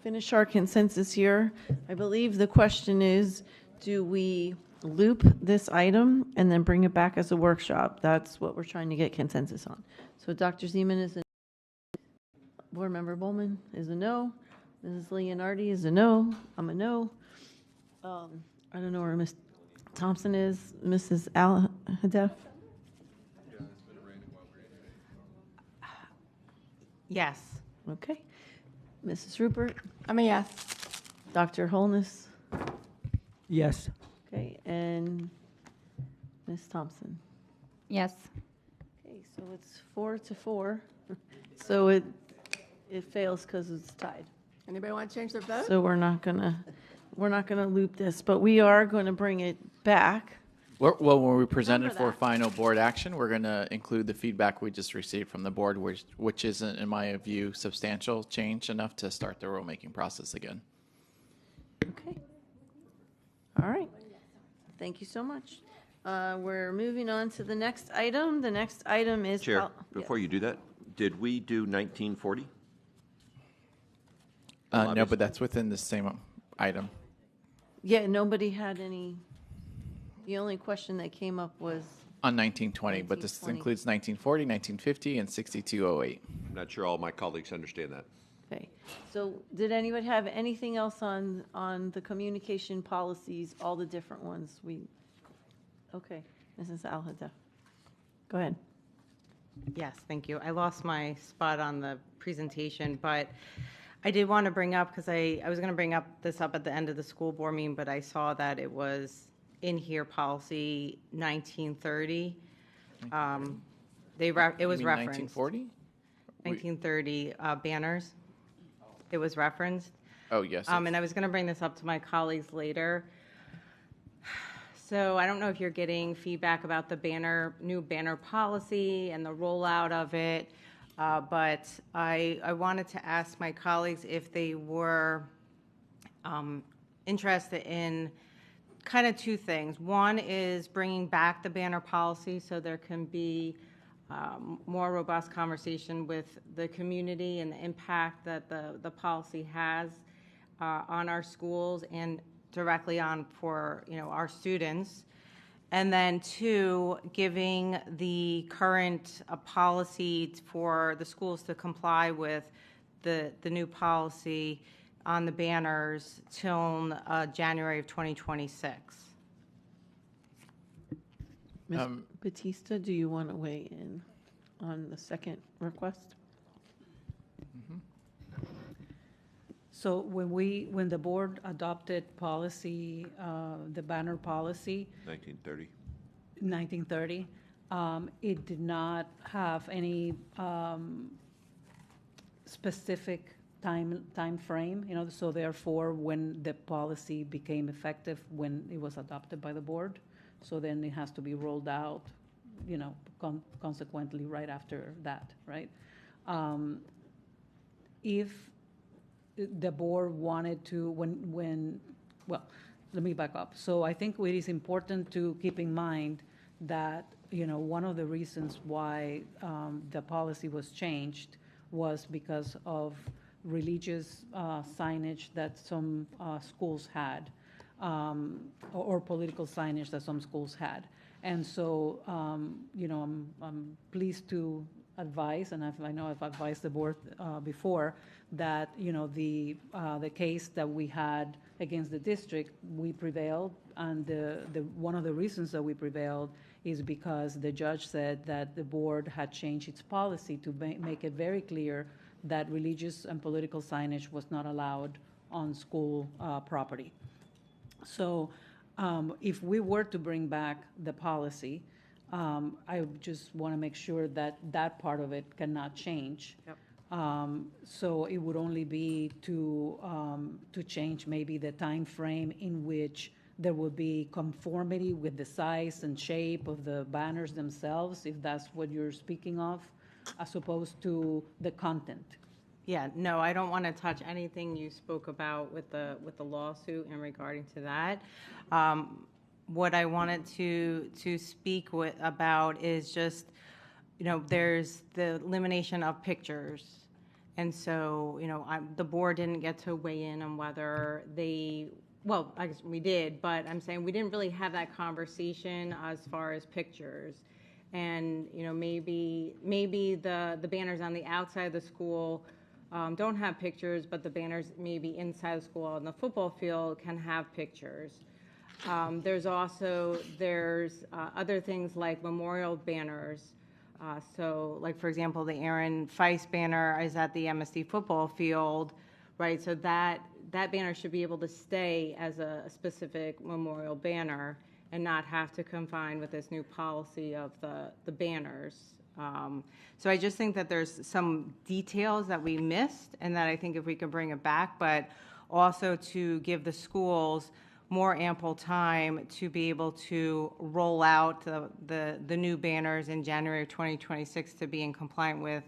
finish our consensus here. I believe the question is, do we loop this item and then bring it back as a workshop? That's what we're trying to get consensus on. So Dr. Zeman is a Board Member Bowman is a no. Mrs. Leonardi is a no. I'm a no. I don't know where Ms. Thompson is. Mrs. Al-Hadef? Yes. Okay. Mrs. Rupert? I'm a yes. Dr. Holness? Yes. Okay, and Ms. Thompson? Yes. Okay, so it's 4-4. So it fails because it's tied. Anybody want to change their vote? So we're not gonna loop this, but we are going to bring it back. Well, when we present it for final board action, we're going to include the feedback we just received from the board, which isn't, in my view, substantial change enough to start the rulemaking process again. Okay. All right. Thank you so much. We're moving on to the next item. The next item is... Chair, before you do that, did we do 1940? No, but that's within the same item. Yeah, nobody had any... The only question that came up was... On 1920, but this 1920. includes 1940, 1950, and 6208. I'm not sure all my colleagues understand that. Okay. So did anybody have anything else on the communication policies, all the different ones? Okay. Mrs. Al-Hadef. Go ahead. Yes, thank you. I lost my spot on the presentation, but I did want to bring up, because I was going to bring this up at the end of the school board meeting, but I saw that it was in here, policy 1930. It was You mean referenced. 1940? 1930 banners. It was referenced. Oh, yes. And I was going to bring this up to my colleagues later. So I don't know if you're getting feedback about the new banner policy and the rollout of it, but I wanted to ask my colleagues if they were interested in kind of two things. One is bringing back the banner policy so there can be more robust conversation with the community and the impact that the policy has on our schools and directly on for our students. And then two, giving the current policy for the schools to comply with the new policy on the banners till January of 2026. Ms. Batista, do you want to weigh in on the second request? So when the board adopted policy, the banner policy, 1930. it did not have any specific time frame, so therefore, when the policy became effective, when it was adopted by the board, so then it has to be rolled out, consequently right after that, right? If the board wanted to, well, let me back up. So I think it is important to keep in mind that, one of the reasons why the policy was changed was because of religious signage that some schools had, or political signage that some schools had. And so, I'm pleased to advise, and I know I've advised the board before, that, the case that we had against the district, we prevailed, and one of the reasons that we prevailed is because the judge said that the board had changed its policy to make it very clear that religious and political signage was not allowed on school property. So if we were to bring back the policy, I just want to make sure that that part of it cannot change. Yep. So it would only be to change maybe the time frame in which there will be conformity with the size and shape of the banners themselves, if that's what you're speaking of, as opposed to the content. Yeah, no, I don't want to touch anything you spoke about with the lawsuit in regarding to that. What I wanted to speak about is just, there's the elimination of pictures And so, the board didn't get to weigh in on whether well, I guess we did, but I'm saying we didn't really have that conversation as far as pictures. And, maybe the banners on the outside of the school don't have pictures, but the banners maybe inside the school on the football field can have pictures. There's other things like memorial banners. So, like, for example, the Aaron Feist banner is at the MSD football field, right? So that banner should be able to stay as a specific memorial banner and not have to confine with this new policy of the banners. So I just think that there's some details that we missed, and that I think if we could bring it back, but also to give the schools more ample time to be able to roll out the new banners in January of 2026 to be in compliant with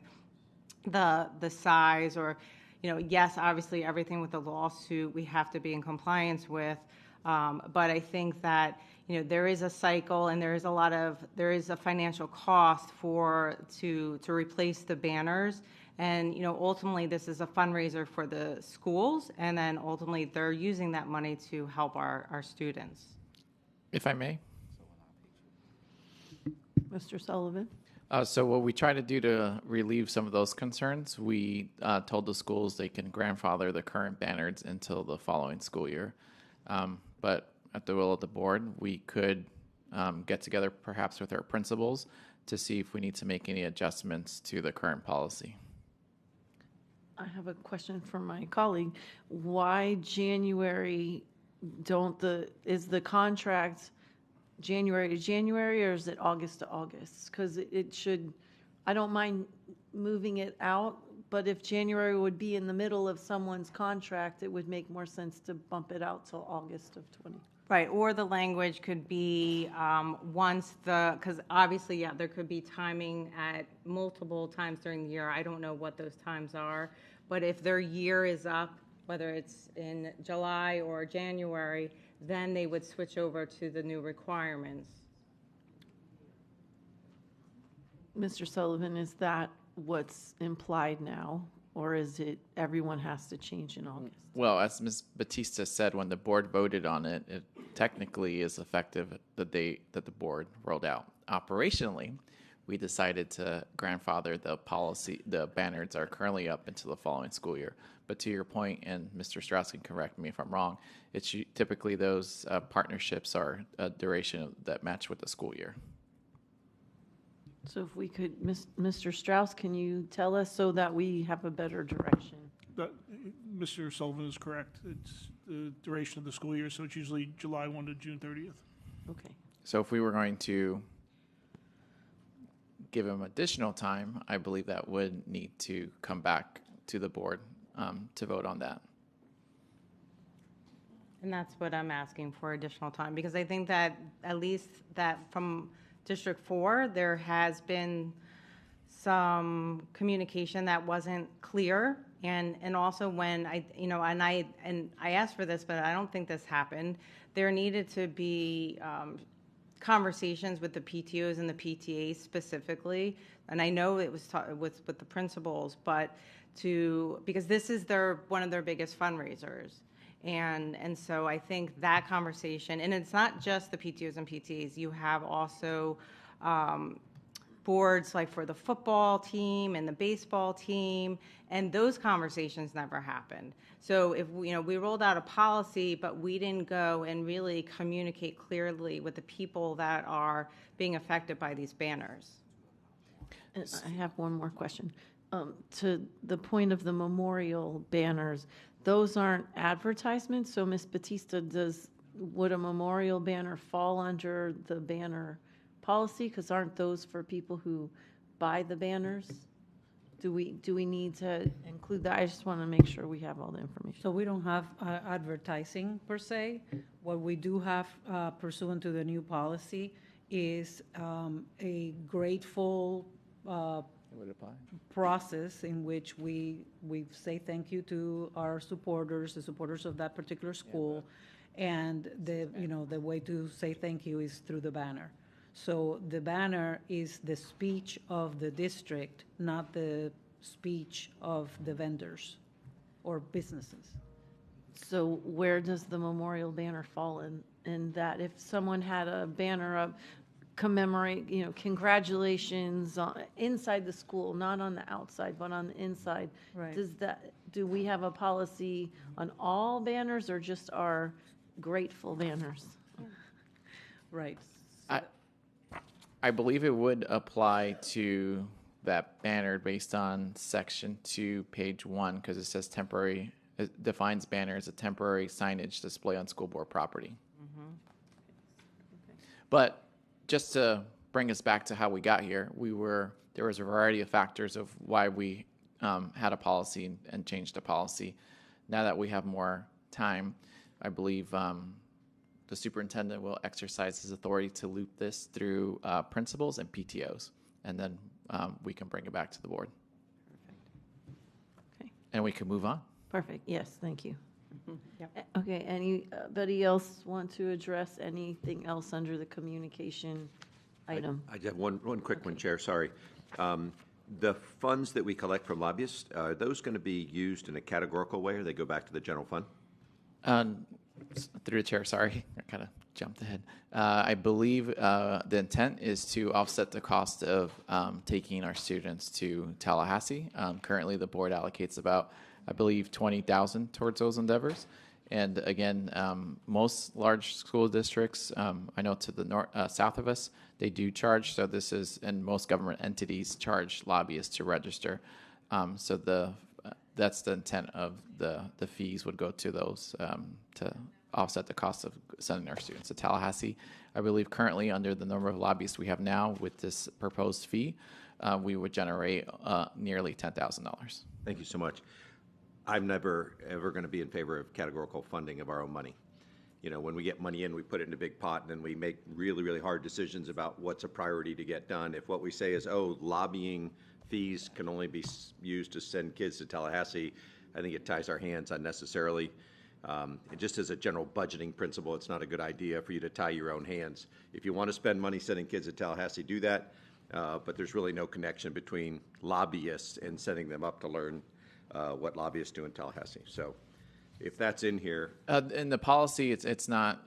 the size, or, yes, obviously everything with the lawsuit we have to be in compliance with. But I think that, there is a cycle, and there is a financial cost to replace the banners. And, ultimately this is a fundraiser for the schools, and then ultimately they're using that money to help our students. If I may. Mr. Sullivan? So what we try to do to relieve some of those concerns, we told the schools they can grandfather the current banners until the following school year. But at the will of the board, we could get together perhaps with our principals to see if we need to make any adjustments to the current policy. I have a question for my colleague. Why January? Is the contract January to January, or is it August to August? Because I don't mind moving it out, but if January would be in the middle of someone's contract, it would make more sense to bump it out till August of 20. Right, or the language could be because obviously, yeah, there could be timing at multiple times during the year. I don't know what those times are, but if their year is up, whether it's in July or January, then they would switch over to the new requirements. Mr. Sullivan, is that what's implied now, or is it everyone has to change in August? Well, as Ms. Batista said, when the board voted on it, it technically is effective the date that the board rolled out. Operationally, we decided to grandfather the banners are currently up until the following school year. But to your point, and Mr. Strauss can correct me if I'm wrong, it's typically those partnerships are a duration that match with the school year. So if we could, Mr. Strauss, can you tell us so that we have a better direction? Mr. Sullivan is correct. It's the duration of the school year, so it's usually July 1 to June 30th. Okay. So if we were going to give him additional time, I believe that would need to come back to the board to vote on that. And that's what I'm asking for, additional time, because I think that at least that from District 4, there has been some communication that wasn't clear, and also when I asked for this, but I don't think this happened. There needed to be conversations with the PTOs and the PTAs specifically, and I know it was with the principals, but because this is one of their biggest fundraisers. And so I think that conversation, and it's not just the PTOs and PTAs, you have also boards like for the football team and the baseball team, and those conversations never happened. So if we rolled out a policy, but we didn't go and really communicate clearly with the people that are being affected by these banners. And I have one more question. To the point of the memorial banners, those aren't advertisements. So, Ms. Batista, would a memorial banner fall under the banner policy? Because aren't those for people who buy the banners? Do we need to include that? I just want to make sure we have all the information. So we don't have advertising per se. What we do have pursuant to the new policy is a grateful process in which we say thank you to our supporters, the supporters of that particular school, and the way to say thank you is through the banner. So the banner is the speech of the district, not the speech of the vendors or businesses. So where does the memorial banner fall in that? If someone had a banner of commemorate, congratulations inside the school, not on the outside, but on the inside. Right. Do we have a policy on all banners or just our grateful banners? Right. I believe it would apply to that banner based on section 2, page 1, because it says temporary, it defines banner as a temporary signage display on school board property. But just to bring us back to how we got here, there was a variety of factors of why we had a policy and changed the policy. Now that we have more time, I believe the superintendent will exercise his authority to loop this through principals and PTOs, and then we can bring it back to the board. Okay. And we can move on. Perfect. Yes, thank you. Yep. Okay, anybody else want to address anything else under the communication item? I just have one quick one, Chair, sorry. The funds that we collect from lobbyists, are those going to be used in a categorical way, or they go back to the general fund? Through the chair, sorry, I kind of jumped ahead. I believe the intent is to offset the cost of taking our students to Tallahassee. Currently, the board allocates about, I believe, $20,000 towards those endeavors. And again, most large school districts, I know to the north, south of us, they do charge. So this is, and most government entities charge lobbyists to register. So that's the intent of the fees would go to those to offset the cost of sending our students to Tallahassee. I believe currently under the number of lobbyists we have now with this proposed fee, we would generate nearly $10,000. Thank you so much. I'm never, ever going to be in favor of categorical funding of our own money. When we get money in, we put it in a big pot, and then we make really, really hard decisions about what's a priority to get done. If what we say is, lobbying fees can only be used to send kids to Tallahassee, I think it ties our hands unnecessarily. Just as a general budgeting principle, it's not a good idea for you to tie your own hands. If you want to spend money sending kids to Tallahassee, do that, but there's really no connection between lobbyists and setting them up to learn what lobbyists do in Tallahassee. So if that's in here. In the policy, it's not,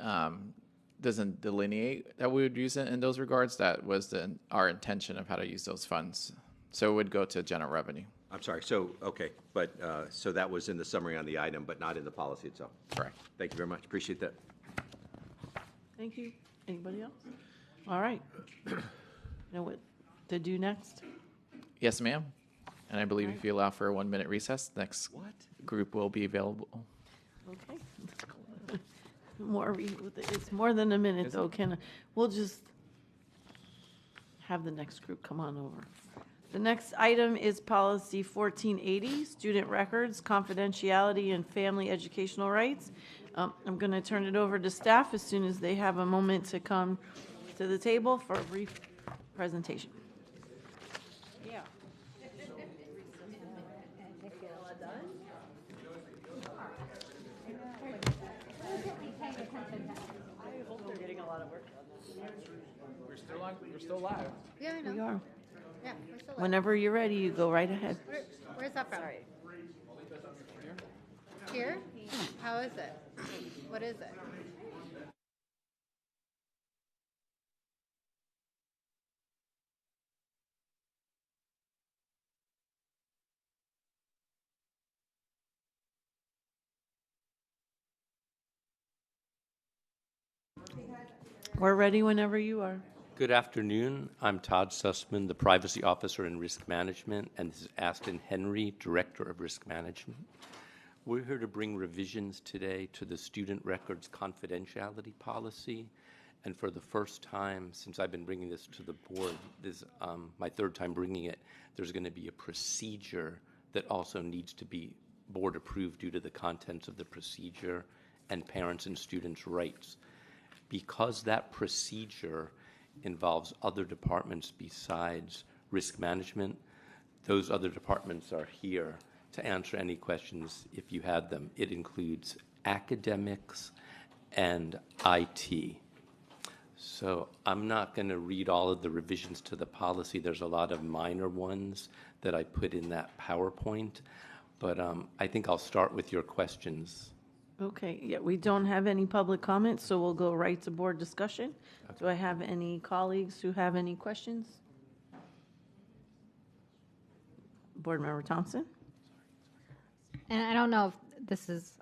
doesn't delineate that we would use it in those regards. That was our intention of how to use those funds. So it would go to general revenue. I'm sorry, so, okay, but, so that was in the summary on the item, but not in the policy itself? Correct. Thank you very much, appreciate that. Thank you. Anybody else? All right. Know what to do next? Yes, ma'am. And I believe if you allow for a 1-minute recess, next group will be available. Okay. It's more than a minute, though. We'll just have the next group come on over. The next item is policy 1480, student records, confidentiality, and family educational rights. I'm going to turn it over to staff as soon as they have a moment to come to the table for a brief presentation. We're still live. Yeah, I know. We are. Yeah, we're still live. Whenever you're ready, you go right ahead. Where's that from? Here? How is it? What is it? We're ready whenever you are. Good afternoon. I'm Todd Sussman, the Privacy Officer in Risk Management, and this is Aston Henry, Director of Risk Management. We're here to bring revisions today to the Student Records Confidentiality Policy, and for the first time since I've been bringing this to the board, this is my third time bringing it, there's going to be a procedure that also needs to be board approved due to the contents of the procedure and parents' and students' rights. Because that procedure involves other departments besides risk management, those other departments are here to answer any questions if you had them. It includes academics and IT. So I'm not going to read all of the revisions to the policy. There's a lot of minor ones that I put in that PowerPoint, but I think I'll start with your questions. Okay, yeah, we don't have any public comments, so we'll go right to board discussion. Do I have any colleagues who have any questions? Board Member Thompson? And I don't know if this is,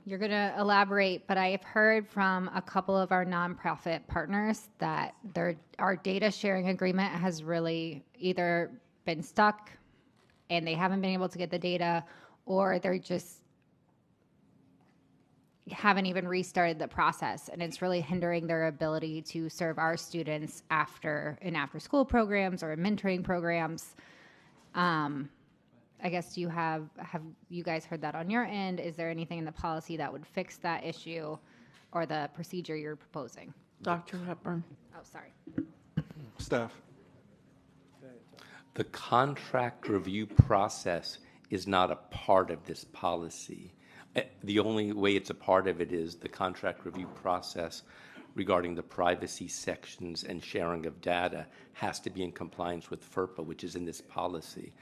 you're going to elaborate, but I have heard from a couple of our nonprofit partners that our data sharing agreement has really either been stuck and they haven't been able to get the data, or they're just haven't even restarted the process, and it's really hindering their ability to serve our students in after school programs or in mentoring programs. I guess have you guys heard that on your end? Is there anything in the policy that would fix that issue or the procedure you're proposing? Dr. Hepburn. Oh, sorry. Staff. The contract review process is not a part of this policy. The only way it's a part of it is the contract review process regarding the privacy sections and sharing of data has to be in compliance with FERPA, which is in this policy.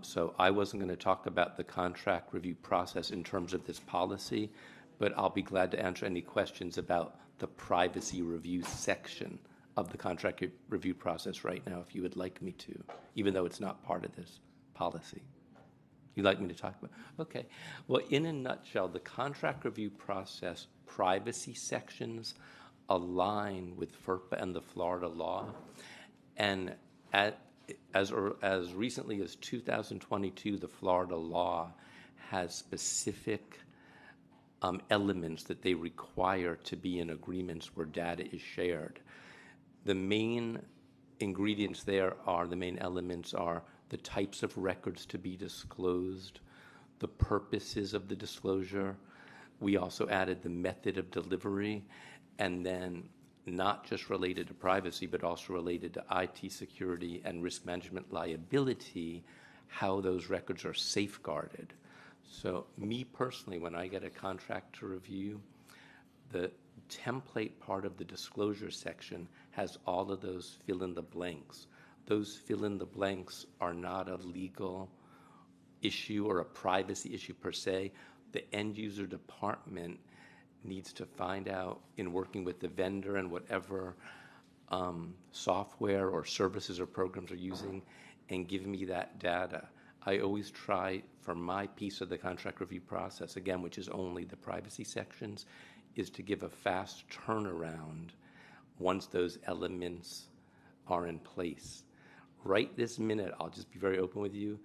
So I wasn't going to talk about the contract review process in terms of this policy, but I'll be glad to answer any questions about the privacy review section of the contract review process right now if you would like me to, even though it's not part of this policy. You'd like me to talk about? Okay. Well, in a nutshell, the contract review process privacy sections align with FERPA and the Florida law. And as recently as 2022, the Florida law has specific elements that they require to be in agreements where data is shared. The main ingredients there are, the main elements are the types of records to be disclosed, the purposes of the disclosure. We also added the method of delivery, and then not just related to privacy, but also related to IT security and risk management liability, how those records are safeguarded. So me personally, when I get a contract to review, the template part of the disclosure section has all of those fill in the blanks. Those fill in the blanks are not a legal issue or a privacy issue per se. The end user department needs to find out, in working with the vendor and whatever software or services or programs are using, and give me that data. I always try, for my piece of the contract review process, again, which is only the privacy sections, is to give a fast turnaround once those elements are in place. Right this minute, I'll just be very open with you,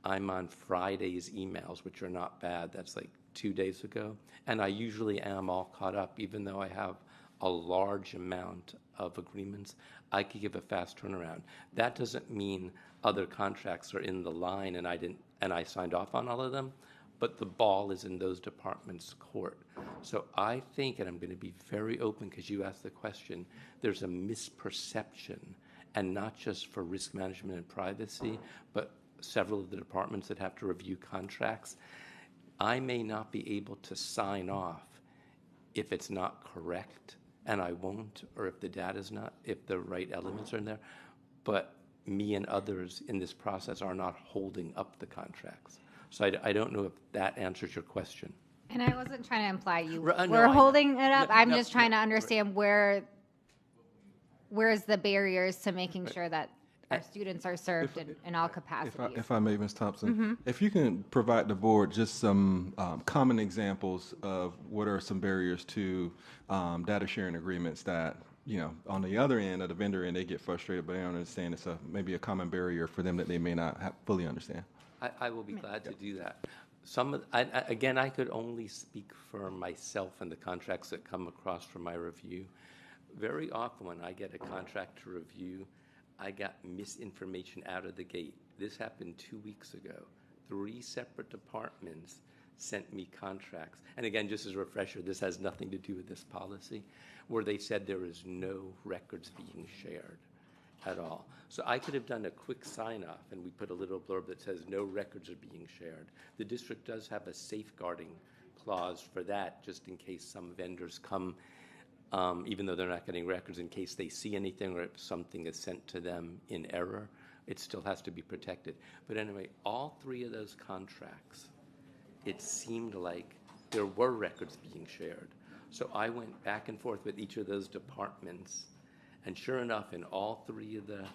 I'm on Friday's emails, which are not bad. That's like 2 days ago. And I usually am all caught up, even though I have a large amount of agreements. I could give a fast turnaround. That doesn't mean other contracts are in the line and I signed off on all of them, but the ball is in those departments' court. So I think, and I'm going to be very open because you asked the question, there's a misperception, and not just for risk management and privacy, but several of the departments that have to review contracts. I may not be able to sign off if it's not correct, and I won't, or if the data's not, if the right elements are in there, but me and others in this process are not holding up the contracts. So I don't know if that answers your question. And I wasn't trying to imply you No, were I holding know. it up. No, I'm no, just trying to understand where's the barriers to making sure that our students are served in all capacities. If I may, Ms. Thompson, Mhm. if you can provide the board just some common examples of what are some barriers to data sharing agreements that, you know, on the other end, of the vendor end, they get frustrated, but they don't understand it's maybe a common barrier for them that they may not fully understand. I will be glad to do that. Again, I could only speak for myself and the contracts that come across from my review. Very often when I get a contract to review, I got misinformation out of the gate. This happened 2 weeks ago. 3 separate departments sent me contracts. And again, just as a refresher, this has nothing to do with this policy, where they said there is no records being shared at all. So I could have done a quick sign-off, and we put a little blurb that says no records are being shared. The district does have a safeguarding clause for that, just in case some vendors come even though they're not getting records, in case they see anything or if something is sent to them in error, it still has to be protected. But anyway, all three of those contracts, it seemed like there were records being shared. So I went back and forth with each of those departments, and sure enough, in all three of the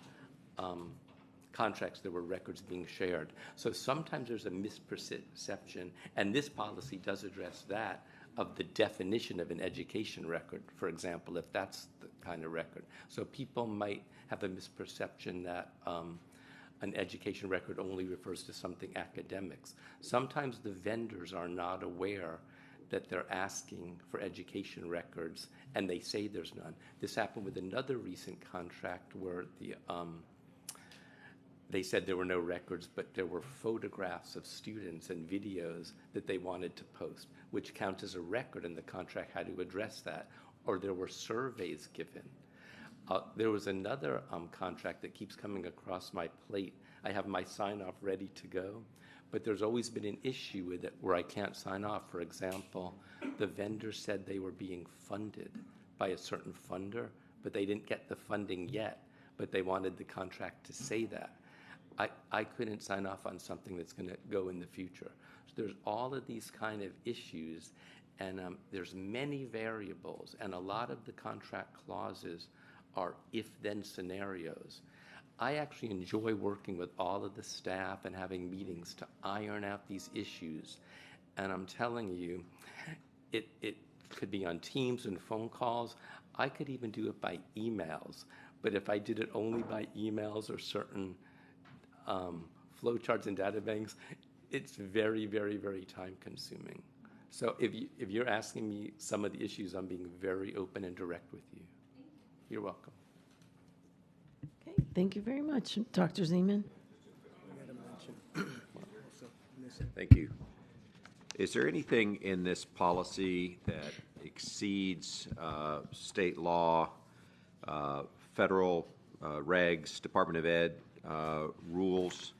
contracts, there were records being shared. So sometimes there's a misperception, and this policy does address that, of the definition of an education record, for example, if that's the kind of record. So people might have a misperception that an education record only refers to something academics. Sometimes the vendors are not aware that they're asking for education records, and they say there's none. This happened with another recent contract where they said there were no records, but there were photographs of students and videos that they wanted to post, which counts as a record, and the contract had to address that. Or there were surveys given. There was another contract that keeps coming across my plate. I have my sign-off ready to go, but there's always been an issue with it where I can't sign off. For example, the vendor said they were being funded by a certain funder, but they didn't get the funding yet, but they wanted the contract to say that. I couldn't sign off on something that's going to go in the future. So there's all of these kind of issues, and there's many variables, and a lot of the contract clauses are if-then scenarios. I actually enjoy working with all of the staff and having meetings to iron out these issues. And I'm telling you, it could be on Teams and phone calls. I could even do it by emails. But if I did it only by emails or certain flowcharts and data banks, it's very, very, very time consuming. So if you're asking me some of the issues, I'm being very open and direct with you. You're welcome. Okay, thank you very much. Dr. Zeman? Thank you. Is there anything in this policy that exceeds state law, federal regs, Department of Ed rules?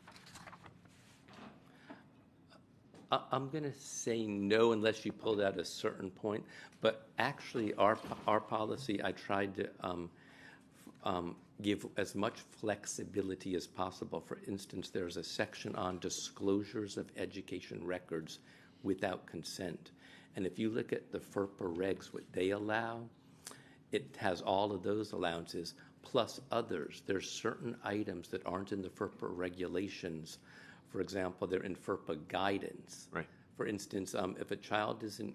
I'm going to say no unless you pulled out a certain point. But actually, our policy, I tried to give as much flexibility as possible. For instance, there's a section on disclosures of education records without consent. And if you look at the FERPA regs, what they allow, it has all of those allowances plus others. There's certain items that aren't in the FERPA regulations. For example, they're in FERPA guidance. Right. For instance, if a child isn't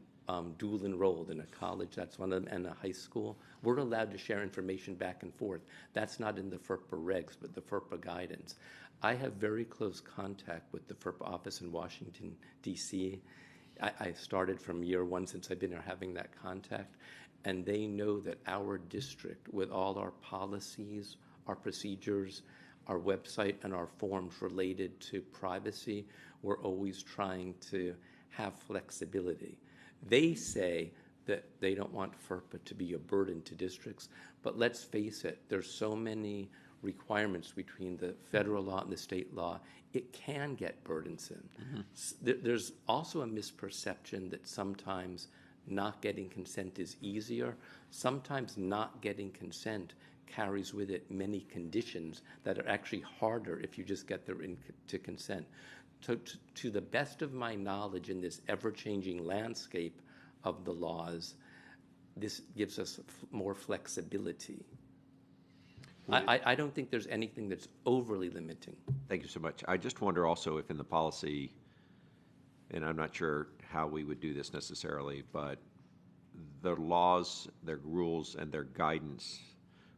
dual enrolled in a college, that's one of them, and a high school, we're allowed to share information back and forth. That's not in the FERPA regs, but the FERPA guidance. I have very close contact with the FERPA office in Washington, D.C. I started from year one since I've been there having that contact, and they know that our district, with all our policies, our procedures, our website, and our forms related to privacy, we're always trying to have flexibility. They say that they don't want FERPA to be a burden to districts, but let's face it, there's so many requirements between the federal law and the state law, it can get burdensome. There's also a misperception that sometimes not getting consent is easier. Sometimes not getting consent carries with it many conditions that are actually harder if you just get there into consent. To the best of my knowledge in this ever-changing landscape of the laws, this gives us more flexibility. I don't think there's anything that's overly limiting. Thank you so much. I just wonder also if in the policy, and I'm not sure how we would do this necessarily, but the laws, their rules, and their guidance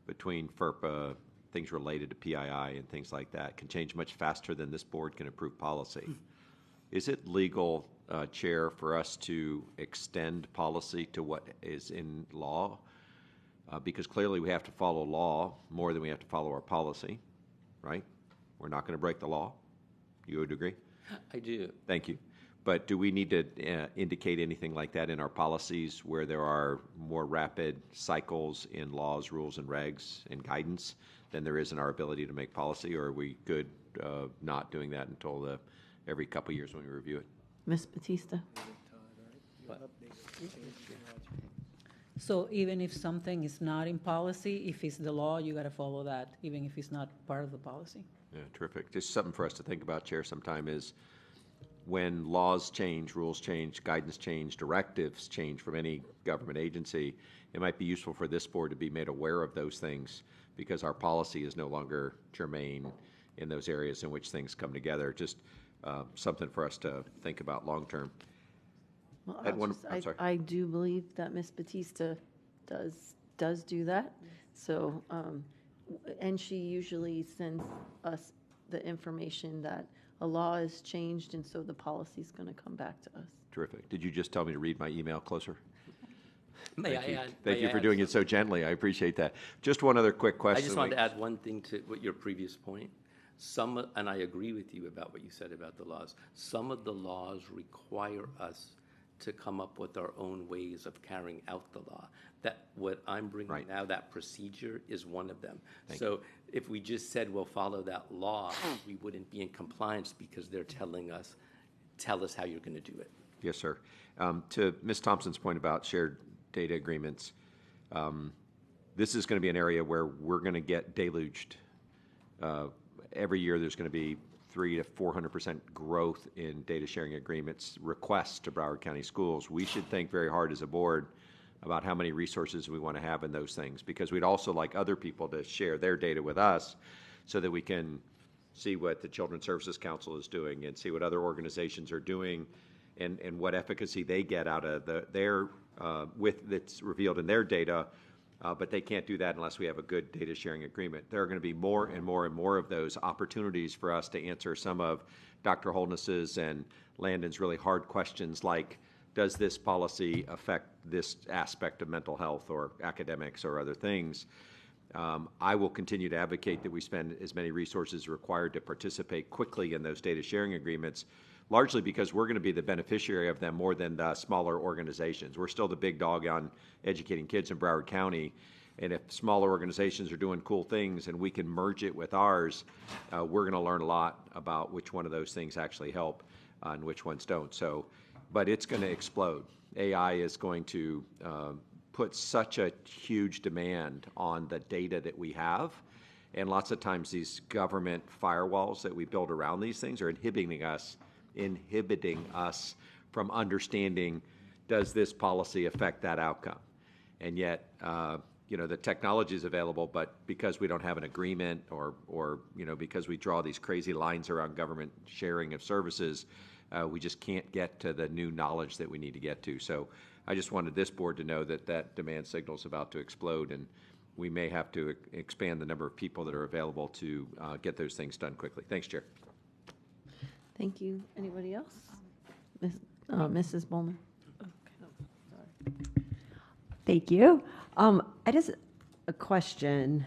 between FERPA, things related to PII and things like that, can change much faster than this board can approve policy. Is it legal, Chair, for us to extend policy to what is in law? Because clearly we have to follow law more than we have to follow our policy, right? We're not going to break the law. You would agree? I do. Thank you. But do we need to indicate anything like that in our policies where there are more rapid cycles in laws, rules, and regs and guidance than there is in our ability to make policy? Or are we good not doing that until every couple of years when we review it? Ms. Batista? So even if something is not in policy, if it's the law, you got to follow that, even if it's not part of the policy. Yeah, terrific. Just something for us to think about, Chair, sometime is when laws change, rules change, guidance change, directives change from any government agency, it might be useful for this board to be made aware of those things because our policy is no longer germane in those areas in which things come together. Just something for us to think about long term. Well, I'm sorry. I do believe that Ms. Batista does do that. So, and she usually sends us the information that a law is changed, and so the policy's going to come back to us. Terrific. Did you just tell me to read my email closer? May Thank I you. add? Thank may you I for add doing it so something? gently. I appreciate that. Just one other quick question. I just wanted to add one thing to what your previous point. And I agree with you about what you said about the laws. Some of the laws require us to come up with our own ways of carrying out the law. That what I'm bringing now, that procedure is one of them. So if we just said we'll follow that law, we wouldn't be in compliance because they're telling us, tell us how you're going to do it. Yes, sir. To Ms. Thompson's point about shared data agreements, this is going to be an area where we're going to get deluged. Every year there's going to be 300 to 400% growth in data sharing agreements requests to Broward County Schools. We should think very hard as a board about how many resources we want to have in those things, because we'd also like other people to share their data with us so that we can see what the Children's Services Council is doing and see what other organizations are doing and what efficacy they get out of their that's revealed in their data. But they can't do that unless we have a good data sharing agreement. There are going to be more and more and more of those opportunities for us to answer some of Dr. Holness's and Landon's really hard questions like, does this policy affect this aspect of mental health or academics or other things? I will continue to advocate that we spend as many resources required to participate quickly in those data sharing agreements, largely because we're going to be the beneficiary of them more than the smaller organizations. We're still the big dog on educating kids in Broward County, and if smaller organizations are doing cool things and we can merge it with ours, we're going to learn a lot about which one of those things actually help and which ones don't. So, but it's going to explode. AI is going to put such a huge demand on the data that we have. And lots of times these government firewalls that we build around these things are inhibiting us from understanding, does this policy affect that outcome? And yet, the technology is available, but because we don't have an agreement or because we draw these crazy lines around government sharing of services, we just can't get to the new knowledge that we need to get to. So I just wanted this board to know that that demand signal is about to explode, and we may have to expand the number of people that are available to get those things done quickly. Thanks, Chair. Thank you. Anybody else? Mrs. Bowman. Thank you. I just a question.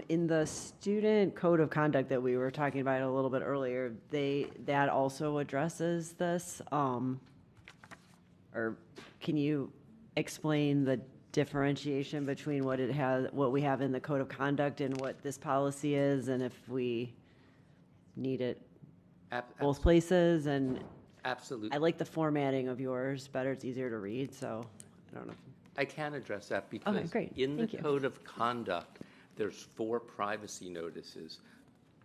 In the student code of conduct that we were talking about a little bit earlier, that also addresses this. Or can you explain the differentiation between what we have in the code of conduct and what this policy is, and if we need it both places? And absolutely, I like the formatting of yours better. It's easier to read. So I don't know. I can address that because in the code of conduct, there's 4 privacy notices,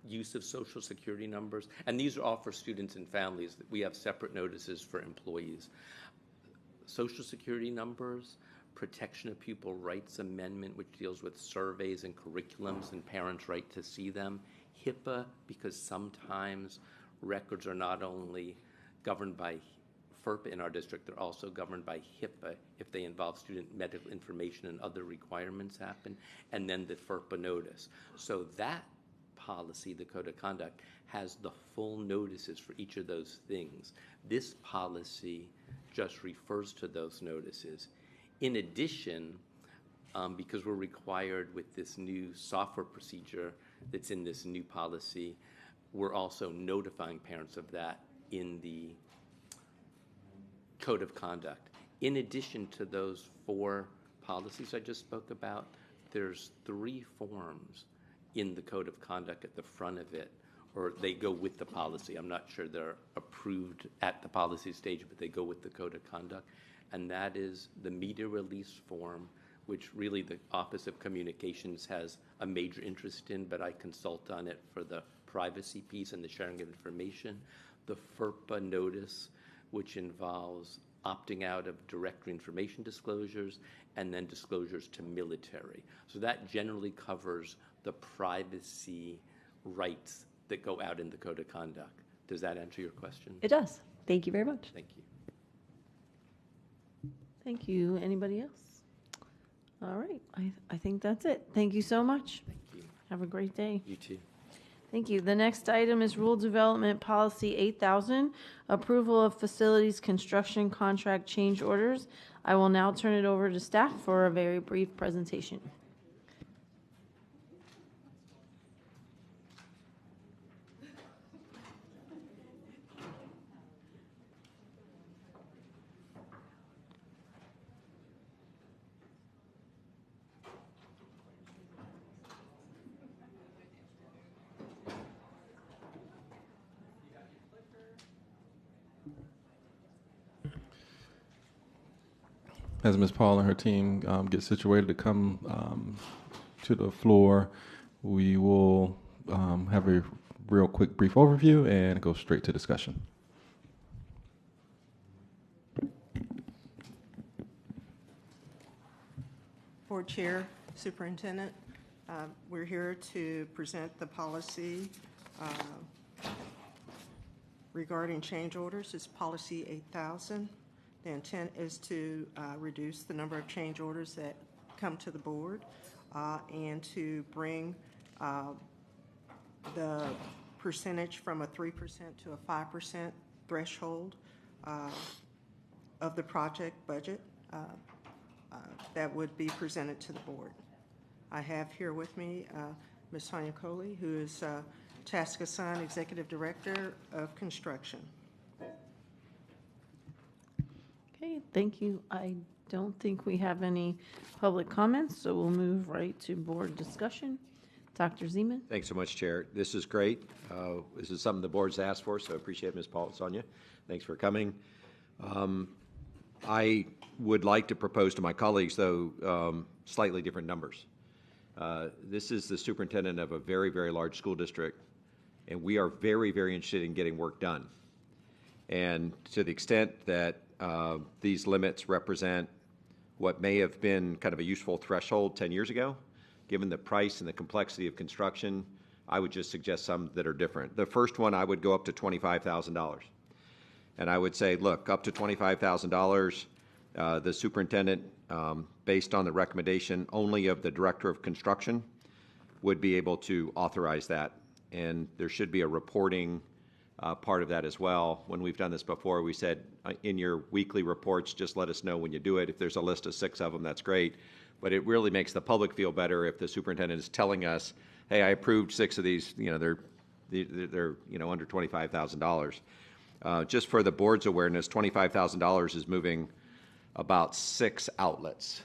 use of social security numbers, and these are all for students and families. We have separate notices for employees. Social security numbers, protection of pupil rights amendment, which deals with surveys and curriculums and parents' right to see them. HIPAA, because sometimes records are not only governed by FERPA in our district, they're also governed by HIPAA if they involve student medical information and other requirements happen, and then the FERPA notice. So that policy, the code of conduct, has the full notices for each of those things. This policy just refers to those notices. In addition, because we're required with this new software procedure that's in this new policy, we're also notifying parents of that in the code of conduct. In addition to those 4 policies I just spoke about, there's 3 forms in the code of conduct at the front of it, or they go with the policy. I'm not sure they're approved at the policy stage, but they go with the code of conduct. and that is the media release form, which really the Office of Communications has a major interest in, but I consult on it for the privacy piece and the sharing of information. The FERPA notice, which involves opting out of directory information disclosures and then disclosures to military. So that generally covers the privacy rights that go out in the Code of Conduct. Does that answer your question? It does. Thank you very much. Thank you. Thank you. Anybody else? All right. I think that's it. Thank you so much. Thank you. Have a great day. You too. Thank you. The next item is Rule Development Policy 8000, Approval of Facilities Construction Contract Change Orders. I will now turn it over to staff for a very brief presentation. As Ms. Paul and her team get situated to come to the floor, we will have a real quick brief overview and go straight to discussion. Board Chair, Superintendent, we're here to present the policy regarding change orders. It's Policy 8000. The intent is to reduce the number of change orders that come to the board and to bring the percentage from a 3% to a 5% threshold of the project budget that would be presented to the board. I have here with me Ms. Sonia Coley, who is Tasca-Sun Executive Director of Construction. Okay, thank you. I don't think we have any public comments, so we'll move right to board discussion. Dr. Zeman. Thanks so much, Chair. This is great. This is something the board's asked for, so I appreciate Ms. Paul and Sonia. Thanks for coming. I would like to propose to my colleagues, though, slightly different numbers. This is the superintendent of a very, very large school district, and we are very, very interested in getting work done. And to the extent that these limits represent what may have been kind of a useful threshold 10 years ago, given the price and the complexity of construction, I would just suggest some that are different. The first one, I would go up to $25,000. And I would say, look, up to $25,000, the superintendent, based on the recommendation only of the director of construction, would be able to authorize that. And there should be a reporting part of that as well. When we've done this before, we said, in your weekly reports, just let us know when you do it. If there's a list of 6 of them, that's great. But it really makes the public feel better if the superintendent is telling us, hey, I approved 6 of these, they're under $25,000. Just for the board's awareness, $25,000 is moving about 6 outlets.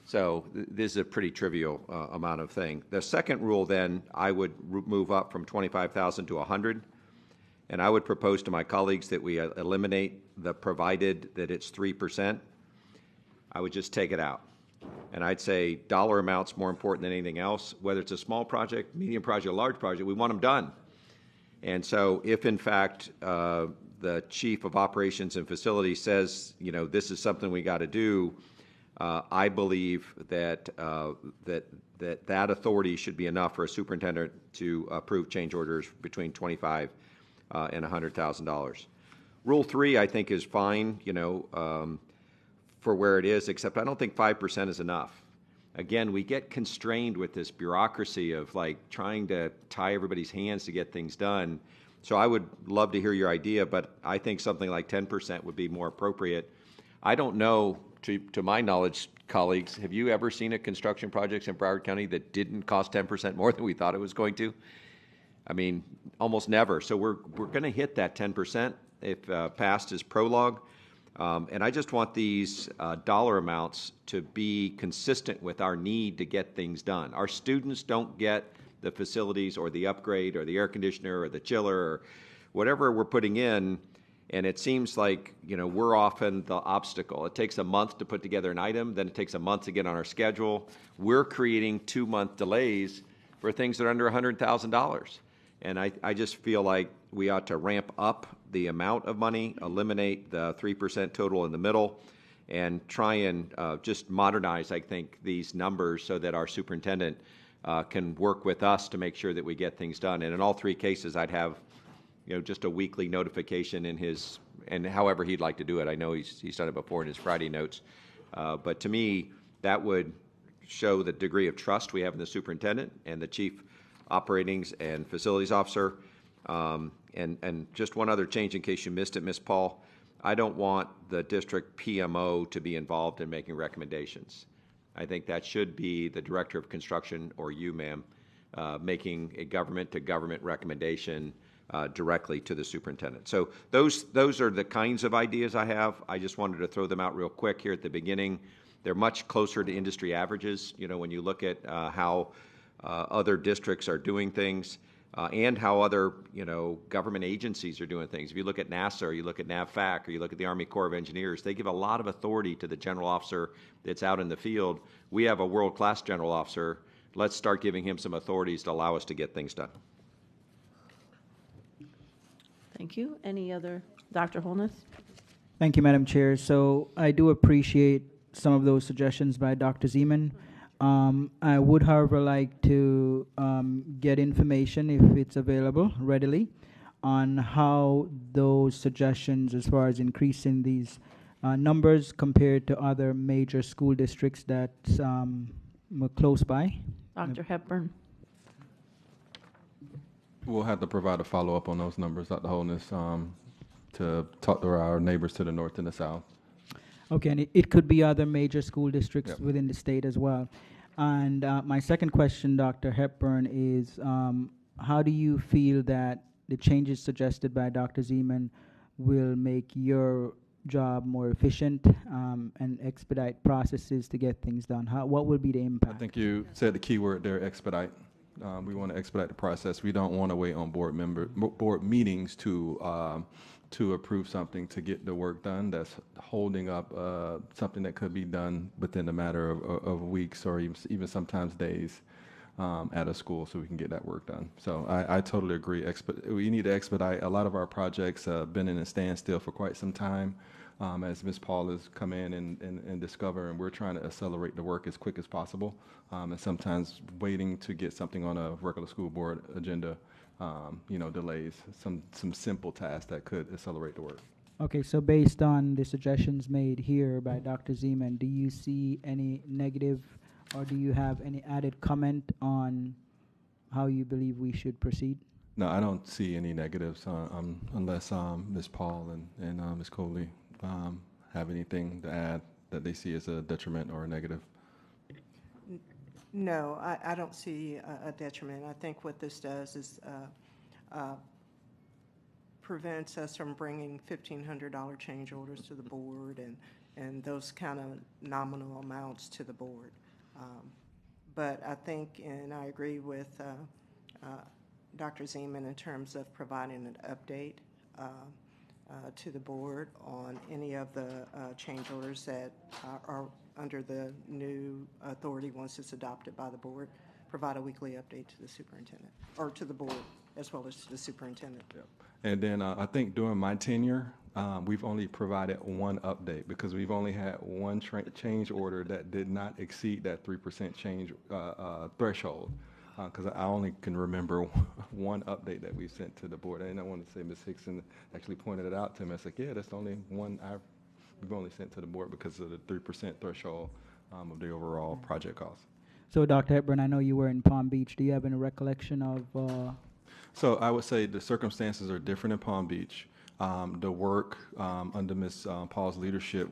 So this is a pretty trivial amount of thing. The second rule, then, I would move up from 25,000 to 100. And I would propose to my colleagues that we eliminate the provided that it's 3%. I would just take it out. And I'd say dollar amount's more important than anything else. Whether it's a small project, medium project, or large project, we want them done. And so if, in fact, the chief of operations and facilities says, this is something we got to do, I believe that that authority should be enough for a superintendent to approve change orders between $25,000 and $100,000. Rule 3, I think, is fine, for where it is, except I don't think 5% is enough. Again, we get constrained with this bureaucracy of trying to tie everybody's hands to get things done. So I would love to hear your idea, but I think something like 10% would be more appropriate. I don't know, to my knowledge, colleagues, have you ever seen a construction project in Broward County that didn't cost 10% more than we thought it was going to? I mean, almost never. So we're going to hit that 10% if passed as prologue. And I just want these dollar amounts to be consistent with our need to get things done. Our students don't get the facilities or the upgrade or the air conditioner or the chiller or whatever we're putting in And it seems like, we're often the obstacle. It takes a month to put together an item, then it takes a month to get on our schedule. We're creating 2-month delays for things that are under $100,000. And I just feel like we ought to ramp up the amount of money, eliminate the 3% total in the middle, and try and just modernize, I think, these numbers so that our superintendent can work with us to make sure that we get things done. And in all 3 cases, I'd have just a weekly notification in his, and however he'd like to do it. I know he's done it before in his Friday notes. But to me, that would show the degree of trust we have in the superintendent and the chief operations and facilities officer. And just one other change in case you missed it, Ms. Paul. I don't want the district PMO to be involved in making recommendations. I think that should be the director of construction or you, ma'am, making a government-to-government recommendation directly to the superintendent. So those are the kinds of ideas I have. I just wanted to throw them out real quick here at the beginning. They're much closer to industry averages, when you look at how other districts are doing things and how other, government agencies are doing things. If you look at NASA or you look at NAVFAC or you look at the Army Corps of Engineers, they give a lot of authority to the general officer that's out in the field. We have a world-class general officer. Let's start giving him some authorities to allow us to get things done. Thank you. Any other? Dr. Holness? Thank you, Madam Chair. So I do appreciate some of those suggestions by Dr. Zeman. I would, however, like to get information, if it's available readily, on how those suggestions as far as increasing these numbers compared to other major school districts that were close by. Dr. Hepburn? We'll have to provide a follow-up on those numbers, Dr. Holness, to talk to our neighbors to the north and the south. Okay, and it could be other major school districts within the state as well. And my second question, Dr. Hepburn, is how do you feel that the changes suggested by Dr. Zeman will make your job more efficient and expedite processes to get things done? What will be the impact? I think you said the key word there, expedite. We want to expedite the process. We don't want to wait on board meetings to approve something to get the work done. That's holding up something that could be done within a matter of weeks or even sometimes days at a school, so we can get that work done. So I totally agree. We need to expedite. A lot of our projects have been in a standstill for quite some time. As Ms. Paul has come in and discover, and we're trying to accelerate the work as quick as possible. And sometimes waiting to get something on a regular school board agenda, delays some simple tasks that could accelerate the work. Okay, so based on the suggestions made here by Dr. Zeman, do you see any negative, or do you have any added comment on how you believe we should proceed? No, I don't see any negatives unless Ms. Paul and Ms. Coley have anything to add that they see as a detriment or a negative. No, I don't see a detriment. I think what this does is prevents us from bringing $1,500 change orders to the board and those kind of nominal amounts to the board. But I think, and I agree with Dr. Zeman in terms of providing an update to the board on any of the change orders that are under the new authority once it's adopted by the board. Provide a weekly update to the superintendent, or to the board, as well as to the superintendent. Yep. And then I think during my tenure, we've only provided one update because we've only had one change order that did not exceed that 3% change threshold. Because I only can remember one update that we sent to the board. And I want to say Ms. Hickson actually pointed it out to me. I was like, yeah, that's the only one we've only sent to the board because of the 3% threshold of the overall project cost. So, Dr. Hepburn, I know you were in Palm Beach. Do you have any recollection of? So I would say the circumstances are different in Palm Beach. The work under Ms. Paul's leadership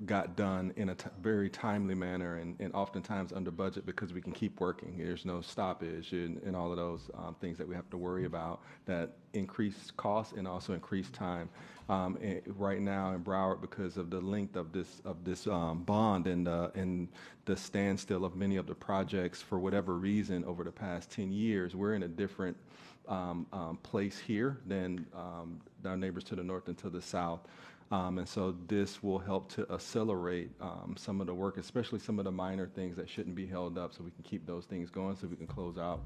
got done in a very timely manner and oftentimes under budget because we can keep working. There's no stoppage and all of those things that we have to worry about that increase cost and also increase time. Right now in Broward, because of the length of this bond and the standstill of many of the projects for whatever reason over the past 10 years, we're in a different place here than our neighbors to the north and to the south. And so this will help to accelerate some of the work, especially some of the minor things that shouldn't be held up, so we can keep those things going, so we can close out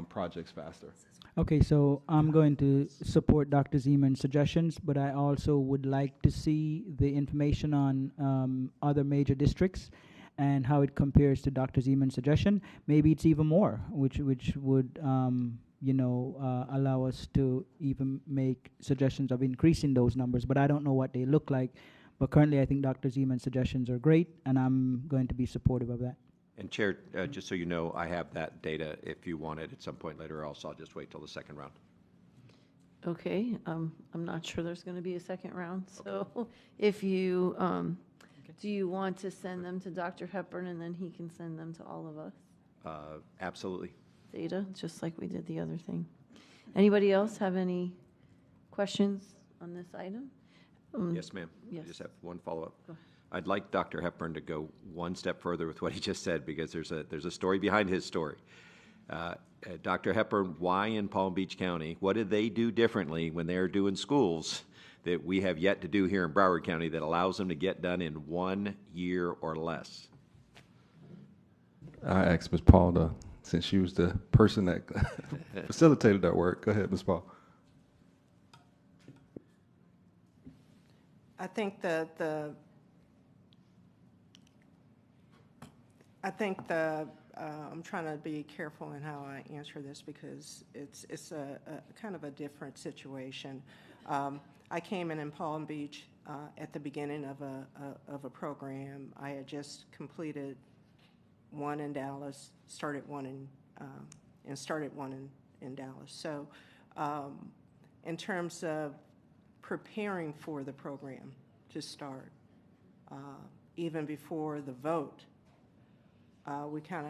projects faster. Okay, so I'm going to support Dr. Zeman's suggestions, but I also would like to see the information on other major districts and how it compares to Dr. Zeman's suggestion. Maybe it's even more, which would allow us to even make suggestions of increasing those numbers. But I don't know what they look like. But currently, I think Dr. Zeman's suggestions are great, and I'm going to be supportive of that. And Chair, just so you know, I have that data if you want it at some point later, else I'll just wait till the second round. Okay, I'm not sure there's going to be a second round, so if you, do you want to send them to Dr. Hepburn and then he can send them to all of us? Absolutely. Data, just like we did the other thing. Anybody else have any questions on this item? Yes, ma'am. Yes. I just have one follow-up. Go ahead. I'd like Dr. Hepburn to go one step further with what he just said, because there's a story behind his story. Dr. Hepburn, why in Palm Beach County? What did they do differently when they're doing schools that we have yet to do here in Broward County that allows them to get done in 1 year or less? I asked Ms. Paul to, since she was the person that facilitated that work. Go ahead, Ms. Paul. I think I'm trying to be careful in how I answer this because it's a kind of a different situation. I came in Palm Beach at the beginning of a program. I had just completed one in Dallas, started one in Dallas. So in terms of preparing for the program to start, even before the vote, we kind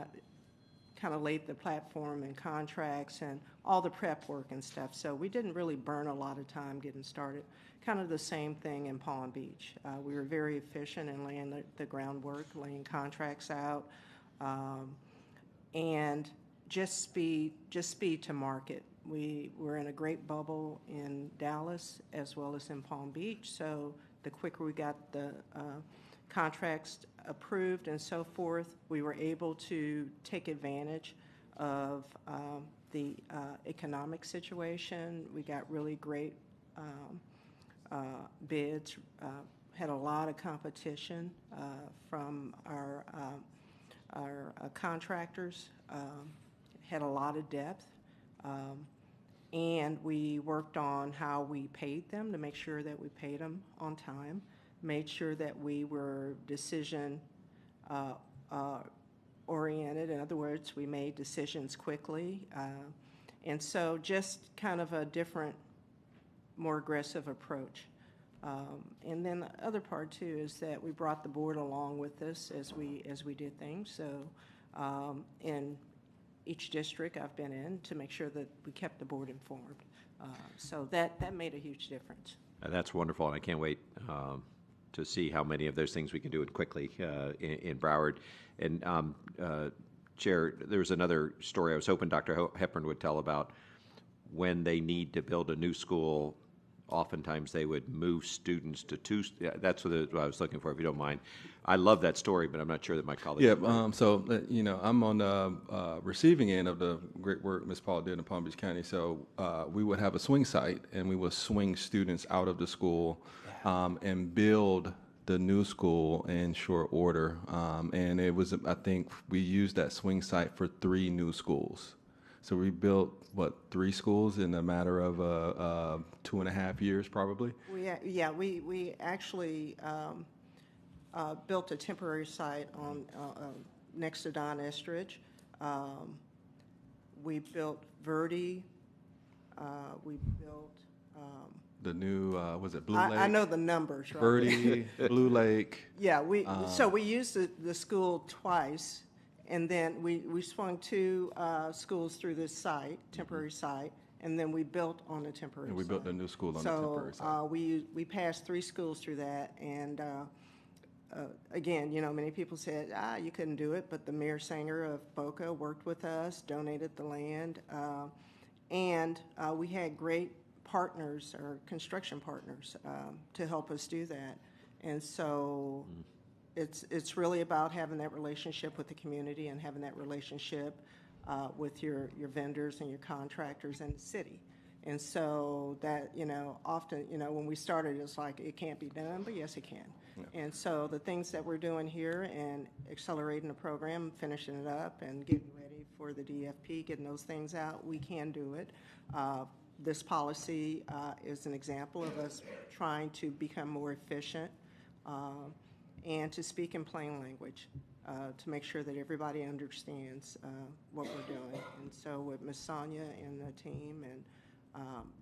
of laid the platform and contracts and all the prep work and stuff. So we didn't really burn a lot of time getting started. Kind of the same thing in Palm Beach. We were very efficient in laying the groundwork, laying contracts out, and just speed to market. We were in a great bubble in Dallas as well as in Palm Beach. So the quicker we got the contracts approved and so forth, we were able to take advantage of the economic situation. We got really great bids, had a lot of competition from our contractors, had a lot of depth, and we worked on how we paid them to make sure that we paid them on time, made sure that we were decision oriented. In other words, we made decisions quickly. And so just kind of a different, more aggressive approach. And then the other part too is that we brought the board along with us as we did things. So in each district I've been in to make sure that we kept the board informed. So that made a huge difference. That's wonderful, and I can't wait to see how many of those things we can do it quickly in Broward. And Chair, there was another story I was hoping Dr. Hepburn would tell about when they need to build a new school. Oftentimes they would move students to two. That's what I was looking for, if you don't mind. I love that story, but I'm not sure that my colleagues. Yeah, so, I'm on the receiving end of the great work Ms. Paul did in Palm Beach County. So we would have a swing site, and we would swing students out of the school and build the new school in short order. And it was, I think, we used that swing site for 3 new schools. So we built, 3 schools in a matter of 2.5 years, probably? We actually built a temporary site on next to Don Estridge. We built Verde. We built the new, was it Blue Lake? I know the numbers, right? Verde, Blue Lake. Yeah, so we used the school twice, and then we swung 2 schools through this site, temporary site, and then we built on the temporary And we site. built a new school on the temporary site. So we passed 3 schools through that, and again, many people said, you couldn't do it, but the Mayor Sanger of Boca worked with us, donated the land, And we had great partners or construction partners to help us do that. And so it's really about having that relationship with the community and having that relationship with your vendors and your contractors and the city. And so that, often, when we started, it's like, it can't be done, but yes, it can. Yeah. And so the things that we're doing here and accelerating the program, finishing it up and getting ready for the DFP, getting those things out, we can do it. This policy is an example of us trying to become more efficient and to speak in plain language to make sure that everybody understands what we're doing. And so with Ms. Sonia and the team and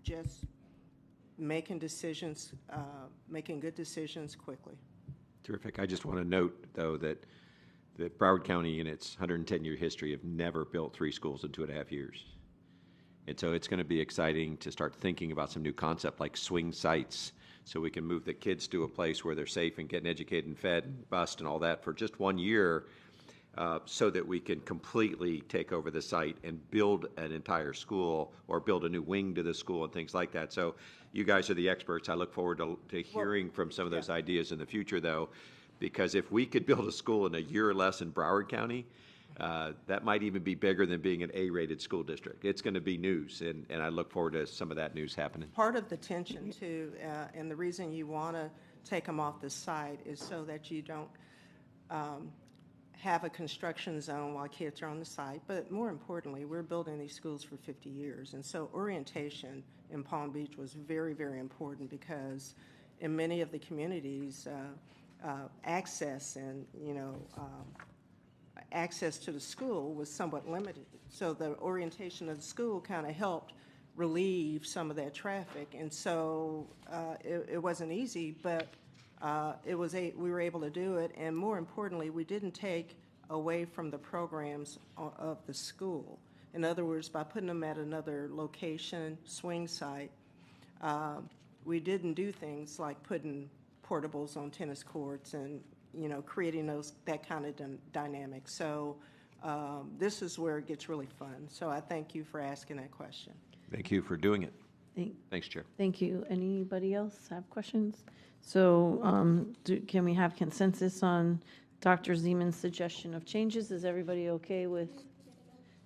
just making decisions, making good decisions quickly. Terrific. I just want to note, though, that Broward County in its 110-year history have never built 3 schools in 2.5 years. And so it's going to be exciting to start thinking about some new concept like swing sites, so we can move the kids to a place where they're safe and getting educated and fed and bused and all that for just 1 year, so that we can completely take over the site and build an entire school or build a new wing to the school and things like that. So you guys are the experts. I look forward to hearing from some of those ideas in the future, though, because if we could build a school in a year or less in Broward County, that might even be bigger than being an A-rated school district. It's going to be news, and I look forward to some of that news happening. Part of the tension, too, and the reason you want to take them off the site is so that you don't have a construction zone while kids are on the site. But more importantly, we're building these schools for 50 years, and so orientation in Palm Beach was very, very important because in many of the communities, access and, access to the school was somewhat limited. So the orientation of the school kind of helped relieve some of that traffic. And so it wasn't easy, but we were able to do it. And more importantly, we didn't take away from the programs of the school. In other words, by putting them at another location, swing site, we didn't do things like putting portables on tennis courts and creating that kind of dynamic. So this is where it gets really fun. So I thank you for asking that question. Thank you for doing it. Thanks, Chair. Thank you. Anybody else have questions? So can we have consensus on Dr. Zeman's suggestion of changes? Is everybody okay with?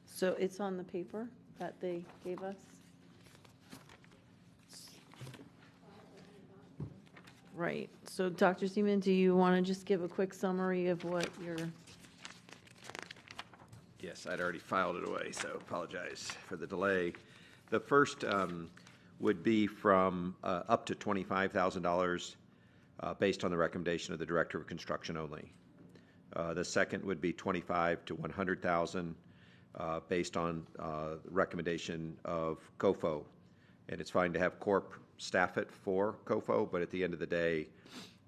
So it's on the paper that they gave us? Right. So Dr. Zeman, do you want to just give a quick summary of what you're? Yes, I'd already filed it away, so apologize for the delay. The first would be from up to $25,000 based on the recommendation of the Director of Construction only. The second would be $25,000 to $100,000 based on the recommendation of COFO. And it's fine to have Corp staff it for COFO, but at the end of the day,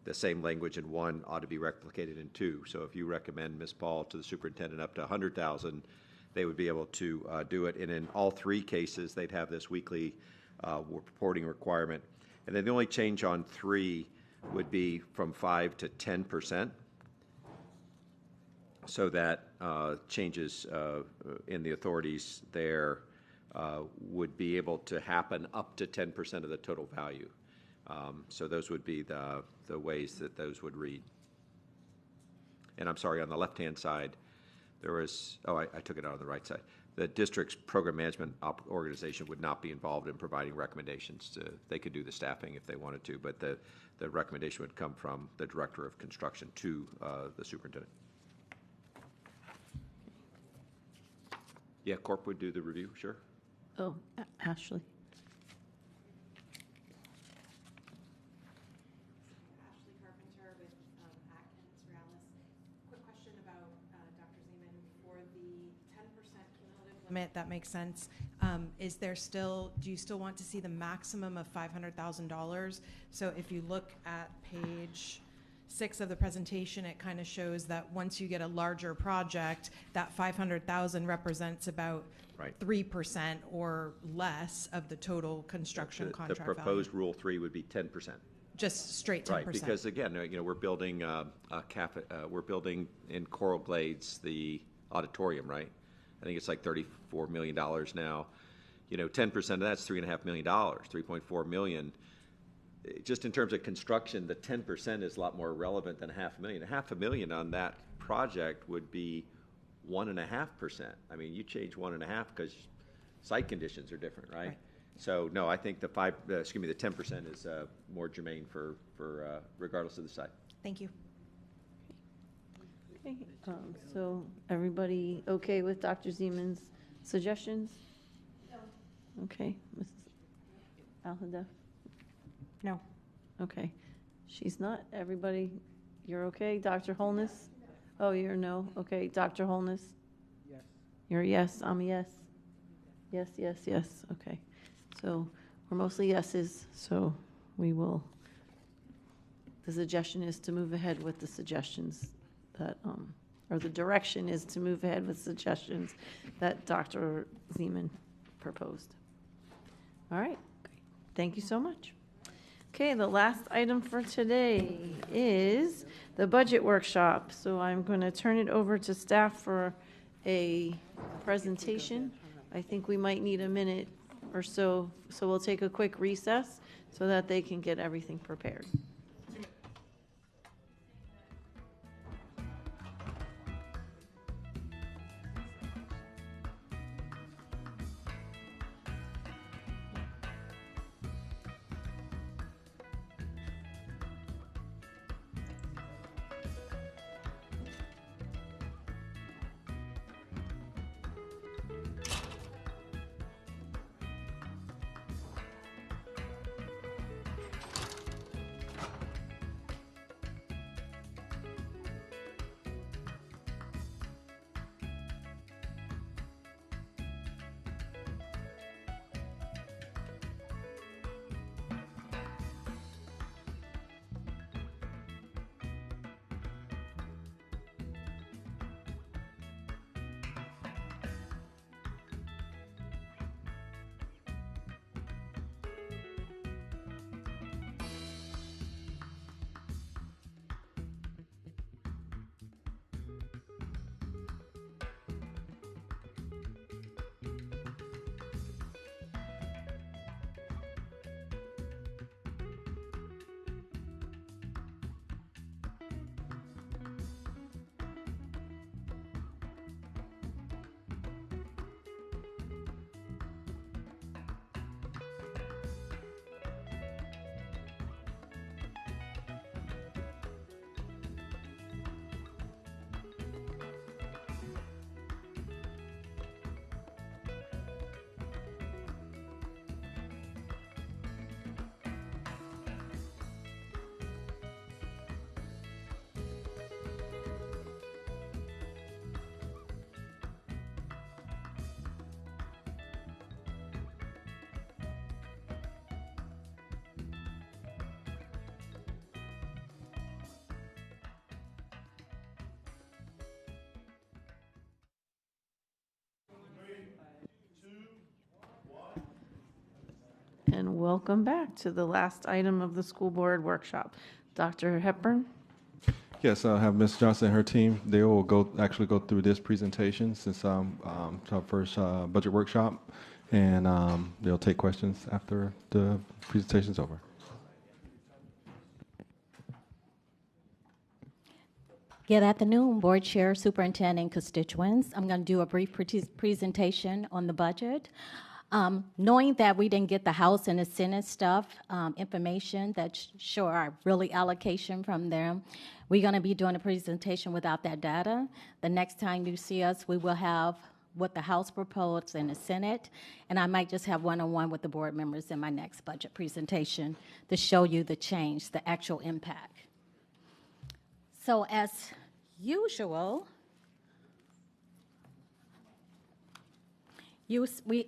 the same language in 1 ought to be replicated in 2. So if you recommend, Ms. Paul, to the superintendent up to $100,000, they would be able to do it. And in all 3 cases, they'd have this weekly reporting requirement. And then the only change on 3 would be from 5 to 10%. So that changes in the authorities there would be able to happen up to 10% of the total value. So those would be the ways that those would read. And I'm sorry, on the left-hand side, there was, I took it out on the right side. The district's program management organization would not be involved in providing recommendations. They could do the staffing if they wanted to, but the recommendation would come from the Director of Construction to the superintendent. Yeah, Corp would do the review, sure. Oh, Ashley. Ashley Carpenter with Atkins Realis. Quick question about Dr. Zeman for the 10% cumulative limit. That makes sense. Do you still want to see the maximum of $500,000? So if you look at page 6 of the presentation, it kind of shows that once you get a larger project, that $500,000 represents about 3% or less of the total construction contract value. The proposed Rule 3 would be 10%. Just straight 10%. Right, because again, we're building we're building in Coral Glades the auditorium, right? I think it's like $34 million now. You know, 10% of that's $3.5 million, $3.4 million. Just in terms of construction, the 10% is a lot more relevant than $500,000. $500,000 on that project would be 1.5%. I mean, you change 1.5 because site conditions are different, right? So no, I think the 10% is more germane for regardless of the site. Thank you. Okay, so everybody okay with Dr. Zeman's suggestions? No. Okay, Mrs. Al-Hadaf? No. Okay, she's not. Everybody, you're okay? Dr. Holness? Oh, you're no. Okay, Dr. Holness? Yes. You're a yes. I'm a yes. Yes, yes, yes. Okay. So we're mostly yeses, so we will, the suggestion is to move ahead with the suggestions that, or the direction is to move ahead with suggestions that Dr. Zeman proposed. All right, great. Thank you so much. Okay, the last item for today is the budget workshop. So I'm going to turn it over to staff for a presentation. I think we might need a minute or so, so we'll take a quick recess so that they can get everything prepared. And welcome back to the last item of the school board workshop. Dr. Hepburn? Yes, I'll have Ms. Johnson and her team. They will actually go through this presentation since it's our first budget workshop, and they'll take questions after the presentation's over. Good afternoon, Board Chair, Superintendent, constituents. I'm going to do a brief presentation on the budget. Knowing that we didn't get the House and the Senate stuff, information that show our really allocation from them, we're going to be doing a presentation without that data. The next time you see us, we will have what the House proposed and the Senate, and I might just have one-on-one with the board members in my next budget presentation to show you the change, the actual impact. So as usual,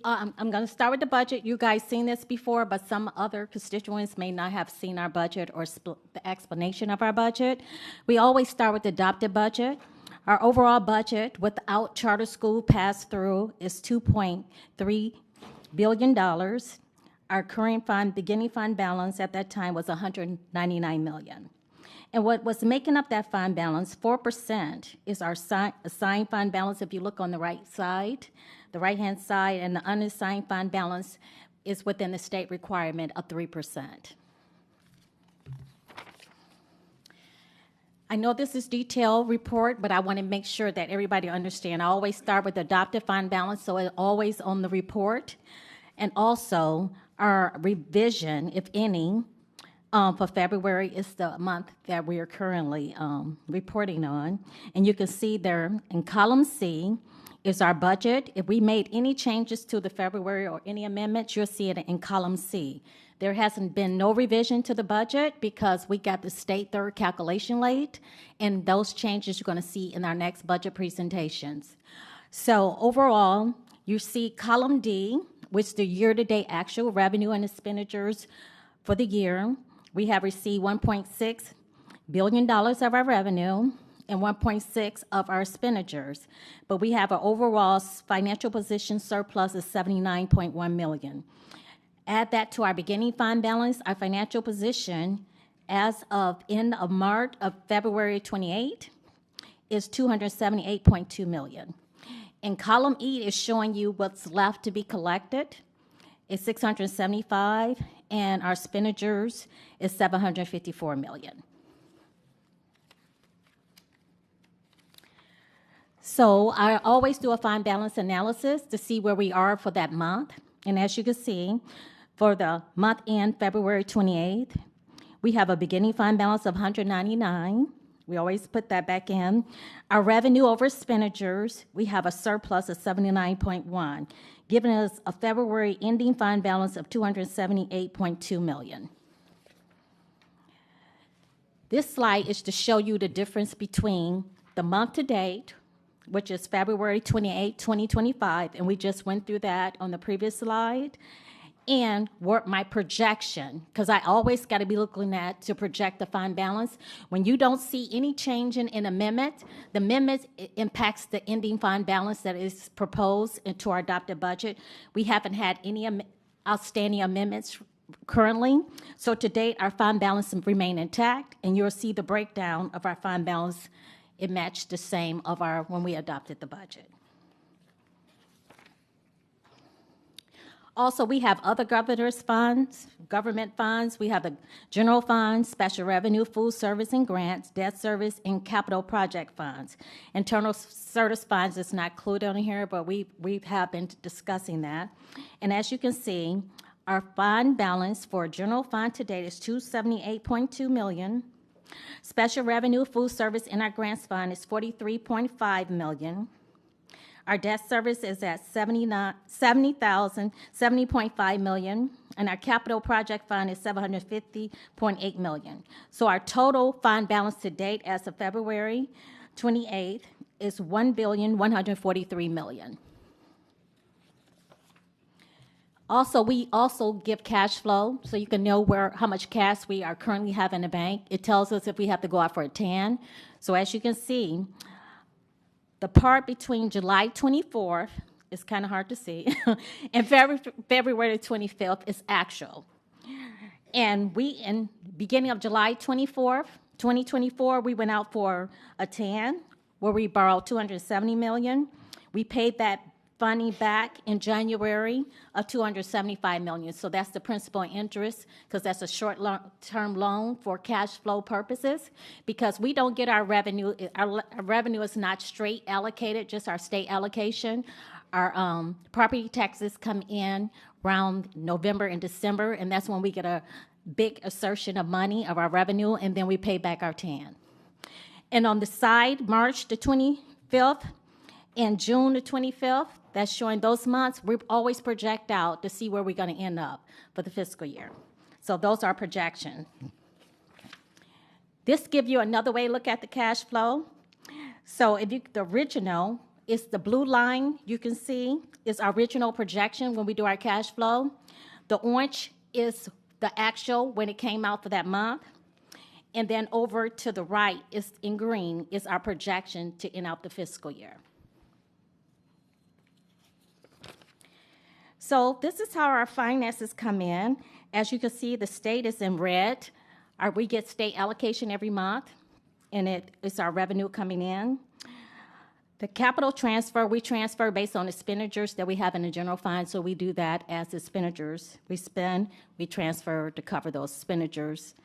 I'm going to start with the budget. You guys seen this before, but some other constituents may not have seen our budget or the explanation of our budget. We always start with the adopted budget. Our overall budget without charter school pass-through is $2.3 billion. Our current fund, beginning fund balance at that time was $199 million. And what was making up that fund balance, 4%, is our assigned fund balance. If you look on the right side, the right-hand side, and the unassigned fund balance is within the state requirement of 3%. I know this is detailed report, but I want to make sure that everybody understand. I always start with the adopted fund balance, so it's always on the report. And also, our revision, if any, for February is the month that we are currently reporting on. And you can see there in column C is our budget. If we made any changes to the February or any amendments, you'll see it in column C. There hasn't been no revision to the budget because we got the state third calculation late, and those changes you're going to see in our next budget presentations. So overall, you see column D, which is the year-to-date actual revenue and expenditures for the year. We have received $1.6 billion of our revenue and 1.6 of our expenditures, but we have an overall financial position surplus of $79.1 million. Add that to our beginning fund balance, our financial position as of end of March of February 28 is $278.2 million. And column E is showing you what's left to be collected. It's $675, and our expenditures is $754 million. So I always do a fund balance analysis to see where we are for that month. And as you can see, for the month end February 28th, we have a beginning fund balance of $199. We always put that back in. Our revenue over expenditures, we have a surplus of $79.1, giving us a February ending fund balance of $278.2 million. This slide is to show you the difference between the month to date, which is February 28, 2025, and we just went through that on the previous slide, and what my projection, because I always got to be looking at to project the fund balance. When you don't see any change in an amendment, the amendment impacts the ending fund balance that is proposed into our adopted budget. We haven't had any outstanding amendments currently, so to date, our fund balance remain intact, and you'll see the breakdown of our fund balance. It matched the same of our when we adopted the budget. Also, we have other government funds. We have the general funds, special revenue, food service and grants, debt service, and capital project funds. Internal service funds is not included on here, but we have been discussing that. And as you can see, our fund balance for general fund to date is $278.2 million. Special revenue, food service, and our grants fund is $43.5 million. Our debt service is at $70.5 million, and our capital project fund is $750.8 million. So our total fund balance to date as of February 28th is $1,143 million. Also, we also give cash flow, so you can know how much cash we are currently have in the bank. It tells us if we have to go out for a TAN. So as you can see, the part between July 24th is kind of hard to see, and February 25th is actual. And we, in beginning of July 24th, 2024, we went out for a TAN where we borrowed $270 million. We paid that funding back in January of $275 million. So that's the principal and interest, because that's a short-term loan for cash flow purposes, because we don't get our revenue. Our revenue is not straight allocated, just our state allocation. Our property taxes come in around November and December, and that's when we get a big assertion of money of our revenue, and then we pay back our TAN. And on the side, March the 25th and June the 25th, that's showing those months. We always project out to see where we're going to end up for the fiscal year. So those are projections. This gives you another way to look at the cash flow. So if the original is the blue line, you can see is our original projection when we do our cash flow. The orange is the actual when it came out for that month. And then over to the right is in green is our projection to end out the fiscal year. So this is how our finances come in. As you can see, the state is in red. We get state allocation every month, and it's our revenue coming in. The capital transfer, we transfer based on expenditures that we have in the general fund, so we do that as expenditures. We spend, we transfer to cover those expenditures.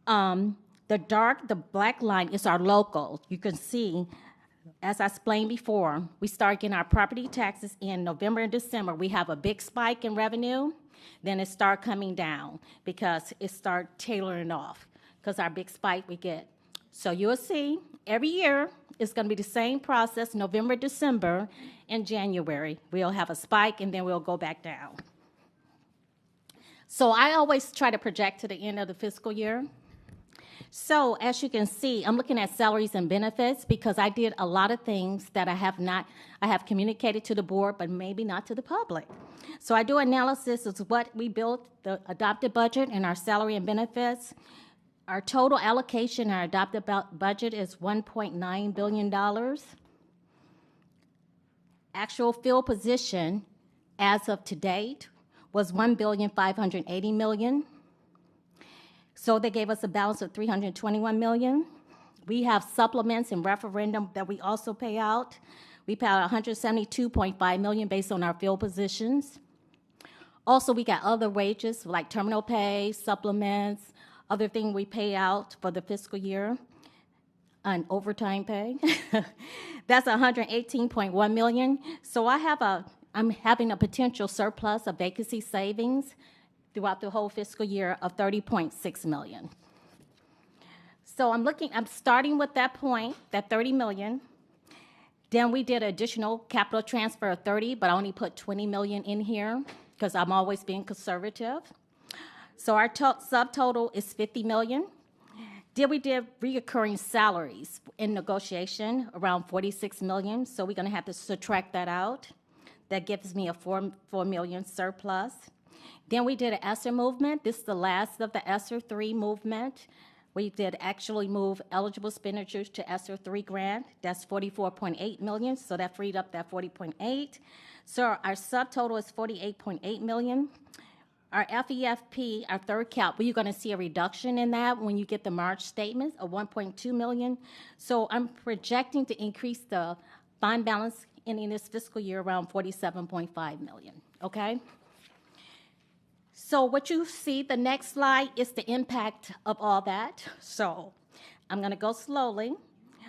The black line is our local. You can see, as I explained before, we start getting our property taxes in November and December. We have a big spike in revenue, then it start coming down because it start tailoring off because our big spike we get. So you'll see every year it's going to be the same process, November, December, and January. We'll have a spike and then we'll go back down. So I always try to project to the end of the fiscal year. So as you can see, I'm looking at salaries and benefits because I did a lot of things that I have communicated to the board, but maybe not to the public. So I do analysis of what we built, the adopted budget and our salary and benefits. Our total allocation, our adopted budget is $1.9 billion. Actual field position as of to date was $1.580 billion. So they gave us a balance of $321 million. We have supplements and referendum that we also pay out. We pay out $172.5 million based on our field positions. Also, we got other wages like terminal pay, supplements, other thing we pay out for the fiscal year, and overtime pay. That's $118.1 million. So I'm having a potential surplus of vacancy savings throughout the whole fiscal year of $30.6 million. So I'm starting with that point, that $30 million. Then we did an additional capital transfer of 30, but I only put 20 million in here because I'm always being conservative. So our subtotal is 50 million. Then we did reoccurring salaries in negotiation around 46 million. So we're going to have to subtract that out. That gives me a 4 million surplus. Then we did an ESSER movement. This is the last of the ESSER 3 movement. We did actually move eligible expenditures to ESSER 3 grant. That's 44.8 million. So that freed up that 40.8. So our subtotal is 48.8 million. Our FEFP, our third cap, well, you're going to see a reduction in that when you get the March statement of 1.2 million. So I'm projecting to increase the fund balance in this fiscal year around 47.5 million, okay? So what you see, the next slide is the impact of all that. So I'm going to go slowly.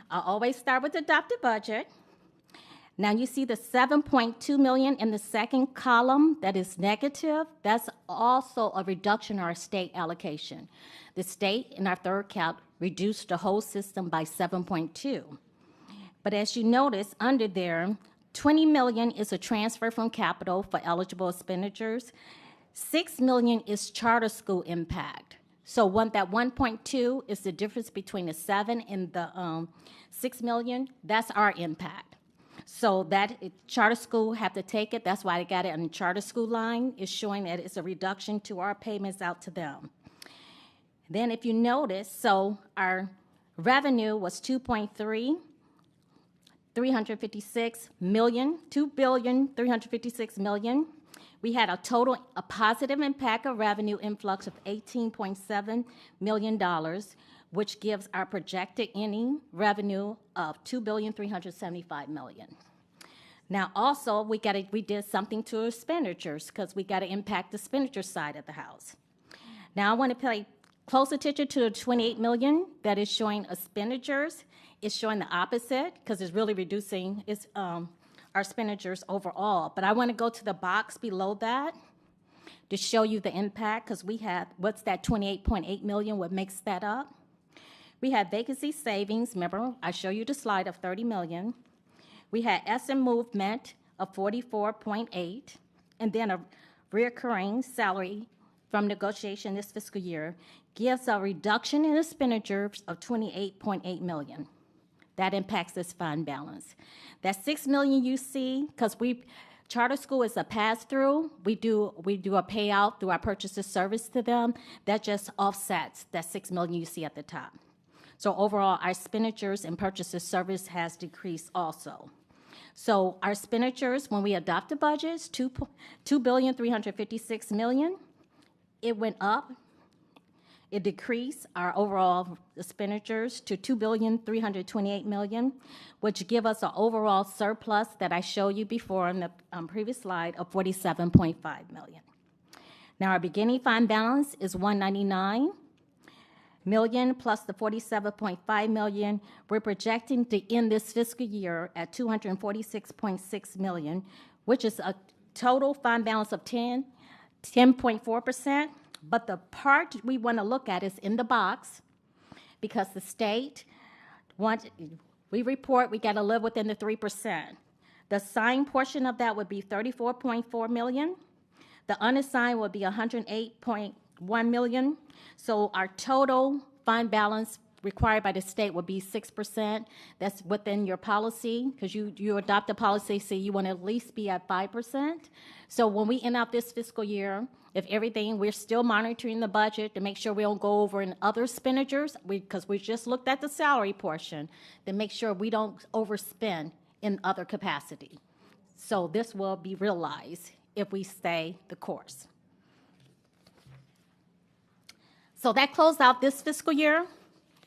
I always start with the adopted budget. Now you see the 7.2 million in the second column that is negative. That's also a reduction in our state allocation. The state in our third cap reduced the whole system by 7.2. But as you notice under there, 20 million is a transfer from capital for eligible expenditures. 6 million is charter school impact. So that 1.2 is the difference between the 7 and the 6 million. That's our impact. So that charter school have to take it. That's why they got it on the charter school line. It's showing that it's a reduction to our payments out to them. Then if you notice, so our revenue was 2.356 million. We had a positive impact of revenue influx of $18.7 million, which gives our projected ending revenue of $2.375 billion. Now, also, we did something to expenditures because we got to impact the expenditure side of the house. Now, I want to pay close attention to the 28 million that is showing expenditures. It's showing the opposite because it's really reducing our expenditures overall. But I want to go to the box below that to show you the impact because we have, what's that 28.8 million, what makes that up? We had vacancy savings, remember, I show you the slide of 30 million. We had SM movement of 44.8, and then a reoccurring salary from negotiation this fiscal year gives a reduction in expenditures of 28.8 million. That impacts this fund balance. That 6 million you see, because charter school is a pass-through. We do a payout through our purchases service to them. That just offsets that 6 million you see at the top. So overall, our expenditures and purchases service has decreased also. So our expenditures, when we adopt the budgets, $2.356 billion, it went up It decreased our overall expenditures to $2,328,000,000, which give us an overall surplus that I showed you before on the previous slide of $47.5 million. Now our beginning fund balance is $199 million plus the $47.5 million. We're projecting to end this fiscal year at $246.6 million, which is a total fund balance of 10.4%. But the part we want to look at is in the box, because the state wants, we report we got to live within the 3%. The assigned portion of that would be $34.4 million. The unassigned would be $108.1 million. So our total fund balance required by the state would be 6%. That's within your policy, because you adopt a policy, so you want to at least be at 5%. So when we end out this fiscal year, if everything, we're still monitoring the budget to make sure we don't go over in other expenditures, because we just looked at the salary portion, to make sure we don't overspend in other capacity. So this will be realized if we stay the course. So that closed out this fiscal year.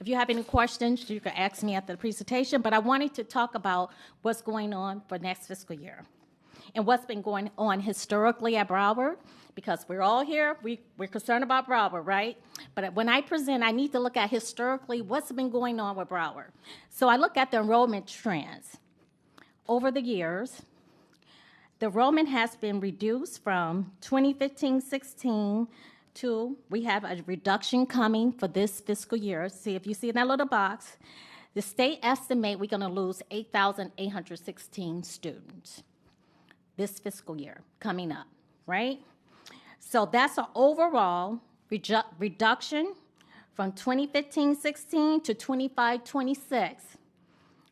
If you have any questions, you can ask me after the presentation, but I wanted to talk about what's going on for next fiscal year and what's been going on historically at Broward, because we're all here, we're concerned about Broward, right? But when I present, I need to look at historically what's been going on with Broward. So I look at the enrollment trends. Over the years, the enrollment has been reduced from 2015-16 to, we have a reduction coming for this fiscal year. See, if you see in that little box, the state estimate we're going to lose 8,816 students this fiscal year coming up, right? So that's an overall reduction from 2015-16 to 25-26,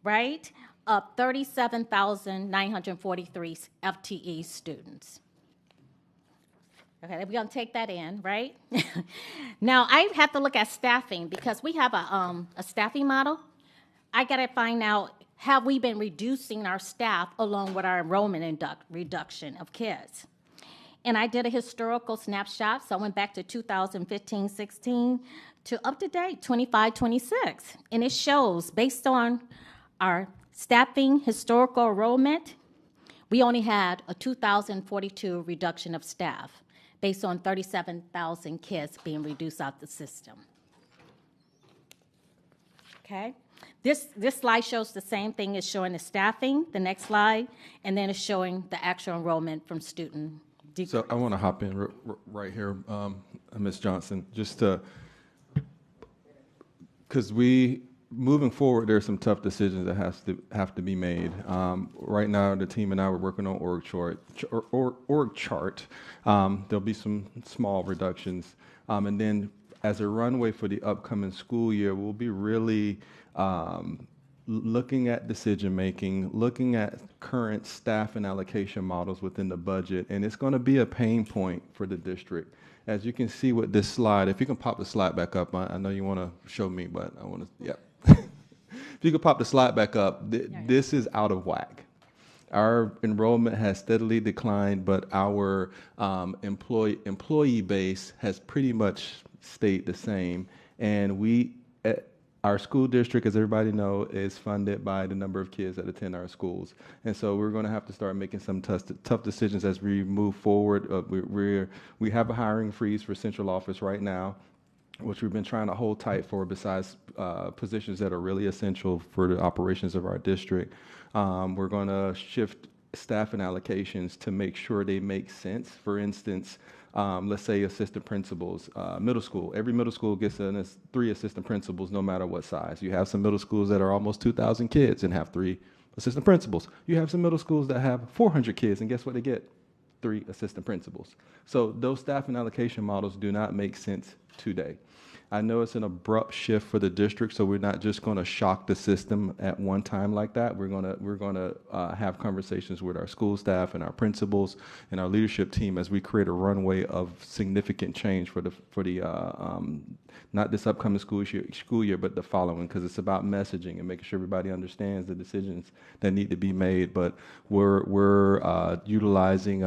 right, of 37,943 FTE students. Okay, we're going to take that in, right? Now, I have to look at staffing, because we have a staffing model. I got to find out, have we been reducing our staff along with our enrollment reduction of kids? And I did a historical snapshot, so I went back to 2015-16 to up to date, 25-26. And it shows, based on our staffing historical enrollment, we only had a 2,042 reduction of staff based on 37,000 kids being reduced out the system. Okay? This slide shows the same thing. It's showing the staffing, the next slide, and then it's showing the actual enrollment from student decrease. So I want to hop in right here, Ms. Johnson, just to, because moving forward, there's some tough decisions that have to be made. Right now, the team and I were working on org chart. There'll be some small reductions, and then as a runway for the upcoming school year, we'll be really looking at decision making, looking at current staff and allocation models within the budget, and it's going to be a pain point for the district. As you can see with this slide, if you can pop the slide back up, I know you want to show me, but I want to, yeah. If you could pop the slide back up, this is out of whack. Our enrollment has steadily declined, but our employee base has pretty much stayed the same. And our school district, as everybody knows, is funded by the number of kids that attend our schools. And so we're going to have to start making some tough decisions as we move forward. We have a hiring freeze for central office right now, which we've been trying to hold tight for, besides positions that are really essential for the operations of our district. We're going to shift staff and allocations to make sure they make sense. For instance, let's say assistant principals, middle school. Every middle school gets 3 assistant principals no matter what size. You have some middle schools that are almost 2,000 kids and have 3 assistant principals. You have some middle schools that have 400 kids, and guess what they get? 3 assistant principals. So those staff and allocation models do not make sense today. I know it's an abrupt shift for the district, so we're not just going to shock the system at one time like that. We're going to have conversations with our school staff and our principals and our leadership team as we create a runway of significant change for the not this upcoming school year, but the following, because it's about messaging and making sure everybody understands the decisions that need to be made. But we're utilizing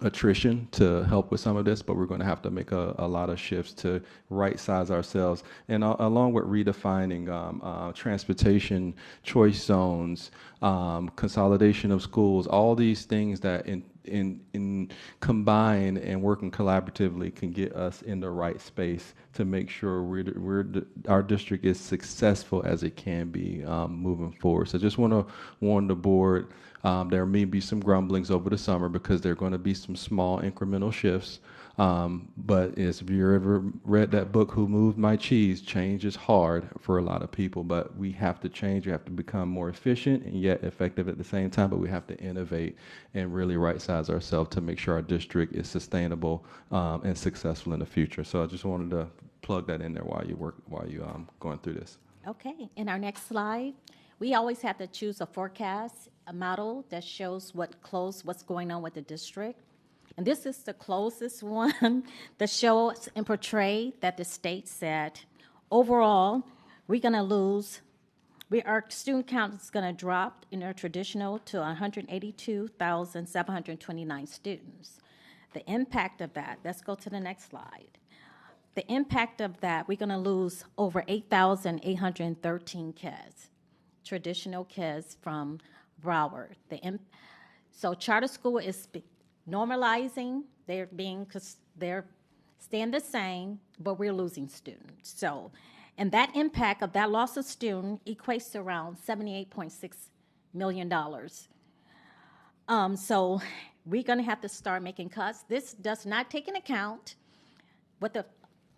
attrition to help with some of this, but we're going to have to make a lot of shifts to right size ourselves. And along with redefining transportation choice zones, consolidation of schools, all these things that in combine and working collaboratively can get us in the right space to make sure our district is successful as it can be moving forward. So just want to warn the board, there may be some grumblings over the summer because there are going to be some small incremental shifts. But if you ever read that book, Who Moved My Cheese, change is hard for a lot of people, but we have to change. We have to become more efficient and yet effective at the same time, but we have to innovate and really right-size ourselves to make sure our district is sustainable and successful in the future. So I just wanted to plug that in there while you going through this. Okay, in our next slide, we always have to choose a forecast, a model that shows what's going on with the district. And this is the closest one that shows and portray that the state said, overall, we're going to lose, our student count is going to drop in our traditional to 182,729 students. The impact of that, let's go to the next slide. The impact of that, we're going to lose over 8,813 kids, traditional kids from Broward. So charter school is normalizing, they're staying the same, but we're losing students. So, and that impact of that loss of student equates to around $78.6 million. So we're going to have to start making cuts. This does not take into account what the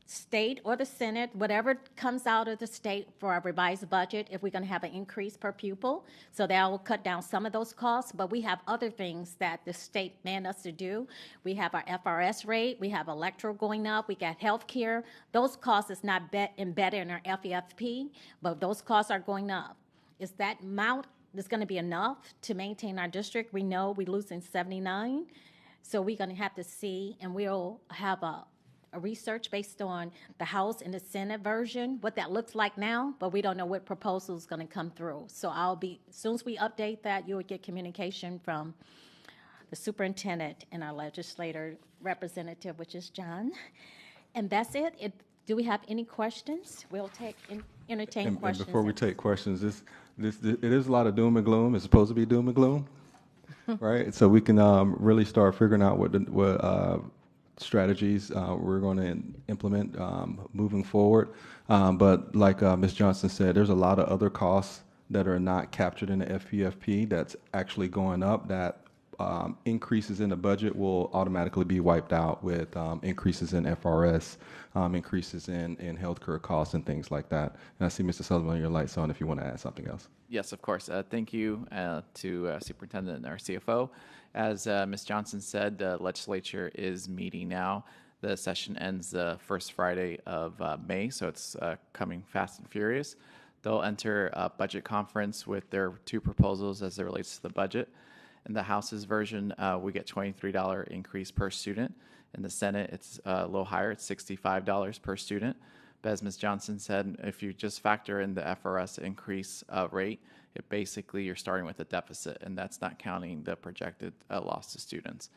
state or the Senate, whatever comes out of the state for our revised budget, if we're going to have an increase per pupil. So that will cut down some of those costs, but we have other things that the state manned us to do. We have our FRS rate, we have electoral going up, we got health care. Those costs is not embedded in our FEFP, but those costs are going up. Is that amount is going to be enough to maintain our district? We know we're losing 79, so we're going to have to see, and we'll have a research based on the House and the Senate version, what that looks like now, but we don't know what proposal is going to come through. So as soon as we update that, you'll get communication from the superintendent and our legislator representative, which is John. And that's it. Do we have any questions? We'll entertain questions. And before we take questions, it is a lot of doom and gloom. It's supposed to be doom and gloom, right? So we can really start figuring out what strategies we're going to implement moving forward. But like Ms. Johnson said, there's a lot of other costs that are not captured in the FPFP that's actually going up, that increases in the budget will automatically be wiped out with increases in FRS, increases in healthcare costs and things like that. And I see Mr. Sullivan, your light's on if you want to add something else. Yes, of course. Thank you to Superintendent and our CFO. As Ms. Johnson said, the legislature is meeting now. The session ends the first Friday of May, so it's coming fast and furious. They'll enter a budget conference with their two proposals as it relates to the budget. In the House's version, we get $23 increase per student. In the Senate, it's a little higher. It's $65 per student. But as Ms. Johnson said, if you just factor in the FRS increase rate, you're starting with a deficit, and that's not counting the projected loss to students.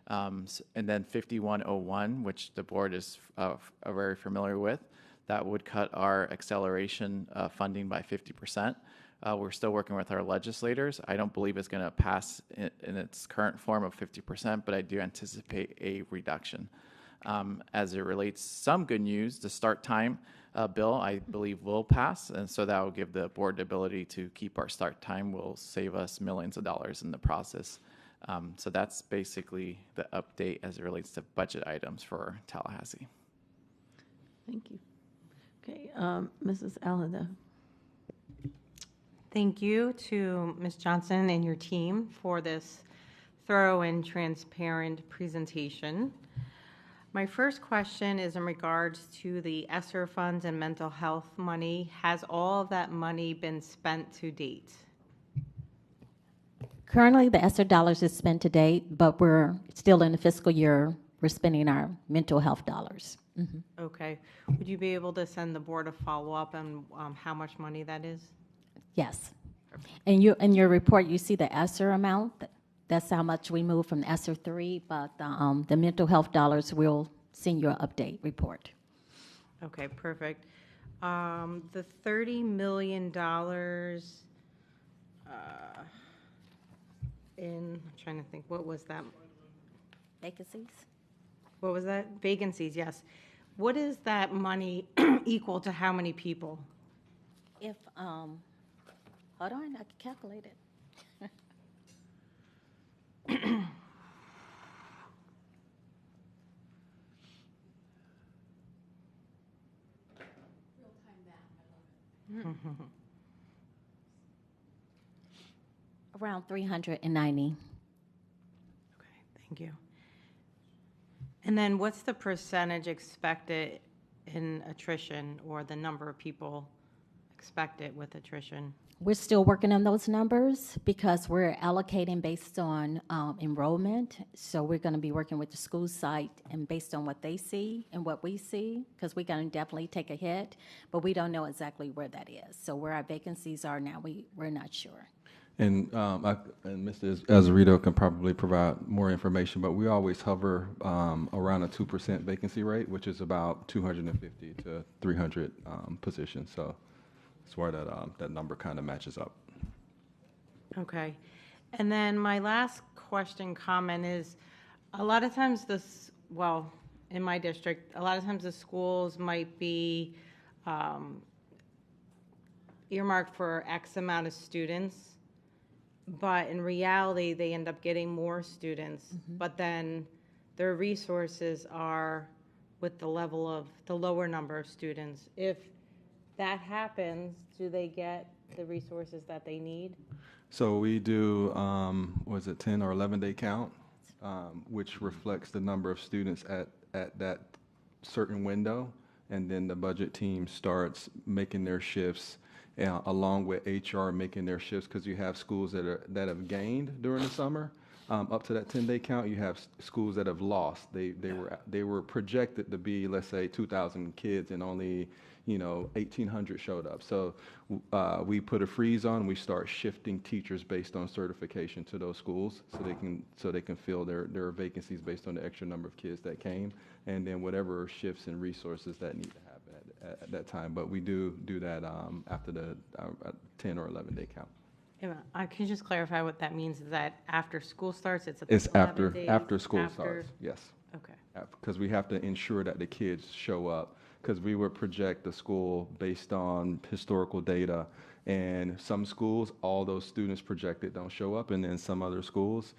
And then 5101, which the board is very familiar with, that would cut our acceleration funding by 50%. We're still working with our legislators. I don't believe it's going to pass in its current form of 50%, but I do anticipate a reduction. As it relates, some good news, the start time bill, I believe, will pass, and so that will give the board the ability to keep our start time, will save us millions of dollars in the process. So that's basically the update as it relates to budget items for Tallahassee. Thank you. Okay, Mrs. Alida. Thank you to Ms. Johnson and your team for this thorough and transparent presentation. My first question is in regards to the ESSER funds and mental health money. Has all of that money been spent to date? Currently, the ESSER dollars is spent to date, but we're still in the fiscal year. We're spending our mental health dollars. Mm-hmm. Okay. Would you be able to send the board a follow-up on how much money that is? Yes. And in your report, you see the ESSER amount That's how much we moved from ESSER 3, but the mental health dollars, we'll send you an update report. Okay, perfect. The $30 million I'm trying to think, what was that? Vacancies? What was that? Vacancies, yes. What is that money equal to how many people? If, hold on, I can calculate it. Around 390. Thank you. And then what's the percentage expected in attrition, or the number of people expected with attrition? We're still working on those numbers because we're allocating based on enrollment. So we're going to be working with the school site and based on what they see and what we see, because we're going to definitely take a hit, but we don't know exactly where that is. So where our vacancies are now, we're not sure. And Mr. Azzarito can probably provide more information, but we always hover around a 2% vacancy rate, which is about 250 to 300 positions. So that's where that number kind of matches up. Okay. And then my last question, comment is, a lot of times in my district, a lot of times the schools might be earmarked for X amount of students, but in reality, they end up getting more students, but then their resources are with the level of the lower number of students. If that happens, do they get the resources that they need? So we do, 10 or 11 day count, which reflects the number of students at that certain window. And then the budget team starts making their shifts along with HR making their shifts, because you have schools that have gained during the summer. Up to that 10-day count, you have schools that have lost. They were projected to be, let's say, 2,000 kids, and only 1,800 showed up. So we put a freeze on. We start shifting teachers based on certification to those schools, so they can fill their vacancies based on the extra number of kids that came, and then whatever shifts and resources that need to happen at that time. But we do that after the 10 or 11 day count. Can you just clarify what that means? Is that after school starts? It's 11 days after school starts. Yes. Okay. Because we have to ensure that the kids show up, because we would project the school based on historical data, and some schools, all those students projected don't show up, and then some other schools,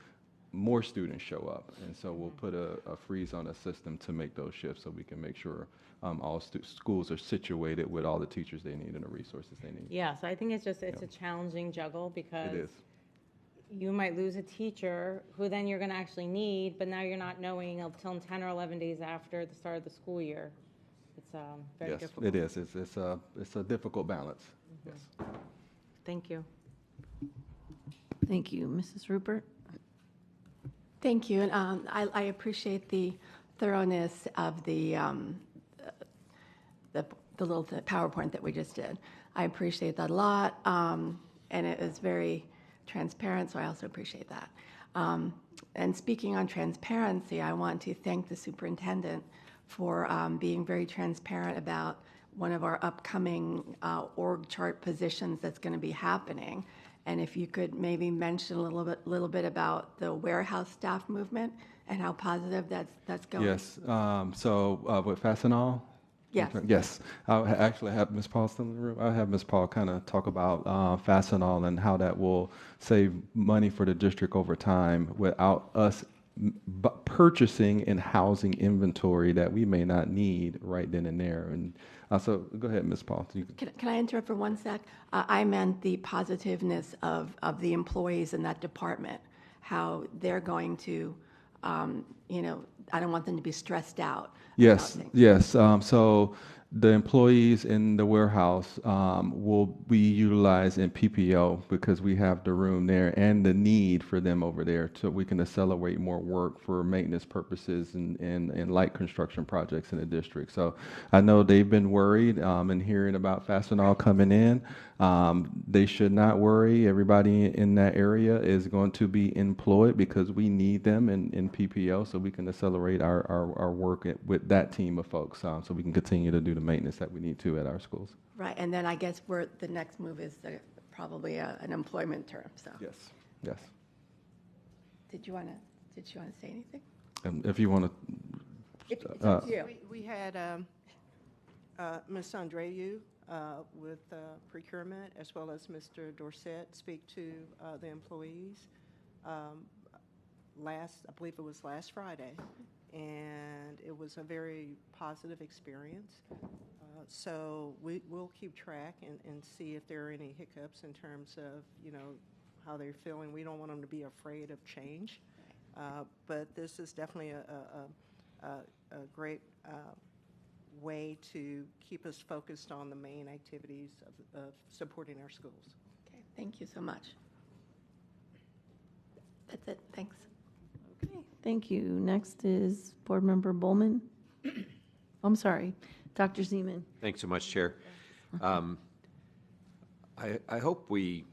more students show up. And so we'll put a freeze on a system to make those shifts, so we can make sure all schools are situated with all the teachers they need and the resources they need. Yeah, so I think it's a challenging juggle, because It is. you might lose a teacher who then you're going to actually need, but now you're not knowing until 10 or 11 days after the start of the school year. It's very Yes, difficult. it is. It's a difficult balance. Yes. Thank you. Thank you. Mrs. Rupert? Thank you, and I appreciate the thoroughness of the little PowerPoint that we just did. I appreciate that a lot, and it was very transparent, so I also appreciate that. And speaking on transparency, I want to thank the superintendent for being very transparent about one of our upcoming org chart positions that's going to be happening. And if you could maybe mention a little bit about the warehouse staff movement and how positive that's going. Yes. So with Fastenal? Yes. Yes. I'll actually have Ms. Paul still in the room. I'll have Ms. Paul kind of talk about Fastenal and how that will save money for the district over time without us purchasing and housing inventory that we may not need right then and there. And so go ahead, Ms. Paul. Can I interrupt for 1 sec? I meant the positiveness of the employees in that department, how they're going to, I don't want them to be stressed out. Yes, yes. So The employees in the warehouse will be utilized in PPO because we have the room there and the need for them over there so we can accelerate more work for maintenance purposes and light construction projects in the district. So I know they've been worried and hearing about Fastenal coming in. They should not worry. Everybody in that area is going to be employed because we need them in PPO so we can accelerate our work with that team of folks so we can continue to do the maintenance that we need to at our schools. Right, and then I guess the next move is probably an employment term, so. Yes, yes. Did you want to say anything? If you want It's to. up to you. We had Ms. Andreu with procurement, as well as Mr. Dorset speak to the employees I believe it was last Friday, and it was a very positive experience. So we'll keep track and see if there are any hiccups in terms of, how they're feeling. We don't want them to be afraid of change. But this is definitely a great way to keep us focused on the main activities of supporting our schools. Okay, thank you so much. That's it, thanks. Okay, thank you. Next is Board Member Bowman. I'm sorry, Dr. Zeman. Thanks so much, Chair. I hope we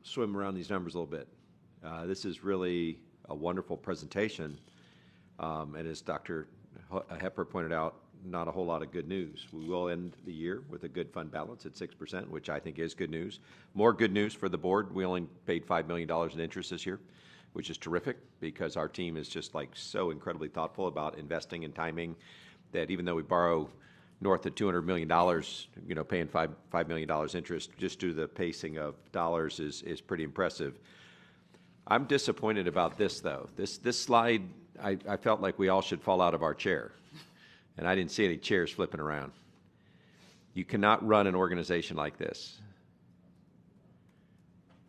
swim around these numbers a little bit. This is really a wonderful presentation, and as Dr. Hepper pointed out, not a whole lot of good news. We will end the year with a good fund balance at 6%, which I think is good news. More good news for the board. We only paid $5 million in interest this year, which is terrific because our team is just so incredibly thoughtful about investing and timing that even though we borrow north of $200 million, paying $5 million interest just due to the pacing of dollars is pretty impressive. I'm disappointed about this, though. This slide, I felt like we all should fall out of our chair, and I didn't see any chairs flipping around. You cannot run an organization like this.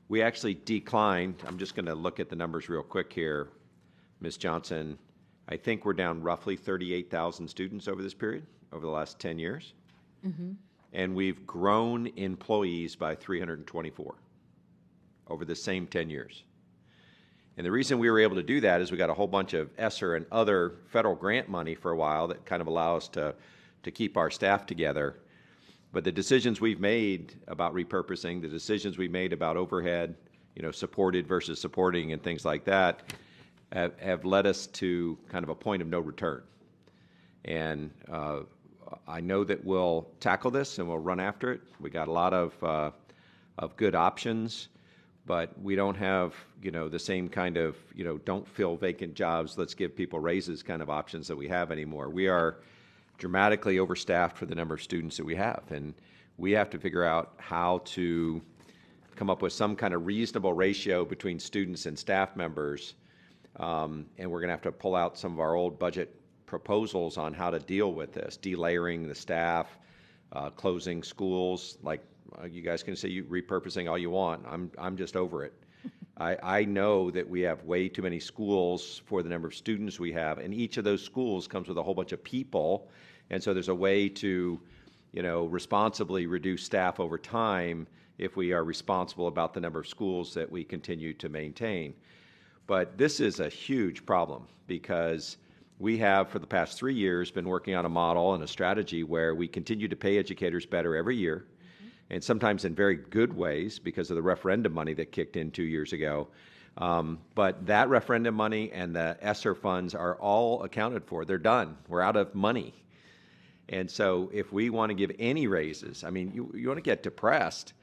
We actually declined. I'm just going to look at the numbers real quick here. Ms. Johnson, I think we're down roughly 38,000 students over this period, over the last 10 years. Mm-hmm. And we've grown employees by 324 over the same 10 years. And the reason we were able to do that is we got a whole bunch of ESSER and other federal grant money for a while that kind of allow us to keep our staff together. But the decisions we've made about repurposing, the decisions we've made about overhead, supported versus supporting and things like that, have led us to kind of a point of no return. And I know that we'll tackle this and we'll run after it. We got a lot of good options, but we don't have, the same kind of, don't fill vacant jobs, let's give people raises kind of options that we have anymore. We are dramatically overstaffed for the number of students that we have, and we have to figure out how to come up with some kind of reasonable ratio between students and staff members, and we're going to have to pull out some of our old budget proposals on how to deal with this, delayering the staff, closing schools. Like you guys can say repurposing all you want. I'm just over it. I know that we have way too many schools for the number of students we have, and each of those schools comes with a whole bunch of people, and so there's a way to, responsibly reduce staff over time if we are responsible about the number of schools that we continue to maintain. But this is a huge problem because we have, for the past 3 years, been working on a model and a strategy where we continue to pay educators better every year, and sometimes in very good ways because of the referendum money that kicked in 2 years ago. But that referendum money and the ESSER funds are all accounted for. They're done. We're out of money. And so if we want to give any raises, you want to get depressed.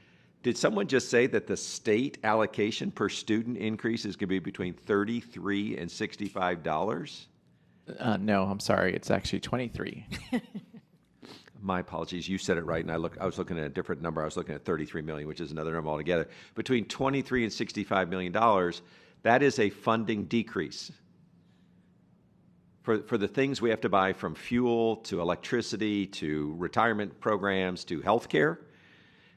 Did someone just say that the state allocation per student increase is going to be between $33 and $65? No, I'm sorry. It's actually 23. My apologies. You said it right, and I was looking at a different number. I was looking at 33 million, which is another number altogether. Between 23 and $65 million, that is a funding decrease. For the things we have to buy, from fuel to electricity to retirement programs to health care,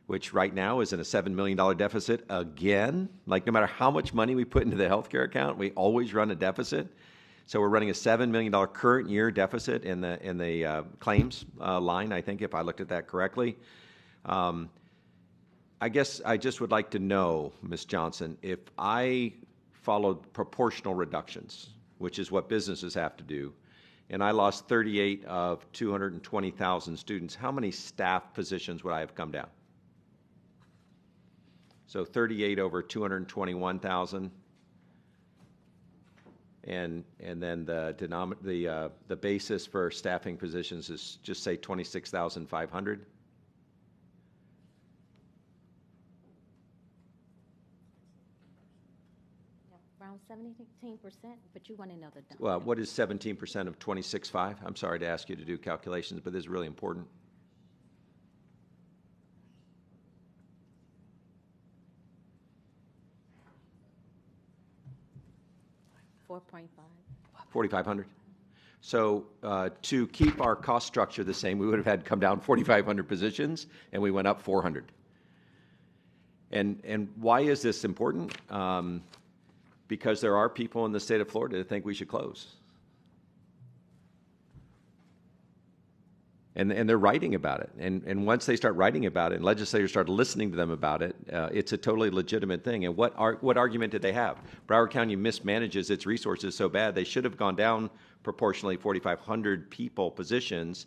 which right now is in a $7 million deficit again. Like, no matter how much money we put into the health care account, we always run a deficit. So we're running a $7 million current year deficit in the claims line, I think, if I looked at that correctly. I guess I just would like to know, Ms. Johnson, if I followed proportional reductions, which is what businesses have to do, and I lost 38 of 220,000 students, how many staff positions would I have come down? So 38 over 221,000. And then the basis for staffing positions is just say 26,500. Around 17%, but you want to know the number. Well, what is 17% of 26.5? I'm sorry to ask you to do calculations, but this is really important. 4,500. So to keep our cost structure the same, we would have had to come down 4,500 positions, and we went up 400. And why is this important? Because there are people in the state of Florida that think we should close. And they're writing about it. And once they start writing about it and legislators start listening to them about it, it's a totally legitimate thing. And what argument did they have? Broward County mismanages its resources so bad they should have gone down proportionally 4,500 people positions,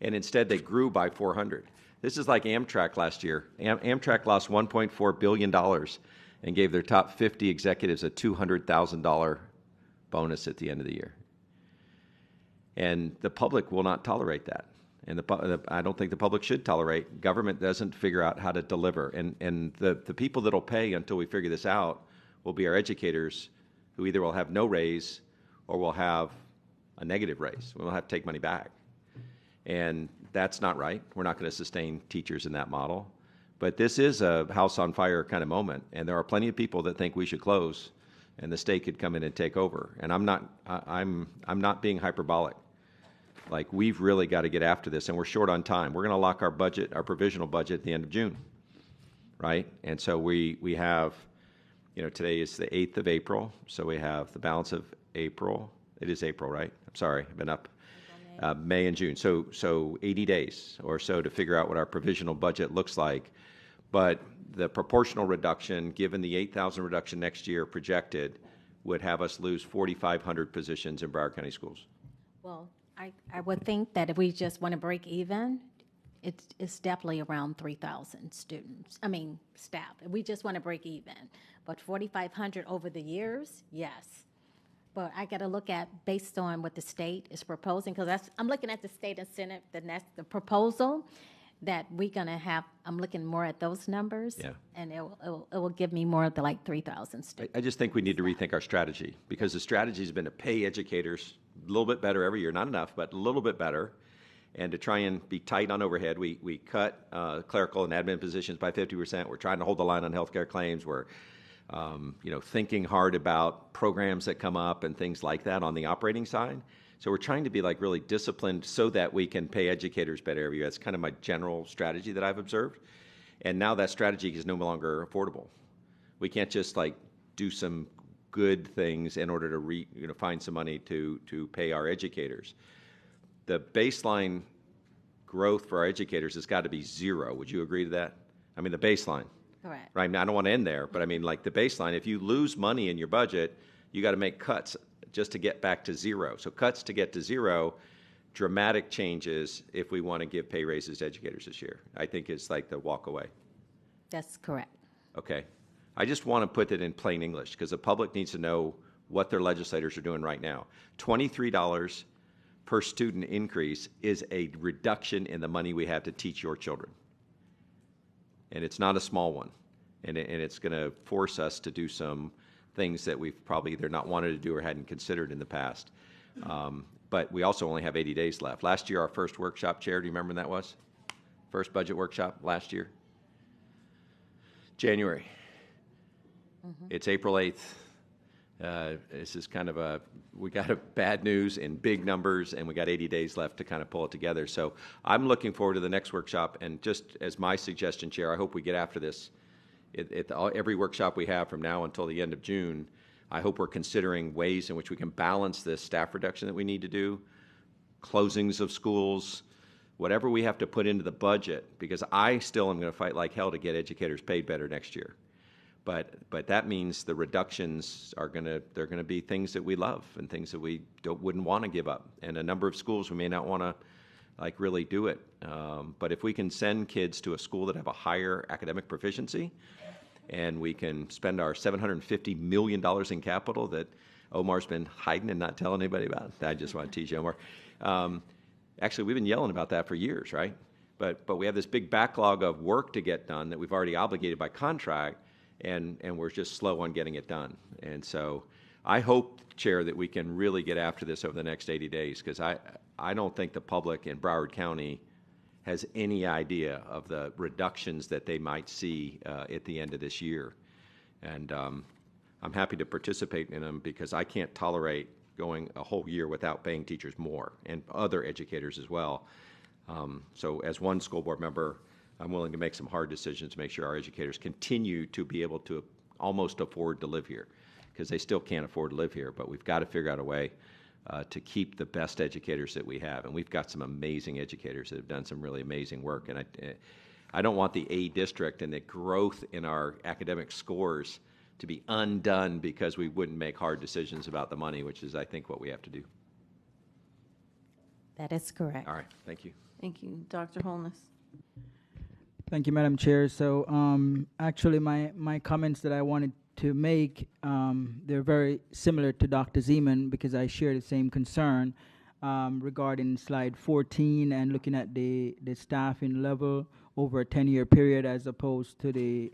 and instead they grew by 400. This is like Amtrak last year. Amtrak lost $1.4 billion and gave their top 50 executives a $200,000 bonus at the end of the year. And the public will not tolerate that. And I don't think the public should tolerate. Government doesn't figure out how to deliver. And the people that will pay until we figure this out will be our educators, who either will have no raise or will have a negative raise. We'll have to take money back. And that's not right. We're not going to sustain teachers in that model. But this is a house on fire kind of moment. And there are plenty of people that think we should close and the state could come in and take over. And I'm not being hyperbolic. Like, we've really got to get after this, and we're short on time. We're going to lock our budget, our provisional budget, at the end of June, right? And so we have, today is the 8th of April, so we have the balance of April. It is April, right? I'm sorry, I've been up. May and June. So 80 days or so to figure out what our provisional budget looks like. But the proportional reduction, given the 8,000 reduction next year projected, would have us lose 4,500 positions in Broward County schools. Well, I would think that if we just want to break even, it's definitely around 3,000 staff. If we just want to break even. But 4,500 over the years, yes. But I got to look at based on what the state is proposing, because I'm looking at the state and Senate, the proposal that we're going to have. I'm looking more at those numbers, and it will give me more of the 3,000 students. I just think we need to rethink our strategy, because the strategy has been to pay educators a little bit better every year, not enough, but a little bit better, and to try and be tight on overhead. We cut clerical and admin positions by 50%. We're trying to hold the line on healthcare claims. We're thinking hard about programs that come up and things like that on the operating side. So we're trying to be really disciplined so that we can pay educators better every year. That's kind of my general strategy that I've observed. And now that strategy is no longer affordable. We can't just do some good things in order to find some money to pay our educators. The baseline growth for our educators has got to be zero. Would you agree to that? I mean, the baseline. Correct. Right. Now, I don't want to end there, but I mean, the baseline, if you lose money in your budget, you got to make cuts just to get back to zero. So cuts to get to zero, dramatic changes if we want to give pay raises to educators this year, I think is the walk away. That's correct. Okay. I just want to put it in plain English, because the public needs to know what their legislators are doing right now. $23 per student increase is a reduction in the money we have to teach your children. And it's not a small one. And it's going to force us to do some things that we've probably either not wanted to do or hadn't considered in the past. But we also only have 80 days left. Last year, our first workshop, Chair, do you remember when that was? First budget workshop last year? January. Mm-hmm. It's April 8th. This is kind of we got a bad news in big numbers, and we got 80 days left to kind of pull it together. So I'm looking forward to the next workshop, and just as my suggestion, Chair, I hope we get after this. Every workshop we have from now until the end of June, I hope we're considering ways in which we can balance this staff reduction that we need to do, closings of schools, whatever we have to put into the budget, because I still am going to fight like hell to get educators paid better next year. But that means the reductions are they're going to be things that we love and things that we wouldn't want to give up. And a number of schools we may not want to like really do it. But if we can send kids to a school that have a higher academic proficiency, and we can spend our $750 million in capital that Omar's been hiding and not telling anybody about. I just want to tease you, Omar. Actually, we've been yelling about that for years, right? But we have this big backlog of work to get done that we've already obligated by contract, and we're just slow on getting it done. And so I hope, Chair, that we can really get after this over the next 80 days, because I don't think the public in Broward County has any idea of the reductions that they might see at the end of this year. And I'm happy to participate in them, because I can't tolerate going a whole year without paying teachers more, and other educators as well. So as one school board member, I'm willing to make some hard decisions to make sure our educators continue to be able to almost afford to live here, because they still can't afford to live here, but we've got to figure out a way to keep the best educators that we have. And we've got some amazing educators that have done some really amazing work. And I don't want the A district and the growth in our academic scores to be undone because we wouldn't make hard decisions about the money, which is, I think, what we have to do. That is correct. All right, thank you. Thank you. Dr. Holness. Thank you, Madam Chair. So actually, my comments that I wanted to make, they're very similar to Dr. Zeman, because I share the same concern regarding slide 14 and looking at the staffing level over a 10-year period, as opposed to the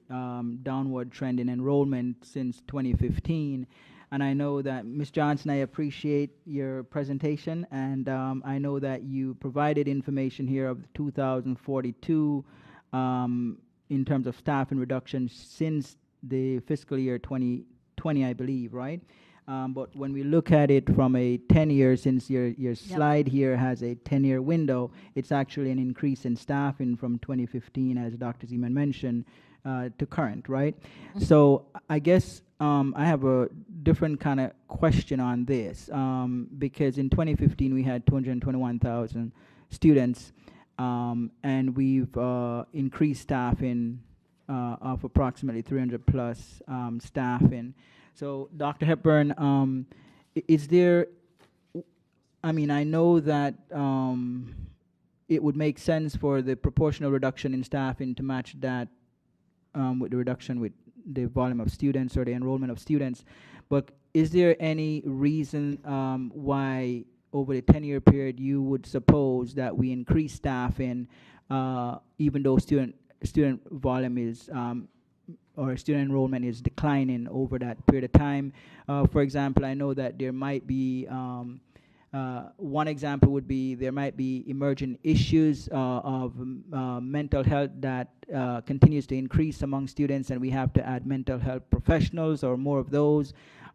downward trend in enrollment since 2015. And I know that, Ms. Johnson, I appreciate your presentation, and I know that you provided information here of 2042 in terms of staffing reduction since the fiscal year 2020, I believe, right? But when we look at it from a 10-year, since your slide here has a 10-year window, it's actually an increase in staffing from 2015, as Dr. Zeman mentioned, to current, right? So I guess I have a different kind of question on this, because in 2015 we had 221,000 students, and we've increased staffing of approximately 300 plus staffing. So, Dr. Hepburn, is there, I mean, I know that it would make sense for the proportional reduction in staffing to match that with the reduction with the volume of students or the enrollment of students, but is there any reason why over the 10-year period you would suppose that we increase staffing even though student volume is or student enrollment is declining over that period of time? For example, I know that there might be one example would be there might be emerging issues of mental health that continues to increase among students, and we have to add mental health professionals or more of those,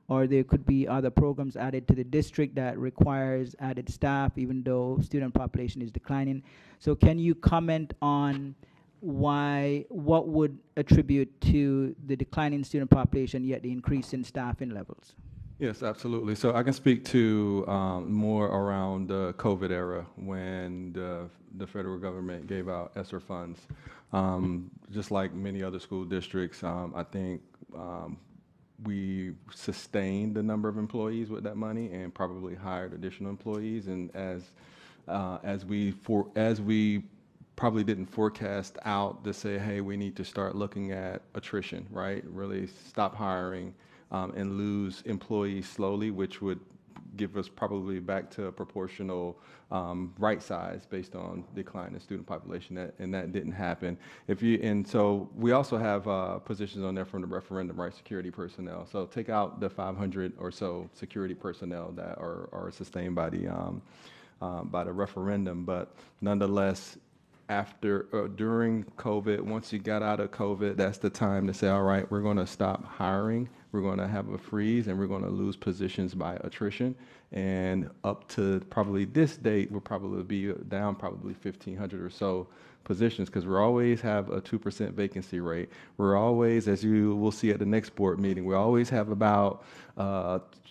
or there could be other programs added to the district that requires added staff even though student population is declining. So can you comment on what would attribute to the decline in student population yet the increase in staffing levels? Yes, absolutely. So I can speak to more around the COVID era when the federal government gave out ESSER funds. Just like many other school districts, I think we sustained the number of employees with that money and probably hired additional employees. And as we probably didn't forecast out to say, hey, we need to start looking at attrition, right? Really stop hiring and lose employees slowly, which would give us probably back to a proportional right size based on decline in student population, and that didn't happen. And so we also have positions on there from the referendum, right? Security personnel. So take out the 500 or so security personnel that are sustained by the referendum, but nonetheless, during COVID, once you got out of COVID, that's the time to say, all right, we're going to stop hiring. we're going to have a freeze, and we're going to lose positions by attrition. And up to probably this date, we'll probably be down probably 1,500 or so positions, because we always have a 2% vacancy rate. We're always, as you will see at the next board meeting, we always have about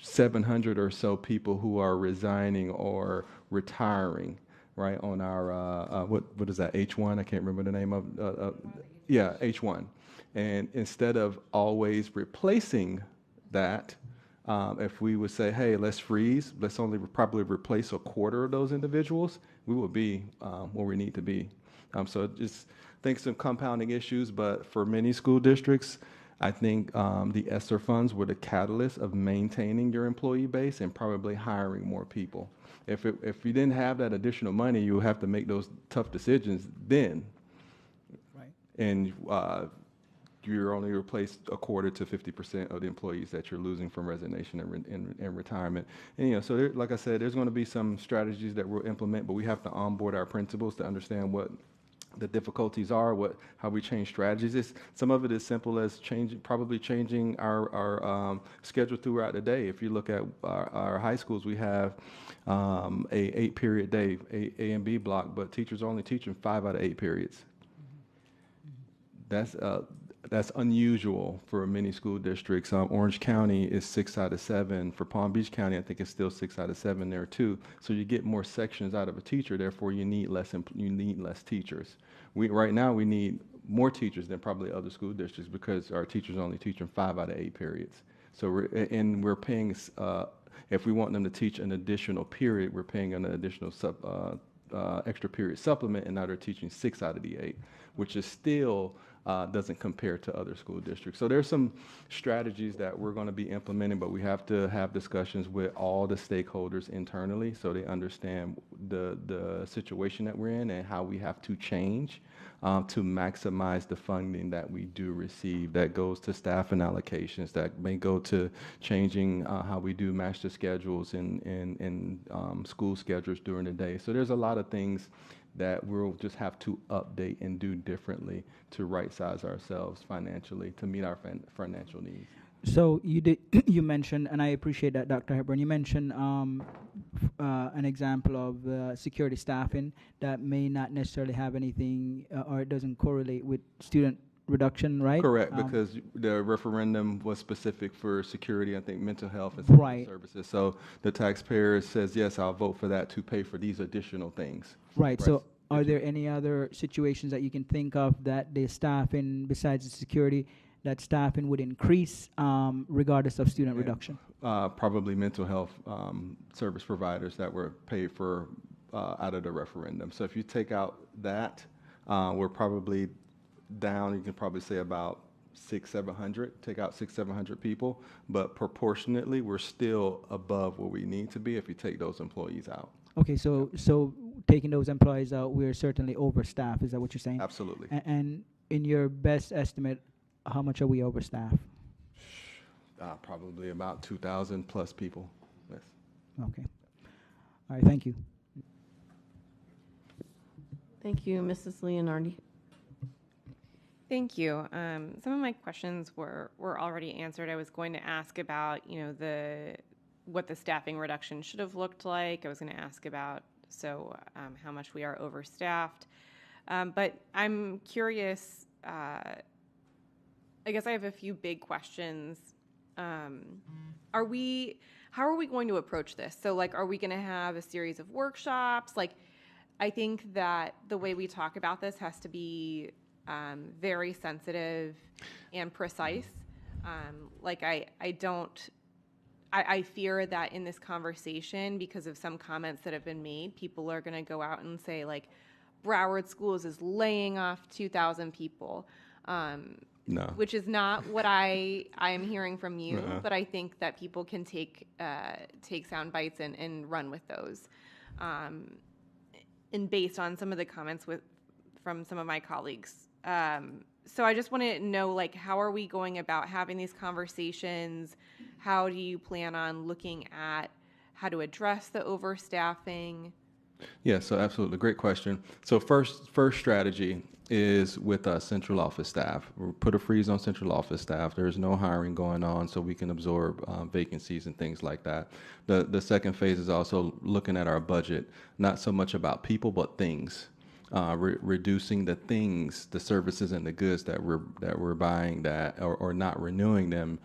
700 or so people who are resigning or retiring, right, on our, what is that, H1? I can't remember the name of, yeah, H1. And instead of always replacing that, if we would say, hey, let's freeze, let's only probably replace a quarter of those individuals, we will be where we need to be. So just think some compounding issues, but for many school districts, I think the ESSER funds were the catalyst of maintaining your employee base and probably hiring more people. If you didn't have that additional money, you would have to make those tough decisions then. Right. And you're only replaced a quarter to 50% of the employees that you're losing from resignation and retirement. And so there, like I said, there's going to be some strategies that we'll implement, but we have to onboard our principals to understand what the difficulties are, how we change strategies. Some of it is simple as probably changing our schedule throughout the day. If you look at our high schools, we have a 8-period day, A and B block, but teachers are only teaching 5 out of 8 periods. That's unusual for many school districts. Orange County is 6 out of 7. For Palm Beach County, I think it's still 6 out of 7 there too. So you get more sections out of a teacher. Therefore, you need less teachers. Right now we need more teachers than probably other school districts because our teachers are only teaching 5 out of 8 periods. So we're paying. If we want them to teach an additional period, we're paying an additional extra period supplement, and now they're teaching 6 out of the 8, which is still doesn't compare to other school districts. So there's some strategies that we're going to be implementing, but we have to have discussions with all the stakeholders internally so they understand the situation that we're in and how we have to change to maximize the funding that we do receive. That goes to staff and allocations, that may go to changing how we do master schedules and school schedules during the day. So there's a lot of things that we'll just have to update and do differently to right-size ourselves financially to meet our financial needs. So you mentioned, and I appreciate that, Dr. Hepburn, you mentioned an example of security staffing that may not necessarily have anything or it doesn't correlate with student reduction, right? Correct, because the referendum was specific for security, I think mental health and social services. So the taxpayer says, yes, I'll vote for that to pay for these additional things. Right. So are there any other situations that you can think of that the staffing, besides the security, that staffing would increase regardless of student reduction? Probably mental health service providers that were paid for out of the referendum. So if you take out that, we're probably down, you can probably say about 600-700, take out 600-700 people, but proportionately we're still above where we need to be if you take those employees out. Okay, so taking those employees out, we're certainly overstaffed. Is that what you're saying? Absolutely. And in your best estimate, how much are we overstaffed? Probably about 2,000 plus people. Yes. Okay. All right. Thank you. Thank you, Mrs. Leonardi. Thank you. Some of my questions were already answered. I was going to ask about, what the staffing reduction should have looked like. I was going to ask about how much we are overstaffed. But I'm curious, I guess I have a few big questions. How are we going to approach this? So are we going to have a series of workshops? I think that the way we talk about this has to be very sensitive and precise. I fear that in this conversation, because of some comments that have been made, people are going to go out and say, Broward Schools is laying off 2,000 people, no. Which is not what I am hearing from you, but I think that people can take sound bites and run with those. And based on some of the comments from some of my colleagues. So I just want to know, how are we going about having these conversations? How do you plan on looking at how to address the overstaffing? Yeah, so absolutely. Great question. So first strategy is with central office staff. We'll put a freeze on central office staff. There's no hiring going on, so we can absorb vacancies and things like that. The second phase is also looking at our budget, not so much about people, but things. Reducing the things, the services and the goods that we're buying or not renewing them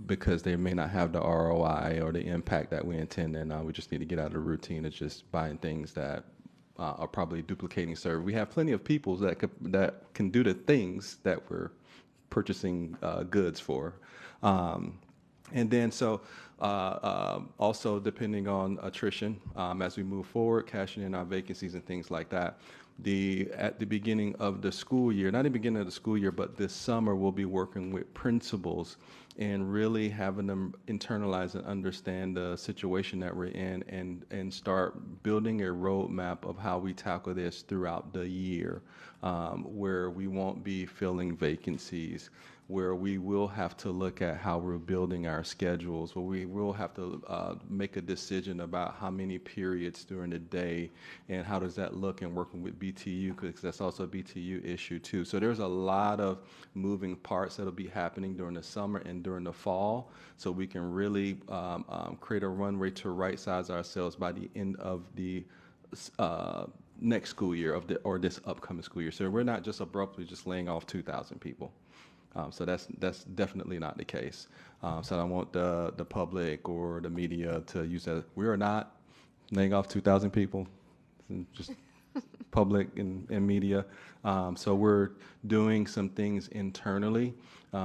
because they may not have the ROI or the impact that we intend, and we just need to get out of the routine of just buying things that are probably duplicating service. We have plenty of people that can do the things that we're purchasing goods for. And then also depending on attrition as we move forward, cashing in our vacancies and things like that. At the beginning of the school year, not the beginning of the school year, but this summer, we'll be working with principals and really having them internalize and understand the situation that we're in and start building a roadmap of how we tackle this throughout the year, where we won't be filling vacancies, where we will have to look at how we're building our schedules, where we will have to make a decision about how many periods during the day and how does that look, and working with BTU, because that's also a BTU issue too. So there's a lot of moving parts that'll be happening during the summer and during the fall, so we can really create a runway to right size ourselves by the end of the next school year or this upcoming school year. So we're not just abruptly just laying off 2,000 people. So that's definitely not the case. So I don't want the public or the media to use that. We are not laying off 2,000 people, just public and media. So we're doing some things internally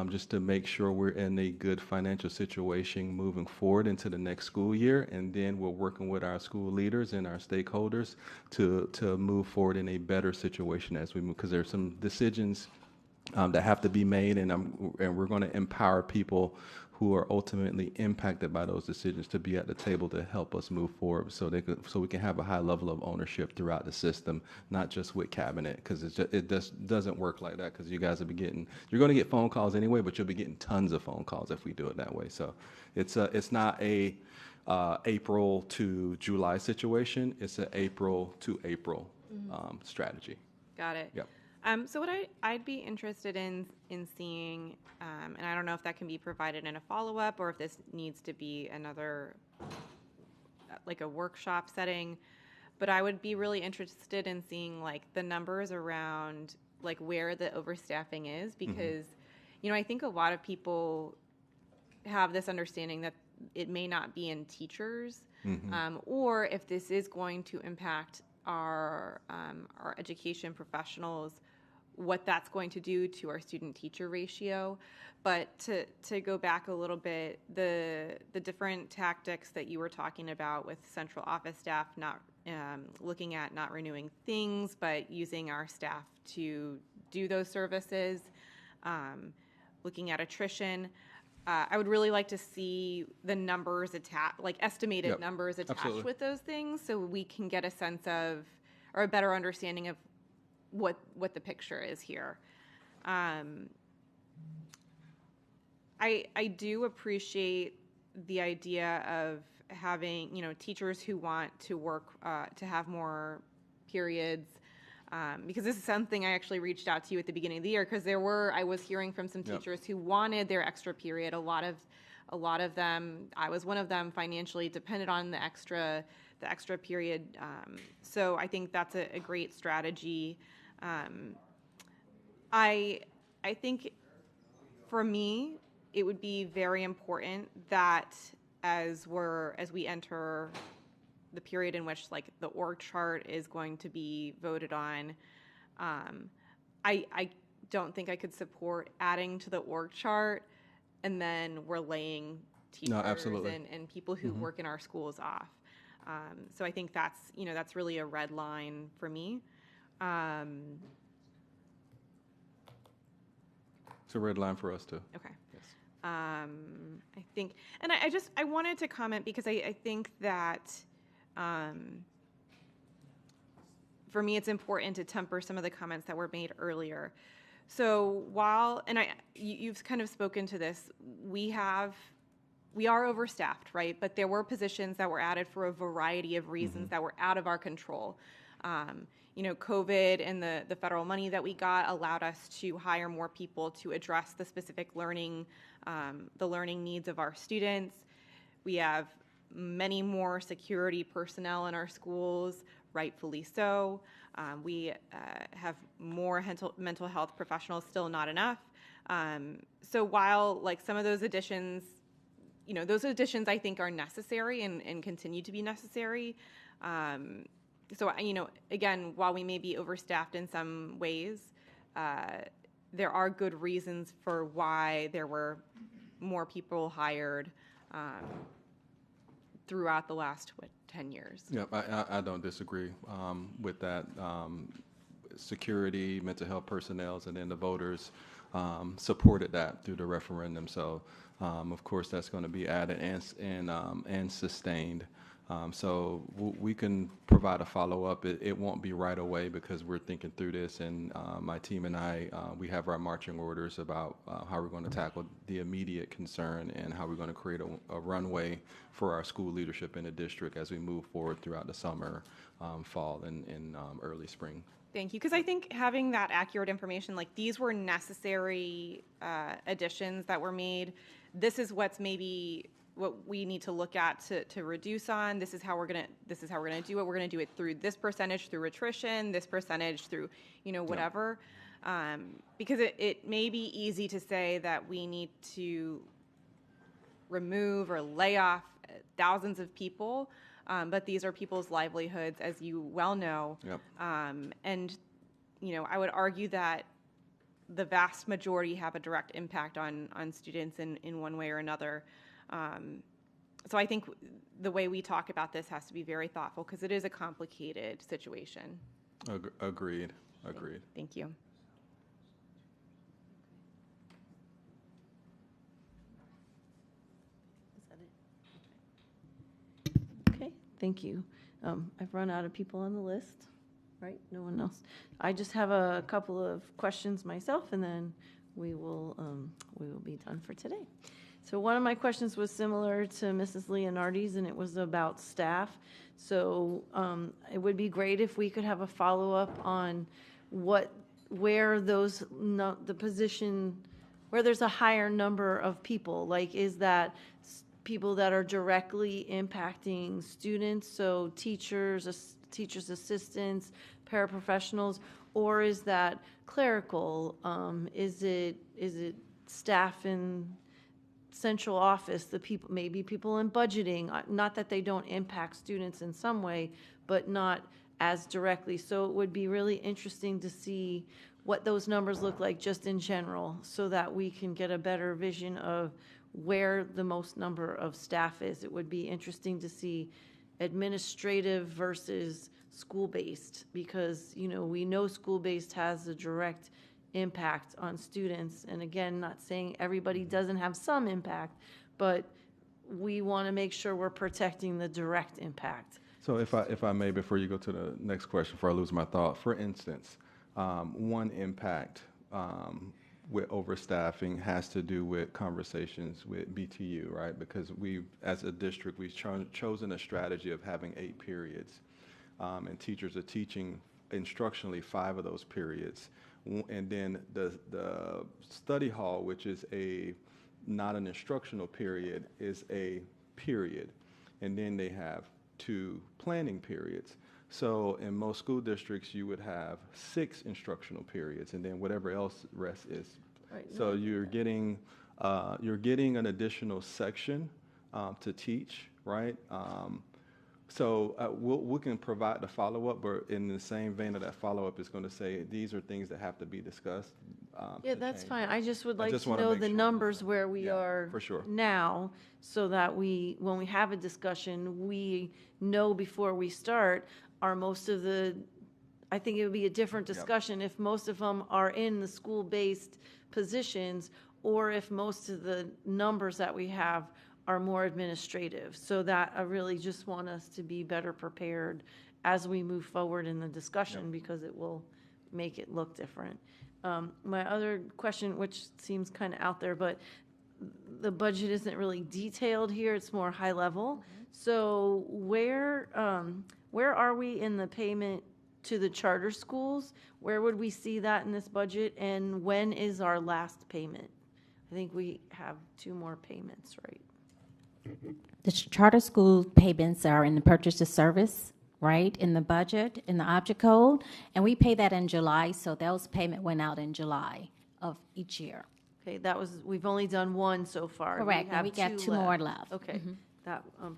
just to make sure we're in a good financial situation moving forward into the next school year. And then we're working with our school leaders and our stakeholders to move forward in a better situation as we move, because there's some decisions that have to be made, and we're going to empower people who are ultimately impacted by those decisions to be at the table to help us move forward, so we can have a high level of ownership throughout the system, not just with cabinet, because it just doesn't work like that. Because you guys will be you're going to get phone calls anyway, but you'll be getting tons of phone calls if we do it that way. So it's not a April to July situation. It's an April to April strategy. Got it. Yep. So what I'd be interested in seeing, and I don't know if that can be provided in a follow-up or if this needs to be another, like a workshop setting, but I would be really interested in seeing like the numbers around like where the overstaffing is, because, you know, I think a lot of people have this understanding that it may not be in teachers, or if this is going to impact our education professionals, what that's going to do to our student-teacher ratio. But to go back a little bit, the different tactics that you were talking about with central office staff not looking at not renewing things, but using our staff to do those services, looking at attrition. I would really like to see the numbers estimated numbers attached with those things, so we can get a sense of, or a better understanding of what the picture is here. I do appreciate the idea of having, you know, teachers who want to work to have more periods. Because this is something I actually reached out to you at the beginning of the year, because I was hearing from some teachers who wanted their extra period. A lot of them, I was one of them, financially depended on the extra period. So I think that's a great strategy. I think for me, it would be very important that as we enter the period in which like the org chart is going to be voted on, I don't think I could support adding to the org chart and then we're laying teachers and people who work in our schools off. So I think that's really a red line for me. It's a red line for us too. Okay. Yes. I think, and I wanted to comment because I think that for me, it's important to temper some of the comments that were made earlier. So you've kind of spoken to this, we have we are overstaffed, right? But there were positions that were added for a variety of reasons that were out of our control. COVID and the federal money that we got allowed us to hire more people to address the specific learning needs of our students. We have many more security personnel in our schools, rightfully so. We have more mental health professionals, still not enough. So while like some of those additions I think are necessary and continue to be necessary. Again, while we may be overstaffed in some ways, there are good reasons for why there were more people hired throughout the last 10 years. Yeah, I don't disagree with that. Security, mental health personnel, and then the voters supported that through the referendum. So, of course, that's going to be added and sustained. So we can provide a follow-up. It won't be right away because we're thinking through this, and my team and I, we have our marching orders about how we're going to tackle the immediate concern and how we're going to create a runway for our school leadership in the district as we move forward throughout the summer, fall, and early spring. Thank you, because I think having that accurate information, like these were necessary additions that were made. This is what we need to look at to reduce on. This is how we're gonna do it. We're gonna do it through this percentage through attrition, this percentage through whatever. Because it may be easy to say that we need to remove or lay off thousands of people. But these are people's livelihoods, as you well know. Yep. And I would argue that the vast majority have a direct impact on students in one way or another. So I think the way we talk about this has to be very thoughtful because it is a complicated situation. Agreed. Thank you. Okay, thank you. I've run out of people on the list, right? No one else. I just have a couple of questions myself, and then we will be done for today. So one of my questions was similar to Mrs. Leonardi's, and it was about staff. So it would be great if we could have a follow-up on where there's a higher number of people. Like, is that people that are directly impacting students, so teachers, assistants, paraprofessionals, or is that clerical? Is it staff in central office, maybe people in budgeting, not that they don't impact students in some way, but not as directly. So it would be really interesting to see what those numbers look like just in general so that we can get a better vision of where the most number of staff is. It would be interesting to see administrative versus school-based because, we know school-based has a direct impact on students. And again, not saying everybody doesn't have some impact, but we want to make sure we're protecting the direct impact. So if I may, before you go to the next question, before I lose my thought, for instance, one impact with overstaffing has to do with conversations with BTU, right? Because as a district, we've chosen a strategy of having 8 periods, and teachers are teaching instructionally 5 of those periods. And then the study hall, which is not an instructional period, is a period. And then they have 2 planning periods. So in most school districts, you would have 6 instructional periods, and then whatever else rest is. Right. So you're getting an additional section to teach, right? So we can provide the follow-up, but in the same vein of that follow-up is going to say these are things that have to be discussed. Yeah, that's change. Fine. I just would like to wanna know make the sure. numbers where we are for sure. now so that when we have a discussion, we know before we start, I think it would be a different discussion if most of them are in the school-based positions or if most of the numbers that we have are more administrative. So that I really just want us to be better prepared as we move forward in the discussion because it will make it look different. My other question, which seems kind of out there, but the budget isn't really detailed here, it's more high level. So where are we in the payment to the charter schools? Where would we see that in this budget, and when is our last payment? I think we have 2 more payments, right? The charter school payments are in the purchase of service, right, in the budget, in the object code, and we pay that in July, so those payment went out in July of each year. Okay, we've only done 1 so far. Correct, and we got 2 more left. Okay,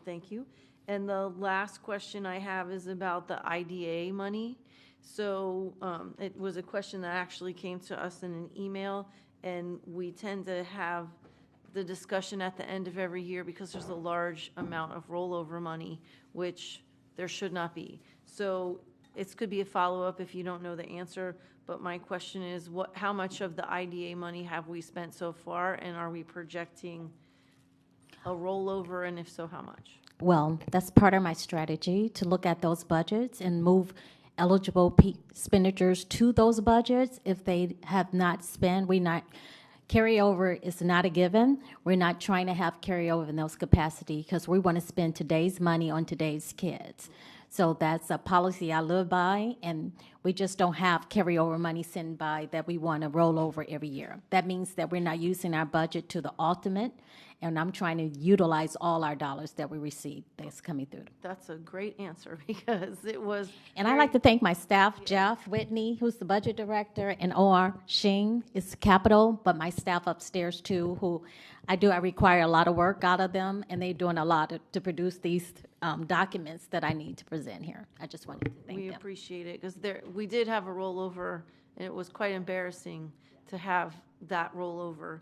thank you. And the last question I have is about the IDA money. So it was a question that actually came to us in an email, and we tend to have the discussion at the end of every year because there's a large amount of rollover money, which there should not be. So it could be a follow-up if you don't know the answer, but my question is, how much of the IDA money have we spent so far, and are we projecting a rollover, and if so, how much? Well, that's part of my strategy, to look at those budgets and move eligible expenditures to those budgets. If they have not spent, carryover is not a given. We're not trying to have carryover in those capacity because we want to spend today's money on today's kids. So that's a policy I live by, and we just don't have carryover money sitting by that we want to roll over every year. That means that we're not using our budget to the ultimate, and I'm trying to utilize all our dollars that we receive that's coming through. That's a great answer because it was. And I'd like to thank my staff, Jeff Whitney, who's the budget director, and O.R. Shing is capital, but my staff upstairs too, who I require a lot of work out of them, and they're doing a lot to produce these documents that I need to present here. I just wanted to thank them. We appreciate it because we did have a rollover, and it was quite embarrassing to have that rollover.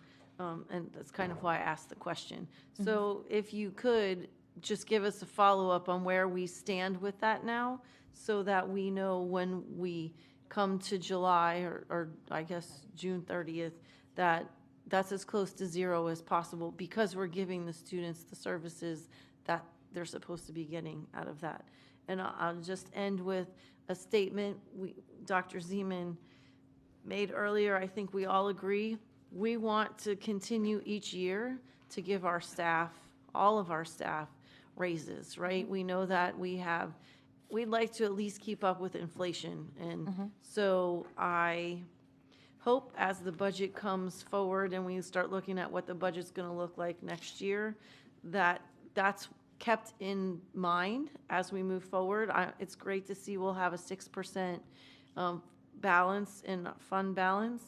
And that's kind of why I asked the question. So if you could just give us a follow-up on where we stand with that now, so that we know when we come to July or I guess June 30th, that's as close to 0 as possible, because we're giving the students the services that they're supposed to be getting out of that. And I'll just end with a statement Dr. Zeman made earlier. I think we all agree. We want to continue each year to give our staff, all of our staff, raises, right? We know that we'd like to at least keep up with inflation. And so I hope as the budget comes forward and we start looking at what the budget's going to look like next year, that's kept in mind as we move forward. It's great to see we'll have a 6% balance in fund balance.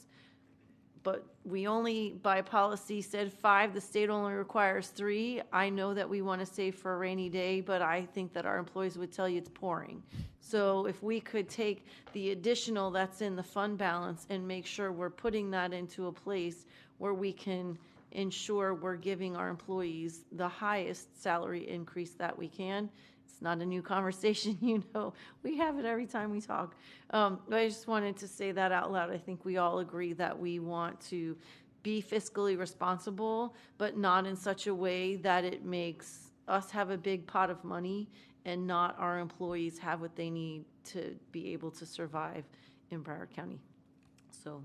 But we only, by policy, said 5. The state only requires 3. I know that we want to save for a rainy day, but I think that our employees would tell you it's pouring. So if we could take the additional that's in the fund balance and make sure we're putting that into a place where we can ensure we're giving our employees the highest salary increase that we can. It's not a new conversation, we have it every time we talk. But I just wanted to say that out loud. I think we all agree that we want to be fiscally responsible, but not in such a way that it makes us have a big pot of money and not our employees have what they need to be able to survive in Broward County. So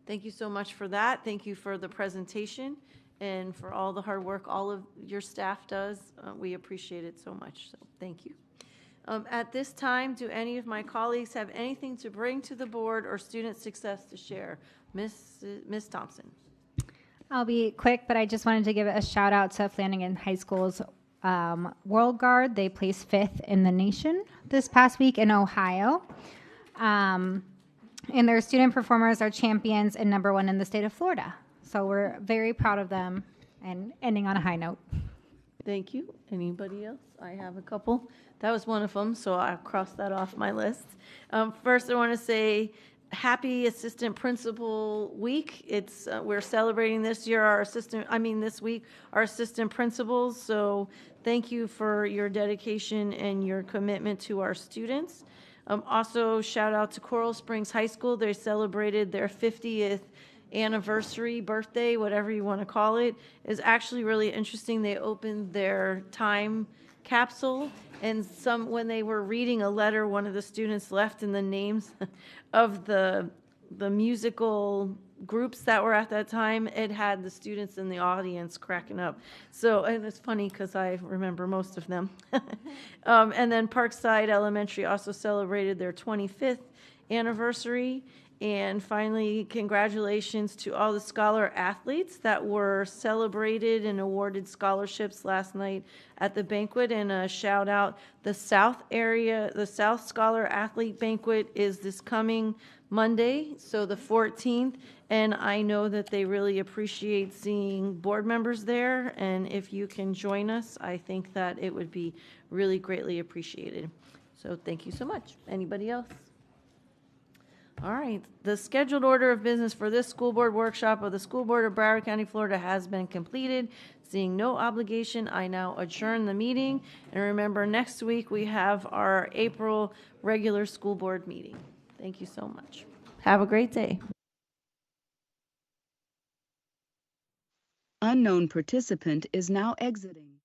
thank you so much for that. Thank you for the presentation and for all the hard work all of your staff does. We appreciate it so much, so thank you. At this time, do any of my colleagues have anything to bring to the board or student success to share? Ms. Thompson. I'll be quick, but I just wanted to give a shout out to Flanagan High School's World Guard. They placed 5th in the nation this past week in Ohio. And their student performers are champions and #1 in the state of Florida. So we're very proud of them, and ending on a high note. Thank you. Anybody else? I have a couple. That was one of them, so I'll cross that off my list. First, I want to say happy Assistant Principal Week. We're celebrating this week our assistant principals. So thank you for your dedication and your commitment to our students. Also, shout out to Coral Springs High School. They celebrated their 50th anniversary, birthday, whatever you want to call it. Is actually really interesting. They opened their time capsule, and when they were reading a letter, one of the students left in the names of the musical groups that were at that time, it had the students in the audience cracking up. So, and it's funny because I remember most of them. And then Parkside Elementary also celebrated their 25th anniversary. And finally, congratulations to all the scholar athletes that were celebrated and awarded scholarships last night at the banquet. And a shout out, the South Scholar Athlete Banquet is this coming Monday, so the 14th. And I know that they really appreciate seeing board members there. And if you can join us, I think that it would be really greatly appreciated. So thank you so much. Anybody else? All right, the scheduled order of business for this school board workshop of the School Board of Broward County, Florida has been completed. Seeing no obligation, I now adjourn the meeting. And remember, next week we have our April regular school board meeting. Thank you so much. Have a great day. Unknown participant is now exiting.